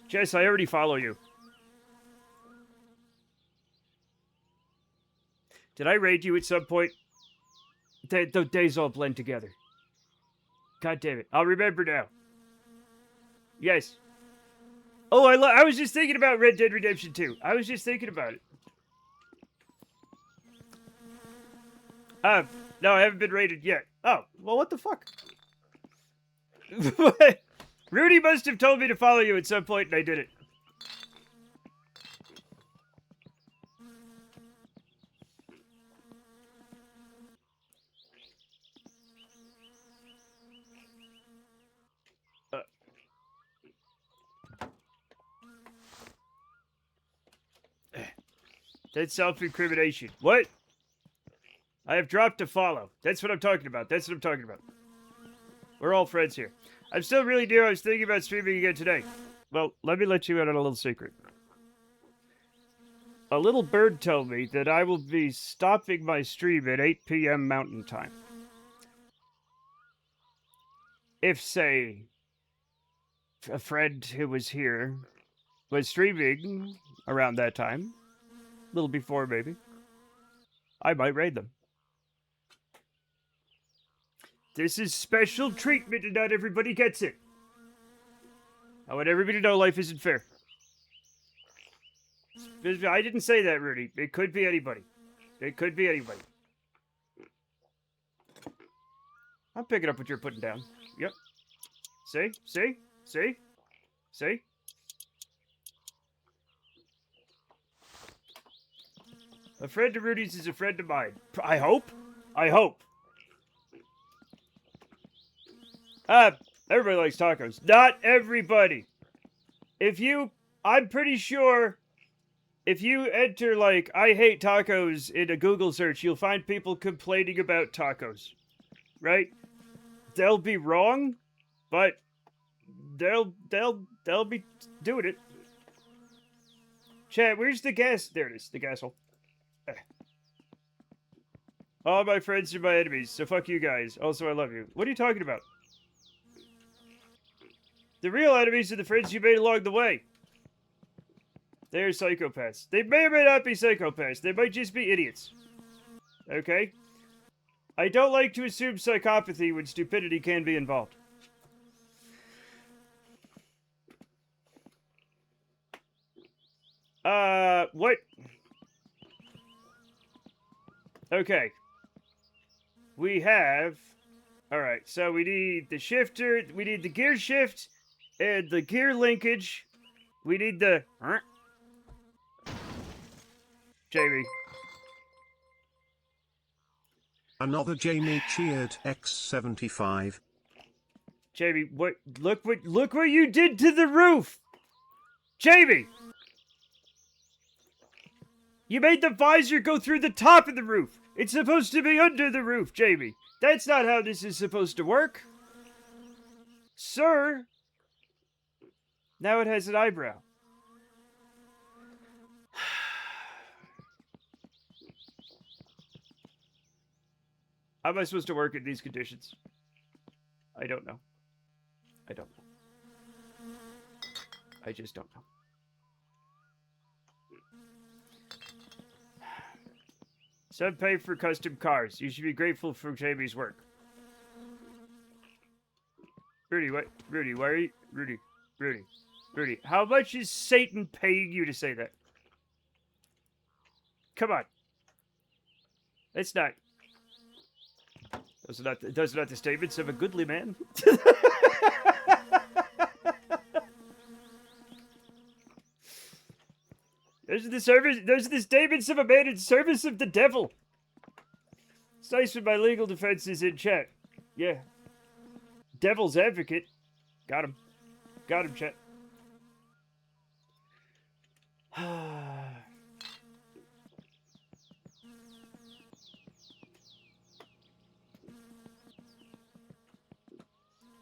Jess, I already follow you. Did I raid you at some point? The days all blend together. God damn it. I'll remember now. Yes. Oh, I was just thinking about Red Dead Redemption 2. I was just thinking about it. No, I haven't been raided yet. Oh, well, what the fuck? Rudy must have told me to follow you at some point, and I did it. That's self-incrimination. What? I have dropped a follow. That's what I'm talking about. That's what I'm talking about. We're all friends here. I'm still really new. I was thinking about streaming again today. Well, let me let you in on a little secret. A little bird told me that I will be stopping my stream at 8 p.m. Mountain Time. If, say, a friend who was here was streaming around that time, a little before maybe, I might raid them. This is special treatment and not everybody gets it. I want everybody to know life isn't fair. I didn't say that, Rudy. It could be anybody. It could be anybody. I'm picking up what you're putting down. Yep. See? See? See? See? A friend of Rudy's is a friend of mine. I hope. I hope. Everybody likes tacos. Not everybody. I'm pretty sure if you enter, like, I hate tacos in a Google search, you'll find people complaining about tacos. Right? They'll be wrong, but they'll be doing it. Chat, where's the gas? There it is, the gas hole. All my friends are my enemies, so fuck you guys. Also, I love you. What are you talking about? The real enemies are the friends you made along the way. They're psychopaths. They may or may not be psychopaths. They might just be idiots. Okay? I don't like to assume psychopathy when stupidity can be involved. What? Okay. We have... Alright, so we need the shifter, we need the gear shift, and the gear linkage. We need the... Jamie. Another Jamie cheered X75. Jamie, look what you did to the roof! Jamie! You made the visor go through the top of the roof! It's supposed to be under the roof, Jamie! That's not how this is supposed to work! Sir! Now it has an eyebrow. How am I supposed to work in these conditions? I don't know. I don't know. I just don't know. Some pay for custom cars. You should be grateful for Jamie's work. Rudy, what? Rudy, why are you... Rudy, how much is Satan paying you to say that? Come on. It's not... Those are not the statements of a goodly man. Those are the statements of a man in service of the devil. It's nice when my legal defense is in chat. Yeah. Devil's advocate. Got him. Got him, chat.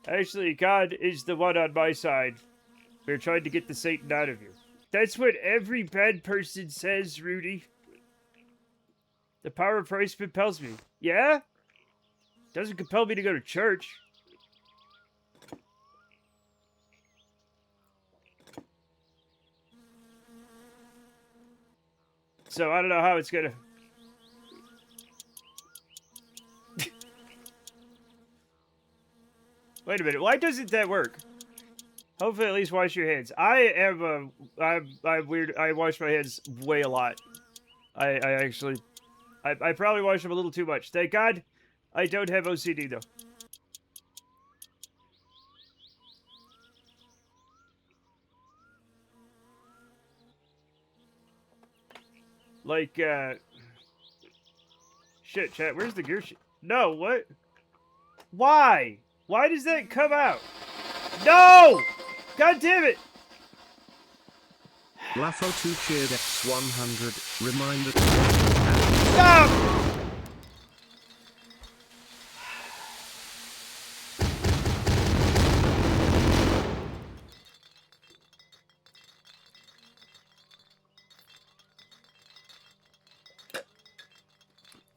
Actually, God is the one on my side. We're trying to get the Satan out of you. That's what every bad person says, Rudy. The power of Christ compels me. Yeah? Doesn't compel me to go to church. So I don't know how it's gonna... Wait a minute, why doesn't that work? Hopefully at least wash your hands. I'm weird. I wash my hands way a lot. I probably wash them a little too much. Thank God I don't have OCD though. Like, shit, chat, where's the gear shit? No, what? Why? Why does that come out? No! God damn it! Lafo2 cheered X100, reminder to Stop!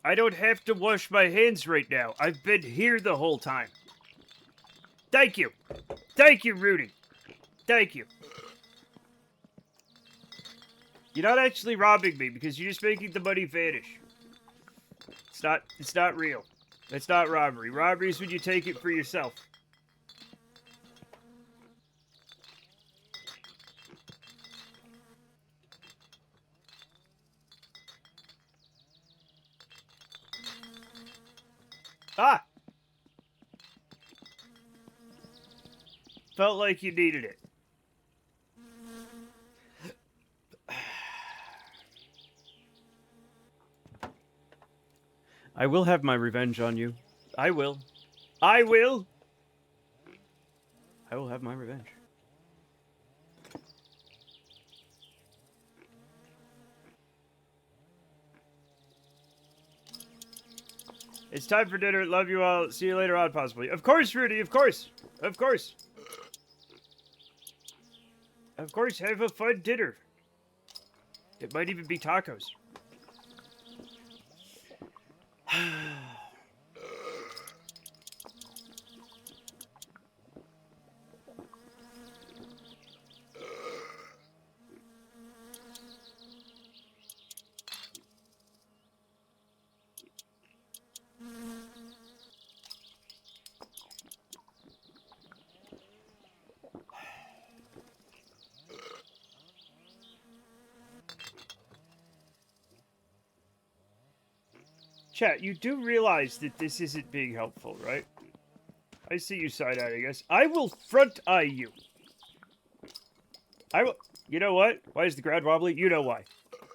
I don't have to wash my hands right now. I've been here the whole time. Thank you. Thank you, Rudy. Thank you. You're not actually robbing me because you're just making the money vanish. It's not real. It's not robbery. Robbery is when you take it for yourself. Ah! Felt like you needed it. I will have my revenge on you. I will. I will! I will have my revenge. It's time for dinner. Love you all. See you later on, possibly. Of course, Rudy. Of course. Of course. Of course, have a fun dinner. It might even be tacos. Chat, you do realize that this isn't being helpful, right? I see you side-eyeing us. I will front-eye you. I will... You know what? Why is the ground wobbly? You know why.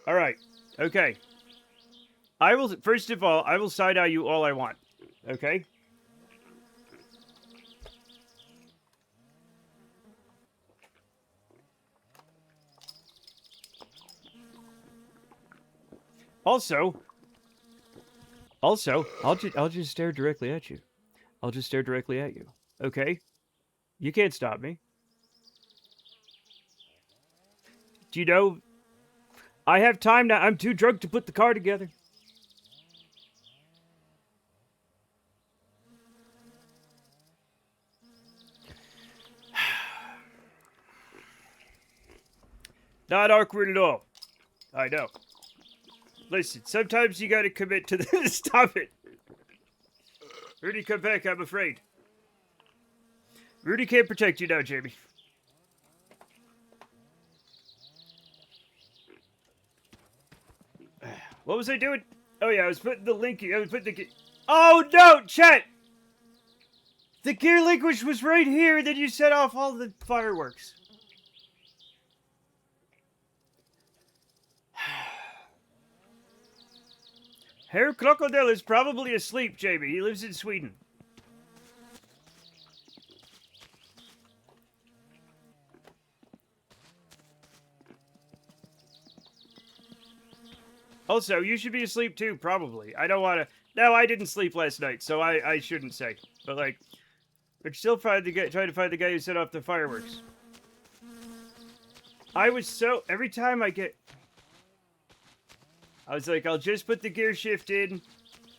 Alright. Okay. I will... First of all, I will side-eye you all I want. Okay? Also, I'll just stare directly at you. I'll just stare directly at you. Okay? You can't stop me. Do you know... I have time now. I'm too drunk to put the car together. Not awkward at all. I know. Listen, sometimes you gotta commit to this. Stop it. Rudy, come back, I'm afraid. Rudy can't protect you now, Jamie. What was I doing? Oh yeah, I was putting the link... I was putting the... Oh no, chat! The gear linkage was right here, and then you set off all the fireworks. Herr Crocodile is probably asleep, Jamie. He lives in Sweden. Also, you should be asleep too, probably. I don't want to... No, I didn't sleep last night, so I shouldn't say. But, like, we're still trying to find the guy who set off the fireworks. I was so... Every time I get... I was like, I'll just put the gear shift in,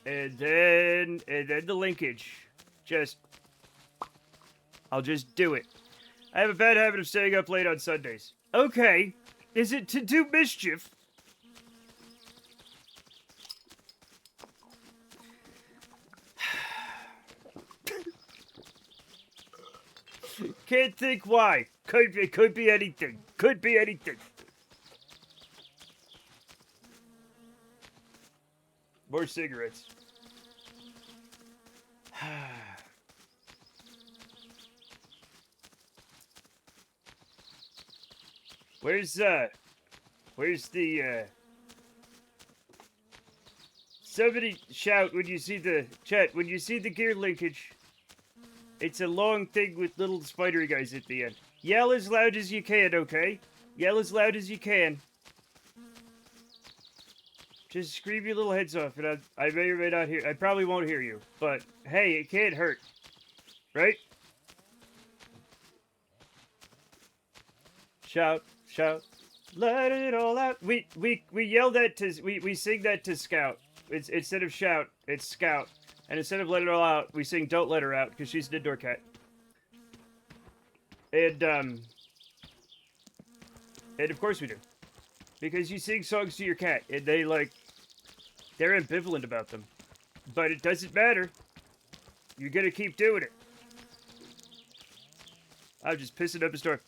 and then the linkage. I'll just do it. I have a bad habit of staying up late on Sundays. Okay. Is it to do mischief? Can't think why. Could be anything. Could be anything. More cigarettes. Where's the, Somebody shout when you see the chat. When you see the gear linkage, it's a long thing with little spidery guys at the end. Yell as loud as you can, okay? Yell as loud as you can. Just scream your little heads off, and I may or may not hear. I probably won't hear you, but hey, it can't hurt, right? Shout, shout, let it all out. We yell that to we sing that to Scout. It's instead of shout, it's Scout, and instead of let it all out, we sing don't let her out because she's an indoor cat. And of course we do, because you sing songs to your cat, and they're ambivalent about them, but it doesn't matter. You're gonna keep doing it. I'm just pissing up a storm.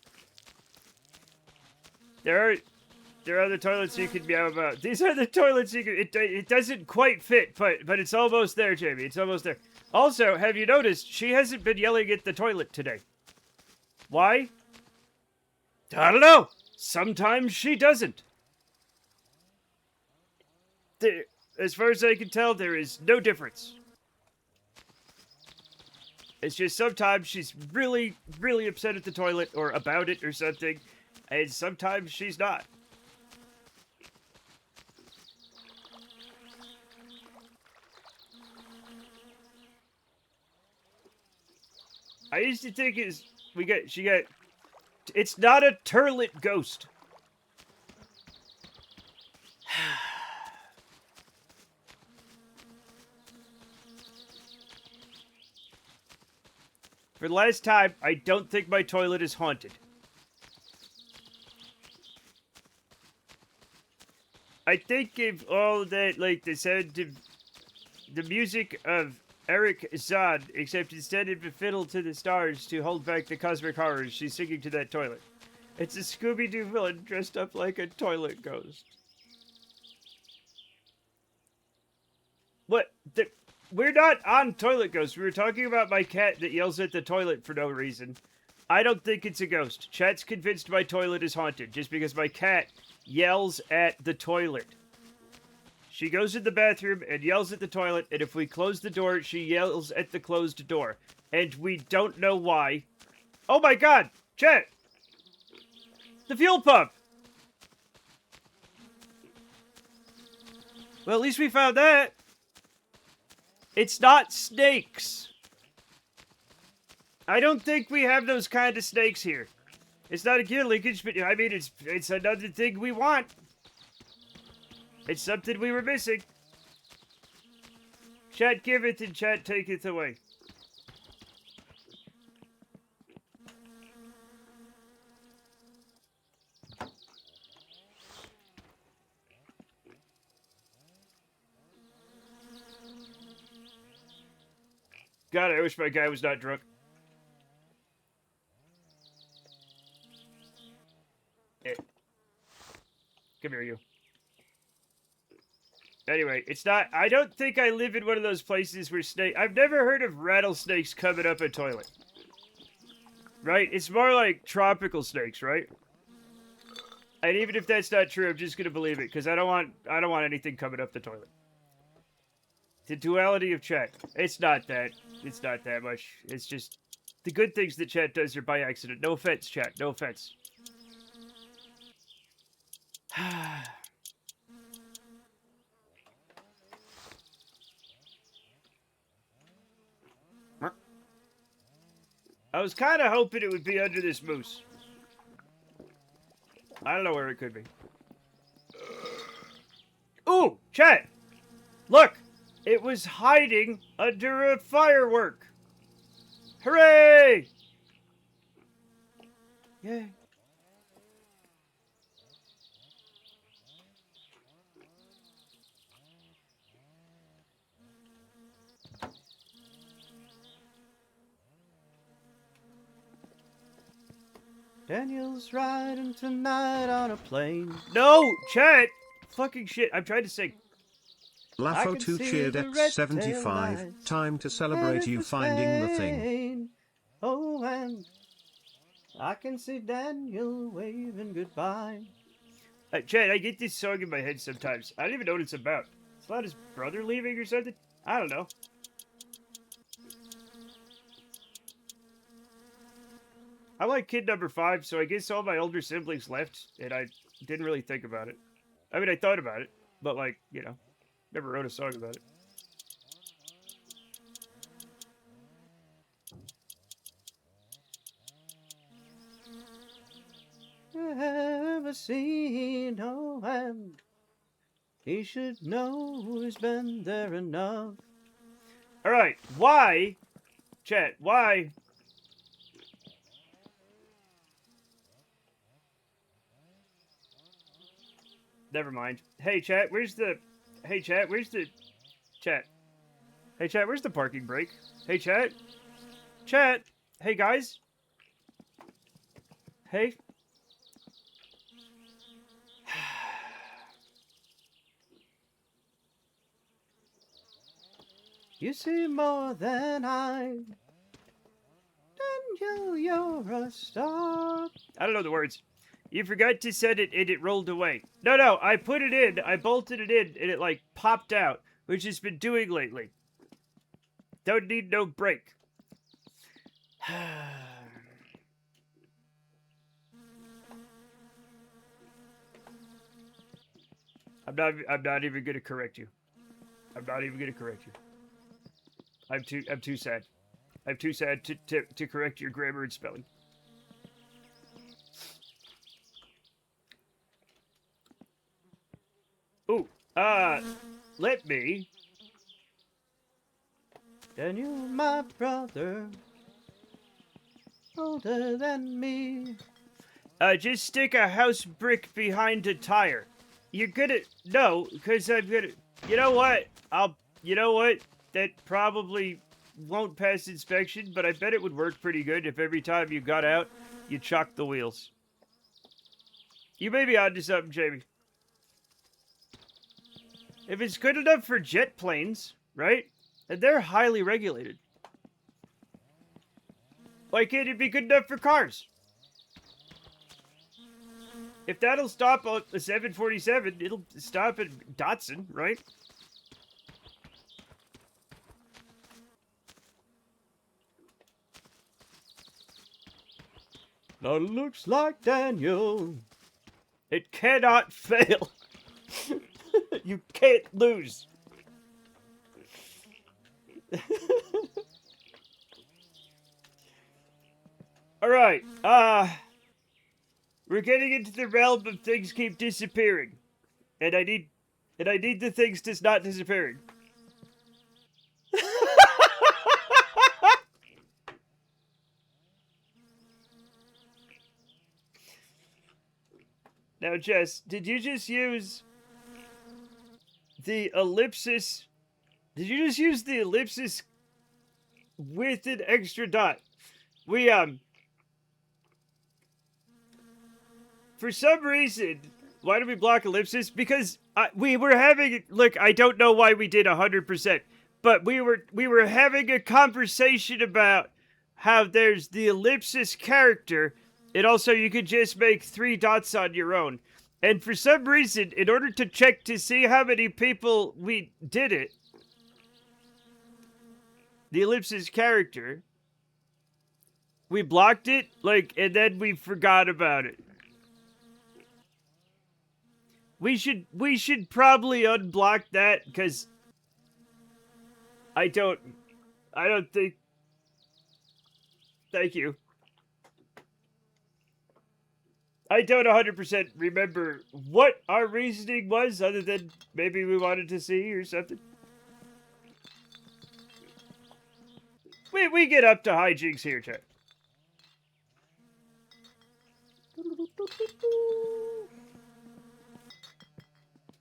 There are the toilets you can meow about. These are the toilets you can... It doesn't quite fit, but it's almost there, Jamie. It's almost there. Also, have you noticed she hasn't been yelling at the toilet today? Why? I don't know. Sometimes she doesn't. As far as I can tell, there is no difference. It's just sometimes she's really, really upset at the toilet or about it or something. And sometimes she's not. I used to think it's not a turlet ghost. For the last time, I don't think my toilet is haunted. I think if all that, the sound of the music of Eric Zod, except instead of a fiddle to the stars to hold back the cosmic horrors, she's singing to that toilet. It's a Scooby-Doo villain dressed up like a toilet ghost. What? We're not on toilet ghosts. We were talking about my cat that yells at the toilet for no reason. I don't think it's a ghost. Chat's convinced my toilet is haunted just because my cat yells at the toilet. She goes in the bathroom and yells at the toilet, and if we close the door, she yells at the closed door. And we don't know why. Oh my god! Chat! The fuel pump! Well, at least we found that. It's not snakes. I don't think we have those kind of snakes here. It's not a gear linkage, but I mean, it's another thing we want. It's something we were missing. Chat giveth and chat taketh away. God, I wish my guy was not drunk. Come here, you. Anyway, it's not... I don't think I live in one of those places where I've never heard of rattlesnakes coming up a toilet. Right? It's more like tropical snakes, right? And even if that's not true, I'm just gonna believe it, because I don't want anything coming up the toilet. The duality of chat. It's not that. It's not that much. It's just... The good things that chat does are by accident. No offense, chat. No offense. I was kind of hoping it would be under this moose. I don't know where it could be. Ooh, chat! Look! It was hiding under a firework! Hooray! Yay. Daniel's riding tonight on a plane. No, chat! Fucking shit, I'm trying to sing. Lafo2 cheered at 75. Time to celebrate you finding the thing. Oh, and I can see Daniel waving goodbye. Chat, I get this song in my head sometimes. I don't even know what it's about. It's not his brother leaving or something? I don't know. I'm like kid number 5, so I guess all my older siblings left, and I didn't really think about it. I mean, I thought about it, but like, you know, never wrote a song about it. Ever seen no end? He should know he's been there enough. All right, why, chat? Why? Never mind. Hey chat, where's the? Hey chat, where's the? Chat. Hey chat, where's the parking brake? Hey chat. Chat. Hey guys. Hey. You see more than I. Then you're a star. I don't know the words. You forgot to set it and it rolled away. No, I put it in, I bolted it in, and it like popped out, which has been doing lately. Don't need no break. I'm not even gonna correct you. I'm not even gonna correct you. I'm too sad. I'm too sad to correct your grammar and spelling. Ooh, let me. And you're my brother, older than me. Just stick a house brick behind a tire. You're gonna, no, because I'm gonna, you know what? You know what? That probably won't pass inspection, but I bet it would work pretty good if every time you got out, you chucked the wheels. You may be onto something, Jamie. If it's good enough for jet planes, right? And they're highly regulated. Why can't it be good enough for cars? If that'll stop a 747, it'll stop at Datsun, right? Now looks like Daniel. It cannot fail. You can't lose. All right. We're getting into the realm of things keep disappearing, and I need the things to not disappearing. Now, Jess, did you just use the ellipsis? Did you just use the ellipsis with an extra dot? We, for some reason, why did we block ellipsis? Because we were having, look, I don't know why we did 100%, but we were having a conversation about how there's the ellipsis character, and also you could just make 3 dots on your own. And for some reason, in order to check to see how many people we did it, the ellipsis character, we blocked it, like, and then we forgot about it. We should probably unblock that, because I don't think, thank you. I don't 100% remember what our reasoning was, other than maybe we wanted to see or something. We get up to hijinks here, chat.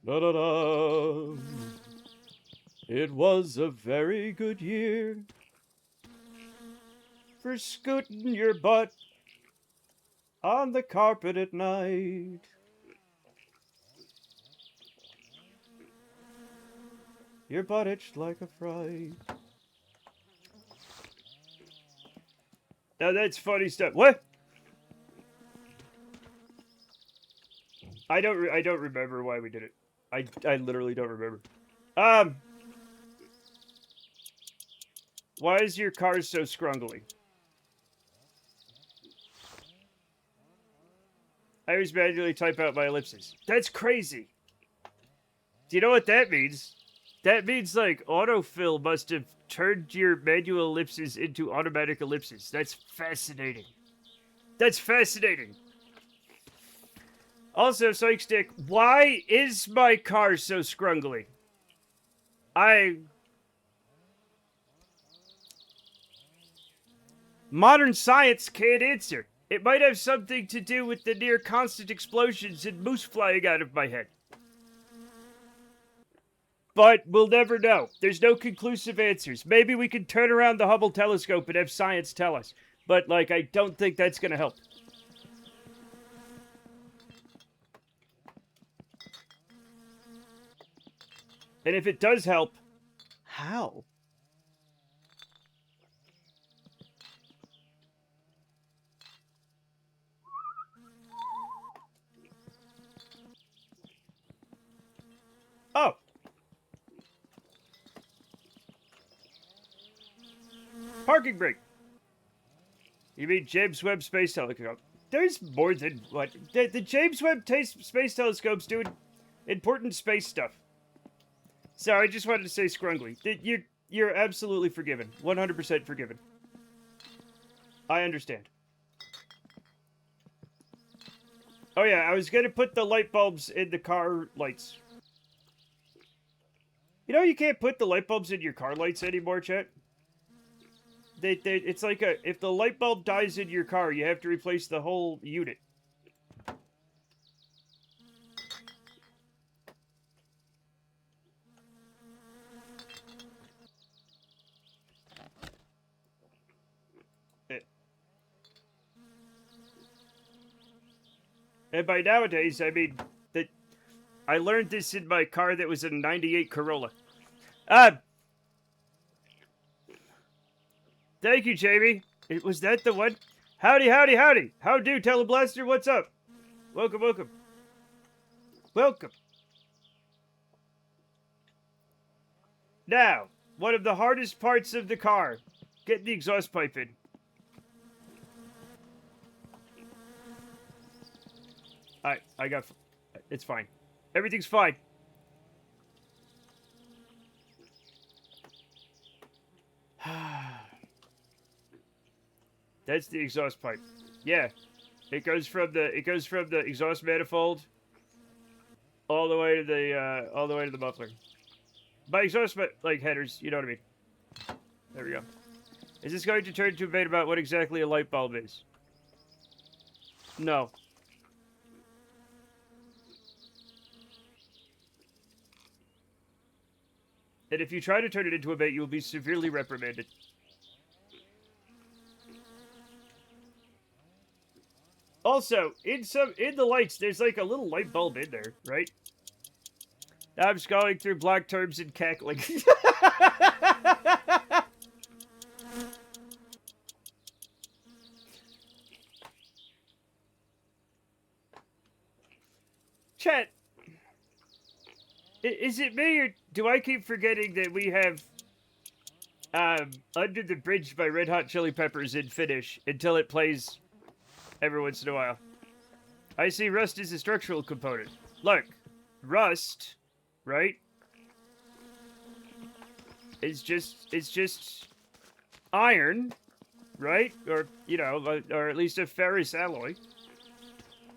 Da da da. It was a very good year for scooting your butt on the carpet at night. Your butt itched like a fright. Now that's funny stuff. What? I don't remember why we did it. I literally don't remember. Why is your car so scrungly? I always manually type out my ellipses. That's crazy. Do you know what that means? That means, like, autofill must have turned your manual ellipses into automatic ellipses. That's fascinating. That's fascinating. Also, Psych Stick, why is my car so scrungly? Modern science can't answer. It might have something to do with the near constant explosions and moose flying out of my head. But we'll never know. There's no conclusive answers. Maybe we can turn around the Hubble telescope and have science tell us. But, like, I don't think that's gonna help. And if it does help, how? Oh. Parking brake. You mean James Webb Space Telescope? There's more than what. The James Webb Space Telescope's doing important space stuff. Sorry, I just wanted to say scrungly. You're absolutely forgiven. 100% forgiven. I understand. Oh yeah, I was gonna put the light bulbs in the car lights. You know you can't put the light bulbs in your car lights anymore, chat? It's like if the light bulb dies in your car, you have to replace the whole unit. And by nowadays, I mean that I learned this in my car that was a '98 Corolla. Thank you, Jamie. Was that the one? Howdy, howdy, howdy. How do, Teleblaster? What's up? Welcome, welcome. Welcome. Now, one of the hardest parts of the car. Get the exhaust pipe in. I got... It's fine. Everything's fine. That's the exhaust pipe. Yeah. It goes from the exhaust manifold all the way to the muffler. By exhaust like headers, you know what I mean. There we go. Is this going to turn into a debate about what exactly a light bulb is? No. And if you try to turn it into a bait, you will be severely reprimanded. Also, in the lights, there's like a little light bulb in there, right? I'm scrolling through black terms and cackling. Chat, is it me or do I keep forgetting that we have Under the Bridge by Red Hot Chili Peppers in Finnish until it plays every once in a while? I see rust is a structural component. Look, rust, right? It's just iron, right? Or, you know, or at least a ferrous alloy.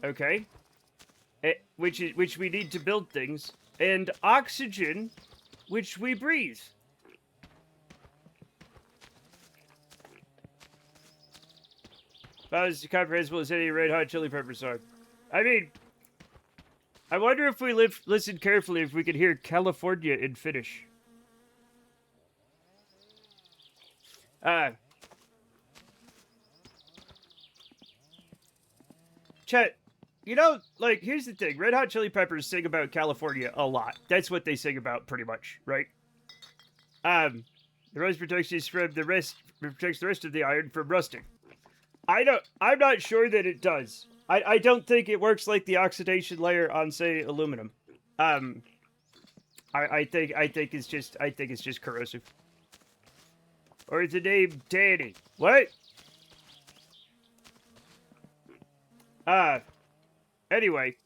Okay? Which we need to build things. And oxygen, which we breathe. About as comprehensible as any Red Hot Chili Pepper song. I mean, I wonder if we listen carefully if we could hear California in Finnish. Chet, you know, like, here's the thing. Red Hot Chili Peppers sing about California a lot. That's what they sing about, pretty much, right? The rust protects the rest of the iron from rusting. I'm not sure that it does. I don't think it works like the oxidation layer on, say, aluminum. I think it's just corrosive. Or is the name Danny? What? Anyway,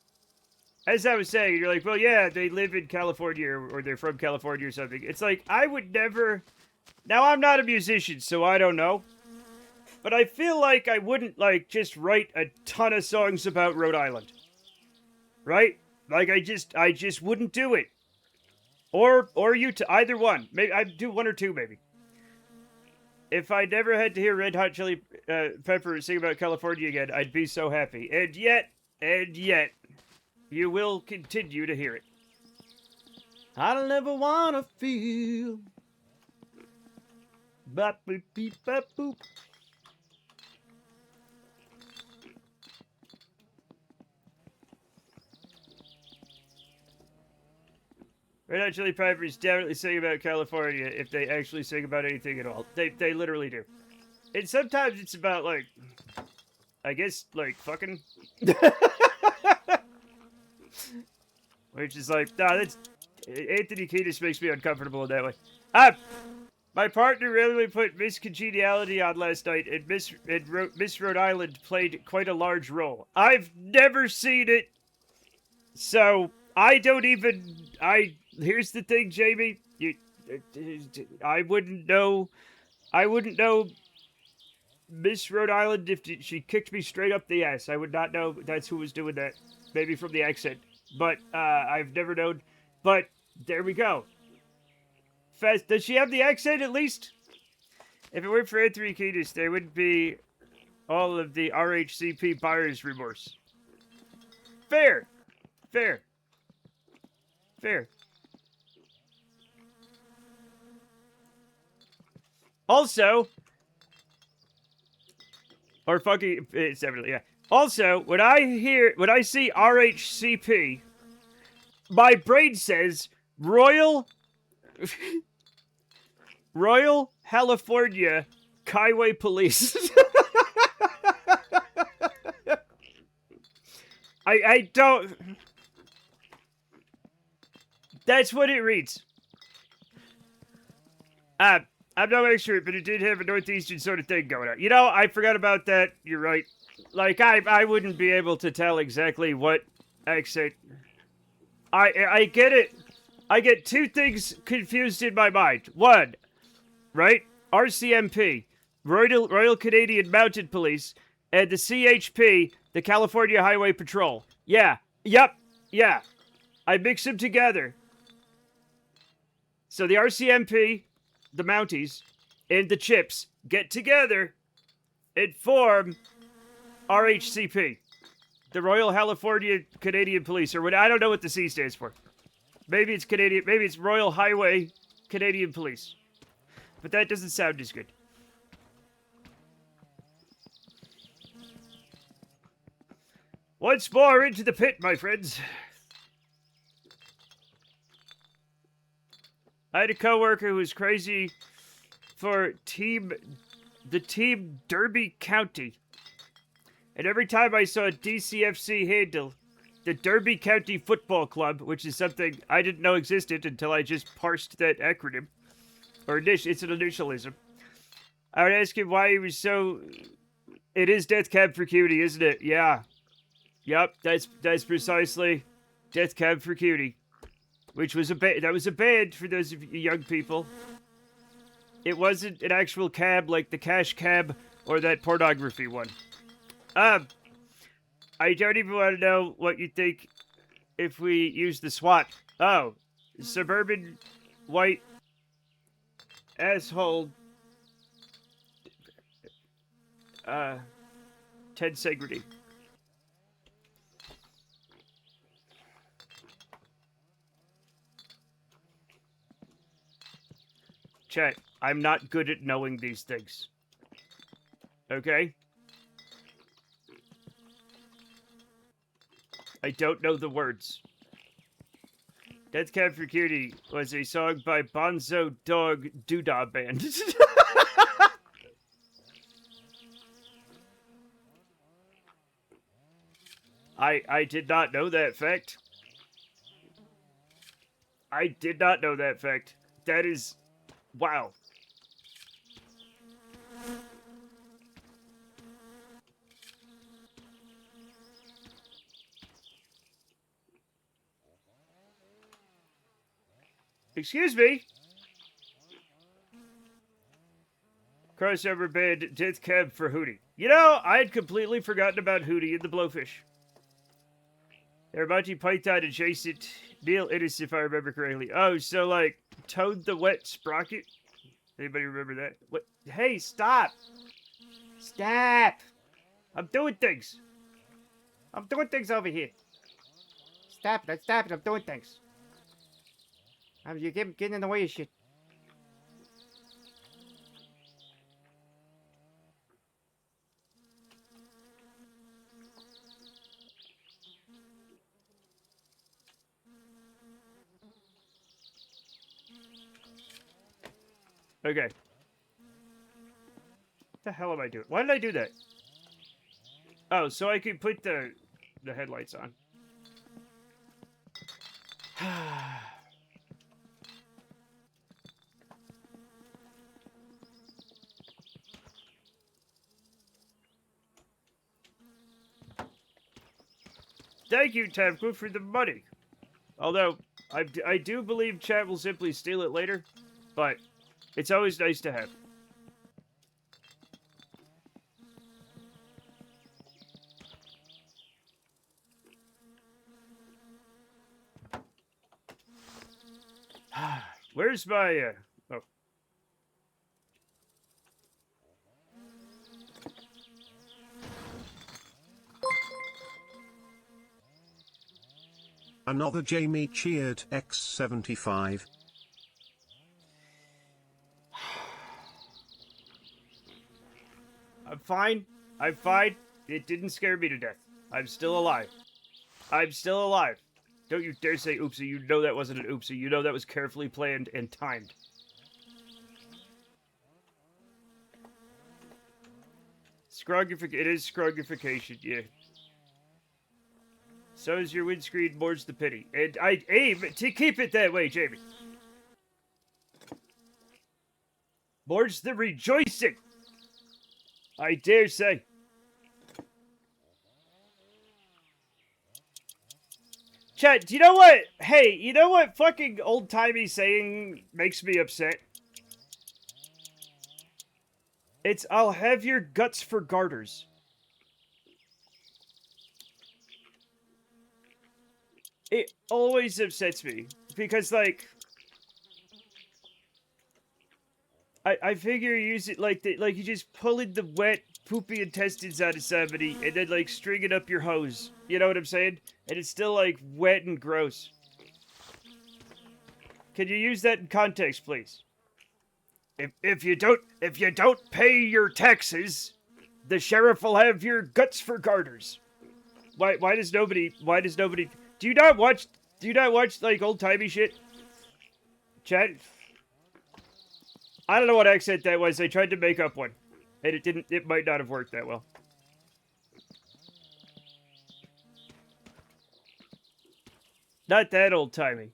as I was saying, you're like, well, yeah, they live in California or they're from California or something. It's like, I would never. Now, I'm not a musician, so I don't know. But I feel like I wouldn't, like, just write a ton of songs about Rhode Island. Right? Like, I just wouldn't do it. Or Utah, either one. Maybe I'd do one or two, maybe. If I never had to hear Red Hot Chili Peppers sing about California again, I'd be so happy. And yet, you will continue to hear it. I don't ever wanna feel. Bop boop beep bop boop. Red Hot Chili Peppers definitely sing about California if they actually sing about anything at all. They literally do. And sometimes it's about, like, I guess, like, fucking. Which is like, nah, that's. Anthony Kiedis makes me uncomfortable in that way. My partner randomly put Miss Congeniality on last night, and Miss Rhode Island played quite a large role. I've never seen it, so I don't even. Here's the thing, Jamie. I wouldn't know. I wouldn't know Miss Rhode Island if she kicked me straight up the ass. I would not know that's who was doing that. Maybe from the accent, but I've never known. But there we go. Does she have the accent at least? If it weren't for Anthony Kiedis, there wouldn't be all of the RHCP buyer's remorse. Fair. Also, or fucking, it's definitely, yeah. Also, when I see RHCP, my brain says Royal California Highway Police. I don't. That's what it reads. I'm no expert, but it did have a northeastern sort of thing going on. You know, I forgot about that. You're right. Like, I wouldn't be able to tell exactly what accent. I get it. I get two things confused in my mind. One, right? RCMP, Royal Canadian Mounted Police, and the CHP, the California Highway Patrol. Yeah. Yep. Yeah. I mix them together. So the RCMP, the Mounties, and the Chips get together and form RHCP, the Royal California Canadian Police, or what, I don't know what the C stands for. Maybe it's Canadian, maybe it's Royal Highway Canadian Police. But that doesn't sound as good. Once more into the pit, my friends. I had a coworker who was crazy for the team Derby County. And every time I saw a DCFC handle, the Derby County Football Club, which is something I didn't know existed until I just parsed that acronym. Or it's an initialism. I would ask him why he was so. It is Death Cab for Cutie, isn't it? Yeah. Yep, that's precisely Death Cab for Cutie. Which was that was a band for those of you young people. It wasn't an actual cab like the Cash Cab or that pornography one. I don't even want to know what you think if we use the SWAT. Oh, suburban white asshole. Ted Segretti. Chat, I'm not good at knowing these things. Okay? I don't know the words. Death Cab for Cutie was a song by Bonzo Dog Doodah Band. I did not know that fact. I did not know that fact. That is... Wow. Excuse me? Crossover band Death Cab for Hootie. You know, I had completely forgotten about Hootie and the Blowfish. They're Monty Python adjacent. Neil Innes, if I remember correctly. Oh, so like Toad the Wet Sprocket? Anybody remember that? What? Hey, stop! Stop! I'm doing things! I'm doing things over here. Stop it, stop it, I'm doing things. You're getting in the way of shit. Okay. What the hell am I doing? Why did I do that? Oh, so I could put the headlights on. Thank you, Tabku, for the money. Although, I do believe chat will simply steal it later, but it's always nice to have. Where's my, oh. Another Jamie cheered X75. I'm fine. I'm fine. It didn't scare me to death. I'm still alive. I'm still alive. Don't you dare say oopsie. You know that wasn't an oopsie. You know that was carefully planned and timed. It is scrogification, yeah. So is your windscreen, more's the pity. And I aim to keep it that way, Jamie. More's the rejoicing. I dare say. Chat, do you know what? Hey, you know what fucking old-timey saying makes me upset? It's, I'll have your guts for garters. It always upsets me. Because, like... I figure you use it like you just pulling the wet, poopy intestines out of somebody and then, like, stringing up your hose. You know what I'm saying? And it's still, like, wet and gross. Can you use that in context, please? If you don't pay your taxes, the sheriff will have your guts for garters. Why does nobody, do you not watch, like, old-timey shit? Chat? I don't know what accent that was. I tried to make up one. And it might not have worked that well. Not that old-timey.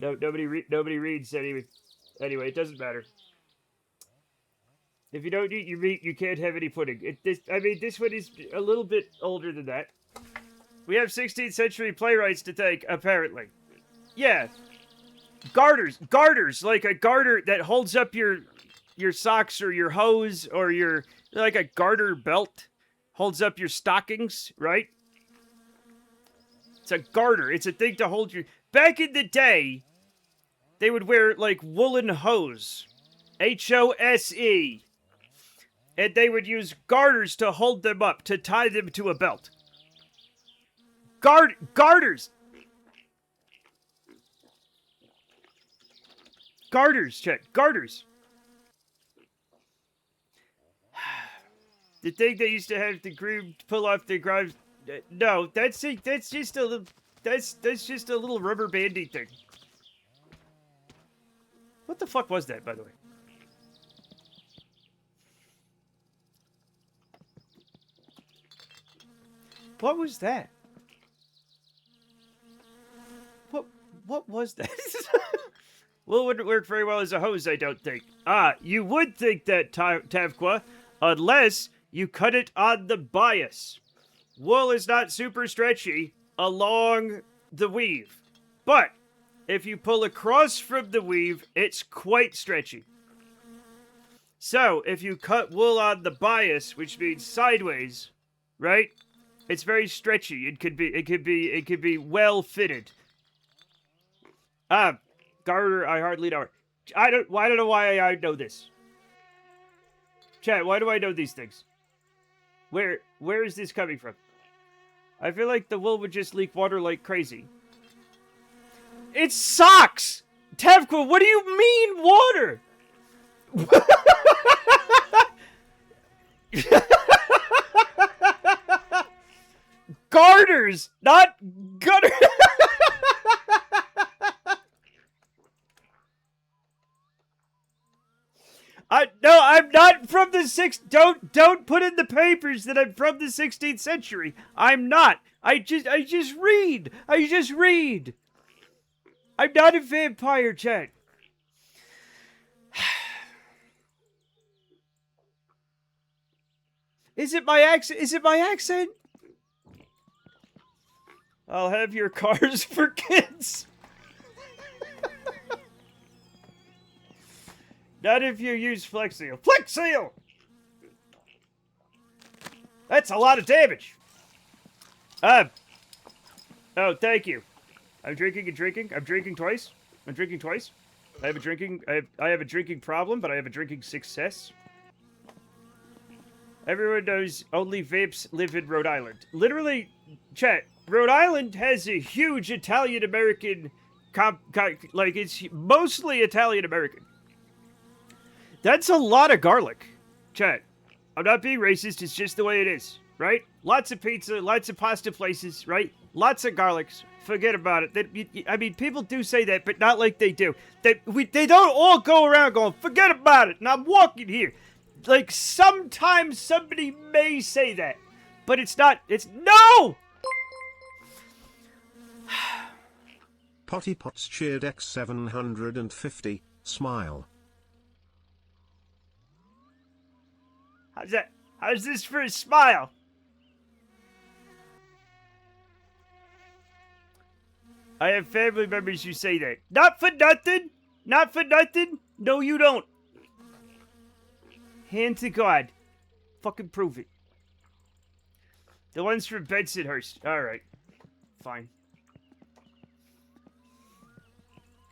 No, nobody reads anyway. Anyway, it doesn't matter. If you don't eat your meat, you can't have any pudding. This one is a little bit older than that. We have 16th century playwrights to thank, apparently. Yeah. Garters, like a garter that holds up your socks or your hose or like a garter belt holds up your stockings, right? It's a garter. It's a thing to hold your... Back in the day, they would wear, like, woolen hose. H-O-S-E. And they would use garters to hold them up, to tie them to a belt. Garters! Garters, chat. Garters. The thing they used to have the groom pull off the ground... no, that's just a little... That's just a little rubber bandy thing. What the fuck was that, by the way? What was that? What was that? Wool wouldn't work very well as a hose, I don't think. Ah, you would think that, Tavqua, unless you cut it on the bias. Wool is not super stretchy along the weave. But, if you pull across from the weave, it's quite stretchy. So, if you cut wool on the bias, which means sideways, right? It's very stretchy. It could be well fitted. Garter, I hardly know her. I don't know why I know this. Chat, why do I know these things? Where is this coming from? I feel like the wool would just leak water like crazy. It's socks! Tavqua, what do you mean water? Garters, not gutter. No, I'm not from the Don't put in the papers that I'm from the 16th century. I'm not. I just read. I just read. I'm not a vampire, chat. Is it my accent? Is it my accent? I'll have your cars for kids. Not if you use Flex Seal. Flex Seal! That's a lot of damage. Oh, thank you. I'm drinking and drinking. I'm drinking twice. I'm drinking twice. I have a drinking problem, but I have a drinking success. Everyone knows only vapes live in Rhode Island. Literally, chat, Rhode Island has a huge Italian-American, like, it's mostly Italian-American. That's a lot of garlic. Chat, I'm not being racist, it's just the way it is, right? Lots of pizza, lots of pasta places, right? Lots of garlics. Forget about it. I mean, people do say that, but not like they do. They don't all go around going, forget about it, and I'm walking here. Like, sometimes somebody may say that, but it's not, no! Potty Pots cheered X750, smile. How's that? How's this for a smile? I have family members who say that. Not for nothing. Not for nothing. No, you don't. Hand to God. Fucking prove it. The ones from Bensonhurst. Alright. Fine.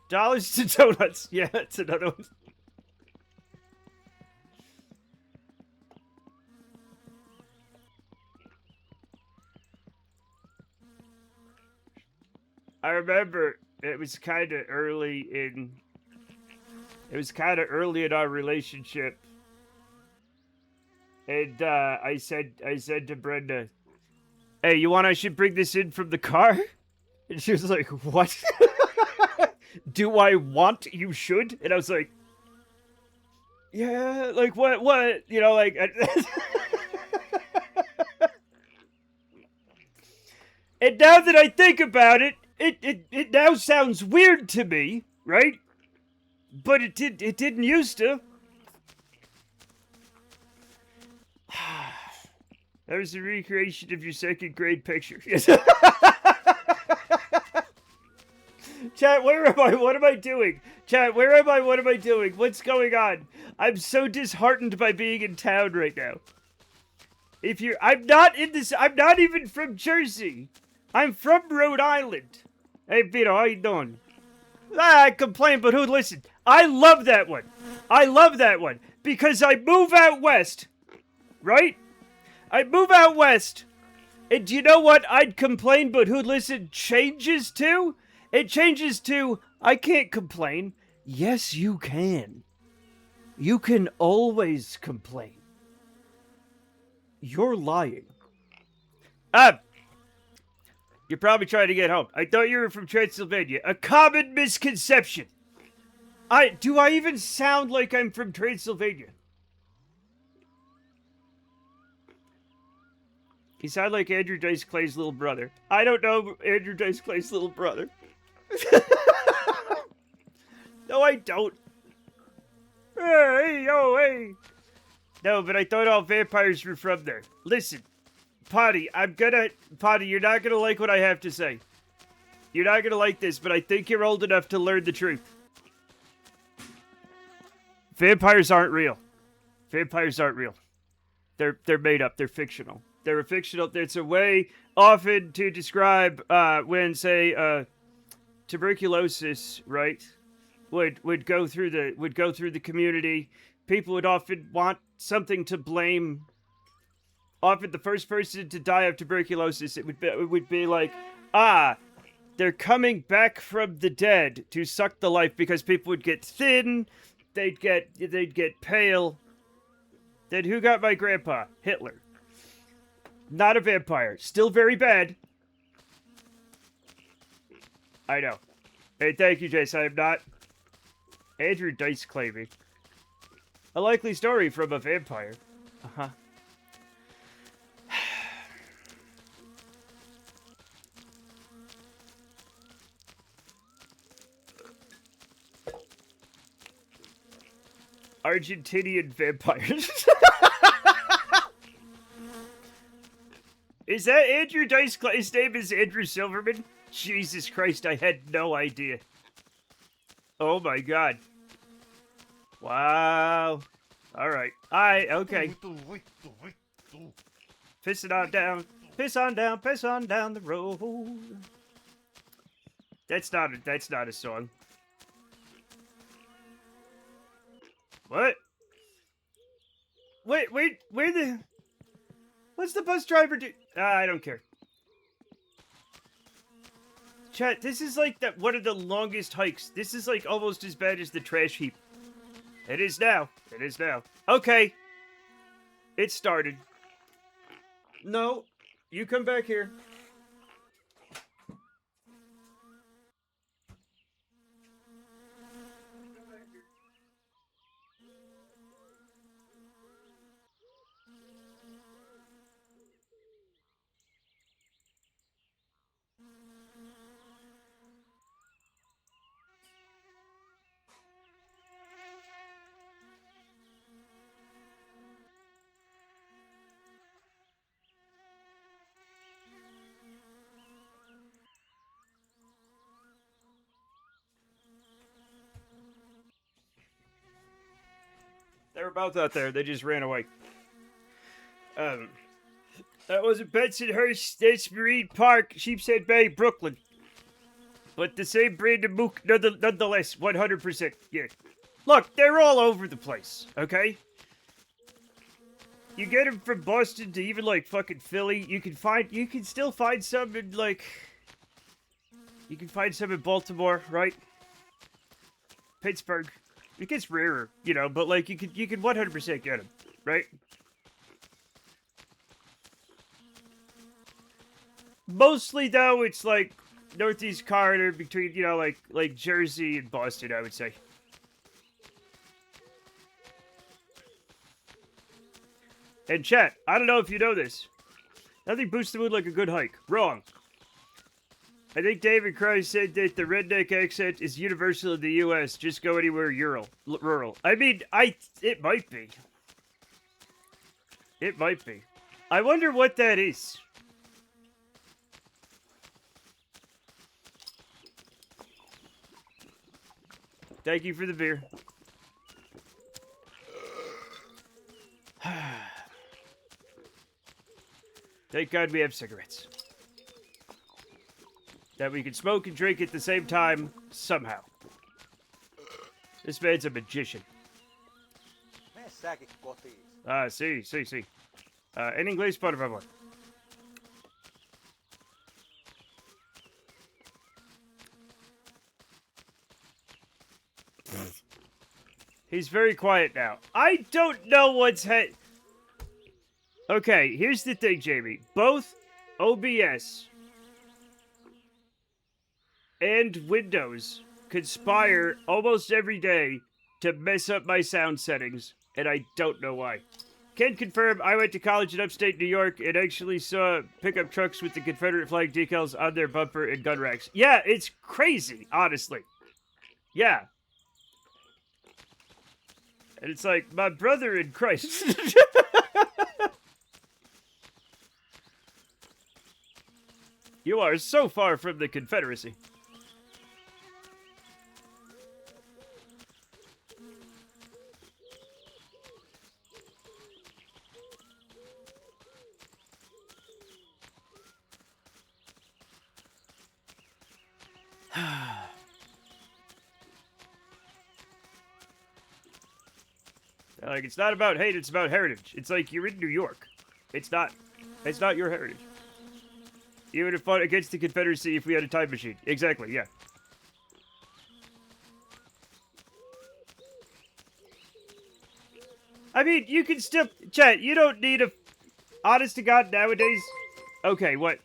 Dollars to donuts. Yeah, that's another one. I remember it was kind of early in our relationship. And I said to Brenda, "Hey, I should bring this in from the car?" And she was like, "What?" "Do I want you should?" And I was like, "Yeah, like what? You know, like." And now that I think about it, it now sounds weird to me, right? But it didn't used to. That was a recreation of your second grade picture. Chat, where am I? What am I doing? Chat, where am I? What am I doing? What's going on? I'm so disheartened by being in town right now. I'm not even from Jersey. I'm from Rhode Island. Hey, Vito, how you doing? I complain, but listen, I love that one. I love that one. Because I move out west, right? I move out west. And do you know what I'd complain, but listen, changes to? It changes to, I can't complain. Yes, you can. You can always complain. You're lying. You're probably trying to get home. I thought you were from Transylvania. A common misconception. Do I even sound like I'm from Transylvania? You sound like Andrew Dice Clay's little brother. I don't know Andrew Dice Clay's little brother. No, I don't. Hey, oh, hey. No, but I thought all vampires were from there. Listen, Potty, Potty, you're not gonna like what I have to say. You're not gonna like this, but I think you're old enough to learn the truth. Vampires aren't real. Vampires aren't real. They're made up. They're fictional. They're a fictional. It's a way often to describe when, say, tuberculosis, right, would go through the community. People would often want something to blame. Often, the first person to die of tuberculosis, it would be like, they're coming back from the dead to suck the life, because people would get thin, they'd get pale. Then who got my grandpa? Hitler. Not a vampire. Still very bad. I know. Hey, thank you, Jace. I am not Andrew Dice Clay. A likely story from a vampire. Uh-huh. Argentinian vampires. Is that Andrew Dice Clay? His name is Andrew Silverman? Jesus Christ, I had no idea. Oh my god. Wow. Alright. Okay. Piss on down the road. That's not a song. What? Wait, what's the bus driver do? I don't care. Chat, this is like one of the longest hikes. This is like almost as bad as the trash heap. It is now. Okay. It started. No, you come back here. They were both out there. They just ran away. That wasn't Bensonhurst. That's Marine Park, Sheepshead Bay, Brooklyn. But the same brand of mook, nonetheless. 100%. Yeah. Look, they're all over the place. Okay. You get them from Boston to even like fucking Philly. You can still find some in like. You can find some in Baltimore, right? Pittsburgh. It gets rarer, you know, but like you can 100% get them, right? Mostly though, it's like Northeast corridor between, you know, like Jersey and Boston, I would say. And chat, I don't know if you know this. Nothing boosts the mood like a good hike. Wrong. I think David Christ said that the redneck accent is universal in the U.S. Just go anywhere rural. I mean, it might be. It might be. I wonder what that is. Thank you for the beer. Thank God we have cigarettes. That we can smoke and drink at the same time, somehow. This man's a magician. Sí. En inglés, por favor. He's very quiet now. I don't know what's Okay, here's the thing, Jamie. Both OBS and Windows conspire almost every day to mess up my sound settings, and I don't know why. Can confirm I went to college in upstate New York and actually saw pickup trucks with the Confederate flag decals on their bumper and gun racks. Yeah, it's crazy, honestly. Yeah. And it's like, my brother in Christ. You are so far from the Confederacy. Like, it's not about hate, it's about heritage. It's like, you're in New York. It's not your heritage. You would have fought against the Confederacy if we had a time machine. Exactly, yeah. I mean, you can still... Chat, you don't need a... Honest to God, nowadays... Okay, what?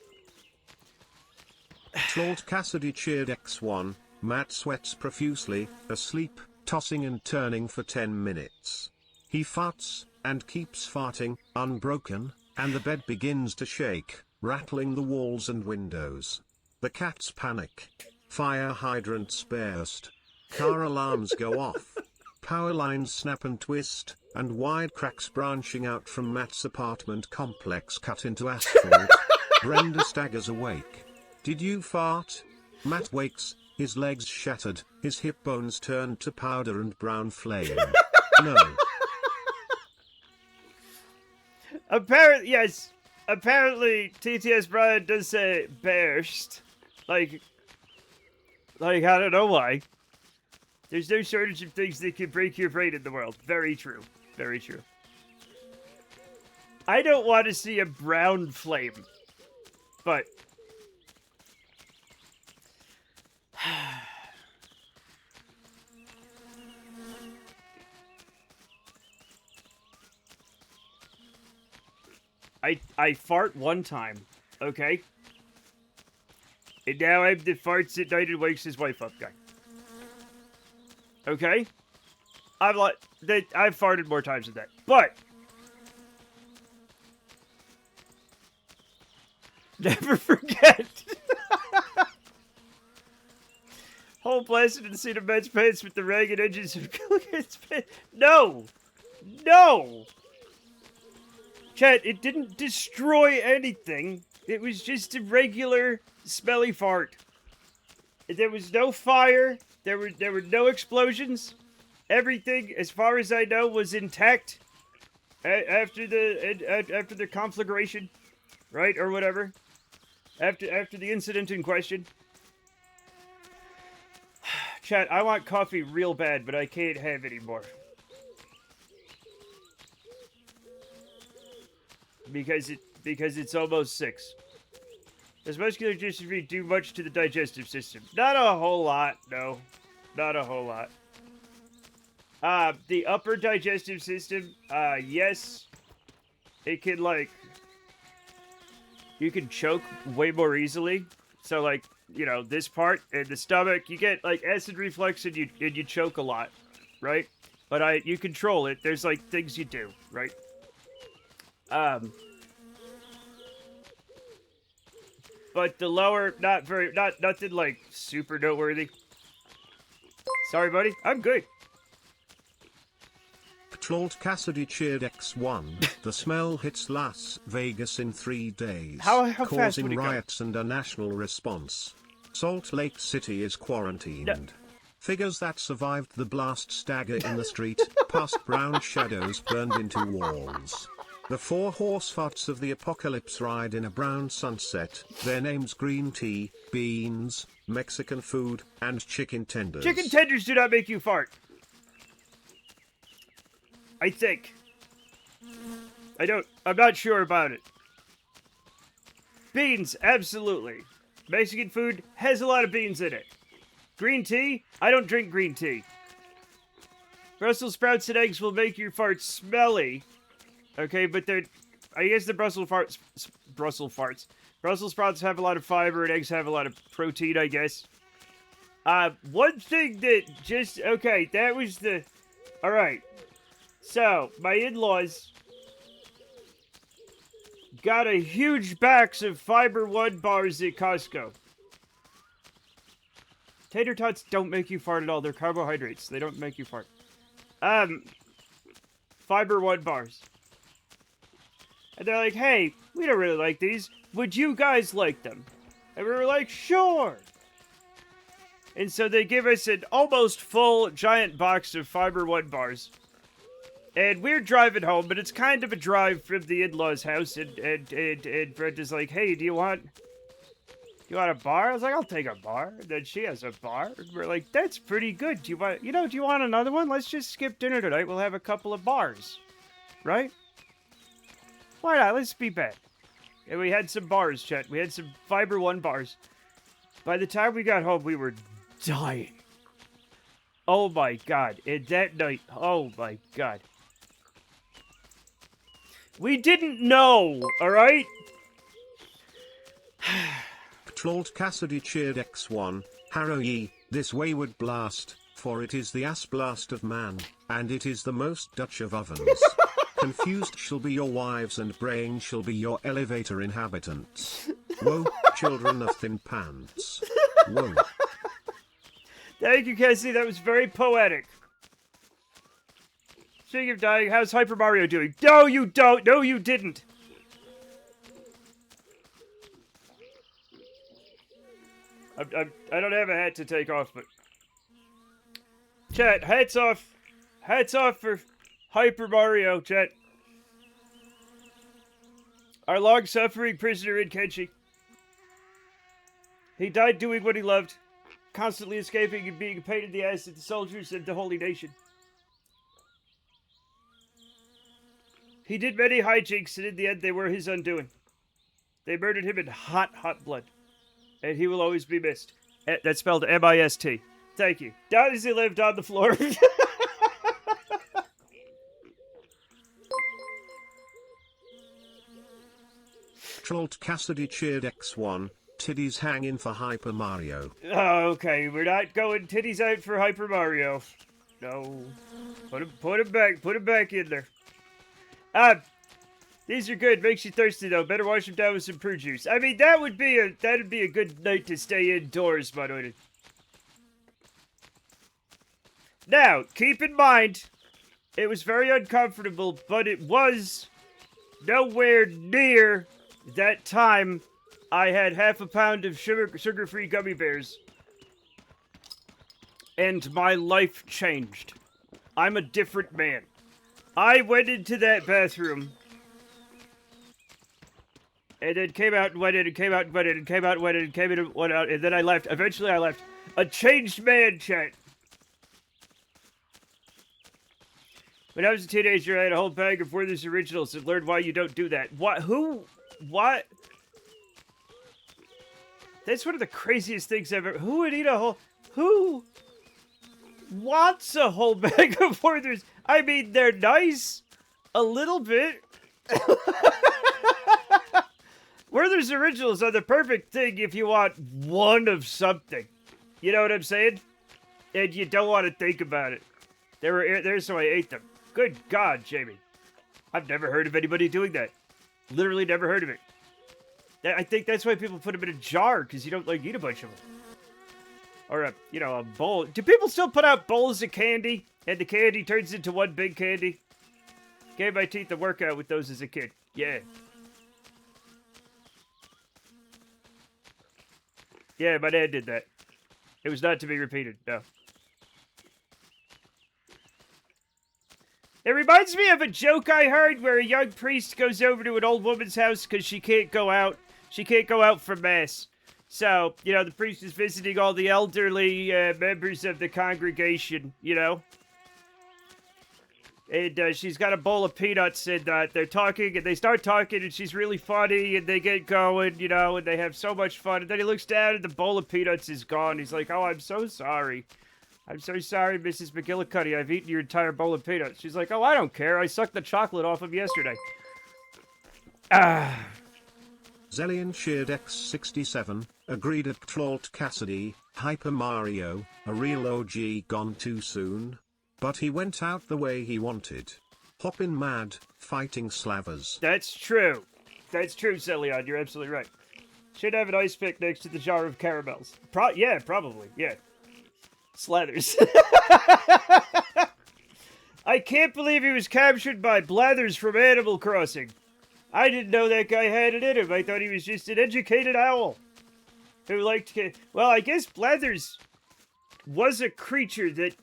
Salt Cassidy cheered X1, Matt sweats profusely, asleep, tossing and turning for 10 minutes. He farts, and keeps farting, unbroken, and the bed begins to shake, rattling the walls and windows. The cats panic. Fire hydrants burst. Car alarms go off. Power lines snap and twist, and wide cracks branching out from Matt's apartment complex cut into asphalt. Brenda staggers awake. Did you fart? Matt wakes, his legs shattered, his hip bones turned to powder and brown flame. No. Apparently, yes. Apparently, TTS Brian does say burst. Like, I don't know why. There's no shortage of things that can break your brain in the world. Very true. Very true. I don't want to see a brown flame. But... I fart one time, okay? And now I'm the farts at night and wakes his wife up guy. Okay? I've farted more times than that. But never forget. Whole blasted and seen a man's pants with the ragged edges of his pants. No! No! Chat, it didn't destroy anything. It was just a regular smelly fart. There was no fire. There were no explosions. Everything, as far as I know, was intact after the conflagration, right, or whatever. After the incident in question. Chat, I want coffee real bad, but I can't have any more. Because it's almost 6. Does muscular dystrophy do much to the digestive system? Not a whole lot, no. Not a whole lot. The upper digestive system, yes. It can, like... You can choke way more easily. So, like, you know, this part and the stomach, you get, like, acid reflux and you choke a lot, right? But you control it. There's, like, things you do, right? But the lower, nothing like super noteworthy. Sorry, buddy. I'm good. Salt Cassidy cheered X1. The smell hits Las Vegas in 3 days, How fast would causing it go? riots and a national response. Salt Lake City is quarantined. No. Figures that survived the blast stagger in the street, past brown shadows burned into walls. The 4 horse farts of the apocalypse ride in a brown sunset, their names green tea, beans, Mexican food, and chicken tenders. Chicken tenders do not make you fart. I think. I'm not sure about it. Beans, absolutely. Mexican food has a lot of beans in it. Green tea? I don't drink green tea. Brussels sprouts and eggs will make your farts smelly. Okay, but I guess the Brussels sprouts have a lot of fiber and eggs have a lot of protein, I guess. One thing that okay, that was alright. So, my in-laws, got a huge box of Fiber One bars at Costco. Tater tots don't make you fart at all. They're carbohydrates. They don't make you fart. Fiber One bars. And they're like, hey, we don't really like these. Would you guys like them? And we were like, sure. And so they give us an almost full giant box of Fiber One bars. And we're driving home, but it's kind of a drive from the in-laws' house. And Brenda's like, hey, do you want a bar? I was like, I'll take a bar. And then she has a bar. And we're like, that's pretty good. Do you want another one? Let's just skip dinner tonight. We'll have a couple of bars. Right? Why not? Let's be bad. And we had some bars, Chet. We had some Fiber One bars. By the time we got home, we were dying. Oh my god. And that night, oh my god. We didn't know, alright? Tlolt Cassidy cheered X1, harrow ye, this wayward blast, for it is the ass blast of man, and it is the most Dutch of ovens. Confused shall be your wives and braying shall be your elevator inhabitants. Woe, children of thin pants. Woe. Thank you, Cassie. That was very poetic. Speaking of dying, how's Hyper Mario doing? No, you don't. No, you didn't. I don't have a hat to take off, but... Chat, hats off. Hats off for Hyper Mario, chat. Our long-suffering prisoner in Kenshi. He died doing what he loved. Constantly escaping and being a pain in the ass of the soldiers of the Holy Nation. He did many hijinks, and in the end they were his undoing. They murdered him in hot, hot blood. And he will always be missed. That's spelled M-I-S-T. Thank you. Down as he lived on the floor. Tlolt Cassidy cheered X1, titties hanging for Hyper Mario. Oh, okay, we're not going titties out for Hyper Mario. No. Put him back in there. These are good. Makes you thirsty though. Better wash them down with some prune juice. I mean, that'd be a good night to stay indoors, my lord. Now, keep in mind, it was very uncomfortable, but it was nowhere near that time I had half a pound of sugar-free gummy bears. And my life changed. I'm a different man. I went into that bathroom. And then came out and went in, and came out and went in, and came out and went in, and came in and went out, and then I left. Eventually I left. A changed man, chat. When I was a teenager, I had a whole bag of Werther's Originals and learned why you don't do that. What? Who? What? That's one of the craziest things ever. Who would eat a whole... Who wants a whole bag of Werther's? I mean, they're nice. A little bit. Werther's Originals are the perfect thing if you want one of something. You know what I'm saying? And you don't want to think about it. They were there, so I ate them. Good God, Jamie. I've never heard of anybody doing that. Literally never heard of it. I think that's why people put them in a jar, because you don't, like, eat a bunch of them. Or, a bowl. Do people still put out bowls of candy, and the candy turns into one big candy? Gave my teeth a workout with those as a kid. Yeah. Yeah, my dad did that. It was not to be repeated, no. It reminds me of a joke I heard where a young priest goes over to an old woman's house because she can't go out. She can't go out for mass. So, the priest is visiting all the elderly members of the congregation, And she's got a bowl of peanuts, and they're talking, and they start talking, and she's really funny, and they get going, and they have so much fun. And then he looks down, and the bowl of peanuts is gone. He's like, oh, I'm so sorry. I'm so sorry, Mrs. McGillicuddy. I've eaten your entire bowl of peanuts. She's like, oh, I don't care. I sucked the chocolate off them yesterday. Zellion cheered X67, agreed at Tlolt Cassidy, Hyper Mario, a real OG gone too soon. But he went out the way he wanted. Hoppin' mad, fighting slavers. That's true. That's true, Celion. You're absolutely right. Should have an ice pick next to the jar of caramels. Yeah, probably. Yeah. Slathers. I can't believe he was captured by Blathers from Animal Crossing. I didn't know that guy had it in him. I thought he was just an educated owl who liked to... Well, I guess Blathers was a creature that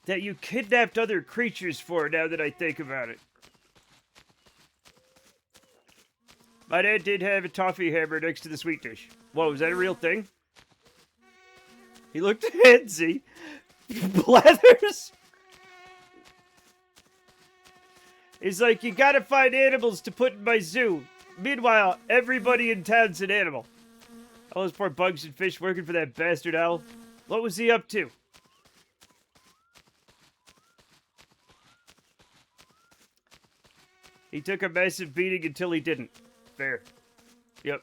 you kidnapped other creatures for, now that I think about it. My dad did have a toffee hammer next to the sweet dish. Whoa, is that a real thing? He looked handsy. Blathers? He's like, you gotta find animals to put in my zoo. Meanwhile, everybody in town's an animal. All those poor bugs and fish working for that bastard owl. What was he up to? He took a massive beating until he didn't. Fair. Yep.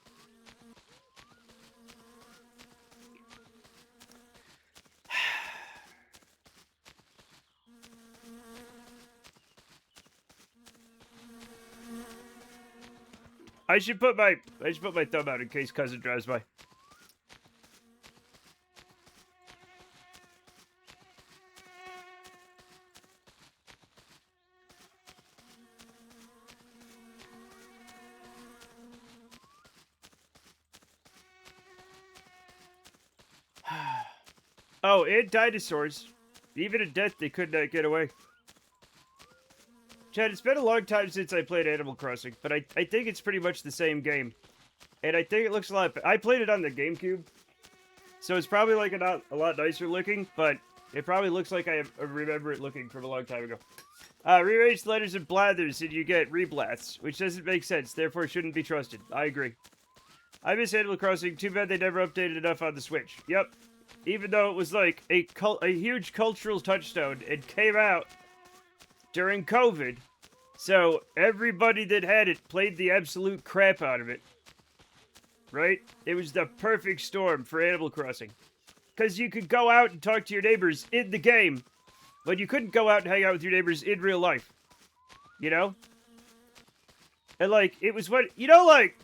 I should put my thumb out in case cousin drives by. Oh, and dinosaurs. Even in death, they could not get away. Chad, it's been a long time since I played Animal Crossing, but I think it's pretty much the same game. And I think it looks a lot... I played it on the GameCube, so it's probably like a lot nicer looking, but it probably looks like I remember it looking from a long time ago. Rearrange the letters of Blathers and you get Reblaths, which doesn't make sense, therefore shouldn't be trusted. I agree. I miss Animal Crossing, too bad they never updated enough on the Switch. Yep. Even though it was like a huge cultural touchstone, it came out during COVID, so everybody that had it played the absolute crap out of it. Right? It was the perfect storm for Animal Crossing. Because you could go out and talk to your neighbors in the game, but you couldn't go out and hang out with your neighbors in real life. You know? And like, it was what, you know, like,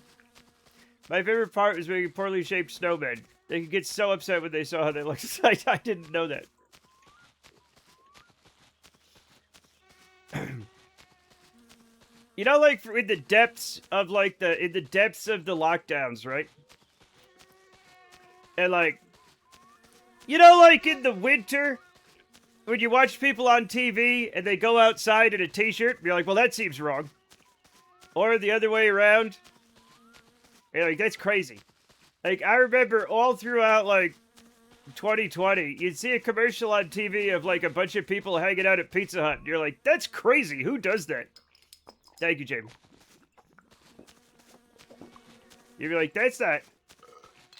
my favorite part was making poorly shaped snowmen. They could get so upset when they saw how they looked. I didn't know that. You know, like, in the depths of, like, in the depths of the lockdowns, right? And, like, you know, like, in the winter, when you watch people on TV and they go outside in a t-shirt, you're like, well, that seems wrong. Or the other way around. You're like, that's crazy. Like, I remember all throughout, like, 2020, you'd see a commercial on TV of, like, a bunch of people hanging out at Pizza Hut. And you're like, that's crazy. Who does that? Thank you, Jamie. You'd be like, that's not...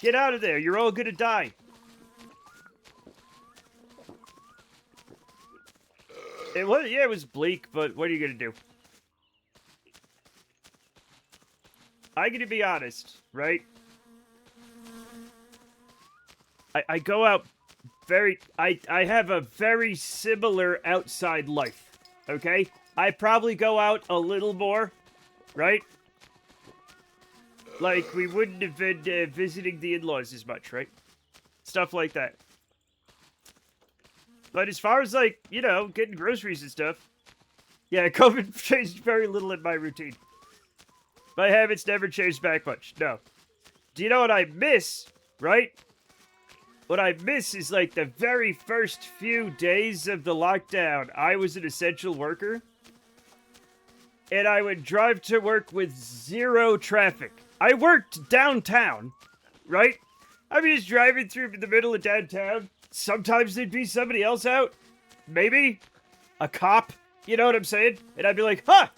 Get out of there. You're all gonna die. It was bleak, but what are you gonna do? I'm gonna be honest, right? I go out I have a very similar outside life, okay? I probably go out a little more, right? Like, we wouldn't have been visiting the in-laws as much, right? Stuff like that. But as far as, like, you know, getting groceries and stuff, yeah, COVID changed very little in my routine. My habits never changed back much, no. Do you know what I miss, right? What I miss is, like, the very first few days of the lockdown, I was an essential worker. And I would drive to work with zero traffic. I worked downtown, right? I'm just driving through the middle of downtown. Sometimes there'd be somebody else out. Maybe a cop. You know what I'm saying? And I'd be like, huh!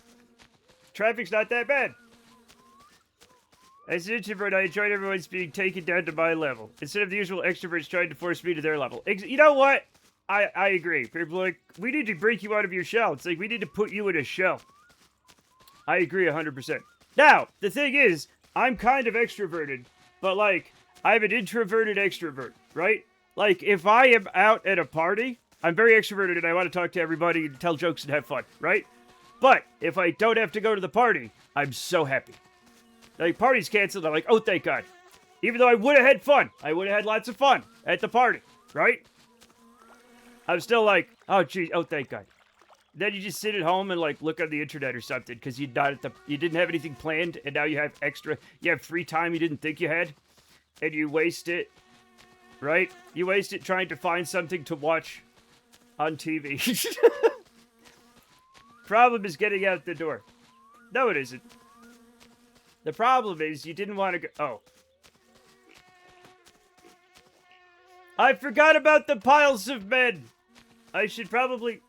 Traffic's not that bad. As an introvert, I enjoyed everyone's being taken down to my level, instead of the usual extroverts trying to force me to their level. You know what? I agree. People are like, we need to break you out of your shell. It's like, we need to put you in a shell. I agree 100%. Now, the thing is, I'm kind of extroverted, but, like, I'm an introverted extrovert, right? Like, if I am out at a party, I'm very extroverted and I want to talk to everybody and tell jokes and have fun, right? But if I don't have to go to the party, I'm so happy. Like, party's canceled, I'm like, oh, thank God. Even though I would have had fun. I would have had lots of fun at the party, right? I'm still like, oh, geez, oh, thank God. Then you just sit at home and, like, look on the internet or something because you didn't have anything planned, and now you have free time you didn't think you had, and you waste it, right? You waste it trying to find something to watch on TV. Problem is getting out the door. No, it isn't. The problem is you didn't want to go. Oh. I forgot about the piles of men. I should probably.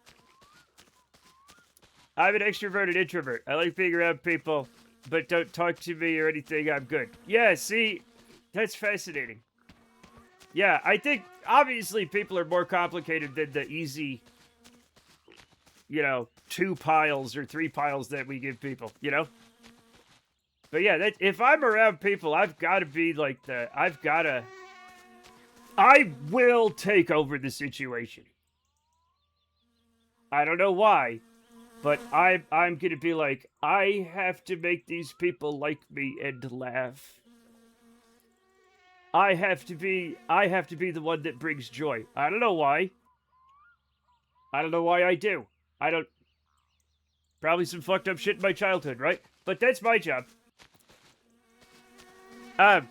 I'm an extroverted introvert. I like being around people, but don't talk to me or anything. I'm good. Yeah, see, that's fascinating. Yeah, I think obviously people are more complicated than the easy, 2 piles or 3 piles that we give people, But yeah, if I'm around people, I've got to be like I will take over the situation. I don't know why, but I'm going to be like, I have to make these people like me and laugh. I have to be the one that brings joy. I don't know why. I don't know why I do. Probably some fucked up shit in my childhood, right? But that's my job. I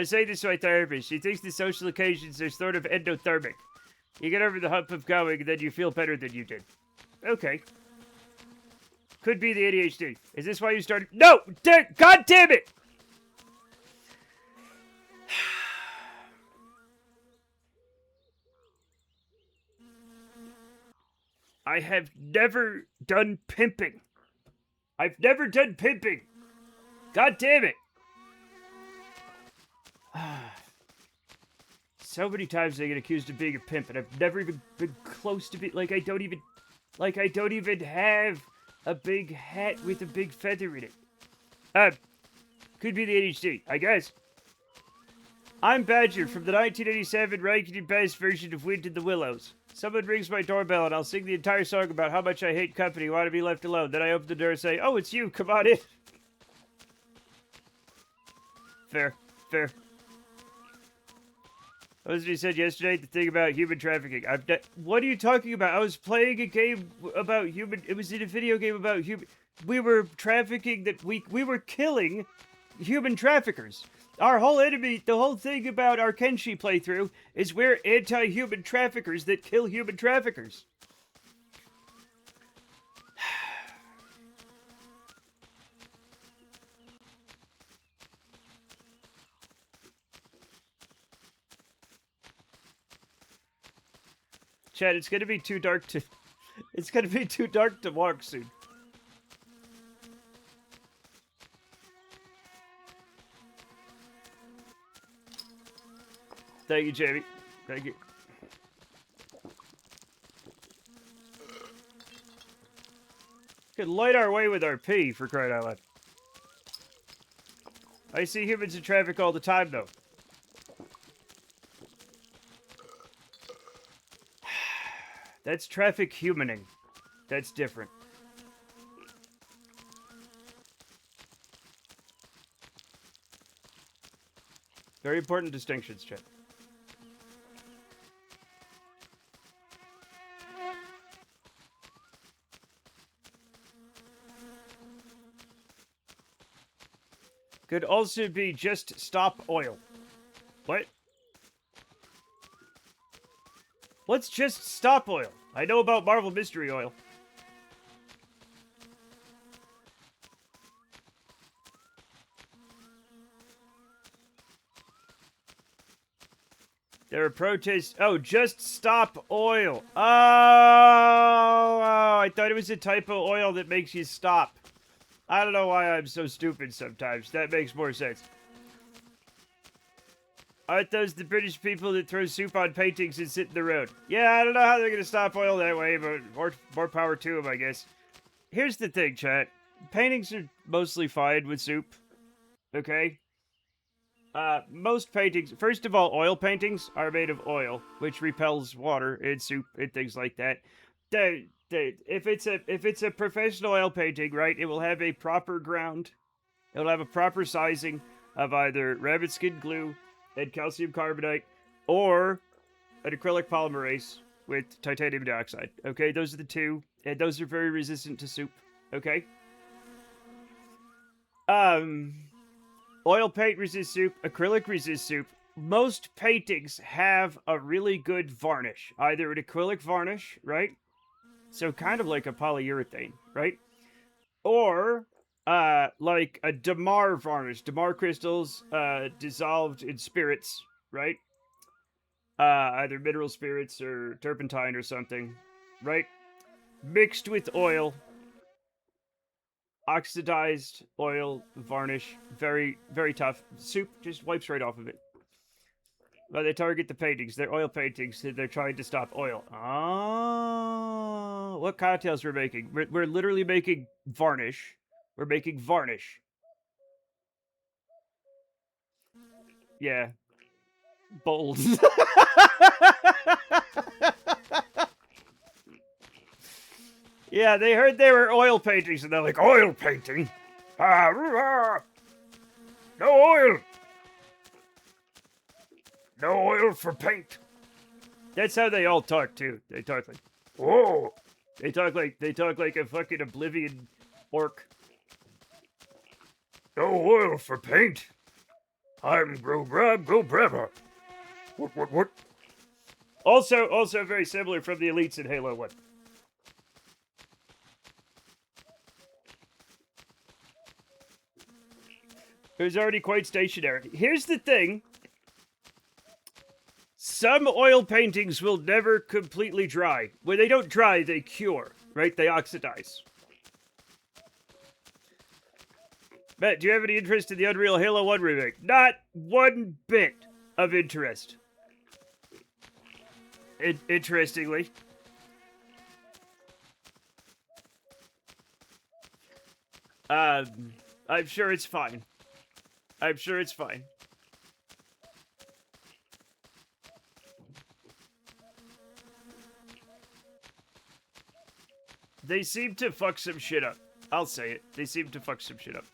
say this to my therapist. She thinks the social occasions are sort of endothermic. You get over the hump of going, and then you feel better than you did. Okay. Could be the ADHD. Is this why you started? No! God damn it! I have never done pimping. I've never done pimping. God damn it. So many times I get accused of being a pimp, and I've never even been close to be. I don't even have a big hat with a big feather in it. Could be the ADHD, I guess. I'm Badger from the 1987 Rankin and Bass version of Wind in the Willows. Someone rings my doorbell, and I'll sing the entire song about how much I hate company, want to be left alone. Then I open the door and say, "Oh, it's you. Come on in." Fair. What was it you said yesterday? The thing about human trafficking. What are you talking about? I was playing a game about human. It was in a video game about human. We were trafficking that we were killing human traffickers. Our whole enemy, the whole thing about our Kenshi playthrough is we're anti-human traffickers that kill human traffickers. Chad, it's gonna be too dark to walk soon. Thank you, Jamie. Thank you. Could light our way with our pee, for crying out loud. I see humans in traffic all the time, though. That's traffic humaning. That's different. Very important distinctions, Chet. Could also be just stop oil. What? What's just stop oil? I know about Marvel Mystery Oil. There are protests. Oh, just stop oil. Oh, I thought it was a type of oil that makes you stop. I don't know why I'm so stupid sometimes. That makes more sense. Aren't those the British people that throw soup on paintings and sit in the road? Yeah, I don't know how they're going to stop oil that way, but more power to them, I guess. Here's the thing, chat. Paintings are mostly fine with soup. Okay? Most paintings, first of all, oil paintings are made of oil, which repels water and soup and things like that. if it's a professional oil painting, right, it will have a proper ground. It'll have a proper sizing of either rabbit skin glue and calcium carbonate, or an acrylic polymerase with titanium dioxide. Okay, those are the two, and those are very resistant to soup. Okay. Oil paint resists soup. Acrylic resists soup. Most paintings have a really good varnish, either an acrylic varnish, right? So kind of like a polyurethane, right? Or like a Damar varnish, Damar crystals dissolved in spirits, right? Either mineral spirits or turpentine or something, right? Mixed with oil, oxidized oil varnish, very, very tough. Soup just wipes right off of it. But they target the paintings. They're oil paintings. They're trying to stop oil. Oh, what cocktails we're making? We're literally making varnish. We're making varnish. Yeah. Bold. Yeah, they heard they were oil paintings, and they're like, oil painting? No oil! No oil for paint. That's how they all talk, too. They talk like, whoa! They talk like a fucking oblivion orc. No oil for paint. I'm Go Brabber. What? Also very similar from the elites in Halo 1. It was already quite stationary. Here's the thing. Some oil paintings will never completely dry. When they don't dry, they cure, right? They oxidize. Matt, do you have any interest in the Unreal Halo 1 remake? Not one bit of interest. Interestingly. I'm sure it's fine. I'm sure it's fine. They seem to fuck some shit up. I'll say it. They seem to fuck some shit up.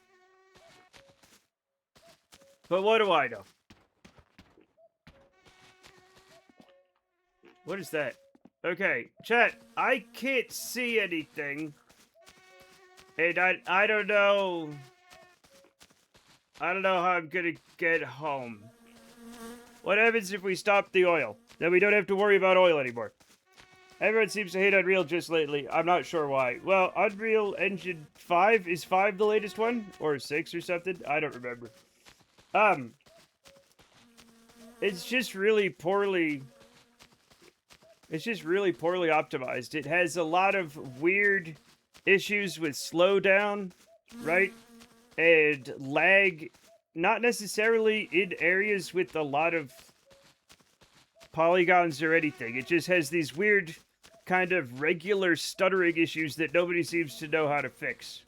But what do I know? What is that? Okay, chat, I can't see anything. And I don't know... I don't know how I'm gonna get home. What happens if we stop the oil? Then we don't have to worry about oil anymore. Everyone seems to hate Unreal just lately. I'm not sure why. Well, Unreal Engine 5? Is 5 the latest one? Or 6 or something? I don't remember. It's just really poorly... It's just really poorly optimized. It has a lot of weird issues with slowdown, right? And lag, not necessarily in areas with a lot of polygons or anything. It just has these weird kind of regular stuttering issues that nobody seems to know how to fix.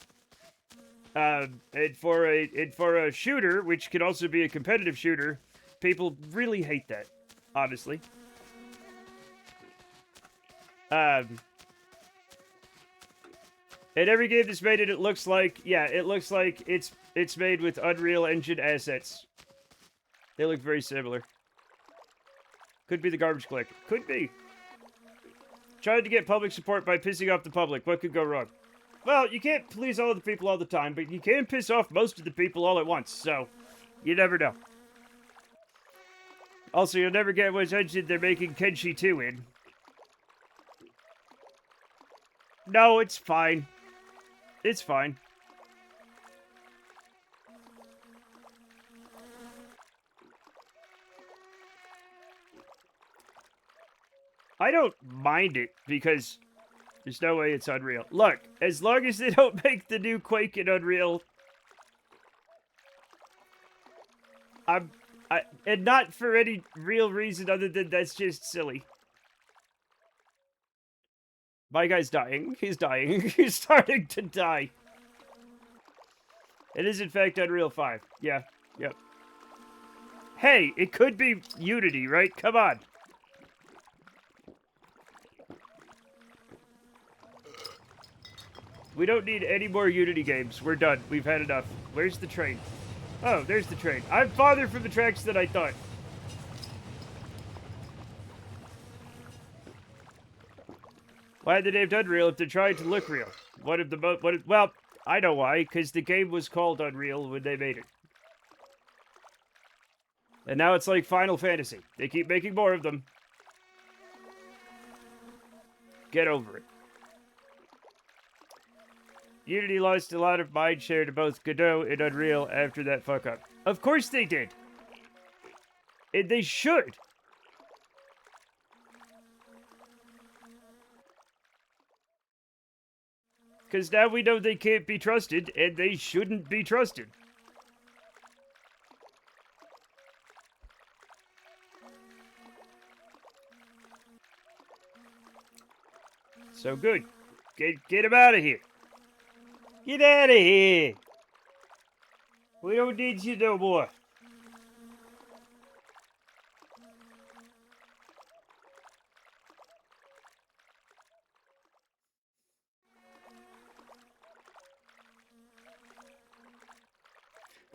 And for a shooter, which can also be a competitive shooter, people really hate that, honestly. In every game that's made it looks like, yeah, it looks like it's made with Unreal Engine assets. They look very similar. Could be the garbage collector. Could be. Trying to get public support by pissing off the public. What could go wrong? Well, you can't please all of the people all the time, but you can piss off most of the people all at once, so you never know. Also, you'll never get which engine they're making Kenshi 2 in. No, it's fine. It's fine. I don't mind it because there's no way it's Unreal. Look, as long as they don't make the new Quake in Unreal, and not for any real reason other than that's just silly. My guy's dying. He's dying. He's starting to die. It is, in fact, Unreal 5. Yeah. Yep. Hey, it could be Unity, right? Come on. We don't need any more Unity games. We're done. We've had enough. Where's the train? Oh, there's the train. I'm farther from the tracks than I thought. Why did they have done Unreal if they're trying to look real? Well, I know why. Because the game was called Unreal when they made it. And now it's like Final Fantasy. They keep making more of them. Get over it. Unity lost a lot of mind share to both Godot and Unreal after that fuck up. Of course they did. And they should. Because now we know they can't be trusted, and they shouldn't be trusted. So good. Get him out of here. Get out of here. We don't need you no more.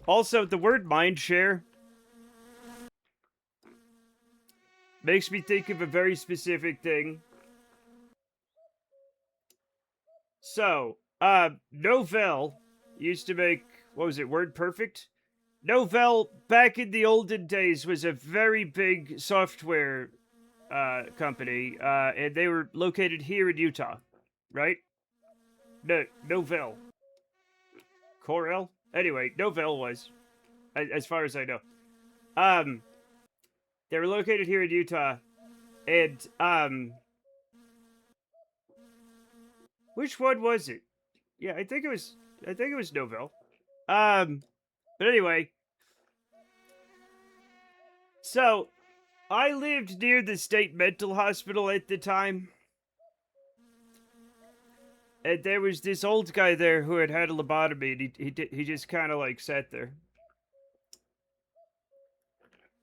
Also, the word mindshare makes me think of a very specific thing. So, Novell used to make, what was it, WordPerfect? Novell, back in the olden days, was a very big software company, and they were located here in Utah, right? No, Novell. Corel? Anyway, Novell was, as far as I know. They were located here in Utah, and, which one was it? Yeah, I think it was Novell. But anyway. So, I lived near the state mental hospital at the time. And there was this old guy there who had a lobotomy, and he just kind of like sat there.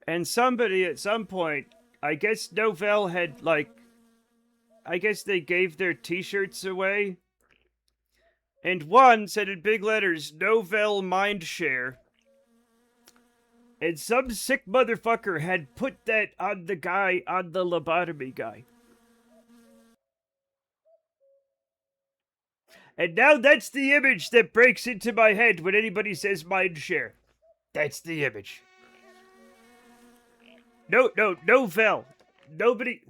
And somebody at some point, I guess Novell had like, I guess they gave their t-shirts away. And one said in big letters, Novell Mindshare. And some sick motherfucker had put that on the guy, on the lobotomy guy. And now that's the image that breaks into my head when anybody says Mindshare. That's the image. No, Novell. Nobody...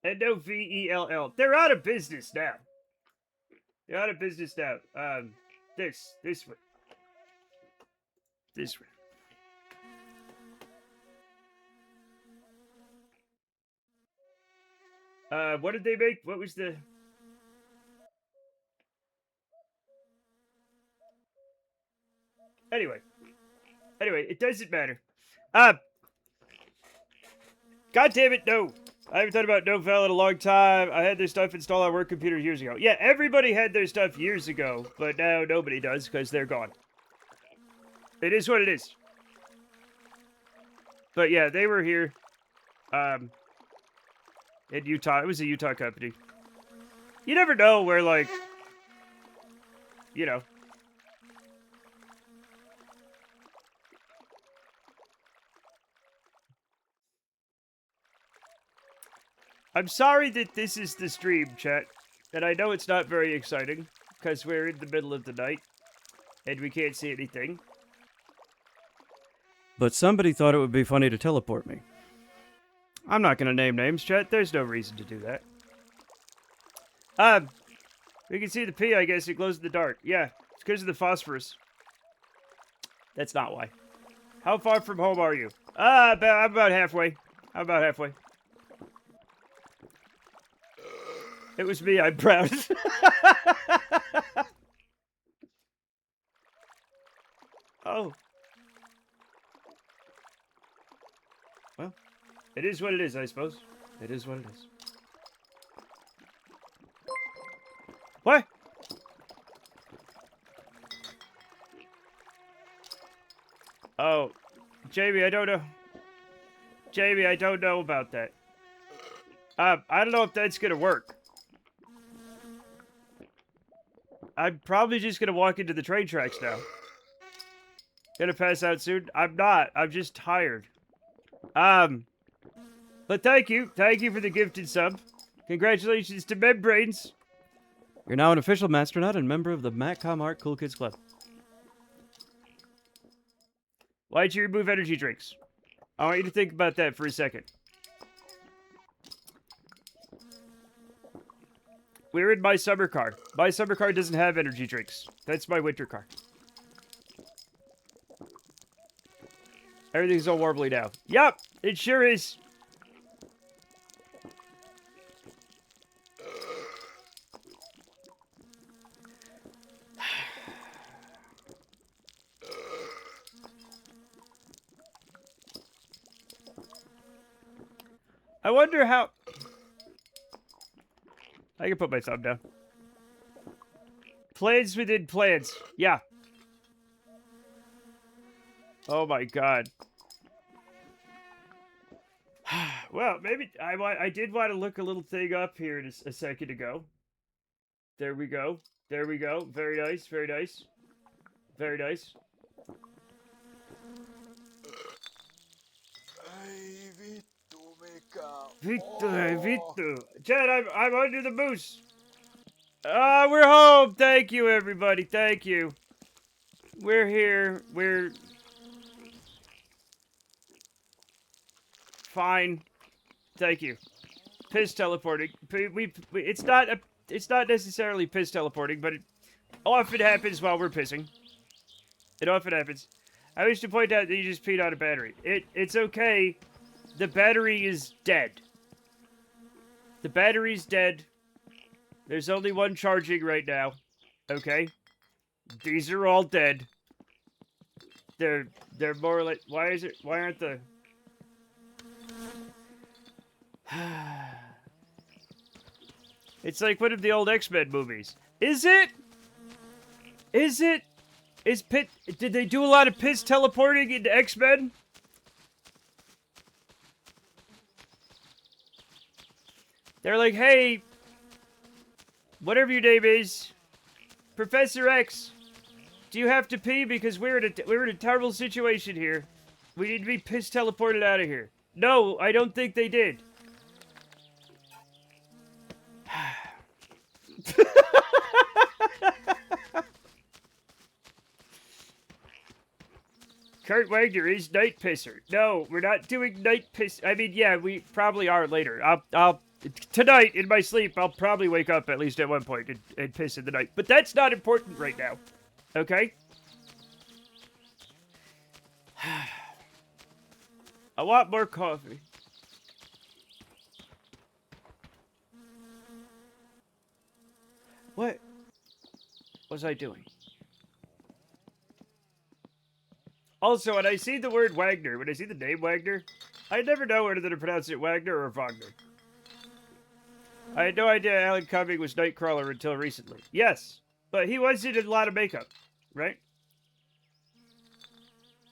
Novell. They're out of business now. They're out of business now. This one. This one. What did they make? What was the... Anyway, it doesn't matter. God damn it, no. I haven't thought about Novell in a long time. I had their stuff installed on work computer years ago. Yeah, everybody had their stuff years ago, but now nobody does because they're gone. It is what it is. But yeah, they were here. In Utah. It was a Utah company. You never know where, like, you know. I'm sorry that this is the stream, chat. And I know it's not very exciting, because we're in the middle of the night, and we can't see anything. But somebody thought it would be funny to teleport me. I'm not going to name names, chat. There's no reason to do that. We can see the P, I guess. It glows in the dark. Yeah, it's because of the phosphorus. That's not why. How far from home are you? I'm about halfway. It was me, I'm proud. Oh. Well, it is what it is, I suppose. It is what it is. What? Oh, Jamie, I don't know. Jamie, I don't know about that. I don't know if that's gonna work. I'm probably just gonna walk into the train tracks now. Gonna pass out soon? I'm not. I'm just tired. But thank you. Thank you for the gifted sub. Congratulations to Membranes. You're now an official Mastronaut and member of the MatCom Art Cool Kids Club. Why'd you remove energy drinks? I want you to think about that for a second. We're in my summer car. My summer car doesn't have energy drinks. That's my winter car. Everything's all warbly now. Yup, it sure is. I wonder how... I can put my thumb down. Plans within plans. Yeah. Oh my god. Well, maybe I did want to look a little thing up here a second ago. There we go. There we go. Very nice. Very nice. Very nice. Victor, Victor. Chad, I'm under the moose. We're home. Thank you, everybody. Thank you. We're here. We're fine. Thank you. Piss teleporting. It's not necessarily piss teleporting, but it often happens while we're pissing. It often happens. I wish to point out that you just peed on a battery. It's okay. The battery is dead. The battery's dead. There's only one charging right now. Okay? These are all dead. They're more like... Why aren't the... It's like one of the old X-Men movies. Is it? Is it? Did they do a lot of piss teleporting into X-Men? They're like, hey, whatever your name is, Professor X, do you have to pee? Because we're in a terrible situation here. We need to be piss teleported out of here. No, I don't think they did. Kurt Wagner is Night Pisser. No, we're not doing Night Piss. I mean, yeah, we probably are later. Tonight, in my sleep, I'll probably wake up at least at one point and piss in the night. But that's not important right now. Okay? I want more coffee. What was I doing? Also, when I see the word Wagner, when I see the name Wagner, I never know whether to pronounce it Wagner or Wagner. I had no idea Alan Cumming was Nightcrawler until recently. Yes, but he was in a lot of makeup, right?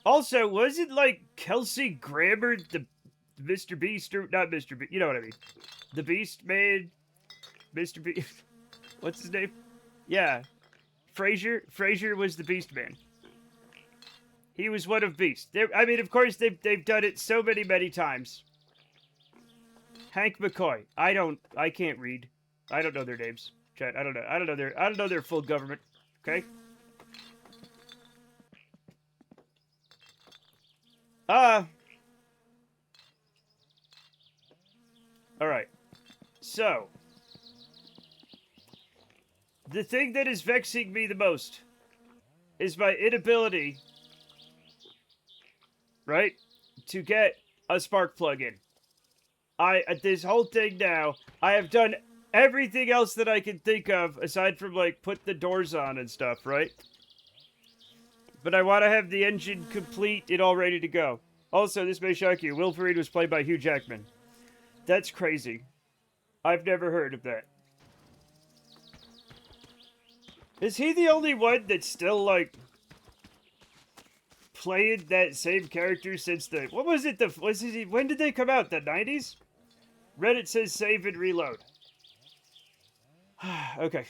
Also, wasn't like Kelsey Grammer the Mr. Beast, or not Mr. Beast, you know what I mean? The Beast man, Mr. Beast, what's his name? Yeah, Frasier was the Beast man. He was one of Beast. I mean, of course, they've done it so many times. Hank McCoy. I can't read. I don't know their names. Chat. I don't know their full government. Okay. All right. So, the thing that is vexing me the most is my inability, right, to get a spark plug in. This whole thing now, I have done everything else that I can think of, aside from, like, put the doors on and stuff, right? But I want to have the engine complete and all ready to go. Also, this may shock you, Wolverine was played by Hugh Jackman. That's crazy. I've never heard of that. Is he the only one that's still, like, played that same character since the... What was it? When did they come out? The 90s? Reddit says save and reload. Okay.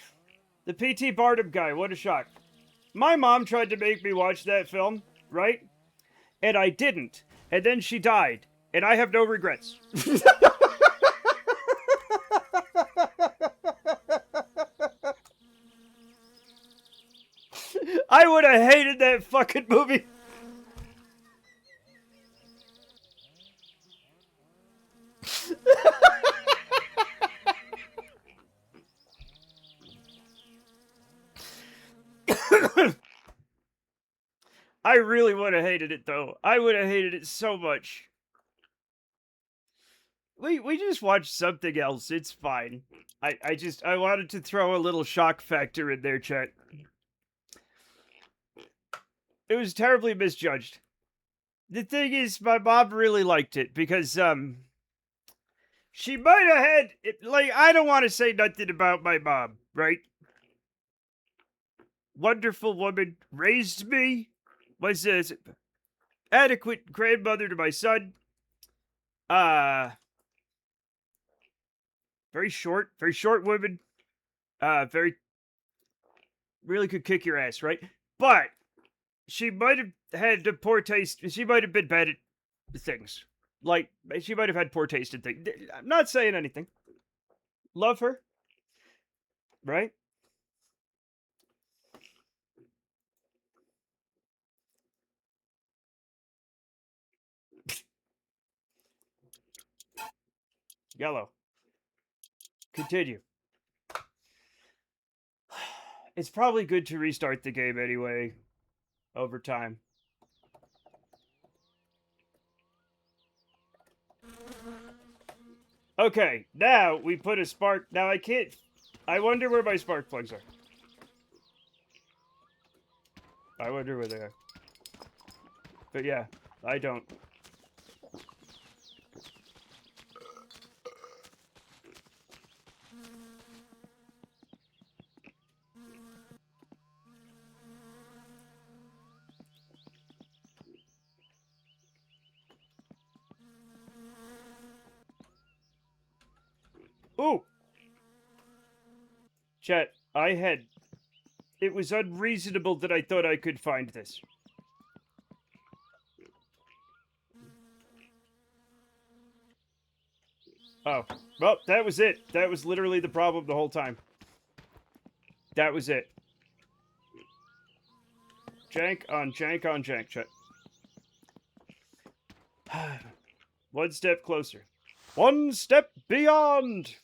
The P.T. Barnum guy, what a shock. My mom tried to make me watch that film, right? And I didn't. And then she died. And I have no regrets. I would have hated that fucking movie. I really would have hated it, though. I would have hated it so much. We just watched something else. It's fine. I wanted to throw a little shock factor in there, chat. It was terribly misjudged. The thing is, my mom really liked it because, she might have had, I don't want to say nothing about my mom, right? Wonderful woman, raised me, was an adequate grandmother to my son. Very short woman. Really could kick your ass, right? But she might have had a poor taste. She might have been bad at things. Like, she might have had poor taste in things. I'm not saying anything. Love her. Right? Yellow. Continue. It's probably good to restart the game anyway. Over time. Okay, now we put a spark. Now I can't. I wonder where my spark plugs are. I wonder where they are. But yeah, I don't. Ooh! Chat, it was unreasonable that I thought I could find this. Oh. Well, that was it. That was literally the problem the whole time. That was it. Jank on jank on jank, chat. One step closer. One step beyond!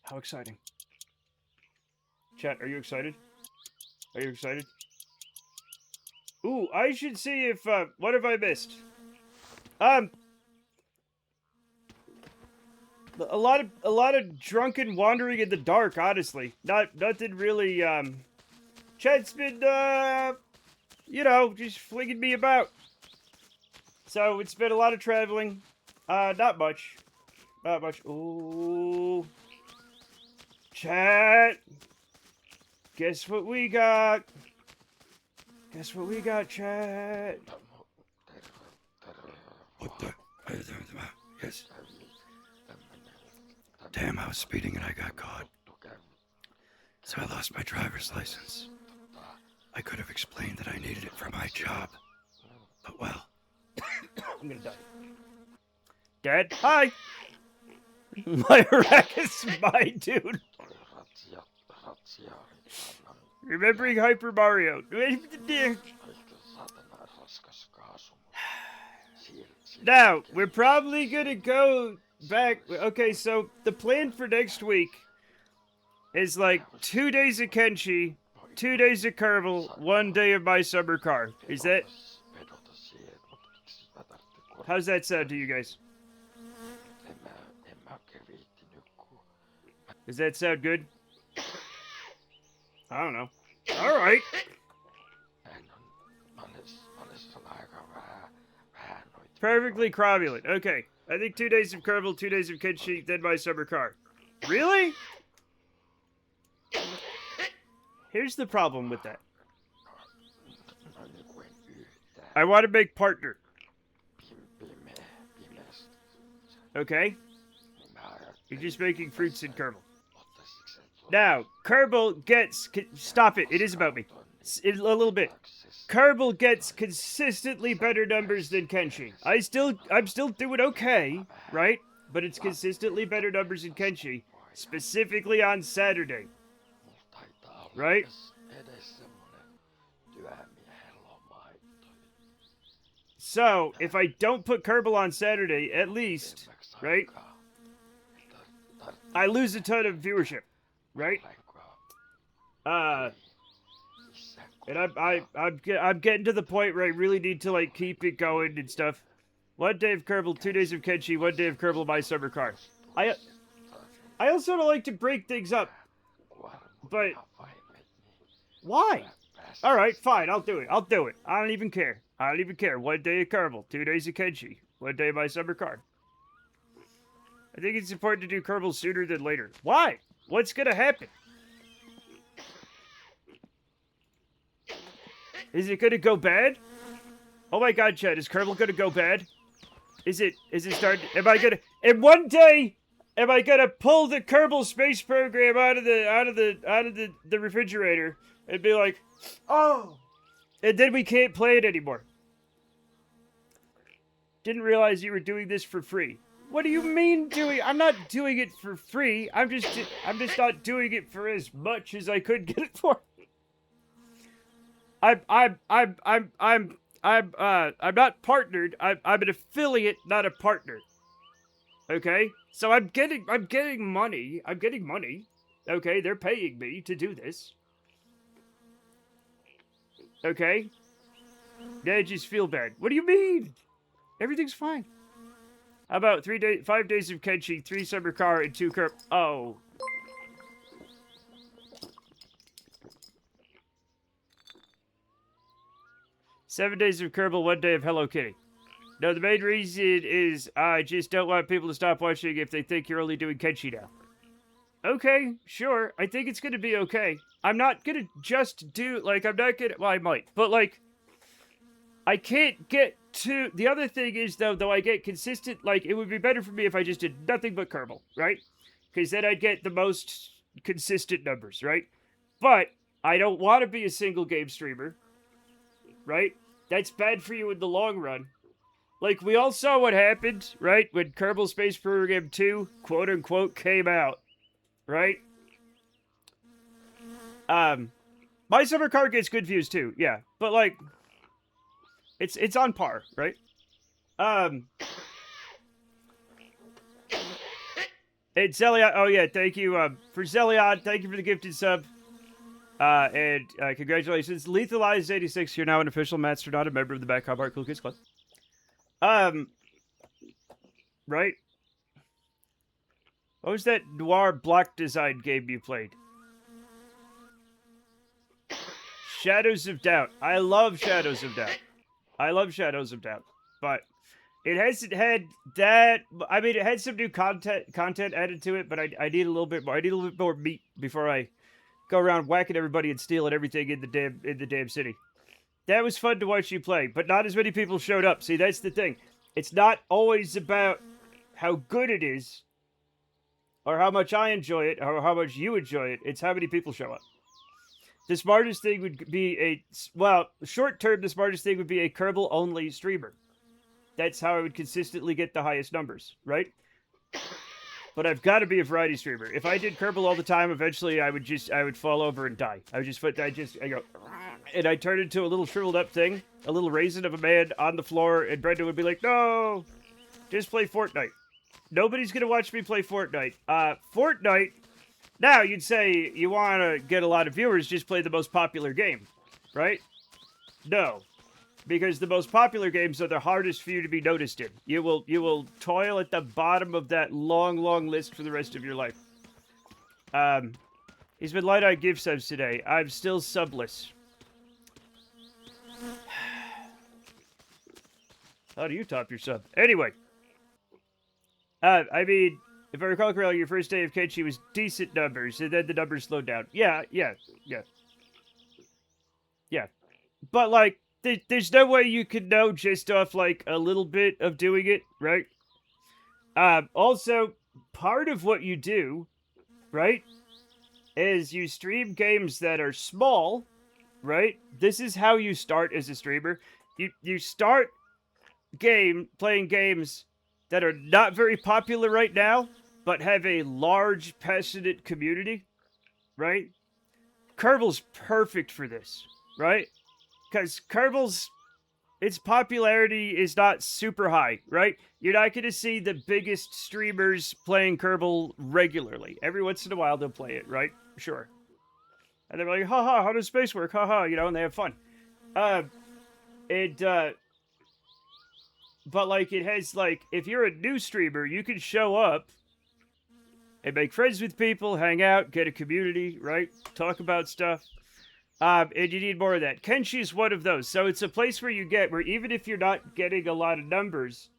How exciting. Chat, are you excited? Are you excited? Ooh, I should see if, what have I missed? A lot of drunken wandering in the dark, honestly. Nothing really, Chat's been, you know, just flinging me about. So, it's been a lot of traveling. Not much. Not much. Ooh. Chat. Guess what we got? Guess what we got, chat? What the? Yes. Damn, I was speeding and I got caught. So I lost my driver's license. I could have explained that I needed it for my job. But well, I'm gonna die. Dad, hi! My rack is mine, dude. Remembering Hyper Mario. Now, we're probably gonna go back. Okay, so the plan for next week is like 2 days of Kenshi, 2 days of Kerbal, 1 day of my summer car. Is that... How's that sound to you guys? Does that sound good? I don't know. All right. Perfectly cromulent. Okay. I think 2 days of Kerbal, 2 days of Kenshi, then my summer car. Really? Here's the problem with that. I want to make partner. Okay? You're just making fruits in Kerbal. Now, Kerbal gets... Stop it. It is about me. A little bit. Kerbal gets consistently better numbers than Kenshi. I'm still doing okay, right? But it's consistently better numbers than Kenshi. Specifically on Saturday. Right? So, if I don't put Kerbal on Saturday, at least, right? I lose a ton of viewership, right? And I'm getting to the point where I really need to like keep it going and stuff. 1 day of Kerbal, 2 days of Kenshi, 1 day of Kerbal my summer car. I also don't like to break things up. But why? All right, fine, I'll do it. I don't even care. 1 day of Kerbal, 2 days of Kenshi, 1 day of my summer car. I think it's important to do Kerbal sooner than later. Why? What's gonna happen? Is it gonna go bad? Oh my god, Chad, is Kerbal gonna go bad? Is it starting? In 1 day, am I gonna pull the Kerbal space program out of the refrigerator and be like, oh, and then we can't play it anymore? Didn't realize you were doing this for free. What do you mean doing? I'm not doing it for free. I'm just not doing it for as much as I could get it for. I'm not partnered. I'm an affiliate, not a partner. Okay? So I'm getting money. Okay, they're paying me to do this. Okay? Now I just feel bad. What do you mean? Everything's fine. How about 5 days of Kenshi, 3 summer car, and 2 Kerb... Oh. Seven days of Kerbal, 1 day of Hello Kitty. No, the main reason is I just don't want people to stop watching if they think you're only doing Kenshi now. Okay, sure. I think it's gonna be okay. I'm not gonna just do, like, I'm not gonna... Well, I might. But, like, I can't get to... The other thing is, though I get consistent... Like, it would be better for me if I just did nothing but Kerbal, right? Because then I'd get the most consistent numbers, right? But I don't want to be a single game streamer, right? That's bad for you in the long run. Like, we all saw what happened, right? When Kerbal Space Program 2, quote-unquote, came out, right? My summer car gets good views, too, yeah. But, like, it's on par, right? Hey, Zelion, oh yeah, thank you, for Zelion, thank you for the gifted sub. And congratulations, Lethalized 86, you're now an official master, not a member of the Back Hub Art Cool Kids Club. Right? What was that noir block design game you played? Shadows of Doubt. I love Shadows of Doubt. But it hasn't had that... I mean, it had some new content added to it, but I need a little bit more. I need a little bit more meat before I go around whacking everybody and stealing everything in the damn city. That was fun to watch you play, but not as many people showed up. See, that's the thing. It's not always about how good it is, or how much I enjoy it, or how much you enjoy it. It's how many people show up. The smartest thing would be short term, the smartest thing would be a Kerbal-only streamer. That's how I would consistently get the highest numbers, right? But I've got to be a variety streamer. If I did Kerbal all the time, eventually I would fall over and die. I go, and I'd turn into a little shriveled up thing, a little raisin of a man on the floor, and Brenda would be like, no, just play Fortnite. Nobody's going to watch me play Fortnite. Fortnite, now you'd say you want to get a lot of viewers, just play the most popular game, right? No. Because the most popular games are the hardest for you to be noticed in. You will toil at the bottom of that long, long list for the rest of your life. He's been light on gift subs today. I'm still subless. How do you top your sub? Anyway. I mean, if I recall correctly, your first day of Kenshi was decent numbers, and then the numbers slowed down. Yeah. But, like, there's no way you can know just off, like, a little bit of doing it, right? Also, part of what you do, right, is you stream games that are small, right? This is how you start as a streamer. You start playing games that are not very popular right now, but have a large, passionate community, right? Kerbal's perfect for this, right? Because Kerbal's, its popularity is not super high, right? You're not going to see the biggest streamers playing Kerbal regularly. Every once in a while, they'll play it, right? Sure. And they're like, haha, how does space work? Haha, you know, and they have fun. But, like, it has, like, if you're a new streamer, you can show up and make friends with people, hang out, get a community, right? Talk about stuff. And you need more of that. Kenshi is one of those. So it's a place where even if you're not getting a lot of numbers,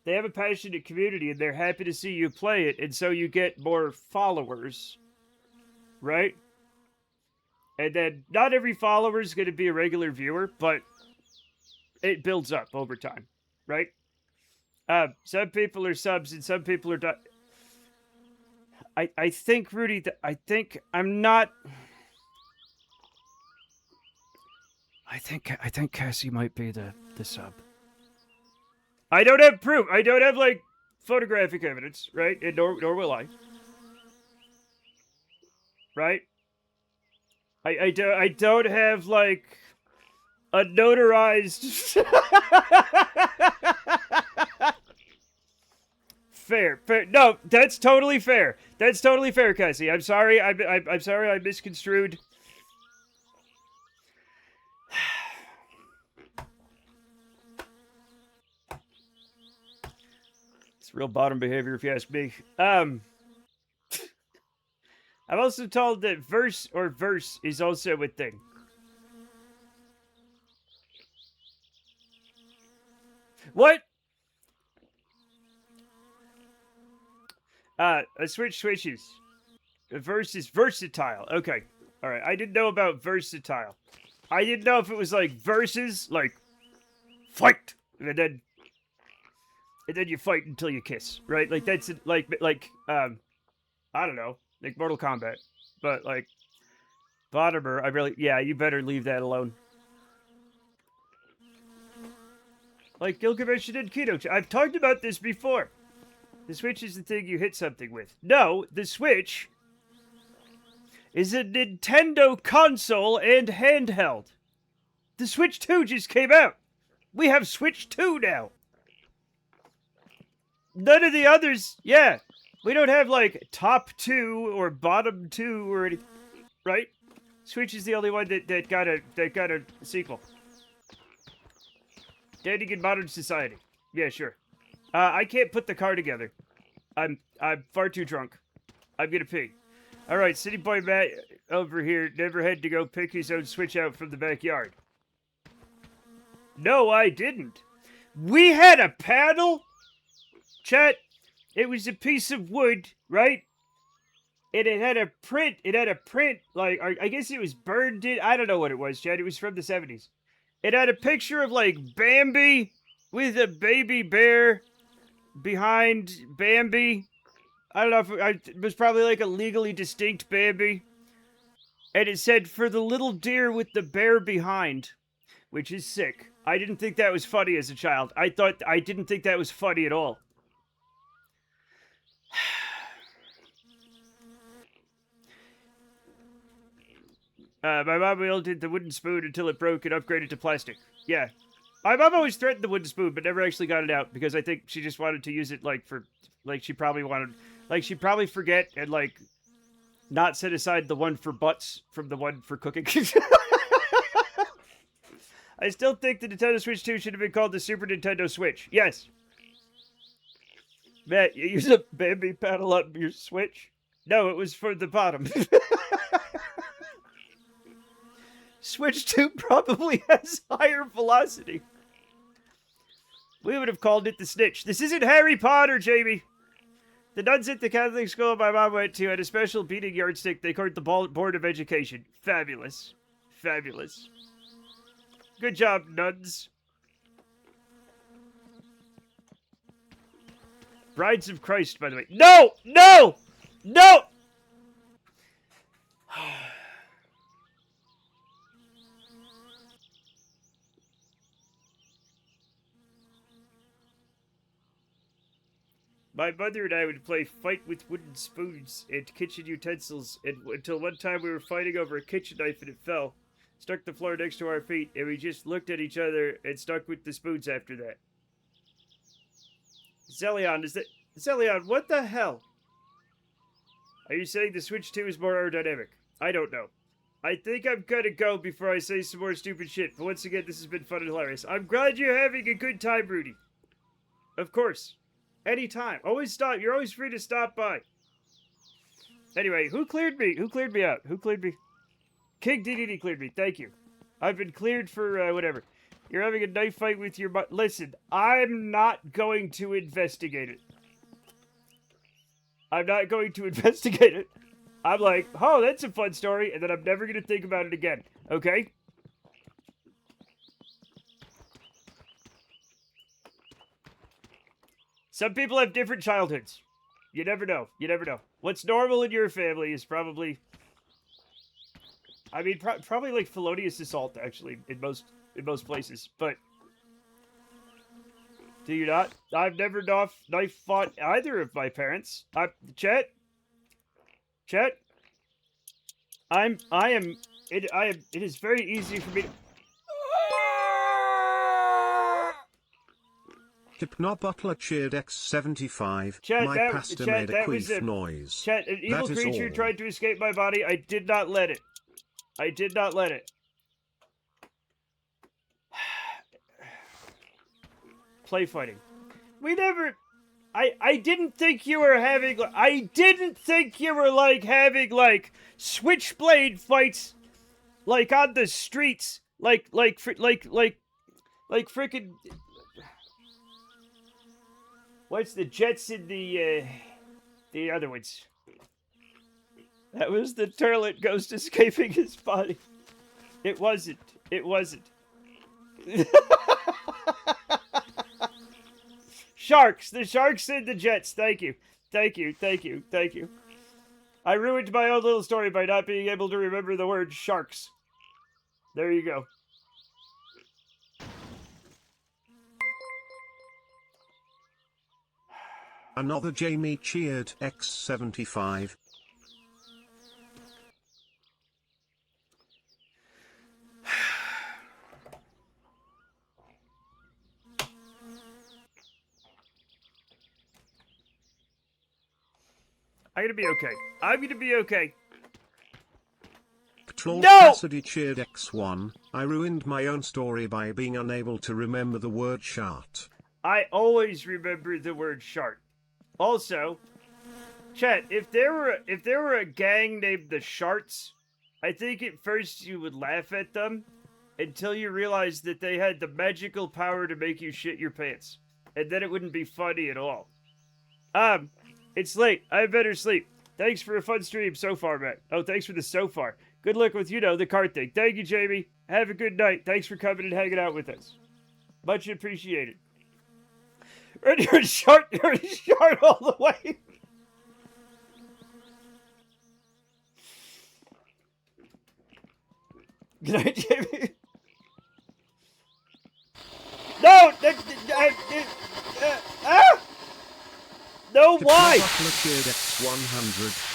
they have a passionate community and they're happy to see you play it. And so you get more followers, right? And then not every follower is going to be a regular viewer, but it builds up over time, right? Some people are subs and some people are not. I think, Rudy, I think Cassie might be the sub. I don't have proof. I don't have, like, photographic evidence, right? And nor will I. Right? I don't have, like, a notarized... Fair. No, that's totally fair. That's totally fair, Cassie. I'm sorry. I'm sorry I misconstrued. It's real bottom behavior, if you ask me. I'm also told that verse is also a thing. What? A switch switches. A verse is versatile. Okay. Alright, I didn't know about versatile. I didn't know if it was like verses, like, fight! And then you fight until you kiss, right? Like, that's, I don't know, like Mortal Kombat. But, like, Bottomer, yeah, you better leave that alone. Like Gilgamesh and Keto. I've talked about this before. The Switch is the thing you hit something with. No, the Switch is a Nintendo console and handheld. The Switch 2 just came out. We have Switch 2 now. None of the others, yeah. We don't have, like, top 2 or bottom 2 or anything, right? Switch is the only one that got a sequel. Dating in modern society. Yeah, sure. I can't put the car together. I'm far too drunk. I'm gonna pee. Alright, City Boy Matt over here never had to go pick his own Switch out from the backyard. No, I didn't. We had a paddle? Chat, it was a piece of wood, right? And it had a print, like, I guess it was burned in, I don't know what it was, Chat, it was from the 70s. It had a picture of, like, Bambi with a baby bear behind Bambi. I don't know if it was probably like a legally distinct Bambi. And it said, for the little deer with the bear behind, which is sick. I didn't think that was funny as a child. I didn't think that was funny at all. My mom wielded the wooden spoon until it broke and upgraded to plastic. Yeah. My mom always threatened the wooden spoon, but never actually got it out, because I think she just wanted to use it, like, she'd probably forget and, like, not set aside the one for butts from the one for cooking. I still think the Nintendo Switch 2 should have been called the Super Nintendo Switch. Yes. Matt, you use a Bambi paddle up your Switch? No, it was for the bottom. Switch 2 probably has higher velocity. We would have called it the Snitch. This isn't Harry Potter, Jamie. The nuns at the Catholic school my mom went to had a special beating yardstick they called the Board of Education. Fabulous. Fabulous. Good job, nuns. Brides of Christ, by the way. No! No! No! My mother and I would play fight with wooden spoons and kitchen utensils until one time we were fighting over a kitchen knife and it fell, struck the floor next to our feet, and we just looked at each other and stuck with the spoons after that. Zelion, Zelion, what the hell? Are you saying the Switch 2 is more aerodynamic? I don't know. I think I'm gonna go before I say some more stupid shit, but once again, this has been fun and hilarious. I'm glad you're having a good time, Rudy. Of course. Anytime. Always stop. You're always free to stop by. Anyway, who cleared me? Who cleared me out? Who cleared me? King DDD cleared me. Thank you. I've been cleared for, whatever. You're having a knife fight with your listen, I'm not going to investigate it. I'm not going to investigate it. I'm like, oh, that's a fun story, and then I'm never going to think about it again. Okay? Some people have different childhoods. You never know. You never know. What's normal in your family is probably... I mean, probably like felonious assault, actually, in most places. But... do you not? I've never knife fought either of my parents. Chet? Chet? It is very easy for me to... Hypnobutler cheered X75. Chet, My pasta made a queef noise. Chet, an evil That is creature all. tried to escape my body. I did not let it. I did not let it. Play fighting. We never... I didn't think you were having... I didn't think you were, like, having, like, switchblade fights, like, on the streets. Like frickin'... What's the Jets in the other ones? That was the turlet ghost escaping his body. It wasn't. It wasn't. Sharks! The Sharks and the Jets. Thank you. Thank you. Thank you. Thank you. I ruined my own little story by not being able to remember the word sharks. There you go. Another Jamie cheered X75. I'm gonna be okay. I'm gonna be okay. Troll No! Cassidy cheered X1. I ruined my own story by being unable to remember the word shart. I always remember the word shark. Also, Chet, if there were a gang named the Sharts, I think at first you would laugh at them until you realized that they had the magical power to make you shit your pants. And then it wouldn't be funny at all. It's late. I better sleep. Thanks for a fun stream so far, Matt. Oh, thanks for the so far. Good luck with, the cart thing. Thank you, Jamie. Have a good night. Thanks for coming and hanging out with us. Much appreciated. You're short all the way. Good night, Jamie. No! No, why? Hypnobutler cheered X100.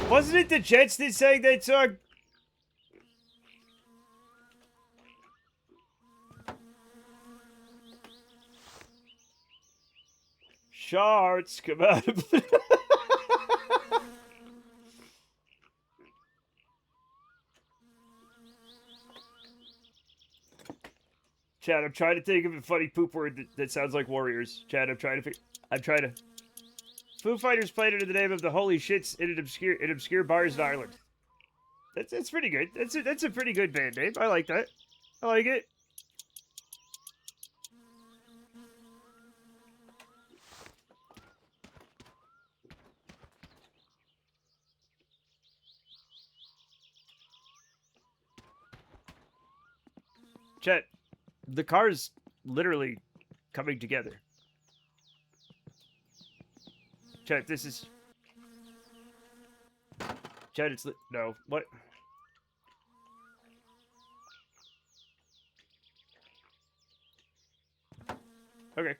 Wasn't it the Jets that sang that song? Shards come out of... Chad, I'm trying to think of a funny poop word that sounds like warriors. Chad, I'm trying to figure... I'm trying to. Foo Fighters played under the name of the Holy Shits in obscure bars in Ireland. That's pretty good. That's a pretty good band name. I like that. I like it. Chet, the car's literally coming together. Chet, this is... Chet, it's... No, what? Okay.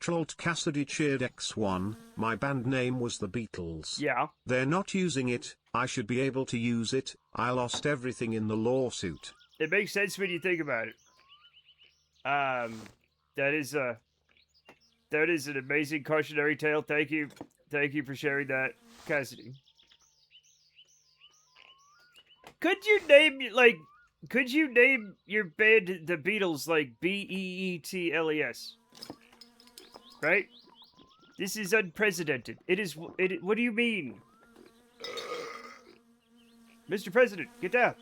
Trolled Cassidy cheered X1, my band name was the Beatles. Yeah. They're not using it, I should be able to use it, I lost everything in the lawsuit. It makes sense when you think about it. That is an amazing cautionary tale. Thank you for sharing that, Cassidy. Could you name your band the Beatles like Beetles? Right? This is unprecedented. What do you mean? Mr. President, get down.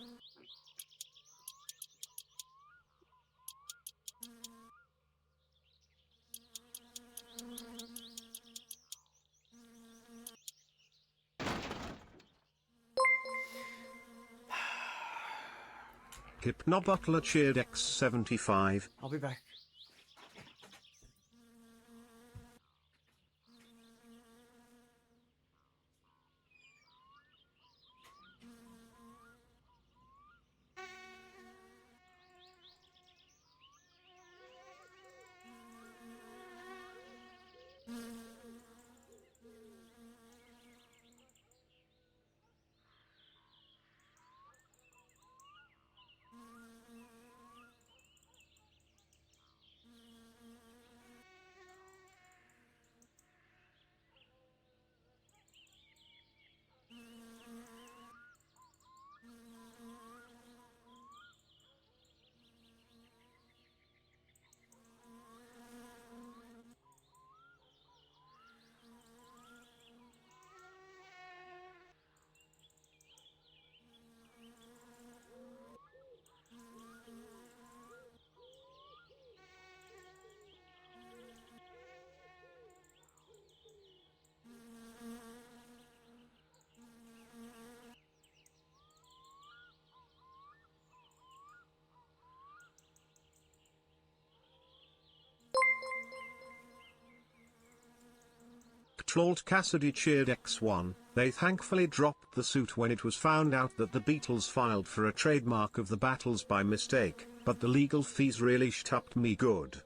Hypnobutler cheered X75. I'll be back. Trolled Cassidy cheered X1, they thankfully dropped the suit when it was found out that the Beatles filed for a trademark of the Battles by mistake, but the legal fees really stumped me good.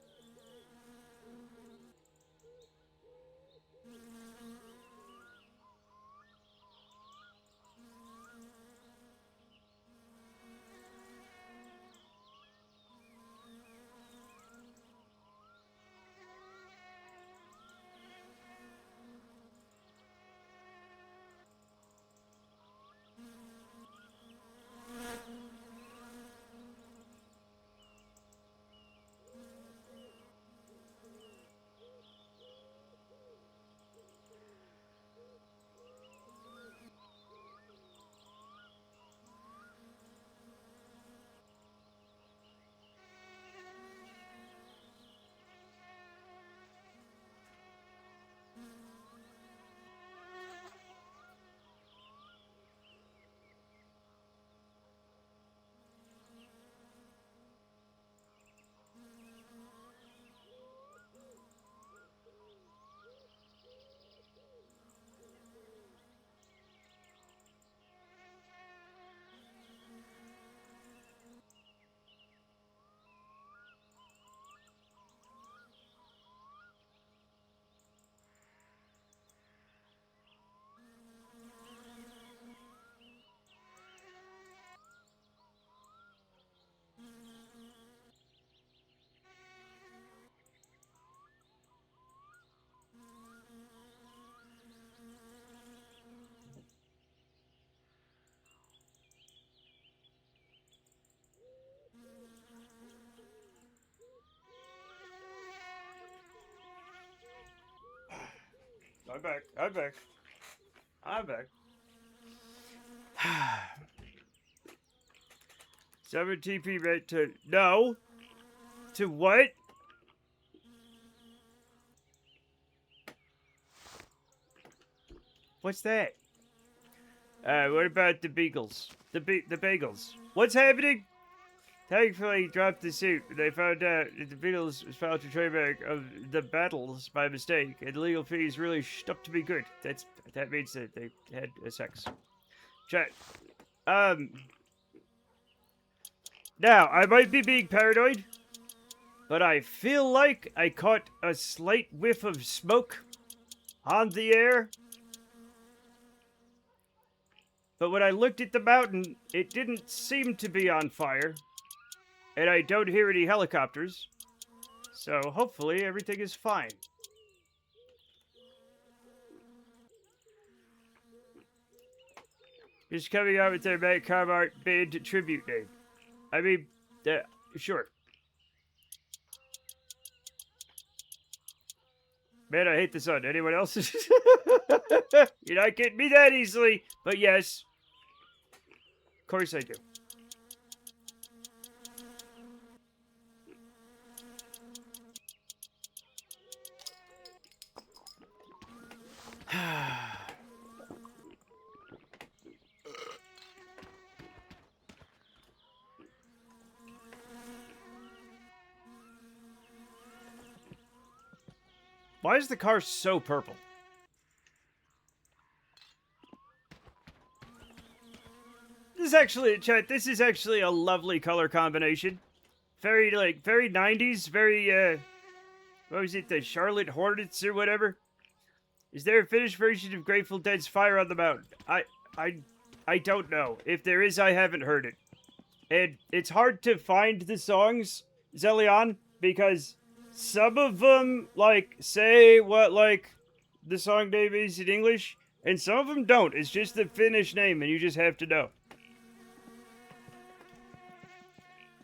I'm back. I'm back. I'm back. 7 TP mate to... No. To what? What's that? What about the beagles? The bagels. What's happening? Thankfully, dropped the suit. They found out that the Beatles filed a trademark of the battles by mistake, and legal fees really stuck to be good. That means that they had sex. Chat. Now, I might be being paranoid, but I feel like I caught a slight whiff of smoke on the air. But when I looked at the mountain, it didn't seem to be on fire. And I don't hear any helicopters. So hopefully everything is fine. Just coming out with their Matt Carmart band tribute name. I mean, sure. Man, I hate the sun. Anyone else? You're not getting me that easily. But yes. Of course I do. Why is the car so purple? This is actually a lovely color combination. Very 90s, very, what was it, the Charlotte Hornets or whatever? Is there a finished version of Grateful Dead's Fire on the Mountain? I don't know. If there is, I haven't heard it. And it's hard to find the songs, Zelion, because some of them, say what, the song name is in English, and some of them don't. It's just the Finnish name, and you just have to know.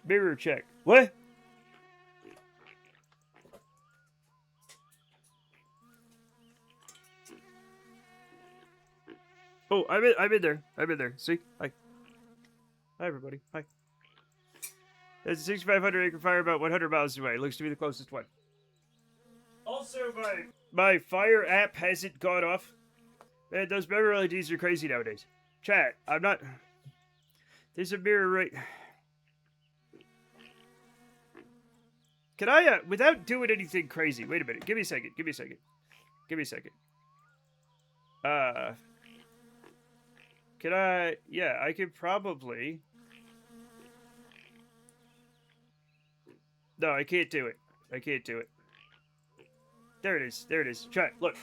Mirror check. What? Oh, I'm in there. I'm in there. See? Hi. Hi, everybody. Hi. There's a 6,500 acre fire about 100 miles away. Looks to be the closest one. Also, my fire app hasn't gone off. Man, those mirror LEDs are crazy nowadays. Chat, I'm not... There's a mirror right... Can I, without doing anything crazy... Wait a minute. Give me a second. Give me a second. Give me a second. Can I... Yeah, I could probably... No, I can't do it. I can't do it. There it is. There it is. Try it. Look.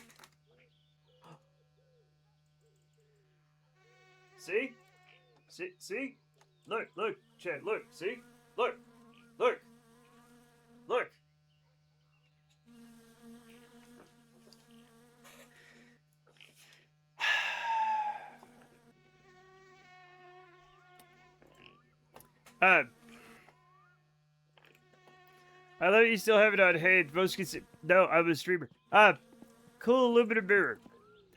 See? See? See? Look. Look. Chat. Look. See? Look. Look. Look. I love you still have it on hand. Most no, I'm a streamer. Cool aluminum mirror.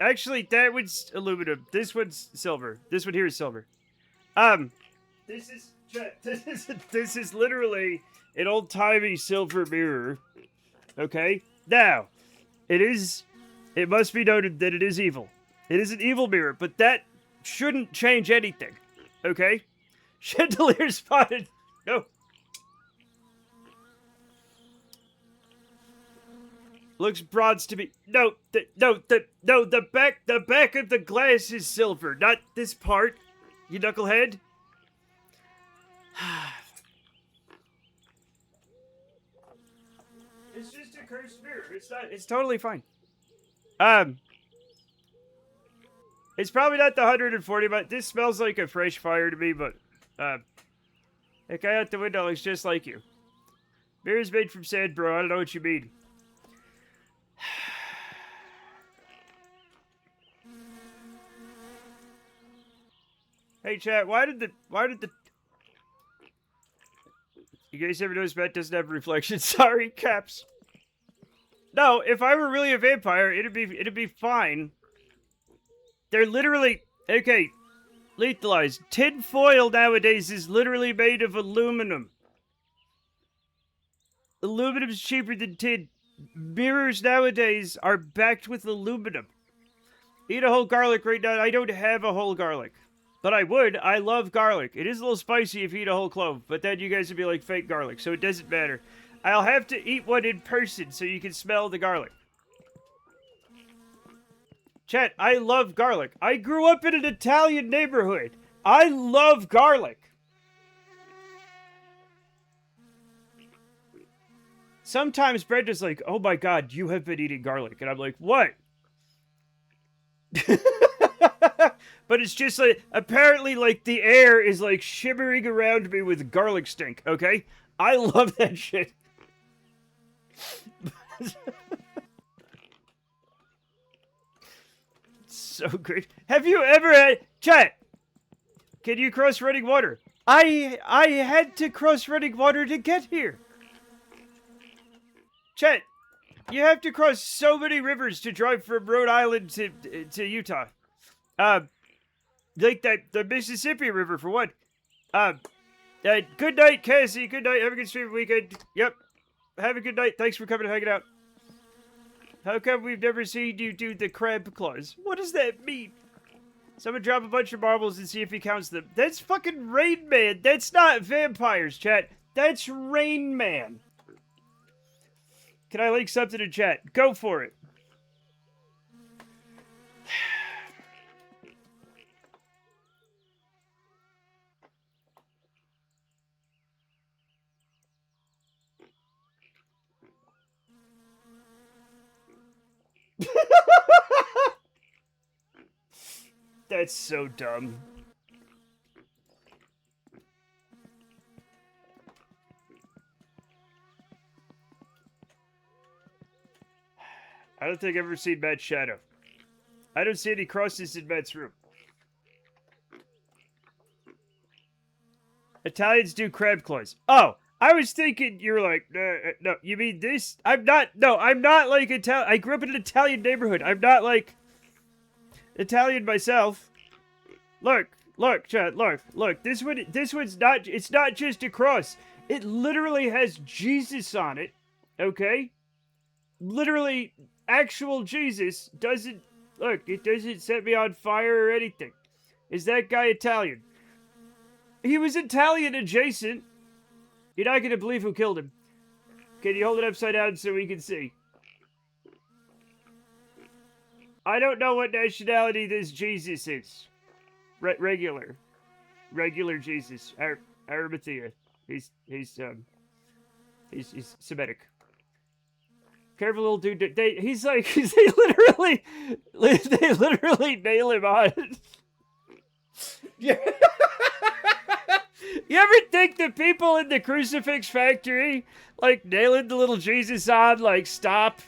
Actually, that one's aluminum. This one's silver. This one here is silver. This is literally an old-timey silver mirror. Okay? Now, it must be noted that it is evil. It is an evil mirror, but that shouldn't change anything. Okay? Chandelier spotted. No. Looks bronze to me. No, the back of the glass is silver, not this part. You knucklehead. It's just a cursed mirror. It's totally fine. It's probably not the 140, but this smells like a fresh fire to me, but, that guy out the window looks just like you. Mirror's made from sand, bro. I don't know what you mean. Hey, chat, why did the... You guys ever notice Matt doesn't have reflection? Sorry, Caps. No, if I were really a vampire, it'd be fine. They're literally okay. Lethalized. Tin foil nowadays is literally made of aluminum. Aluminum's cheaper than tin. Mirrors nowadays are backed with aluminum. Eat a whole garlic right now. I don't have a whole garlic. But I would. I love garlic. It is a little spicy if you eat a whole clove, but then you guys would be like fake garlic, so it doesn't matter. I'll have to eat one in person so you can smell the garlic. Chat, I love garlic. I grew up in an Italian neighborhood. I love garlic. Sometimes Brenda's like, oh my god, you have been eating garlic. And I'm like, what? But it's just like, apparently, like, the air is, like, shimmering around me with garlic stink, okay? I love that shit. So great. Have you ever had... Chat! Can you cross running water? I had to cross running water to get here. Chat, you have to cross so many rivers to drive from Rhode Island to Utah. Like the Mississippi River, for one. Good night, Cassie. Good night. Have a good stream weekend. Yep. Have a good night. Thanks for coming and hanging out. How come we've never seen you do the crab claws? What does that mean? Someone drop a bunch of marbles and see if he counts them. That's fucking Rain Man. That's not vampires, chat. That's Rain Man. Can I link something in chat? Go for it. That's so dumb. I don't think I've ever seen Matt's shadow. I don't see any crosses in Matt's room. Italians do crab claws. Oh, I was thinking you were like, no, you mean this? I'm not like Italian. I grew up in an Italian neighborhood. I'm not like Italian myself. Look, chat, look. This one's not, it's not just a cross. It literally has Jesus on it, okay? Literally, actual Jesus doesn't, look, it doesn't set me on fire or anything. Is that guy Italian? He was Italian adjacent. You're not gonna believe who killed him. Can you hold it upside down so we can see? I don't know what nationality this Jesus is. Regular Jesus. Arimathea. He's Semitic. Careful, little dude. They literally nail him on. Yeah. You ever think the people in the crucifix factory, like, nailing the little Jesus on, like, stop?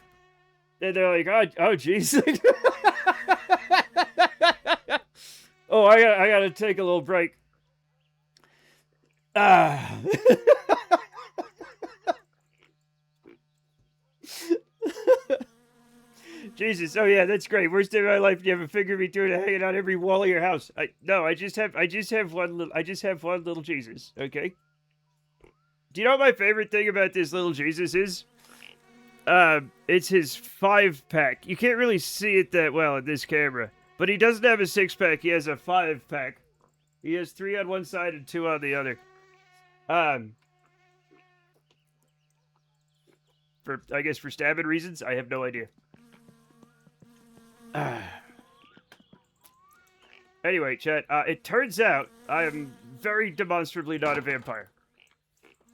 And they're like, oh, Jesus. Oh, I gotta take a little break. Jesus, oh yeah, that's great. Worst day of my life. You have a figure of me doing it hanging on every wall of your house. I just have one little Jesus. Okay. Do you know what my favorite thing about this little Jesus is? It's his 5-pack. You can't really see it that well in this camera, but he doesn't have a 6-pack. He has a 5-pack. He has 3 on one side and 2 on the other. I guess for stabbing reasons. I have no idea. Anyway, chat, it turns out I am very demonstrably not a vampire.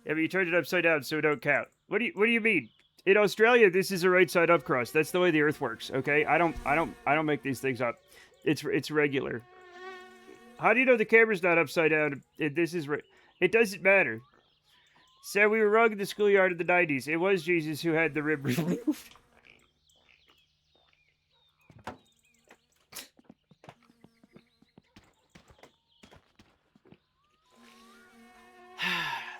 Yeah, but you turned it upside down so it don't count. What do you mean? In Australia, this is a right side up cross. That's the way the earth works, okay? I don't make these things up. It's regular. How do you know the camera's not upside down? This is right. It doesn't matter. Said we were wrong in the schoolyard in the 90s. It was Jesus who had the rib removed.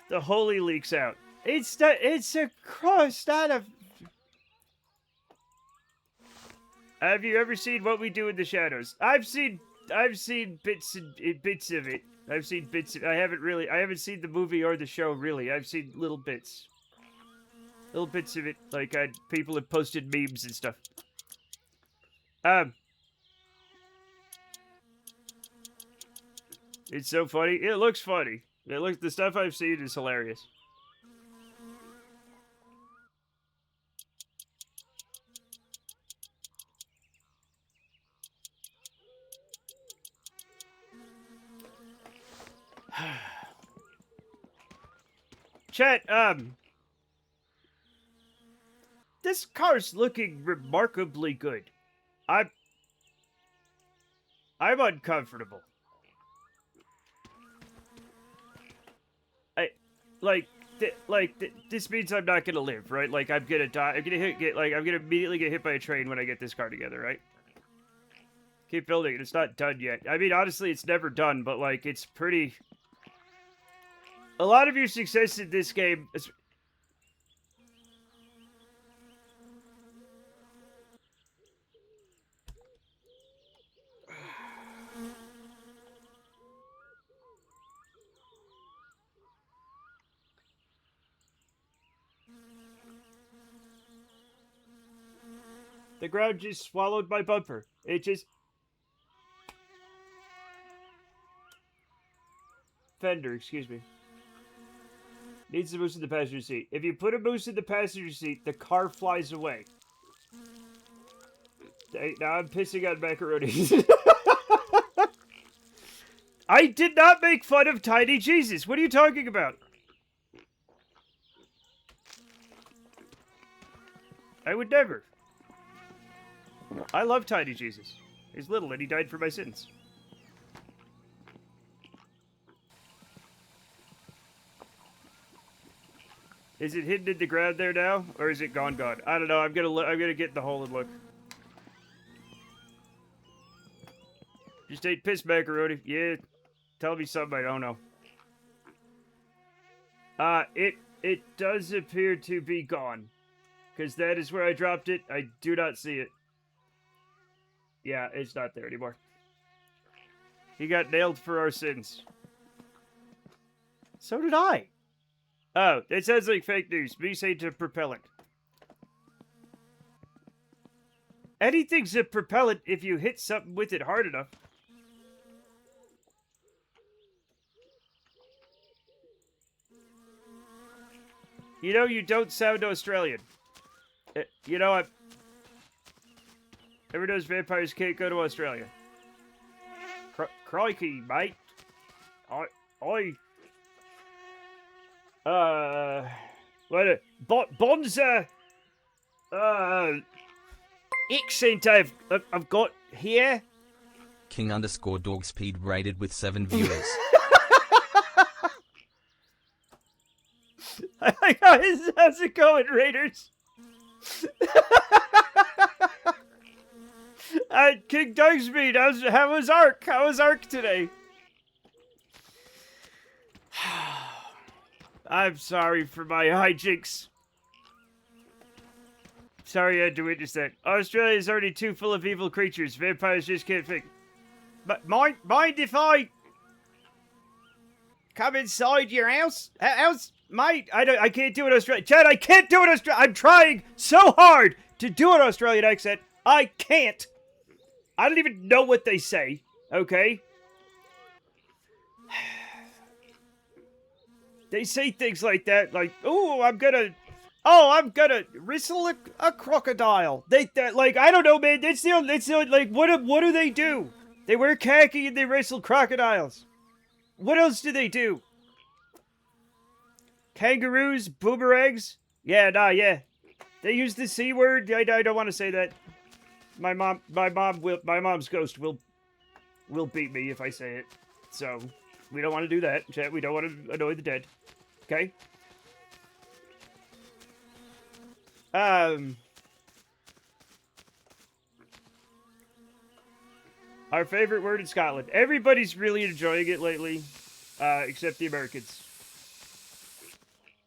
The holy leaks out. It's a cross, not a... Have you ever seen What We Do in the Shadows? I've seen bits of it. I've seen bits of, I haven't seen the movie or the show really. I've seen little bits. Little bits of it, like people have posted memes and stuff. It's so funny. It looks funny. The stuff I've seen is hilarious. Chat, this car's looking remarkably good. I'm uncomfortable. This means I'm not gonna live, right? Like, I'm gonna die. I'm gonna immediately get hit by a train when I get this car together, right? Keep building it. It's not done yet. I mean, honestly, it's never done, but, like, it's pretty... A lot of your success in this game is... The ground just swallowed my bumper. It just... Fender, excuse me. Needs a moose in the passenger seat. If you put a moose in the passenger seat, the car flies away. Hey, now I'm pissing on macaroni. I did not make fun of Tiny Jesus. What are you talking about? I would never. I love Tiny Jesus. He's little and he died for my sins. Is it hidden in the ground there now, or is it gone? I don't know. I'm gonna get in the hole and look. Just ate piss macaroni. Yeah, tell me something I don't know. It does appear to be gone, because that is where I dropped it. I do not see it. Yeah, it's not there anymore. He got nailed for our sins. So did I. Oh, it sounds like fake news. Me say to propellant. Anything's a propellant if you hit something with it hard enough. You know, you don't sound Australian. You know, everyone knows vampires can't go to Australia. Crikey, mate. Bonza accent I've got here. King_Dogspeed rated with 7 viewers. Hi guys, how's it going, Raiders? King Dogspeed, how was Ark? How was Ark today? I'm sorry for my hijinks. Sorry I had to witness that. Australia is already too full of evil creatures. Vampires just can't think. But mind if I come inside your house? Mate, I can't do it Australian. Chad, I can't do it Australian. I'm trying so hard to do an Australian accent. I can't. I don't even know what they say. Okay? They say things like that, like, I'm gonna wrestle a crocodile. Like, I don't know, man. That's the like, what do they do? They wear khaki and they wrestle crocodiles. What else do they do? Kangaroos, boomerangs? Yeah, yeah. They use the C word. I don't want to say that. My mom's ghost will beat me if I say it. So, we don't want to do that. We don't want to annoy the dead. Okay? Our favorite word in Scotland. Everybody's really enjoying it lately, except the Americans.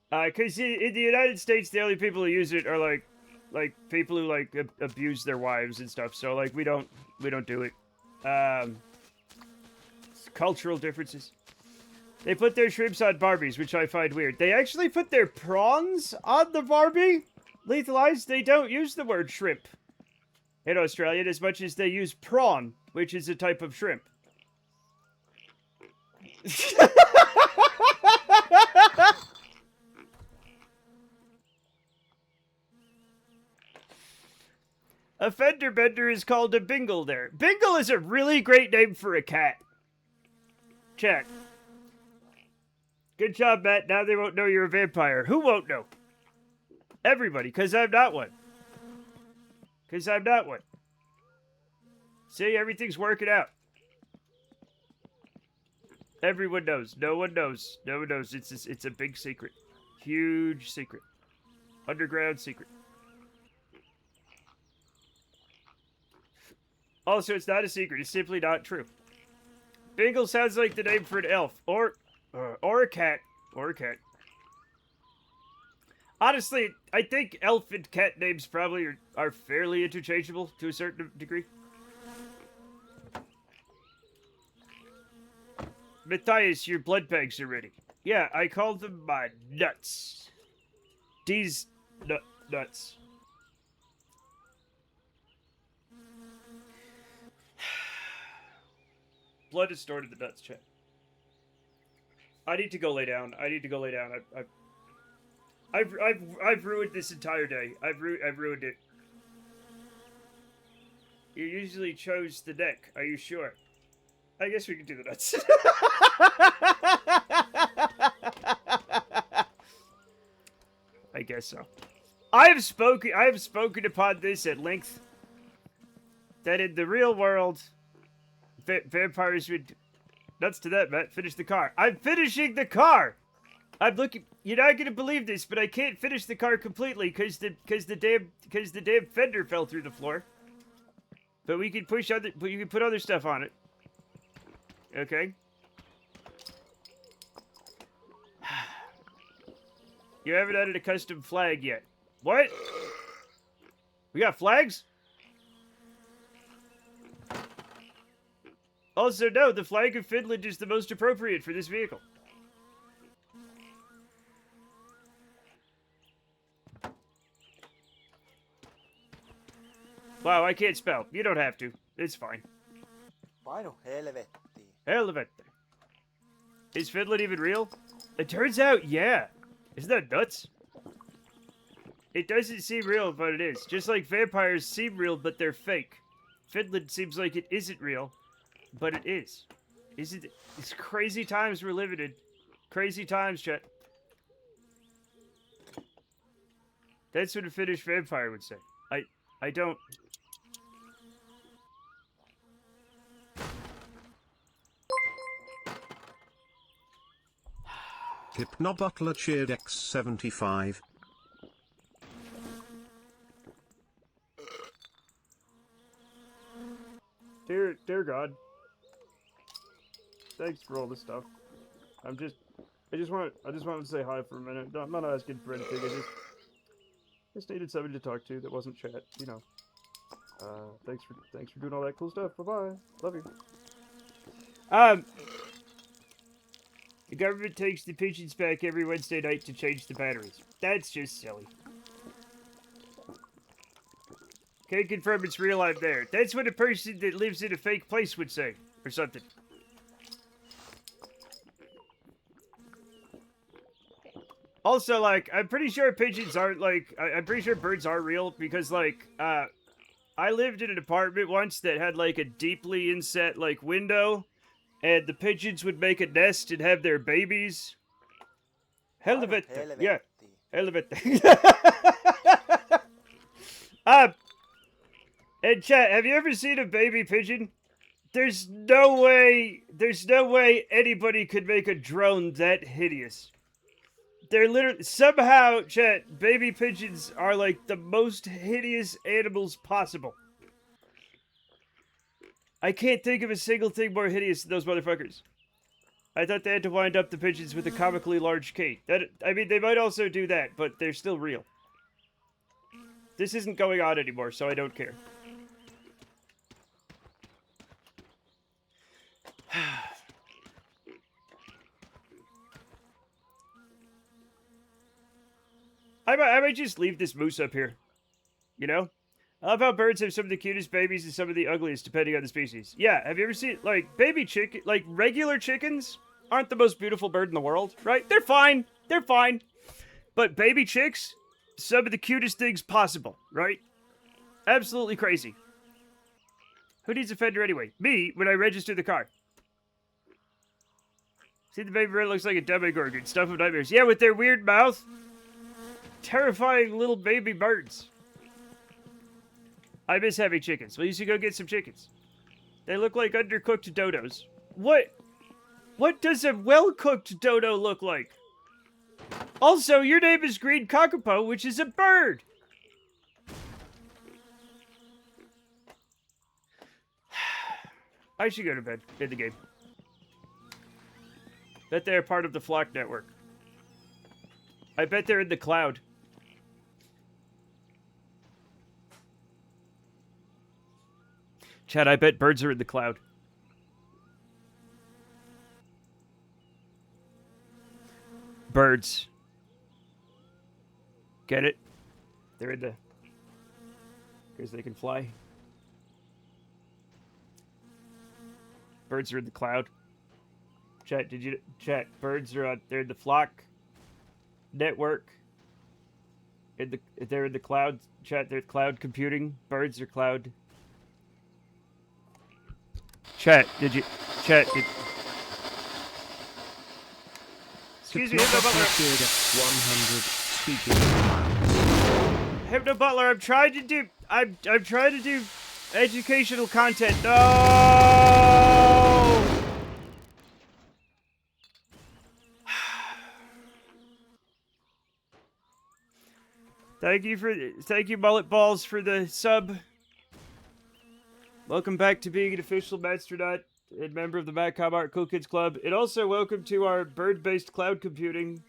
Because in the United States, the only people who use it are like, like people who like abuse their wives and stuff. So like we don't do it. Cultural differences. They put their shrimps on Barbies, which I find weird. They actually put their prawns on the Barbie. Lethal Eyes, they don't use the word shrimp in Australia as much as they use prawn, which is a type of shrimp. A fender bender is called a bingle there. Bingle is a really great name for a cat. Chat. Good job, Matt. Now they won't know you're a vampire. Who won't know? Everybody, because I'm not one. Because I'm not one. See, everything's working out. Everyone knows. No one knows. No one knows. It's a big secret. Huge secret. Underground secret. Also, it's not a secret. It's simply not true. Bingle sounds like the name for an elf. Or a cat. Or a cat. Honestly, I think elf and cat names probably are fairly interchangeable to a certain degree. Matthias, your blood bags are ready. Yeah, I call them my nuts. These nuts. Blood is stored in the nuts, chat. I need to go lay down. I've ruined this entire day. I've ruined it. You usually chose the neck. Are you sure? I guess we can do the nuts. I guess so. I have spoken upon this at length. That in the real world, vampires would... Nuts to that, Matt. Finish the car. I'm finishing the car! I'm looking... You're not gonna believe this, but I can't finish the car completely because the damn fender fell through the floor. But we can you can put other stuff on it. Okay. You haven't added a custom flag yet. What? We got flags? Also, no, the flag of Finland is the most appropriate for this vehicle. Wow, I can't spell. You don't have to. It's fine. Painu helvetti. Helvetti. Is Finland even real? It turns out, yeah. Isn't that nuts? It doesn't seem real, but it is. Just like vampires seem real, but they're fake. Finland seems like it isn't real, but it is. Isn't it? It's crazy times we're living in. Crazy times, chat. That's what a Finnish vampire would say. I don't... Hypnobutler cheered X75. Dear God. Thanks for all this stuff. I just wanted to say hi for a minute. I'm not asking for anything. I just needed somebody to talk to that wasn't chat. You know. Thanks for doing all that cool stuff. Bye bye. Love you. The government takes the pigeons back every Wednesday night to change the batteries. That's just silly. Can't confirm it's real, I'm there. That's what a person that lives in a fake place would say. Or something. Also, like, I'm pretty sure pigeons aren't, like... I'm pretty sure birds are real, because, like, I lived in an apartment once that had, like, a deeply inset, like, window, and the pigeons would make a nest and have their babies. Helvetti. Yeah. Helvetti. And chat, have you ever seen a baby pigeon? There's no way anybody could make a drone that hideous. They're literally, somehow, chat, baby pigeons are like the most hideous animals possible. I can't think of a single thing more hideous than those motherfuckers. I thought they had to wind up the pigeons with a comically large key. I mean, they might also do that, but they're still real. This isn't going on anymore, so I don't care. I might just leave this moose up here. You know? I love how birds have some of the cutest babies and some of the ugliest, depending on the species. Yeah, have you ever seen, like, baby chicken, like, regular chickens aren't the most beautiful bird in the world, right? They're fine. They're fine. But baby chicks, some of the cutest things possible, right? Absolutely crazy. Who needs a fender anyway? Me, when I register the car. See, the baby bird looks like a demogorgon. Stuff of nightmares. Yeah, with their weird mouth. Terrifying little baby birds. I miss having chickens. Well, you should go get some chickens. They look like undercooked dodos. What does a well-cooked dodo look like? Also, your name is Green Kakapo, which is a bird. I should go to bed in the game. Bet they're part of the Flock network. I bet they're in the cloud. Chad, I bet birds are in the cloud. Birds. Get it? They're in the... because they can fly. Birds are in the cloud. Chat, did you... Chat, birds are on... they're in the Flock network. They're in the cloud. Chat, they're cloud computing. Birds are cloud. Chat, did you... Chat, did... Excuse me, Hypno Butler. 100 speaking of Hypno Butler, I'm trying to do... I'm trying to do educational content. No! Thank you, Mullet Balls, for the sub. Welcome back to being an official Masternaut and member of the Matcom Art Cool Kids Club. And also welcome to our bird-based cloud computing.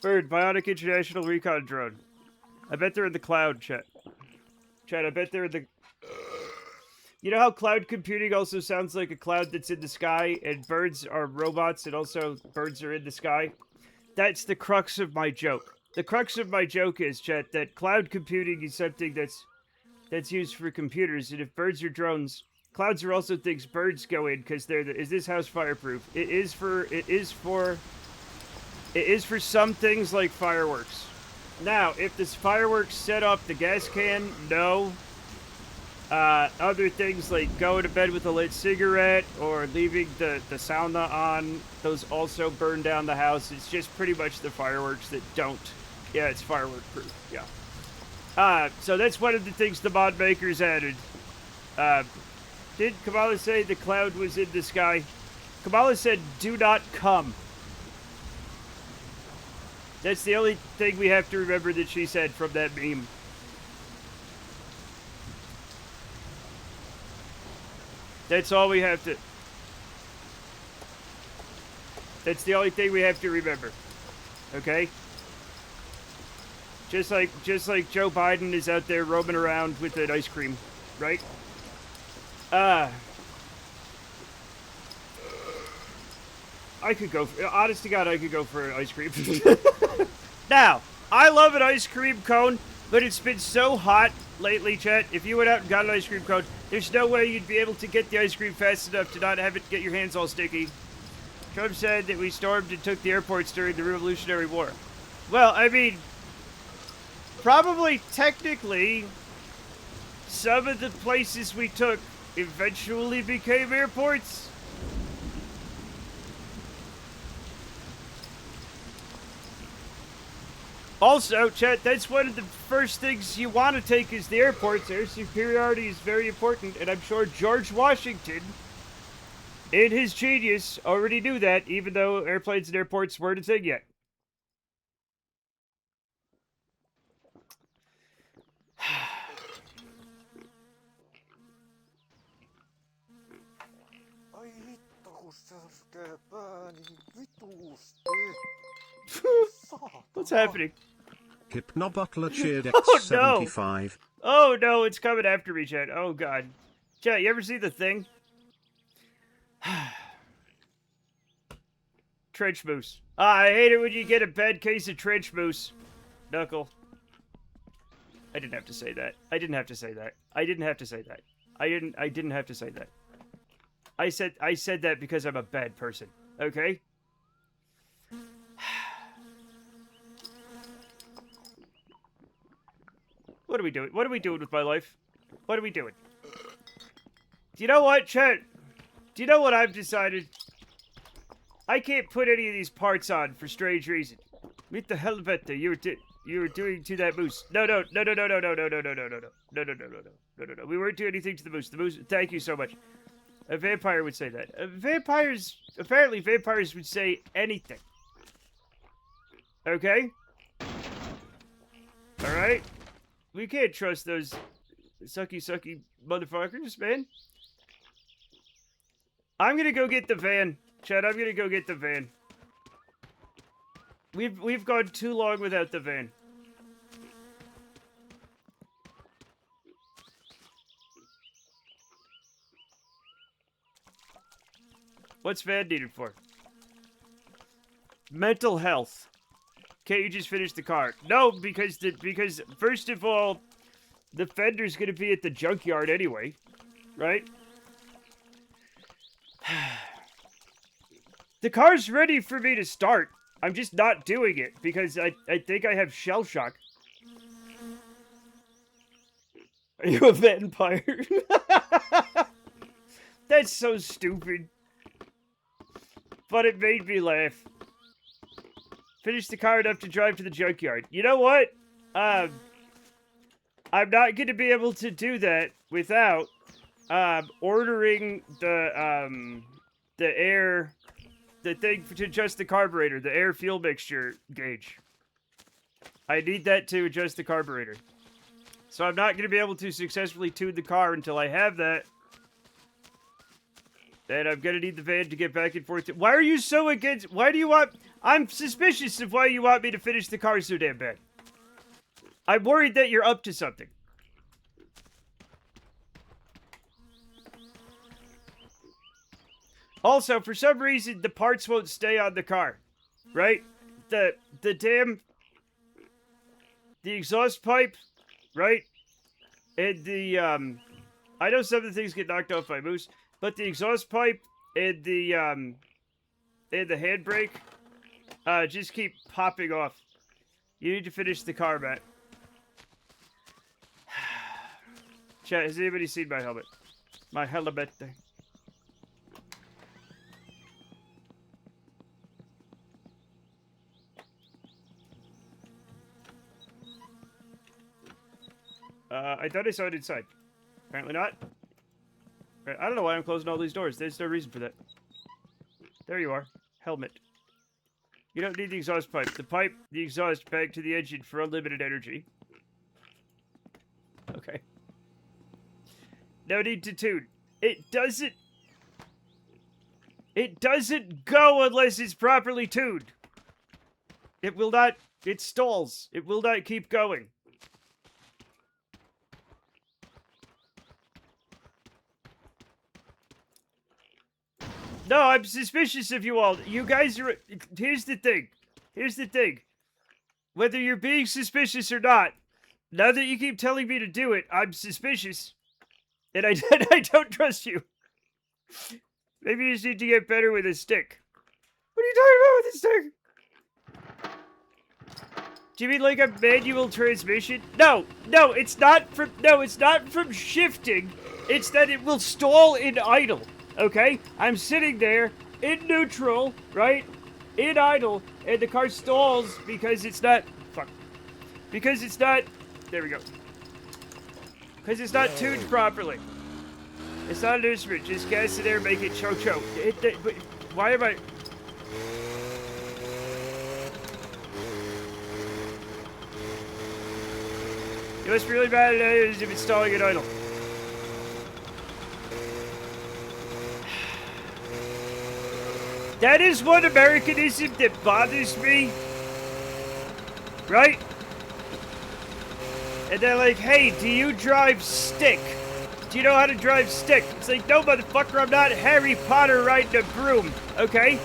Bird, Bionic International Recon Drone. I bet they're in the cloud, chat. Chat, I bet they're in the... You know how cloud computing also sounds like a cloud that's in the sky, and birds are robots, and also birds are in the sky? That's the crux of my joke. The crux of my joke is, chat, that cloud computing is something that's used for computers, and if birds are drones, clouds are also things birds go in because they're is this house fireproof? It is for some things like fireworks. Now, if this fireworks set off the gas can, no. Other things like going to bed with a lit cigarette or leaving the sauna on, those also burn down the house. It's just pretty much the fireworks that don't. Yeah, it's firework proof. Yeah. So that's one of the things the mod makers added. Did Kamala say the cloud was in the sky? Kamala said, do not come. That's the only thing we have to remember that she said from that meme. That's all we have to... That's the only thing we have to remember. Okay? Just like Joe Biden is out there roaming around with an ice cream, right? I could go for, honest to God, I could go for an ice cream. Now, I love an ice cream cone, but it's been so hot lately, chat. If you went out and got an ice cream cone, there's no way you'd be able to get the ice cream fast enough to not have it get your hands all sticky. Trump said that we stormed and took the airports during the Revolutionary War. Well, I mean, probably technically, some of the places we took eventually became airports. Also, chat, that's one of the first things you want to take is the airports. Air superiority is very important, and I'm sure George Washington, in his genius, already knew that, even though airplanes and airports weren't a thing yet. Ai hitto, kun särkee pää niin vituusti. Saatana. What's happening? Hypnobutler cheered Oh, no. X75. Oh no, it's coming after me, Chad. Oh god. Chad, you ever see The Thing? Trench moose. I hate it when you get a bad case of trench moose. Knuckle. I didn't have to say that. I didn't have to say that. I didn't have to say that. I didn't have to say that. I said that because I'm a bad person. Okay? What are we doing? What are we doing with my life? What are we doing? Do you know what, Chet? Do you know what I've decided? I can't put any of these parts on for strange reason. What the hell about that? You were doing to that moose. No. We weren't doing anything to the moose. The moose. Thank you so much. A vampire would say that. Apparently vampires would say anything. Okay? Alright? We can't trust those sucky motherfuckers, man. I'm gonna go get the van. Chad, I'm gonna go get the van. We've gone too long without the van. What's van needed for? Mental health. Can't you just finish the car? No, because first of all, the fender's gonna be at the junkyard anyway, right? The car's ready for me to start. I'm just not doing it because I think I have shell shock. Are you a vampire? That's so stupid. But it made me laugh. Finish the car enough to drive to the junkyard. You know what? I'm not going to be able to do that without ordering the thing to adjust the carburetor, the air fuel mixture gauge. I need that to adjust the carburetor. So I'm not going to be able to successfully tune the car until I have that. And I'm going to need the van to get back and forth. Why are you so against... Why do you want... I'm suspicious of why you want me to finish the car so damn bad. I'm worried that you're up to something. Also, for some reason, the parts won't stay on the car. Right? The exhaust pipe, right? And the, I know some of the things get knocked off by Moose, but the exhaust pipe and the handbrake, just keep popping off. You need to finish the car, Matt. Chat, has anybody seen my helmet? My helmet thing. I thought I saw it inside. Apparently not. Right, I don't know why I'm closing all these doors. There's no reason for that. There you are. Helmet. You don't need the exhaust pipe. The exhaust back to the engine for unlimited energy. Okay. No need to tune. It doesn't go unless it's properly tuned. It will not... It stalls. It will not keep going. No, I'm suspicious of you all. You guys are... Here's the thing. Here's the thing. Whether you're being suspicious or not, now that you keep telling me to do it, I'm suspicious. And I don't trust you. Maybe you just need to get better with a stick. What are you talking about with a stick? Do you mean like a manual transmission? No, it's not from shifting. It's that it will stall in idle. Okay? I'm sitting there in neutral, right? In idle, and the car stalls because it's not... Fuck. Because it's not... There we go. Because it's not tuned properly. It's not an instrument. Just gas it there, make it choke. Why am I... You must be really bad at it if it's stalling in idle. That is one Americanism that bothers me. Right? And they're like, hey, do you drive stick? Do you know how to drive stick? It's like, no, motherfucker, I'm not Harry Potter riding a broom, okay?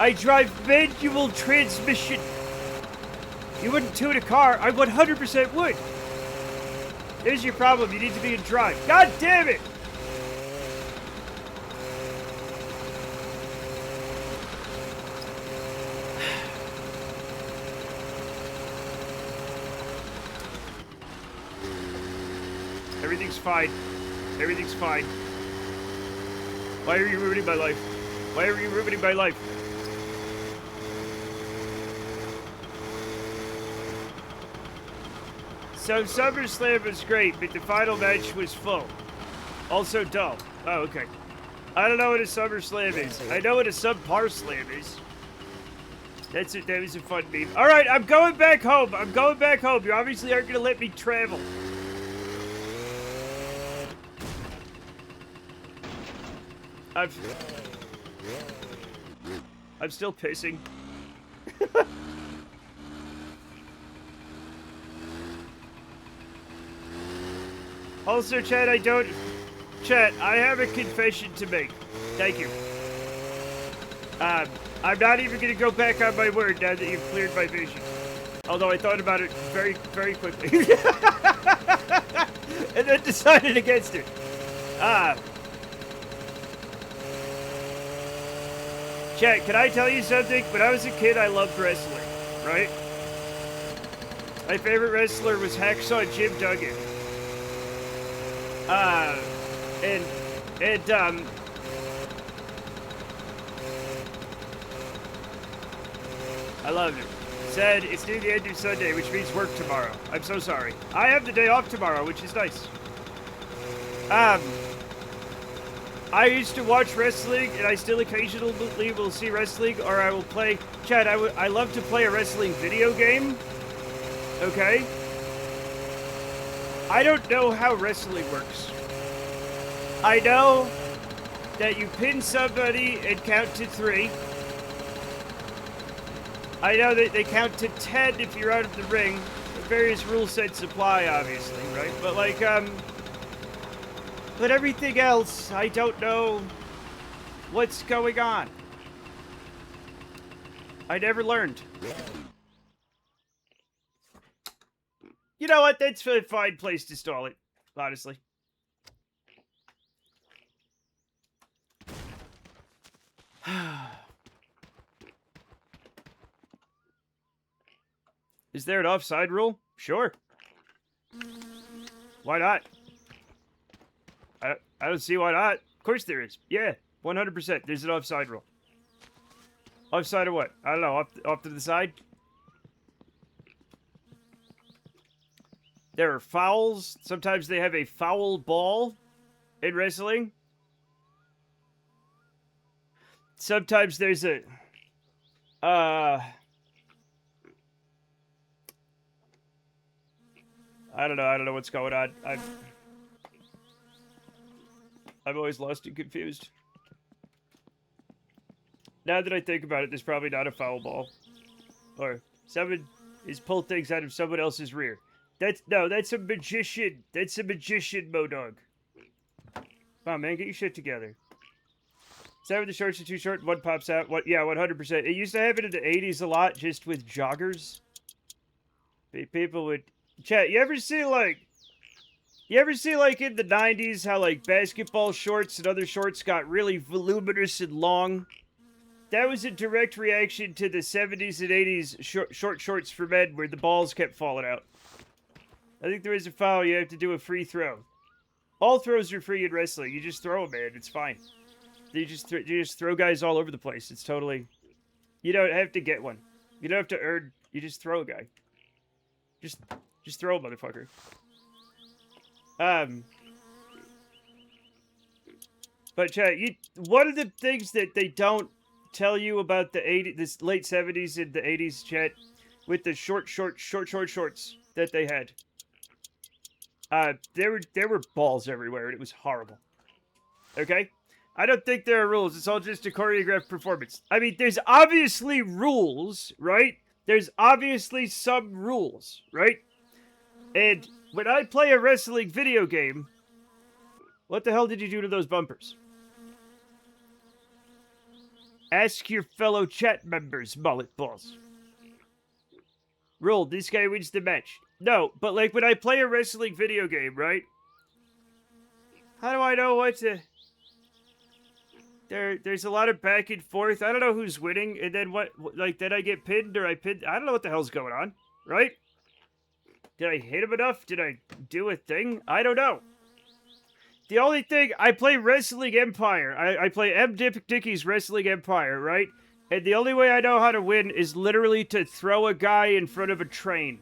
I drive manual transmission. You wouldn't tune a car. I 100% would. There's your problem. You need to be in drive. God damn it! Everything's fine. Everything's fine. Why are you ruining my life? Why are you ruining my life? So SummerSlam was great, but the final match was full. Also dull. Oh, okay. I don't know what a SummerSlam is. I know what a subpar slam is. That was a fun meme. Alright, I'm going back home. I'm going back home. You obviously aren't going to let me travel. I'm still pissing. Also, Chat, I have a confession to make. Thank you. I'm not even gonna go back on my word now that you've cleared my vision. Although I thought about it very, very quickly. And then decided against it. Chat, can I tell you something? When I was a kid, I loved wrestling, right? My favorite wrestler was Hacksaw Jim Duggan. I loved him. Said it's near the end of Sunday, which means work tomorrow. I'm so sorry. I have the day off tomorrow, which is nice. I used to watch wrestling, and I still occasionally will see wrestling, or I will play... Chad, I love to play a wrestling video game. Okay? I don't know how wrestling works. I know that you pin somebody and count to 3. I know that they count to 10 if you're out of the ring. Various rule sets apply, obviously, right? But, like, but everything else, I don't know what's going on. I never learned. You know what? That's a fine place to stall it, honestly. Is there an offside rule? Sure. Why not? I don't see why not. Of course there is. Yeah, 100%. There's an offside rule. Offside of what? I don't know. Off to the side? There are fouls. Sometimes they have a foul ball in wrestling. Sometimes there's a... I don't know. I don't know what's going on. I'm always lost and confused. Now that I think about it, there's probably not a foul ball. Or someone is pull things out of someone else's rear. That's a magician. That's a magician, Modog. Come on, man, get your shit together. Is that when the shorts are too short and one pops out? What? Yeah, 100%. It used to happen in the 80s a lot, just with joggers. People would... Chat, you ever see, like, in the 90s how, like, basketball shorts and other shorts got really voluminous and long? That was a direct reaction to the 70s and 80s short shorts for men where the balls kept falling out. I think there is a foul. You have to do a free throw. All throws are free in wrestling. You just throw them, man. It's fine. You just throw guys all over the place. It's totally... You don't have to get one. You don't have to earn... You just throw a guy. Just throw a motherfucker. But chat, one of the things that they don't tell you about this late 70s and the 80s, chat, with the short shorts that they had. There were balls everywhere, and it was horrible. Okay? I don't think there are rules. It's all just a choreographed performance. I mean, there's obviously rules, right? There's obviously some rules, right? And when I play a wrestling video game, what the hell did you do to those bumpers? Ask your fellow chat members, mullet balls. Rule, this guy wins the match. No, but like when I play a wrestling video game, right? How do I know what to... There's a lot of back and forth. I don't know who's winning, and then what, like, did I get pinned or I pinned? I don't know what the hell's going on, right? Did I hit him enough? Did I do a thing? I don't know. The only thing, I play Wrestling Empire. I play M. Dickey's Wrestling Empire, right? And the only way I know how to win is literally to throw a guy in front of a train.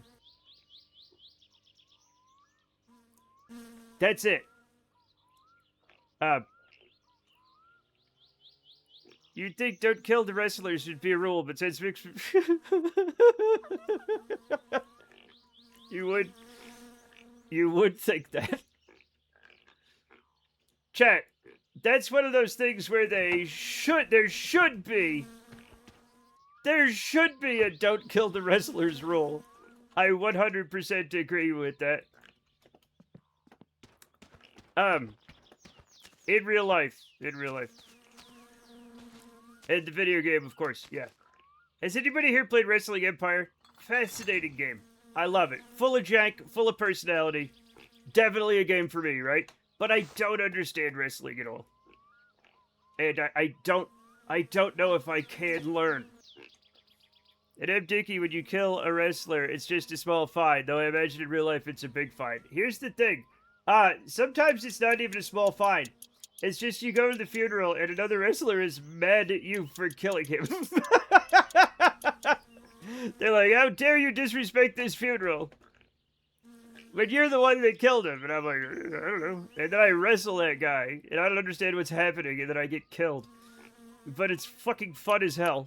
That's it. You'd think don't kill the wrestlers should be a rule, but since mixed... You would think that. Chat, that's one of those things where there should be a don't kill the wrestlers rule. I 100% agree with that. In real life. And the video game, of course, yeah. Has anybody here played Wrestling Empire? Fascinating game. I love it. Full of jank, full of personality. Definitely a game for me, right? But I don't understand wrestling at all. And I don't know if I can learn. At M. Dickey, when you kill a wrestler, it's just a small fine, though I imagine in real life it's a big fine. Here's the thing. Sometimes it's not even a small fine. It's just you go to the funeral and another wrestler is mad at you for killing him. They're like, how dare you disrespect this funeral? But you're the one that killed him. And I'm like, I don't know. And then I wrestle that guy, and I don't understand what's happening, and then I get killed. But it's fucking fun as hell.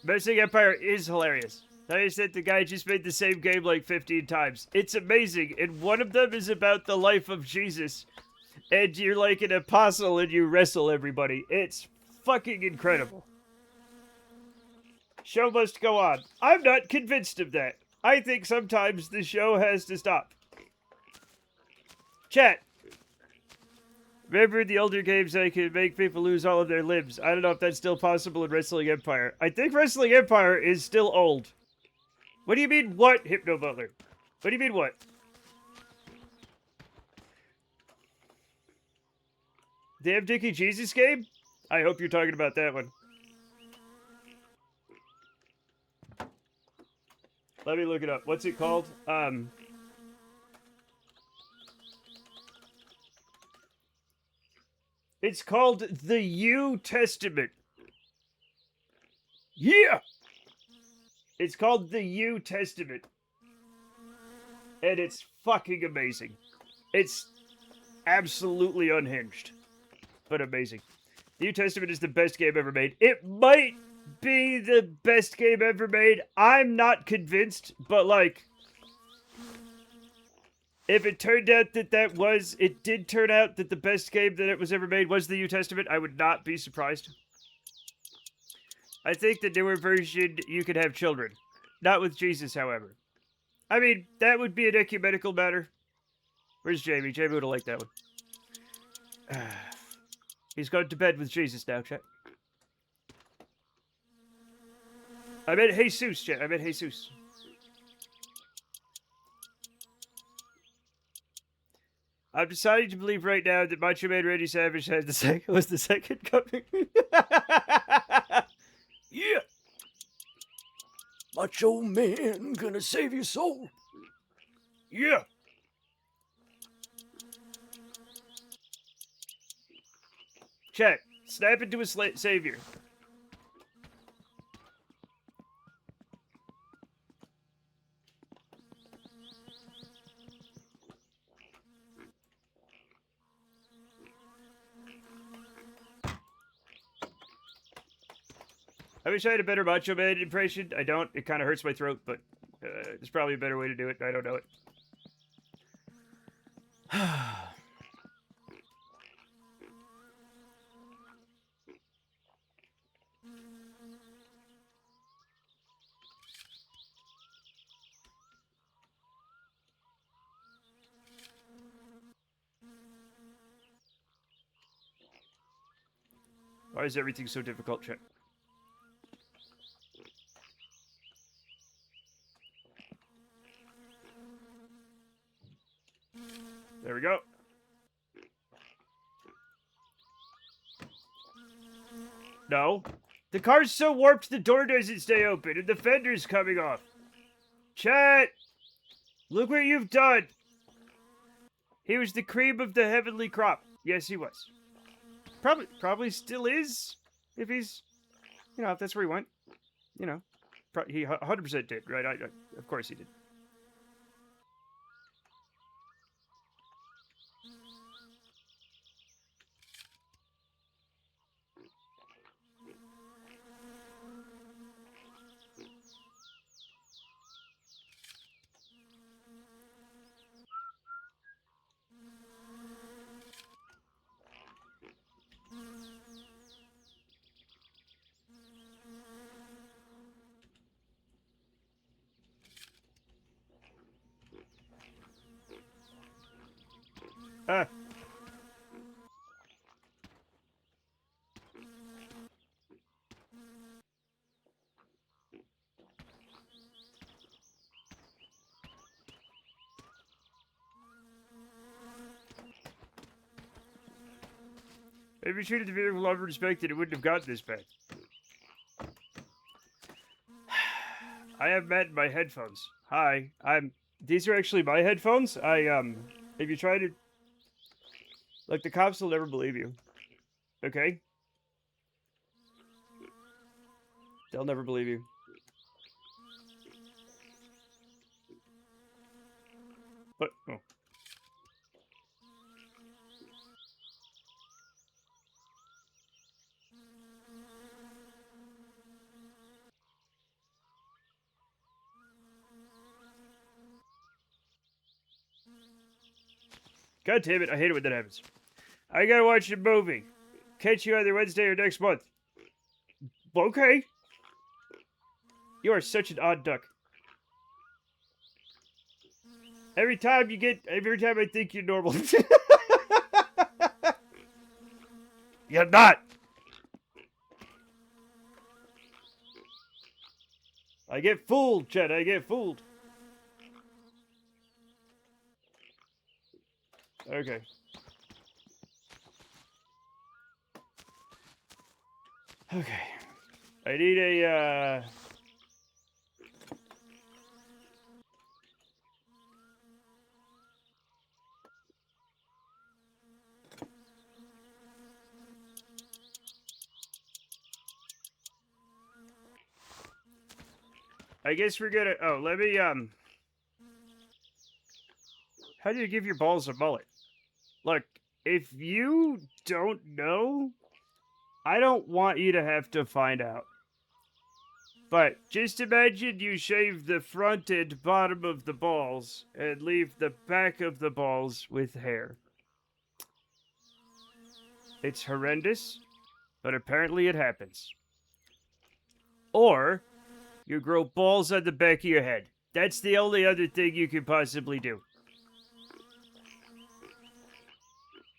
Wrestling Empire is hilarious. I said the guy just made the same game like 15 times. It's amazing, and one of them is about the life of Jesus. And you're like an apostle and you wrestle everybody. It's fucking incredible. Show must go on. I'm not convinced of that. I think sometimes the show has to stop. Chat. Remember the older games that could make people lose all of their limbs. I don't know if that's still possible in Wrestling Empire. I think Wrestling Empire is still old. What do you mean what, Hypno Butler? What do you mean what? The M. Dickey Jesus game? I hope you're talking about that one. Let me look it up. What's it called? It's called The U Testament. Yeah! It's called The U Testament. And it's fucking amazing. It's absolutely unhinged. But amazing. The New Testament is the best game ever made. It might be the best game ever made. I'm not convinced, but like, if it turned out that it did turn out that the best game that it was ever made was the New Testament, I would not be surprised. I think the newer version, you could have children. Not with Jesus, however. I mean, that would be an ecumenical matter. Where's Jamie? Jamie would have liked that one. He's going to bed with Jesus now, chat. I meant Jesus, chat. I meant Jesus. I'm deciding to believe right now that Macho Man Randy Savage was the second coming. Yeah! Macho Man gonna save your soul. Yeah! Chat, snap into a savior. I wish I had a better Macho Man impression. I don't. It kind of hurts my throat, but there's probably a better way to do it. I don't know it. Why is everything so difficult, chat? There we go. No. The car's so warped the door doesn't stay open and the fender's coming off. Chat! Look what you've done! He was the cream of the heavenly crop. Yes, he was. Probably still is. If he's, if that's where he went. He 100% did, right? Of course he did. Ah. If you treated the vehicle with love and respect, it wouldn't have gotten this bad. I have Matt in my headphones. Hi, these are actually my headphones. If you try to... Look, the cops will never believe you. Okay? They'll never believe you. But, oh. God damn it, I hate it when that happens. I gotta watch a movie. Catch you either Wednesday or next month. Okay. You are such an odd duck. Every time I think you're normal. You're not. I get fooled, Chet. I get fooled. Okay. Okay. I need a, I guess we're gonna, let me, how do you give your balls a mullet? Look, if you don't know, I don't want you to have to find out. But just imagine you shave the front and bottom of the balls and leave the back of the balls with hair. It's horrendous, but apparently it happens. Or you grow balls on the back of your head. That's the only other thing you could possibly do.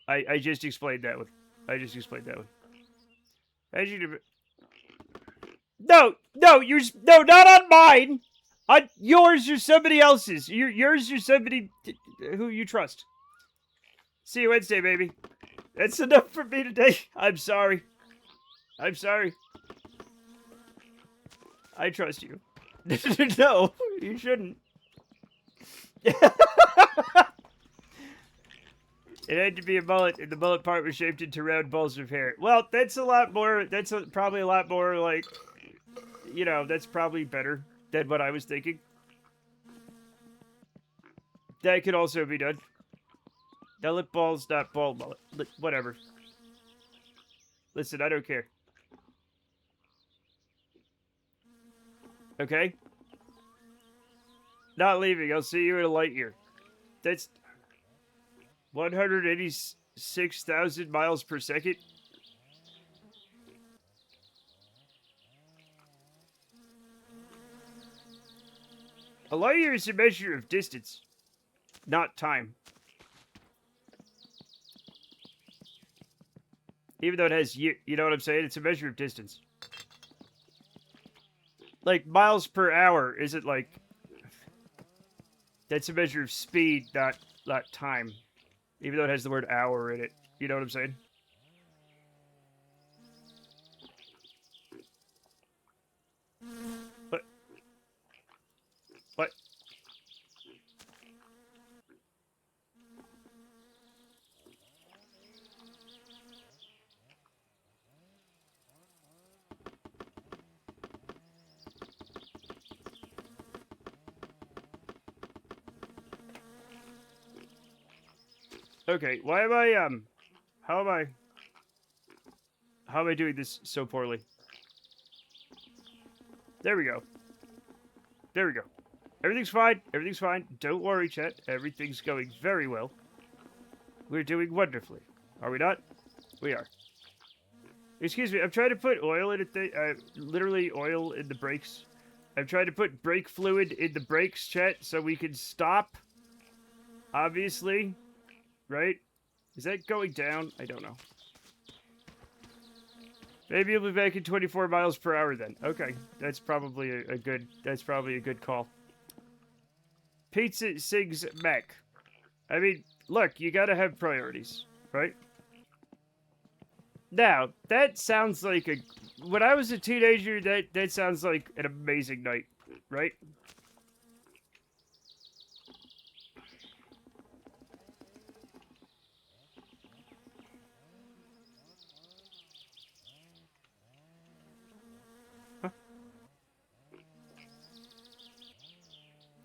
I just explained that one. As you... No, not on mine. On yours or somebody else's. Yours or somebody who you trust. See you Wednesday, baby. That's enough for me today. I'm sorry. I trust you. No, you shouldn't. It had to be a mullet, and the mullet part was shaped into round balls of hair. Well, that's probably a lot more, like, that's probably better than what I was thinking. That could also be done. Now, lip balls, not ball mullet. Whatever. Listen, I don't care. Okay? Not leaving. I'll see you in a light year. That's 186,000 miles per second. A light year is a measure of distance, not time. Even though it has you know what I'm saying? It's a measure of distance. Like, miles per hour isn't like... That's a measure of speed, not time. Even though it has the word hour in it. You know what I'm saying? What? What? Okay, why am I, how am I doing this so poorly? There we go. There we go. Everything's fine. Everything's fine. Don't worry, chat. Everything's going very well. We're doing wonderfully. Are we not? We are. Excuse me, I'm trying to put oil in it, literally oil in the brakes. I'm trying to put brake fluid in the brakes, chat, so we can stop. Obviously. Right? Is that going down? I don't know. Maybe you'll be back in 24 miles per hour then. Okay, that's probably a good call. Pizza sings Mac. I mean, look, you gotta have priorities, right? Now, that sounds like when I was a teenager, that sounds like an amazing night, right?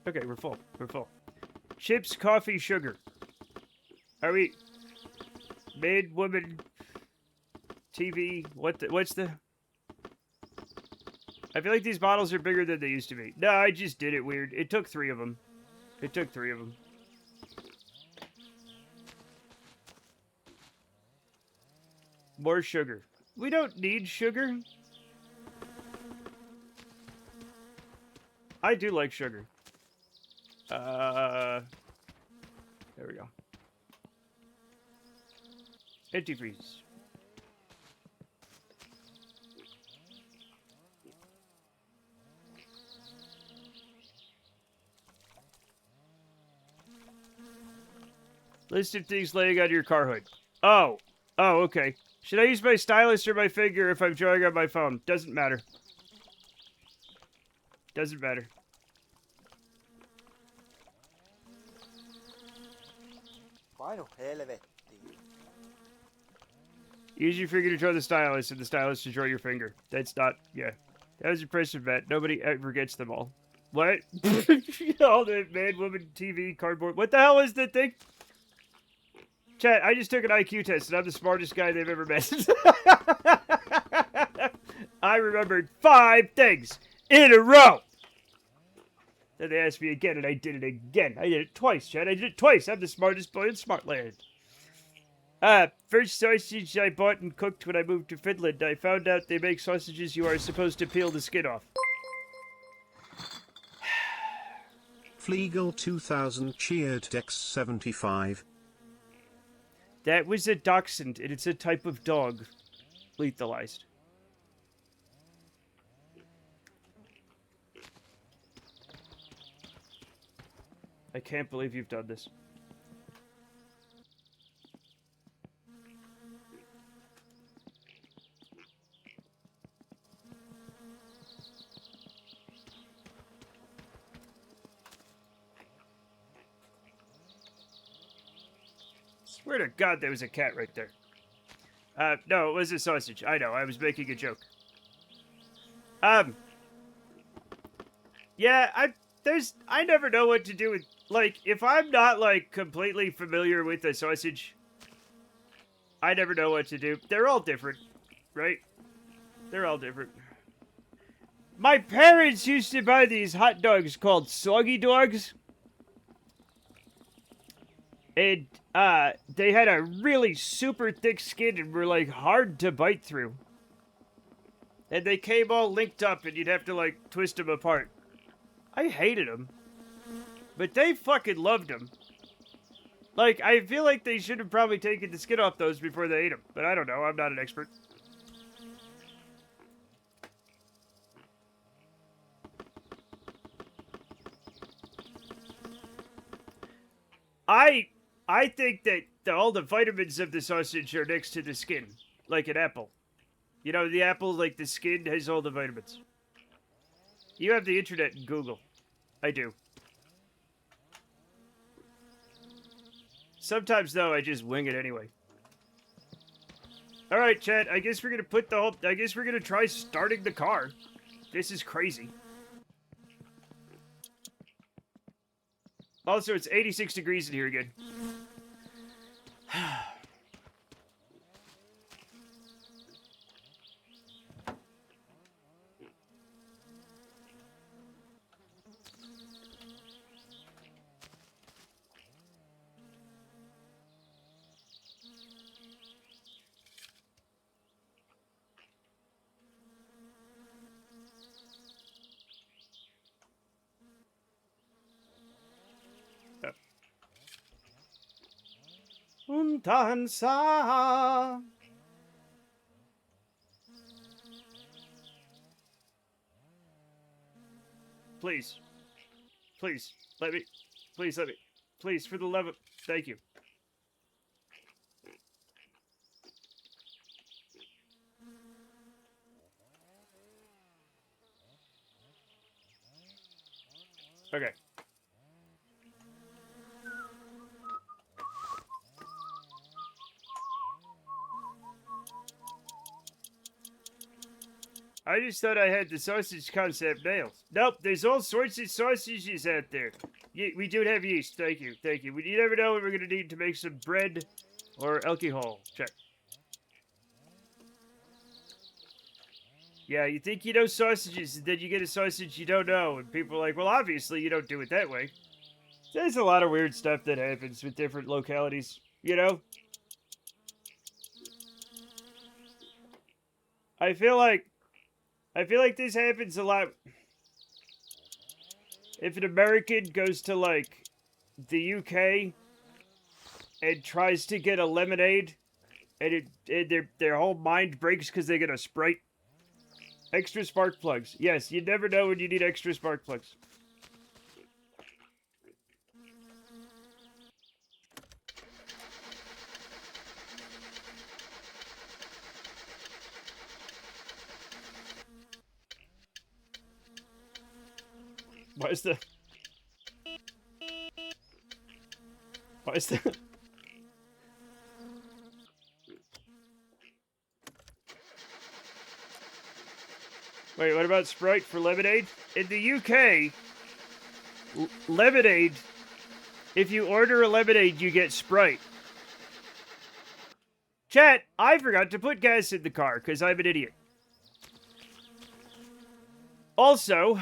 Okay, we're full. We're full. Chips, coffee, sugar. Are we... Man, woman... TV... What's the... I feel like these bottles are bigger than they used to be. No, I just did it weird. It took 3 of them. It took 3 of them. More sugar. We don't need sugar. I do like sugar. There we go. Antifreeze. List of things laying on your car hood. Oh. Oh, okay. Should I use my stylus or my finger if I'm drawing on my phone? Doesn't matter. Doesn't matter. Vai no helvettiin. Use your finger to draw the stylus and the stylus to draw your finger. That's not... Yeah. That was impressive, Matt. Nobody ever gets them all. What? All the man, woman, TV, cardboard. What the hell is that thing? Chat, I just took an IQ test and I'm the smartest guy they've ever met. I remembered 5 things in a row. Then they asked me again and I did it again. I did it twice, Chat. I did it twice. I'm the smartest boy in Smartland. First sausage I bought and cooked when I moved to Finland. I found out they make sausages you are supposed to peel the skin off. Fleagle 2000 cheered Dex 75. That was a dachshund, and it's a type of dog. Lethalized. I can't believe you've done this. Swear to God, there was a cat right there. No, it was a sausage. I know, I was making a joke. Yeah, I never know what to do with, like, if I'm not, like, completely familiar with a sausage, I never know what to do. They're all different, right? They're all different. My parents used to buy these hot dogs called soggy dogs. And, they had a really super thick skin and were, like, hard to bite through. And they came all linked up and you'd have to, like, twist them apart. I hated them. But they fucking loved them. Like, I feel like they should have probably taken the skin off those before they ate them. But I don't know. I'm not an expert. I think that all the vitamins of the sausage are next to the skin, like an apple. You know, the apple, like the skin, has all the vitamins. You have the internet and Google. I do. Sometimes, though, I just wing it anyway. Alright, chat, I guess we're gonna put the whole... I guess we're gonna try starting the car. This is crazy. Also, it's 86 degrees in here again. Untansa. Please. Please, let me. Please, let me. Please, for the love of... Thank you. Okay. I just thought I had the sausage concept nailed. Nope, there's all sorts of sausages out there. We do have yeast, thank you, thank you. You never know what we're gonna need to make some bread or alcohol. Check. Yeah, you think you know sausages, and then you get a sausage you don't know, and people are like, well, obviously you don't do it that way. There's a lot of weird stuff that happens with different localities, you know? I feel like this happens a lot. If an American goes to, like, the UK and tries to get a lemonade, and their whole mind breaks because they get a Sprite. Extra spark plugs. Yes, you never know when you need extra spark plugs. Why is the... Wait, what about Sprite for lemonade? In the UK, lemonade, if you order a lemonade, you get Sprite. Chat, I forgot to put gas in the car, because I'm an idiot. Also,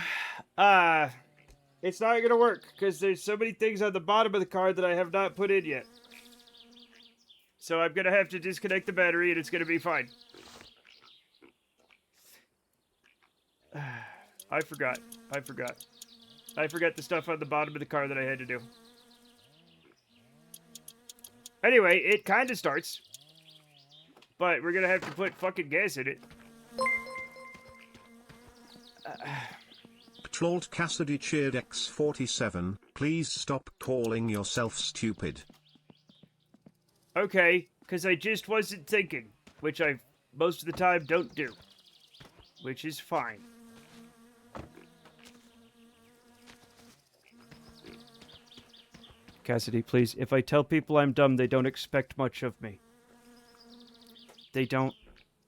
it's not going to work, because there's so many things on the bottom of the car that I have not put in yet. So I'm going to have to disconnect the battery, and it's going to be fine. I forgot the stuff on the bottom of the car that I had to do. Anyway, it kind of starts. But we're going to have to put fucking gas in it. Trolled Cassidy cheered X47, please stop calling yourself stupid. Okay, because I just wasn't thinking, which I most of the time don't do. Which is fine. Cassidy, please, if I tell people I'm dumb, they don't expect much of me. They don't...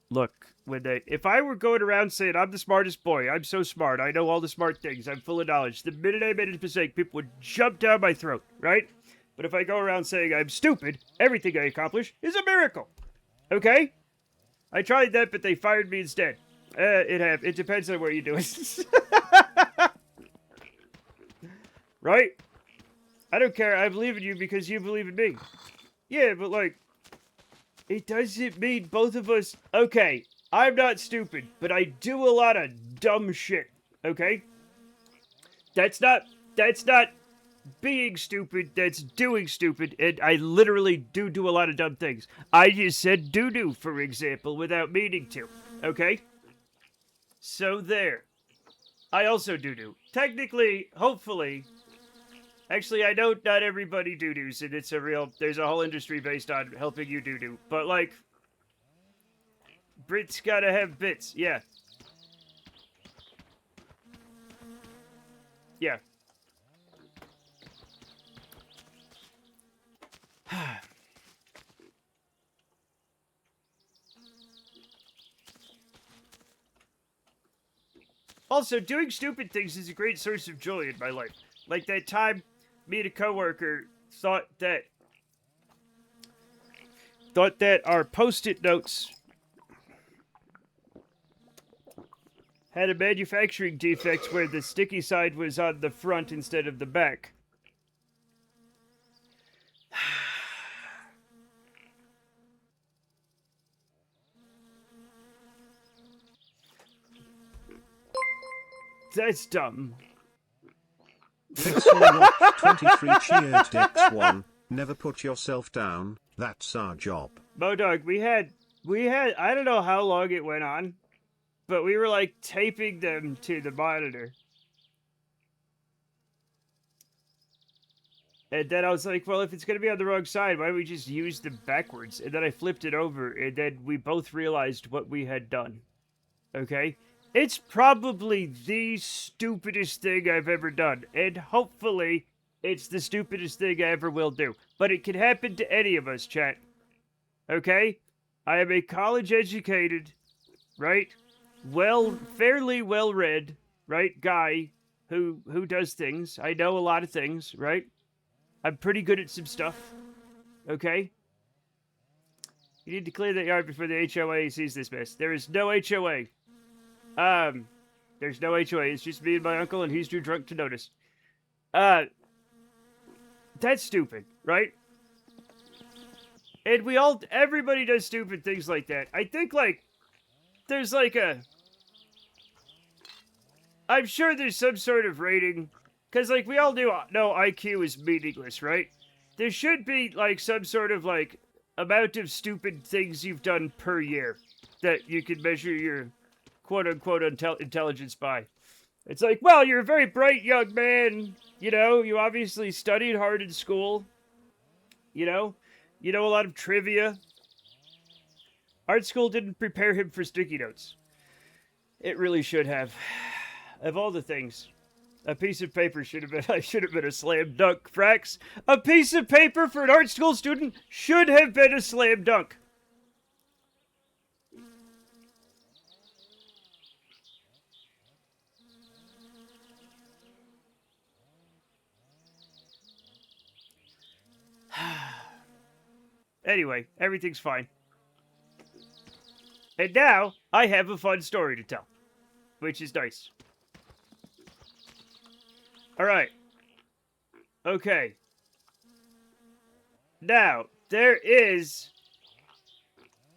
Look, if I were going around saying I'm the smartest boy, I'm so smart, I know all the smart things, I'm full of knowledge, the minute I made a mistake, people would jump down my throat, right? But if I go around saying I'm stupid, everything I accomplish is a miracle. Okay? I tried that, but they fired me instead. It depends on where you do it. Right? I don't care, I believe in you because you believe in me. Yeah, but like... It doesn't mean both of us... Okay, I'm not stupid, but I do a lot of dumb shit, okay? That's not being stupid, that's doing stupid, and I literally do a lot of dumb things. I just said doo-doo, for example, without meaning to, okay? So there. I also doo-doo. Technically, hopefully, actually, I know not everybody doo-doos, and there's a whole industry based on helping you doo-doo, but like, Brits gotta have bits, yeah. Yeah. Also, doing stupid things is a great source of joy in my life. Like that time me and a coworker thought that our post-it notes had a manufacturing defect where the sticky side was on the front instead of the back. That's dumb. Thanks for watch 23 cheered X1. Never put yourself down, that's our job. Modog, we had, I don't know how long it went on, but we were like taping them to the monitor. And then I was like, well, if it's going to be on the wrong side, why don't we just use them backwards? And then I flipped it over, and then we both realized what we had done. Okay? It's probably the stupidest thing I've ever done, and hopefully it's the stupidest thing I ever will do. But it can happen to any of us, chat. Okay? I am a college-educated, right? Fairly well-read, right, guy who does things. I know a lot of things, right? I'm pretty good at some stuff. Okay? You need to clear that yard before the HOA sees this mess. There is no HOA. There's no HOA. It's just me and my uncle, and he's too drunk to notice. That's stupid, right? And everybody does stupid things like that. I think, like, there's like I'm sure there's some sort of rating, because, like, we all know IQ is meaningless, right? There should be, like, some sort of, like, amount of stupid things you've done per year that you can measure your quote-unquote intelligence by. It's like, well, you're a very bright young man. You know, you obviously studied hard in school. You know a lot of trivia. Art school didn't prepare him for sticky notes. It really should have. Of all the things, a piece of paper should have been a slam dunk, Frax. A piece of paper for an art school student should have been a slam dunk. Anyway, everything's fine. And now, I have a fun story to tell. Which is nice. Alright. Okay. Now, there is...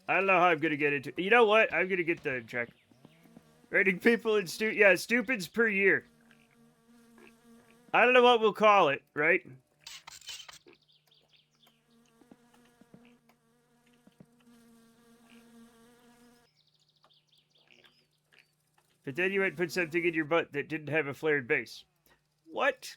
I don't know how I'm gonna get into... You know what? I'm gonna get the check. Rating people in stupids per year. I don't know what we'll call it, right? But then you might put something in your butt that didn't have a flared base. What?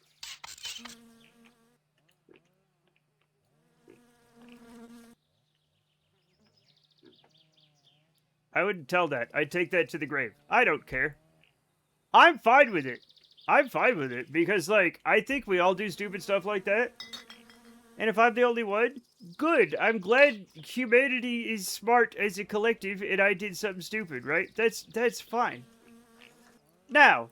I wouldn't tell that. I'd take that to the grave. I don't care. I'm fine with it. I'm fine with it because, like, I think we all do stupid stuff like that. And if I'm the only one, good. I'm glad humanity is smart as a collective and I did something stupid, right? That's fine. Now,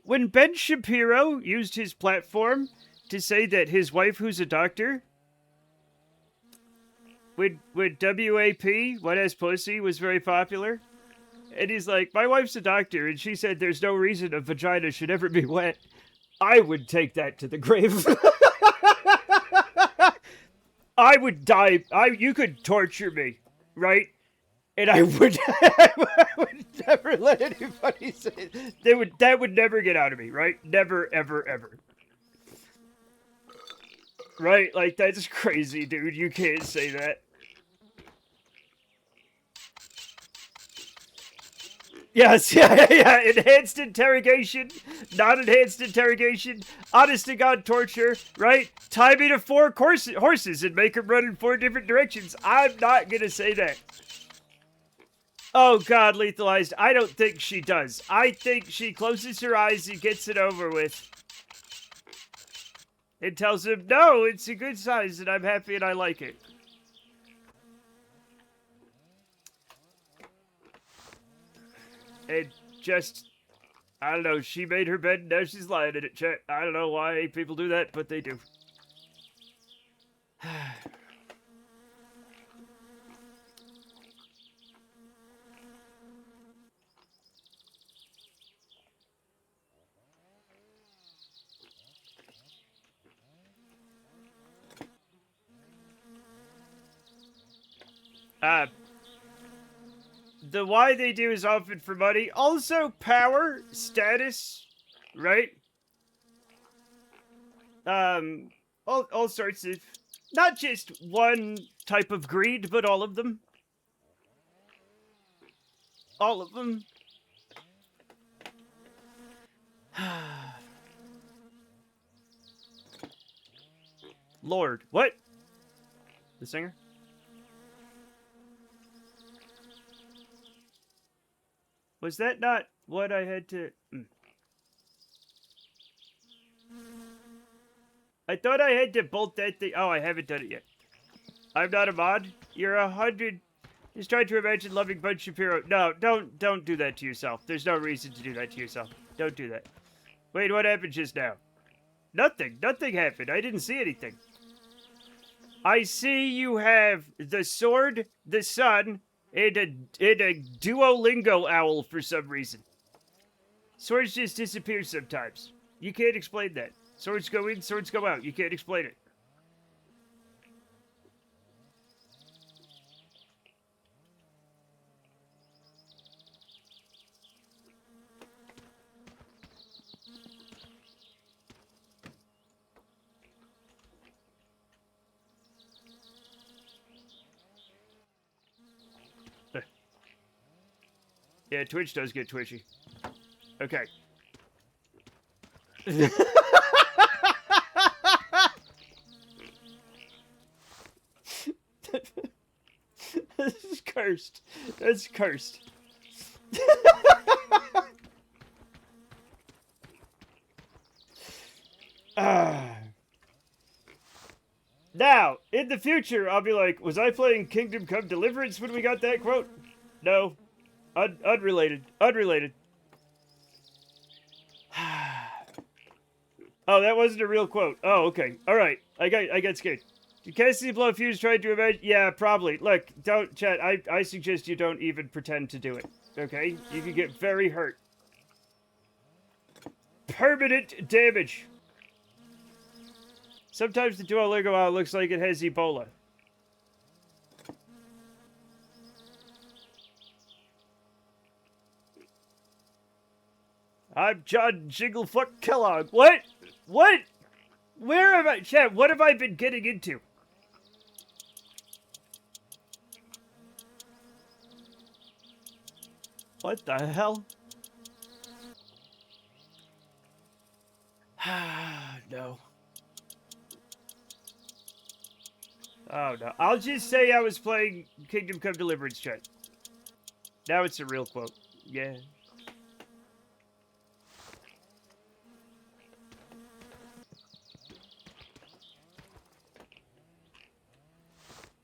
when Ben Shapiro used his platform to say that his wife, who's a doctor, when WAP, Wet Ass Pussy, was very popular, and he's like, my wife's a doctor, and she said there's no reason a vagina should ever be wet, I would take that to the grave. I would die. You could torture me, right? And I would never let anybody say it. That would never get out of me, right? Never, ever, ever. Right? Like, that's crazy, dude. You can't say that. Yes, yeah. Enhanced interrogation, not enhanced interrogation, honest to God torture, right? Tie me to 4 horses and make them run in 4 different directions. I'm not gonna say that. Oh God, lethalized. I don't think she does. I think she closes her eyes and gets it over with. And tells him, no, it's a good size and I'm happy and I like it. And just, I don't know, she made her bed and now she's lying in it, chat. I don't know why people do that, but they do. The why they do is often for money. Also, power, status, right? All sorts of, not just one type of greed, but all of them. All of them. Lord, what? The singer? Was that not what I had to... I thought I had to bolt that thing. Oh, I haven't done it yet. I'm not a mod. You're 100. Just trying to imagine loving Bud Shapiro. No, don't do that to yourself. There's no reason to do that to yourself. Don't do that. Wait, what happened just now? Nothing. Nothing happened. I didn't see anything. I see you have the sword, the sun, and a Duolingo owl for some reason. Swords just disappear sometimes. You can't explain that. Swords go in, swords go out. You can't explain it. Yeah, Twitch does get twitchy. Okay. This is cursed. That's cursed. Now, in the future, I'll be like, was I playing Kingdom Come Deliverance when we got that quote? No. Unrelated. Unrelated. Oh, that wasn't a real quote. Oh, okay. All right. I got scared. Did Cassidy blow a fuse trying to imagine? Yeah, probably. Look, don't, chat. I suggest you don't even pretend to do it. Okay? You could get very hurt. Permanent damage. Sometimes the Duolingo owl looks like it has Ebola. I'm John Jinglefuck Kellogg. What? What? Where am I? Chat, what have I been getting into? What the hell? No. Oh, no. I'll just say I was playing Kingdom Come Deliverance, chat. Now it's a real quote. Yeah.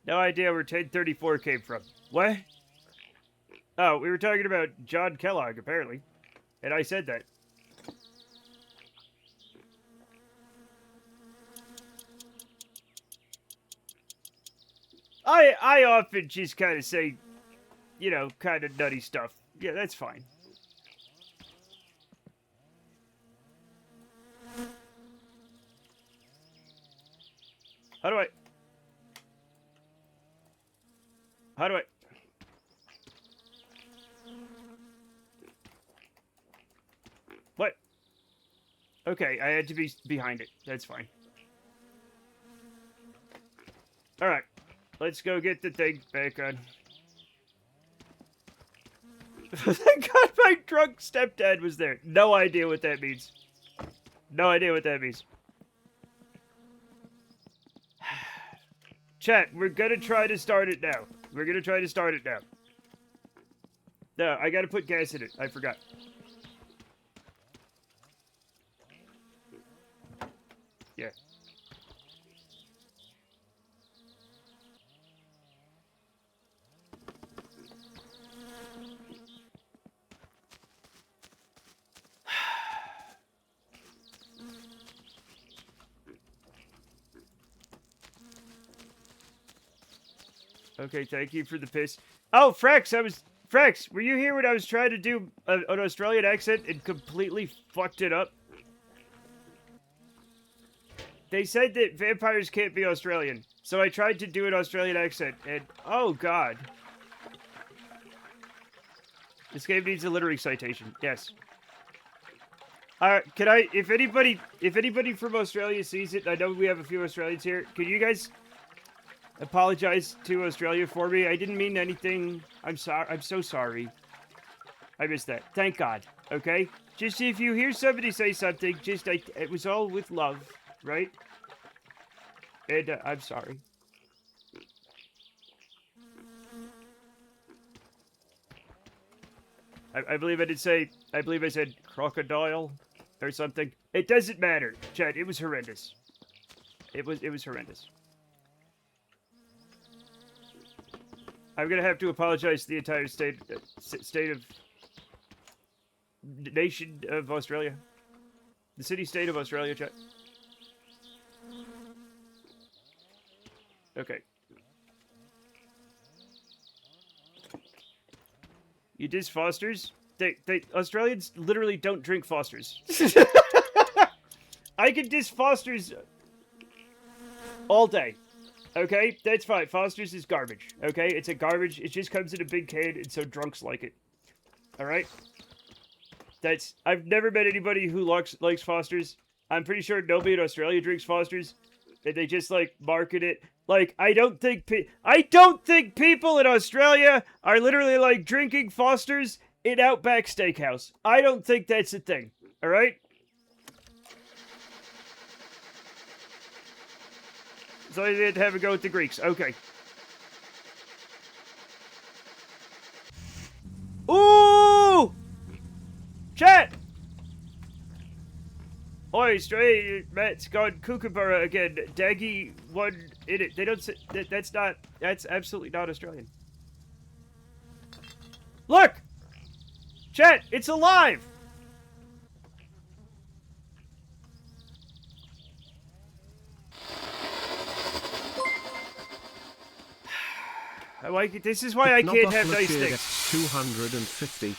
No idea where 1034 came from. What? Oh, we were talking about John Kellogg, apparently. And I said that. I often just kind of say, you know, kind of nutty stuff. Yeah, that's fine. How do I... What? Okay, I had to be behind it. That's fine. Alright. Let's go get the thing back on. Thank God my drunk stepdad was there. No idea what that means. No idea what that means. Chat, we're gonna try to start it now. We're gonna try to start it now. No, I gotta put gas in it. I forgot. Yeah. Okay, thank you for the piss. Oh, Frex, Frex, were you here when I was trying to do an Australian accent and completely fucked it up? They said that vampires can't be Australian, so I tried to do an Australian accent, and oh god. This game needs a literary citation, yes. Can I, if anybody from Australia sees it, I know we have a few Australians here, can you guys apologize to Australia for me? I didn't mean anything. I'm sorry. I'm so sorry. I missed that. Thank God. Okay? Just if you hear somebody say something, just, it was all with love, right? And, I'm sorry. I believe I did say, I believe I said crocodile or something. It doesn't matter, Chad. It was horrendous. It was horrendous. I'm gonna have to apologize to the entire nation of Australia. The city-state of Australia, chat. Okay. You diss Fosters? Australians literally don't drink Fosters. I can diss Fosters all day. Okay, that's fine. Foster's is garbage. Okay, it's a garbage. It just comes in a big can, and so drunks like it. All right. I've never met anybody who likes Foster's. I'm pretty sure nobody in Australia drinks Foster's, and they just like market it. Like I don't think people in Australia are literally like drinking Foster's in Outback Steakhouse. I don't think that's a thing. All right. So I did have a go with the Greeks. Okay. Ooh! Chat! Oi, stray Matt's gone kookaburra again. Daggy one in it. They don't say, that's absolutely not Australian. Look! Chat, it's alive! I like it. This is why I can't have nice things. 250.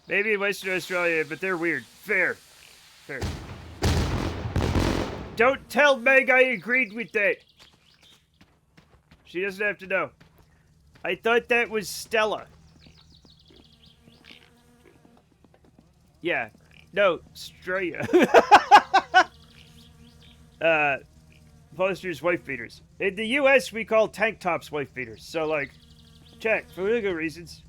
Maybe in Western Australia, but they're weird. Fair. Fair. Don't tell Meg I agreed with that. She doesn't have to know. I thought that was Stella. Yeah. No, Straya. Foster's wife beaters. In the US, we call tank tops wife beaters. So, like, check for legal reasons.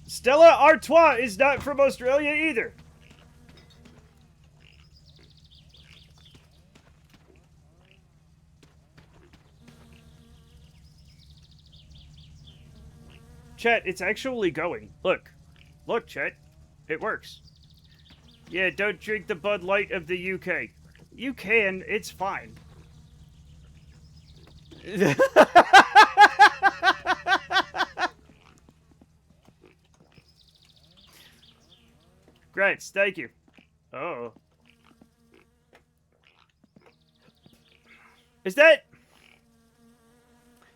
Stella Artois is not from Australia either. Chet, it's actually going. Look. Look, Chet. It works. Yeah, don't drink the Bud Light of the UK. You can, it's fine. Great, thank you. Oh. Is that...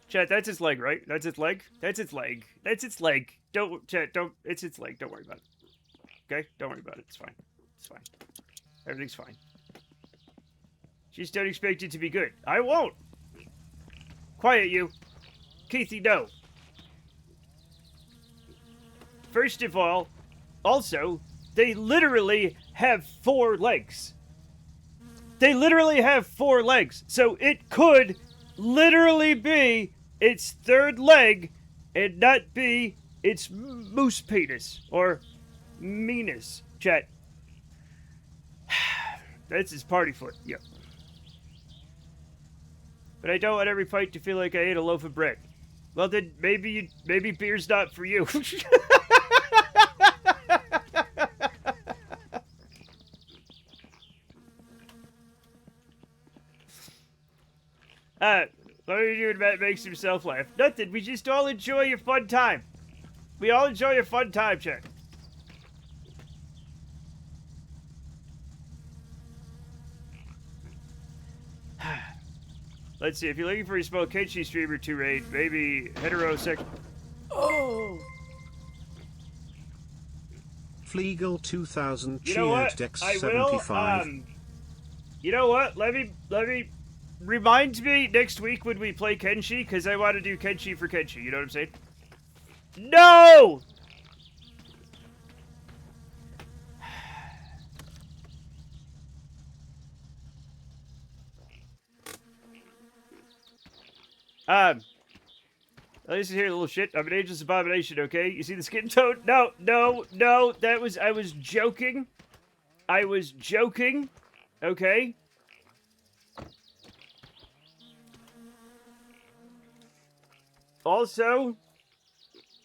Chat, that's its leg, right? That's its leg? That's its leg. That's its leg. Don't, Chat, don't... It's its leg. Don't worry about it. Okay? Don't worry about it. It's fine. It's fine. Everything's fine. Just don't expect it to be good. I won't! Quiet, you. Keithy, no. First of all, also, They literally have 4 legs. They literally have 4 legs. So it could literally be its 3rd leg and not be its moose penis or meanus. Chat. That's his party foot. Yep. But I don't want every fight to feel like I ate a loaf of bread. Well, then maybe beer's not for you. What are you doing that makes himself laugh? Nothing. We just all enjoy a fun time. We all enjoy a fun time, chat. Let's see. If you're looking for a small Kenshi streamer to raid, maybe heterosexual. Oh. Fleagle 2000 You know what? cheered Dex I will. 75. You know what? Let me remind me next week when we play Kenshi, because I want to do Kenshi for Kenshi. You know what I'm saying? No. Listen here, little shit. I'm an ageless abomination, okay? You see the skin tone? No. I was joking. I was joking. Okay? Also,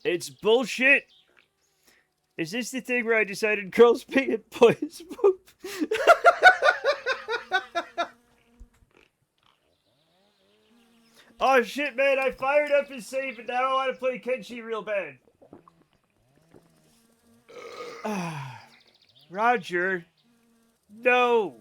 it's bullshit. Is this the thing where I decided girls pee and boys poop? Oh shit, man, I fired up his save and now I want to play Kenshi real bad. Roger. No.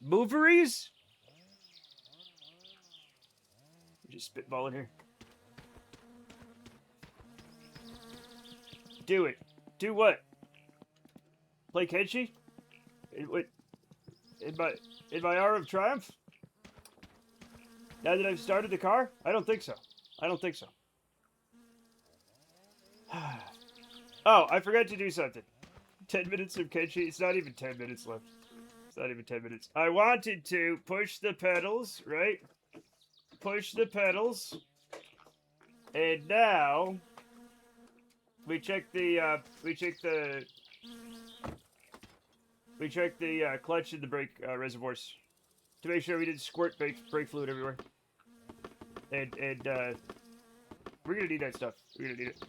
Moveries? Just spitballing here. Do it. Do what? Play Kenshi? In my hour of triumph? Now that I've started the car? I don't think so. I don't think so. Oh, I forgot to do something. 10 minutes of Kenshi. It's not even 10 minutes left. It's not even 10 minutes. I wanted to push the pedals, right? Push the pedals. And now we check the clutch and the brake reservoirs to make sure we didn't squirt brake fluid everywhere. And we're gonna need that stuff. We're gonna need it.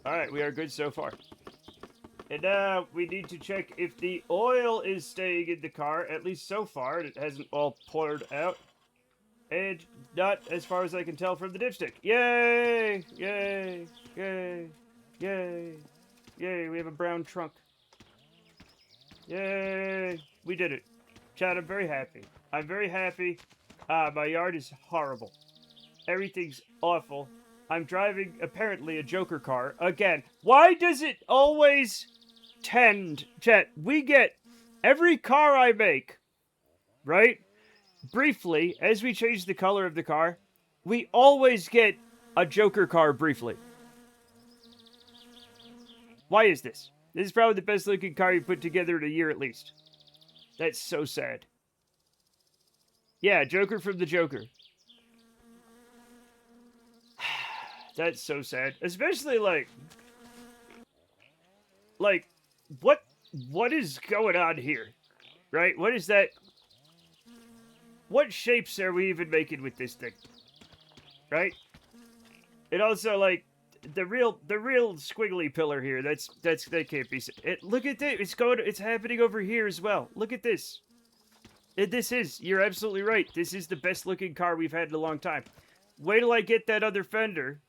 Alright, we are good so far. And now we need to check if the oil is staying in the car, at least so far. It hasn't all poured out. And not as far as I can tell from the dipstick. Yay! Yay! Yay! Yay! Yay! We have a brown trunk. Yay! We did it. Chad, I'm very happy. I'm very happy. My yard is horrible. Everything's awful. I'm driving, apparently, a Joker car. Again, why does it always tend... Chat, we get... Every car I make, right? Briefly, as we change the color of the car, we always get a Joker car briefly. Why is this? This is probably the best looking car you put together in a year at least. That's so sad. Yeah, Joker from the Joker. That's so sad. Especially, like, what is going on here? Right? What is that? What shapes are we even making with this thing? Right? And also, like, the real squiggly pillar here, that can't be... look at that, it's happening over here as well. Look at this. You're absolutely right. This is the best looking car we've had in a long time. Wait till I get that other fender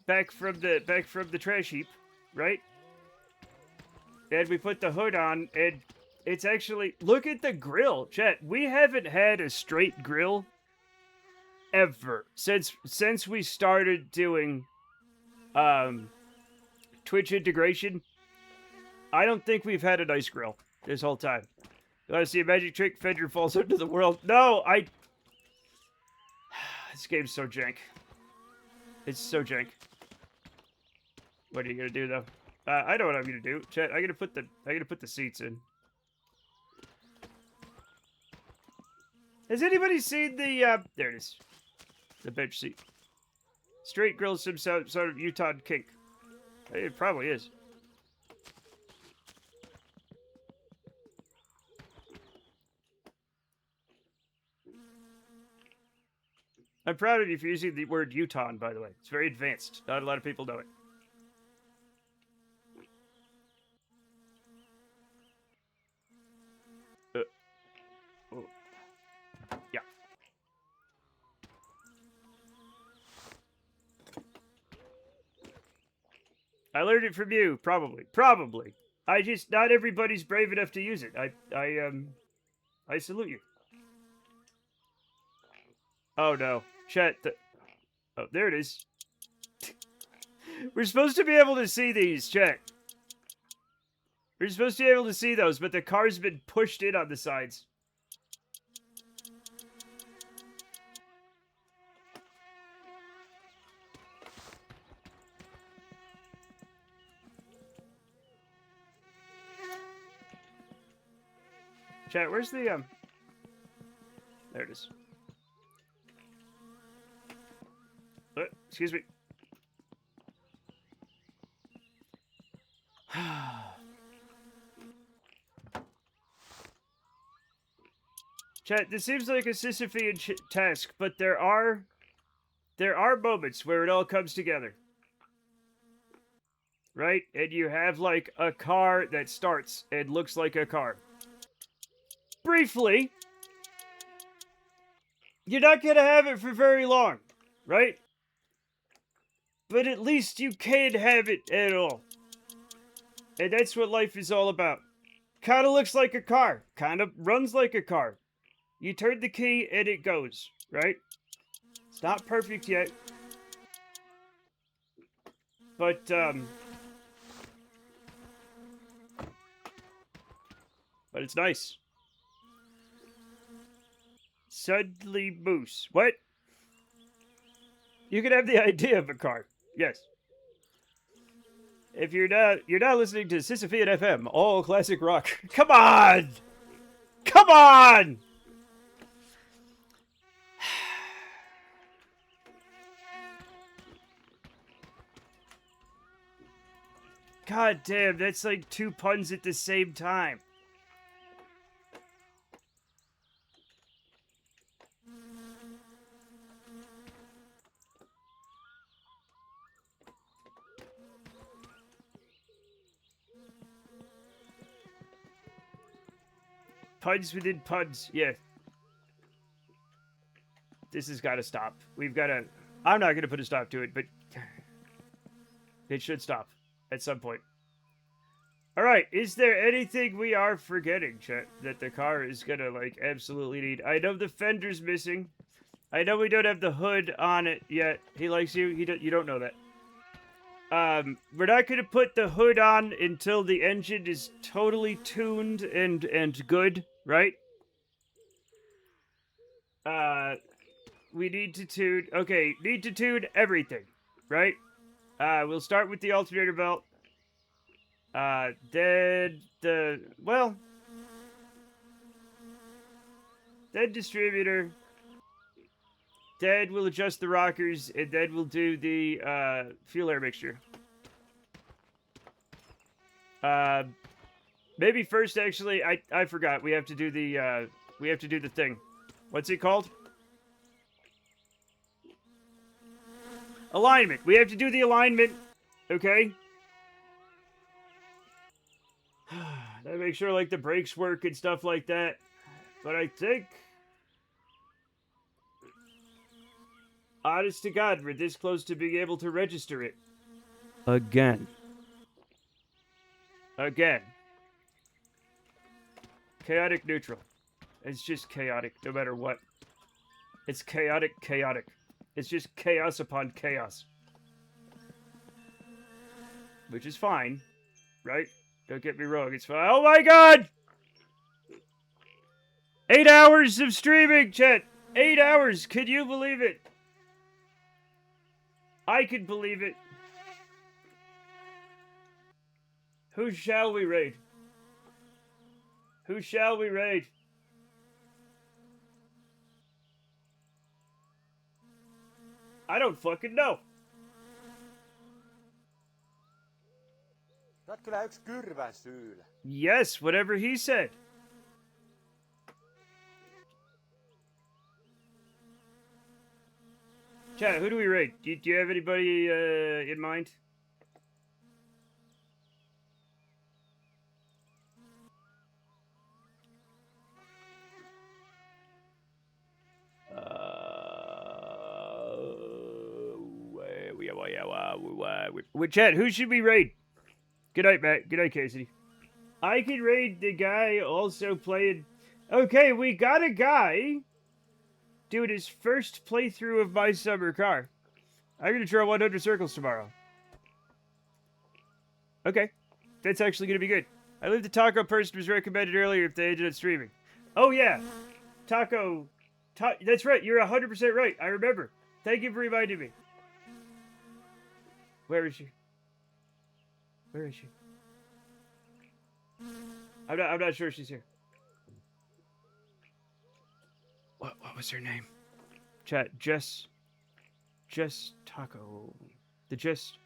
back from the trash heap, right? And we put the hood on, and it's actually... Look at the grill, chat. We haven't had a straight grill ever since we started doing Twitch integration. I don't think we've had an ice grill this whole time. You want to see a magic trick? Fender falls into the world. No, This game's so jank. It's so jank. What are you gonna do though? I know what I'm gonna do. Chat, I'm gonna put the seats in. Has anybody seen the there it is. The bench seat. Straight grill, some sort of Utah kink. It probably is. I'm proud of you for using the word Utah, by the way. It's very advanced. Not a lot of people know it. Oh. Yeah. I learned it from you, probably. Probably. Not everybody's brave enough to use it. I salute you. Oh no. Chat, oh, there it is. We're supposed to be able to see these, chat. We're supposed to be able to see those, but the car's been pushed in on the sides. Chat, where's the, there it is. Excuse me. Chat, this seems like a Sisyphean task, but there are moments where it all comes together. Right? And you have, like, a car that starts and looks like a car. Briefly. You're not gonna have it for very long, right? But at least you can have it at all. And that's what life is all about. Kinda looks like a car. Kinda runs like a car. You turn the key and it goes, right? It's not perfect yet. But, but it's nice. Suddenly Moose. What? You can have the idea of a car. Yes. If you're not listening to Sisyphean FM, all classic rock. Come on! Come on! God damn, that's like 2 puns at the same time. Puns within puns, yeah. This has got to stop. We've got to... I'm not going to put a stop to it, but... It should stop at some point. Alright, is there anything we are forgetting, chat, that the car is going to, like, absolutely need? I know the fender's missing. I know we don't have the hood on it yet. He likes you. You don't know that. We're not going to put the hood on until the engine is totally tuned and good, right? We need to tune... Okay, need to tune everything, right? We'll start with the alternator belt. Then distributor. Then we'll adjust the rockers, and then we'll do the, fuel air mixture. Maybe first, actually, I forgot. We have to do the thing. What's it called? Alignment. We have to do the alignment. Okay? Gotta make sure, like, the brakes work and stuff like that. But I think... Honest to God, we're this close to being able to register it. Again. Chaotic neutral. It's just chaotic, no matter what. It's chaotic. It's just chaos upon chaos. which is fine, right? Don't get me wrong, it's fine. Oh my god! 8 hours of streaming, chat! 8 hours! Could you believe it? I could believe it. Who shall we raid? Who shall we raid? I don't fucking know. Sä oot kyllä yksi kyrvänsyylä. Yes, whatever he said. Chat, who do we raid? Do you have anybody in mind? Chat, who should we raid? Good night, Matt. Good night, Casey. I could raid the guy also playing... Okay, we got a guy doing his first playthrough of My Summer Car. I'm gonna draw 100 circles tomorrow. Okay, that's actually gonna be good. I believe the taco person was recommended earlier if they ended up streaming. Oh yeah, taco... that's right, you're 100% right, I remember. Thank you for reminding me. Where is she? Where is she? I'm not sure she's here. What was her name? Chat, Jess Taco. Just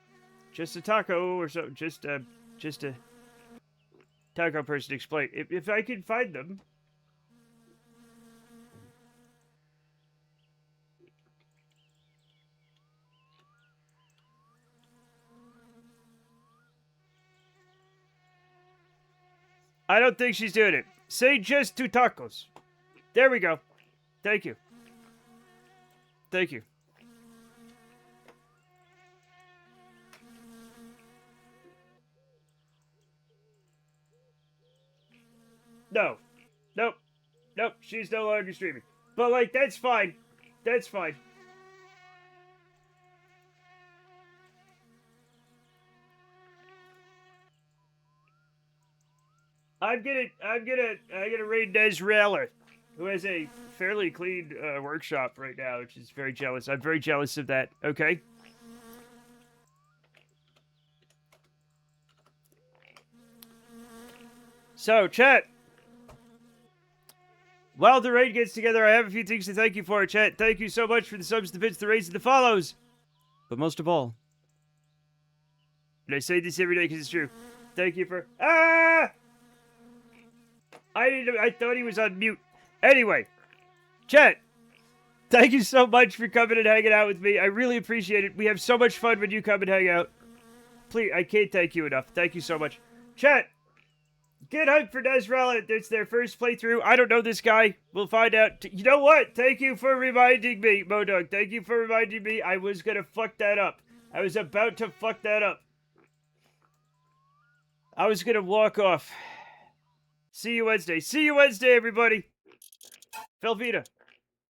a taco or so, just a taco person explain. If I could find them. I don't think she's doing it. Say just 2 tacos. There we go. Thank you. Thank you. No. Nope. Nope. She's no longer streaming. But, like, that's fine. That's fine. I'm gonna raid Nesrela, who has a fairly clean workshop right now, which is very jealous. I'm very jealous of that. Okay. So, chat. While the raid gets together, I have a few things to thank you for, chat. Thank you so much for the subs, the bits, the raids, and the follows. But most of all, and I say this every day because it's true. Thank you for I thought he was on mute. Anyway, chat, thank you so much for coming and hanging out with me. I really appreciate it. We have so much fun when you come and hang out. Please, I can't thank you enough. Thank you so much. Chat, get hyped for Nesrela. It's their first playthrough. I don't know this guy. We'll find out. You know what? Thank you for reminding me, Modog. Thank you for reminding me. I was gonna fuck that up. I was about to fuck that up. I was gonna walk off. See you Wednesday. See you Wednesday, everybody. Velveeta.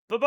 Bye-bye.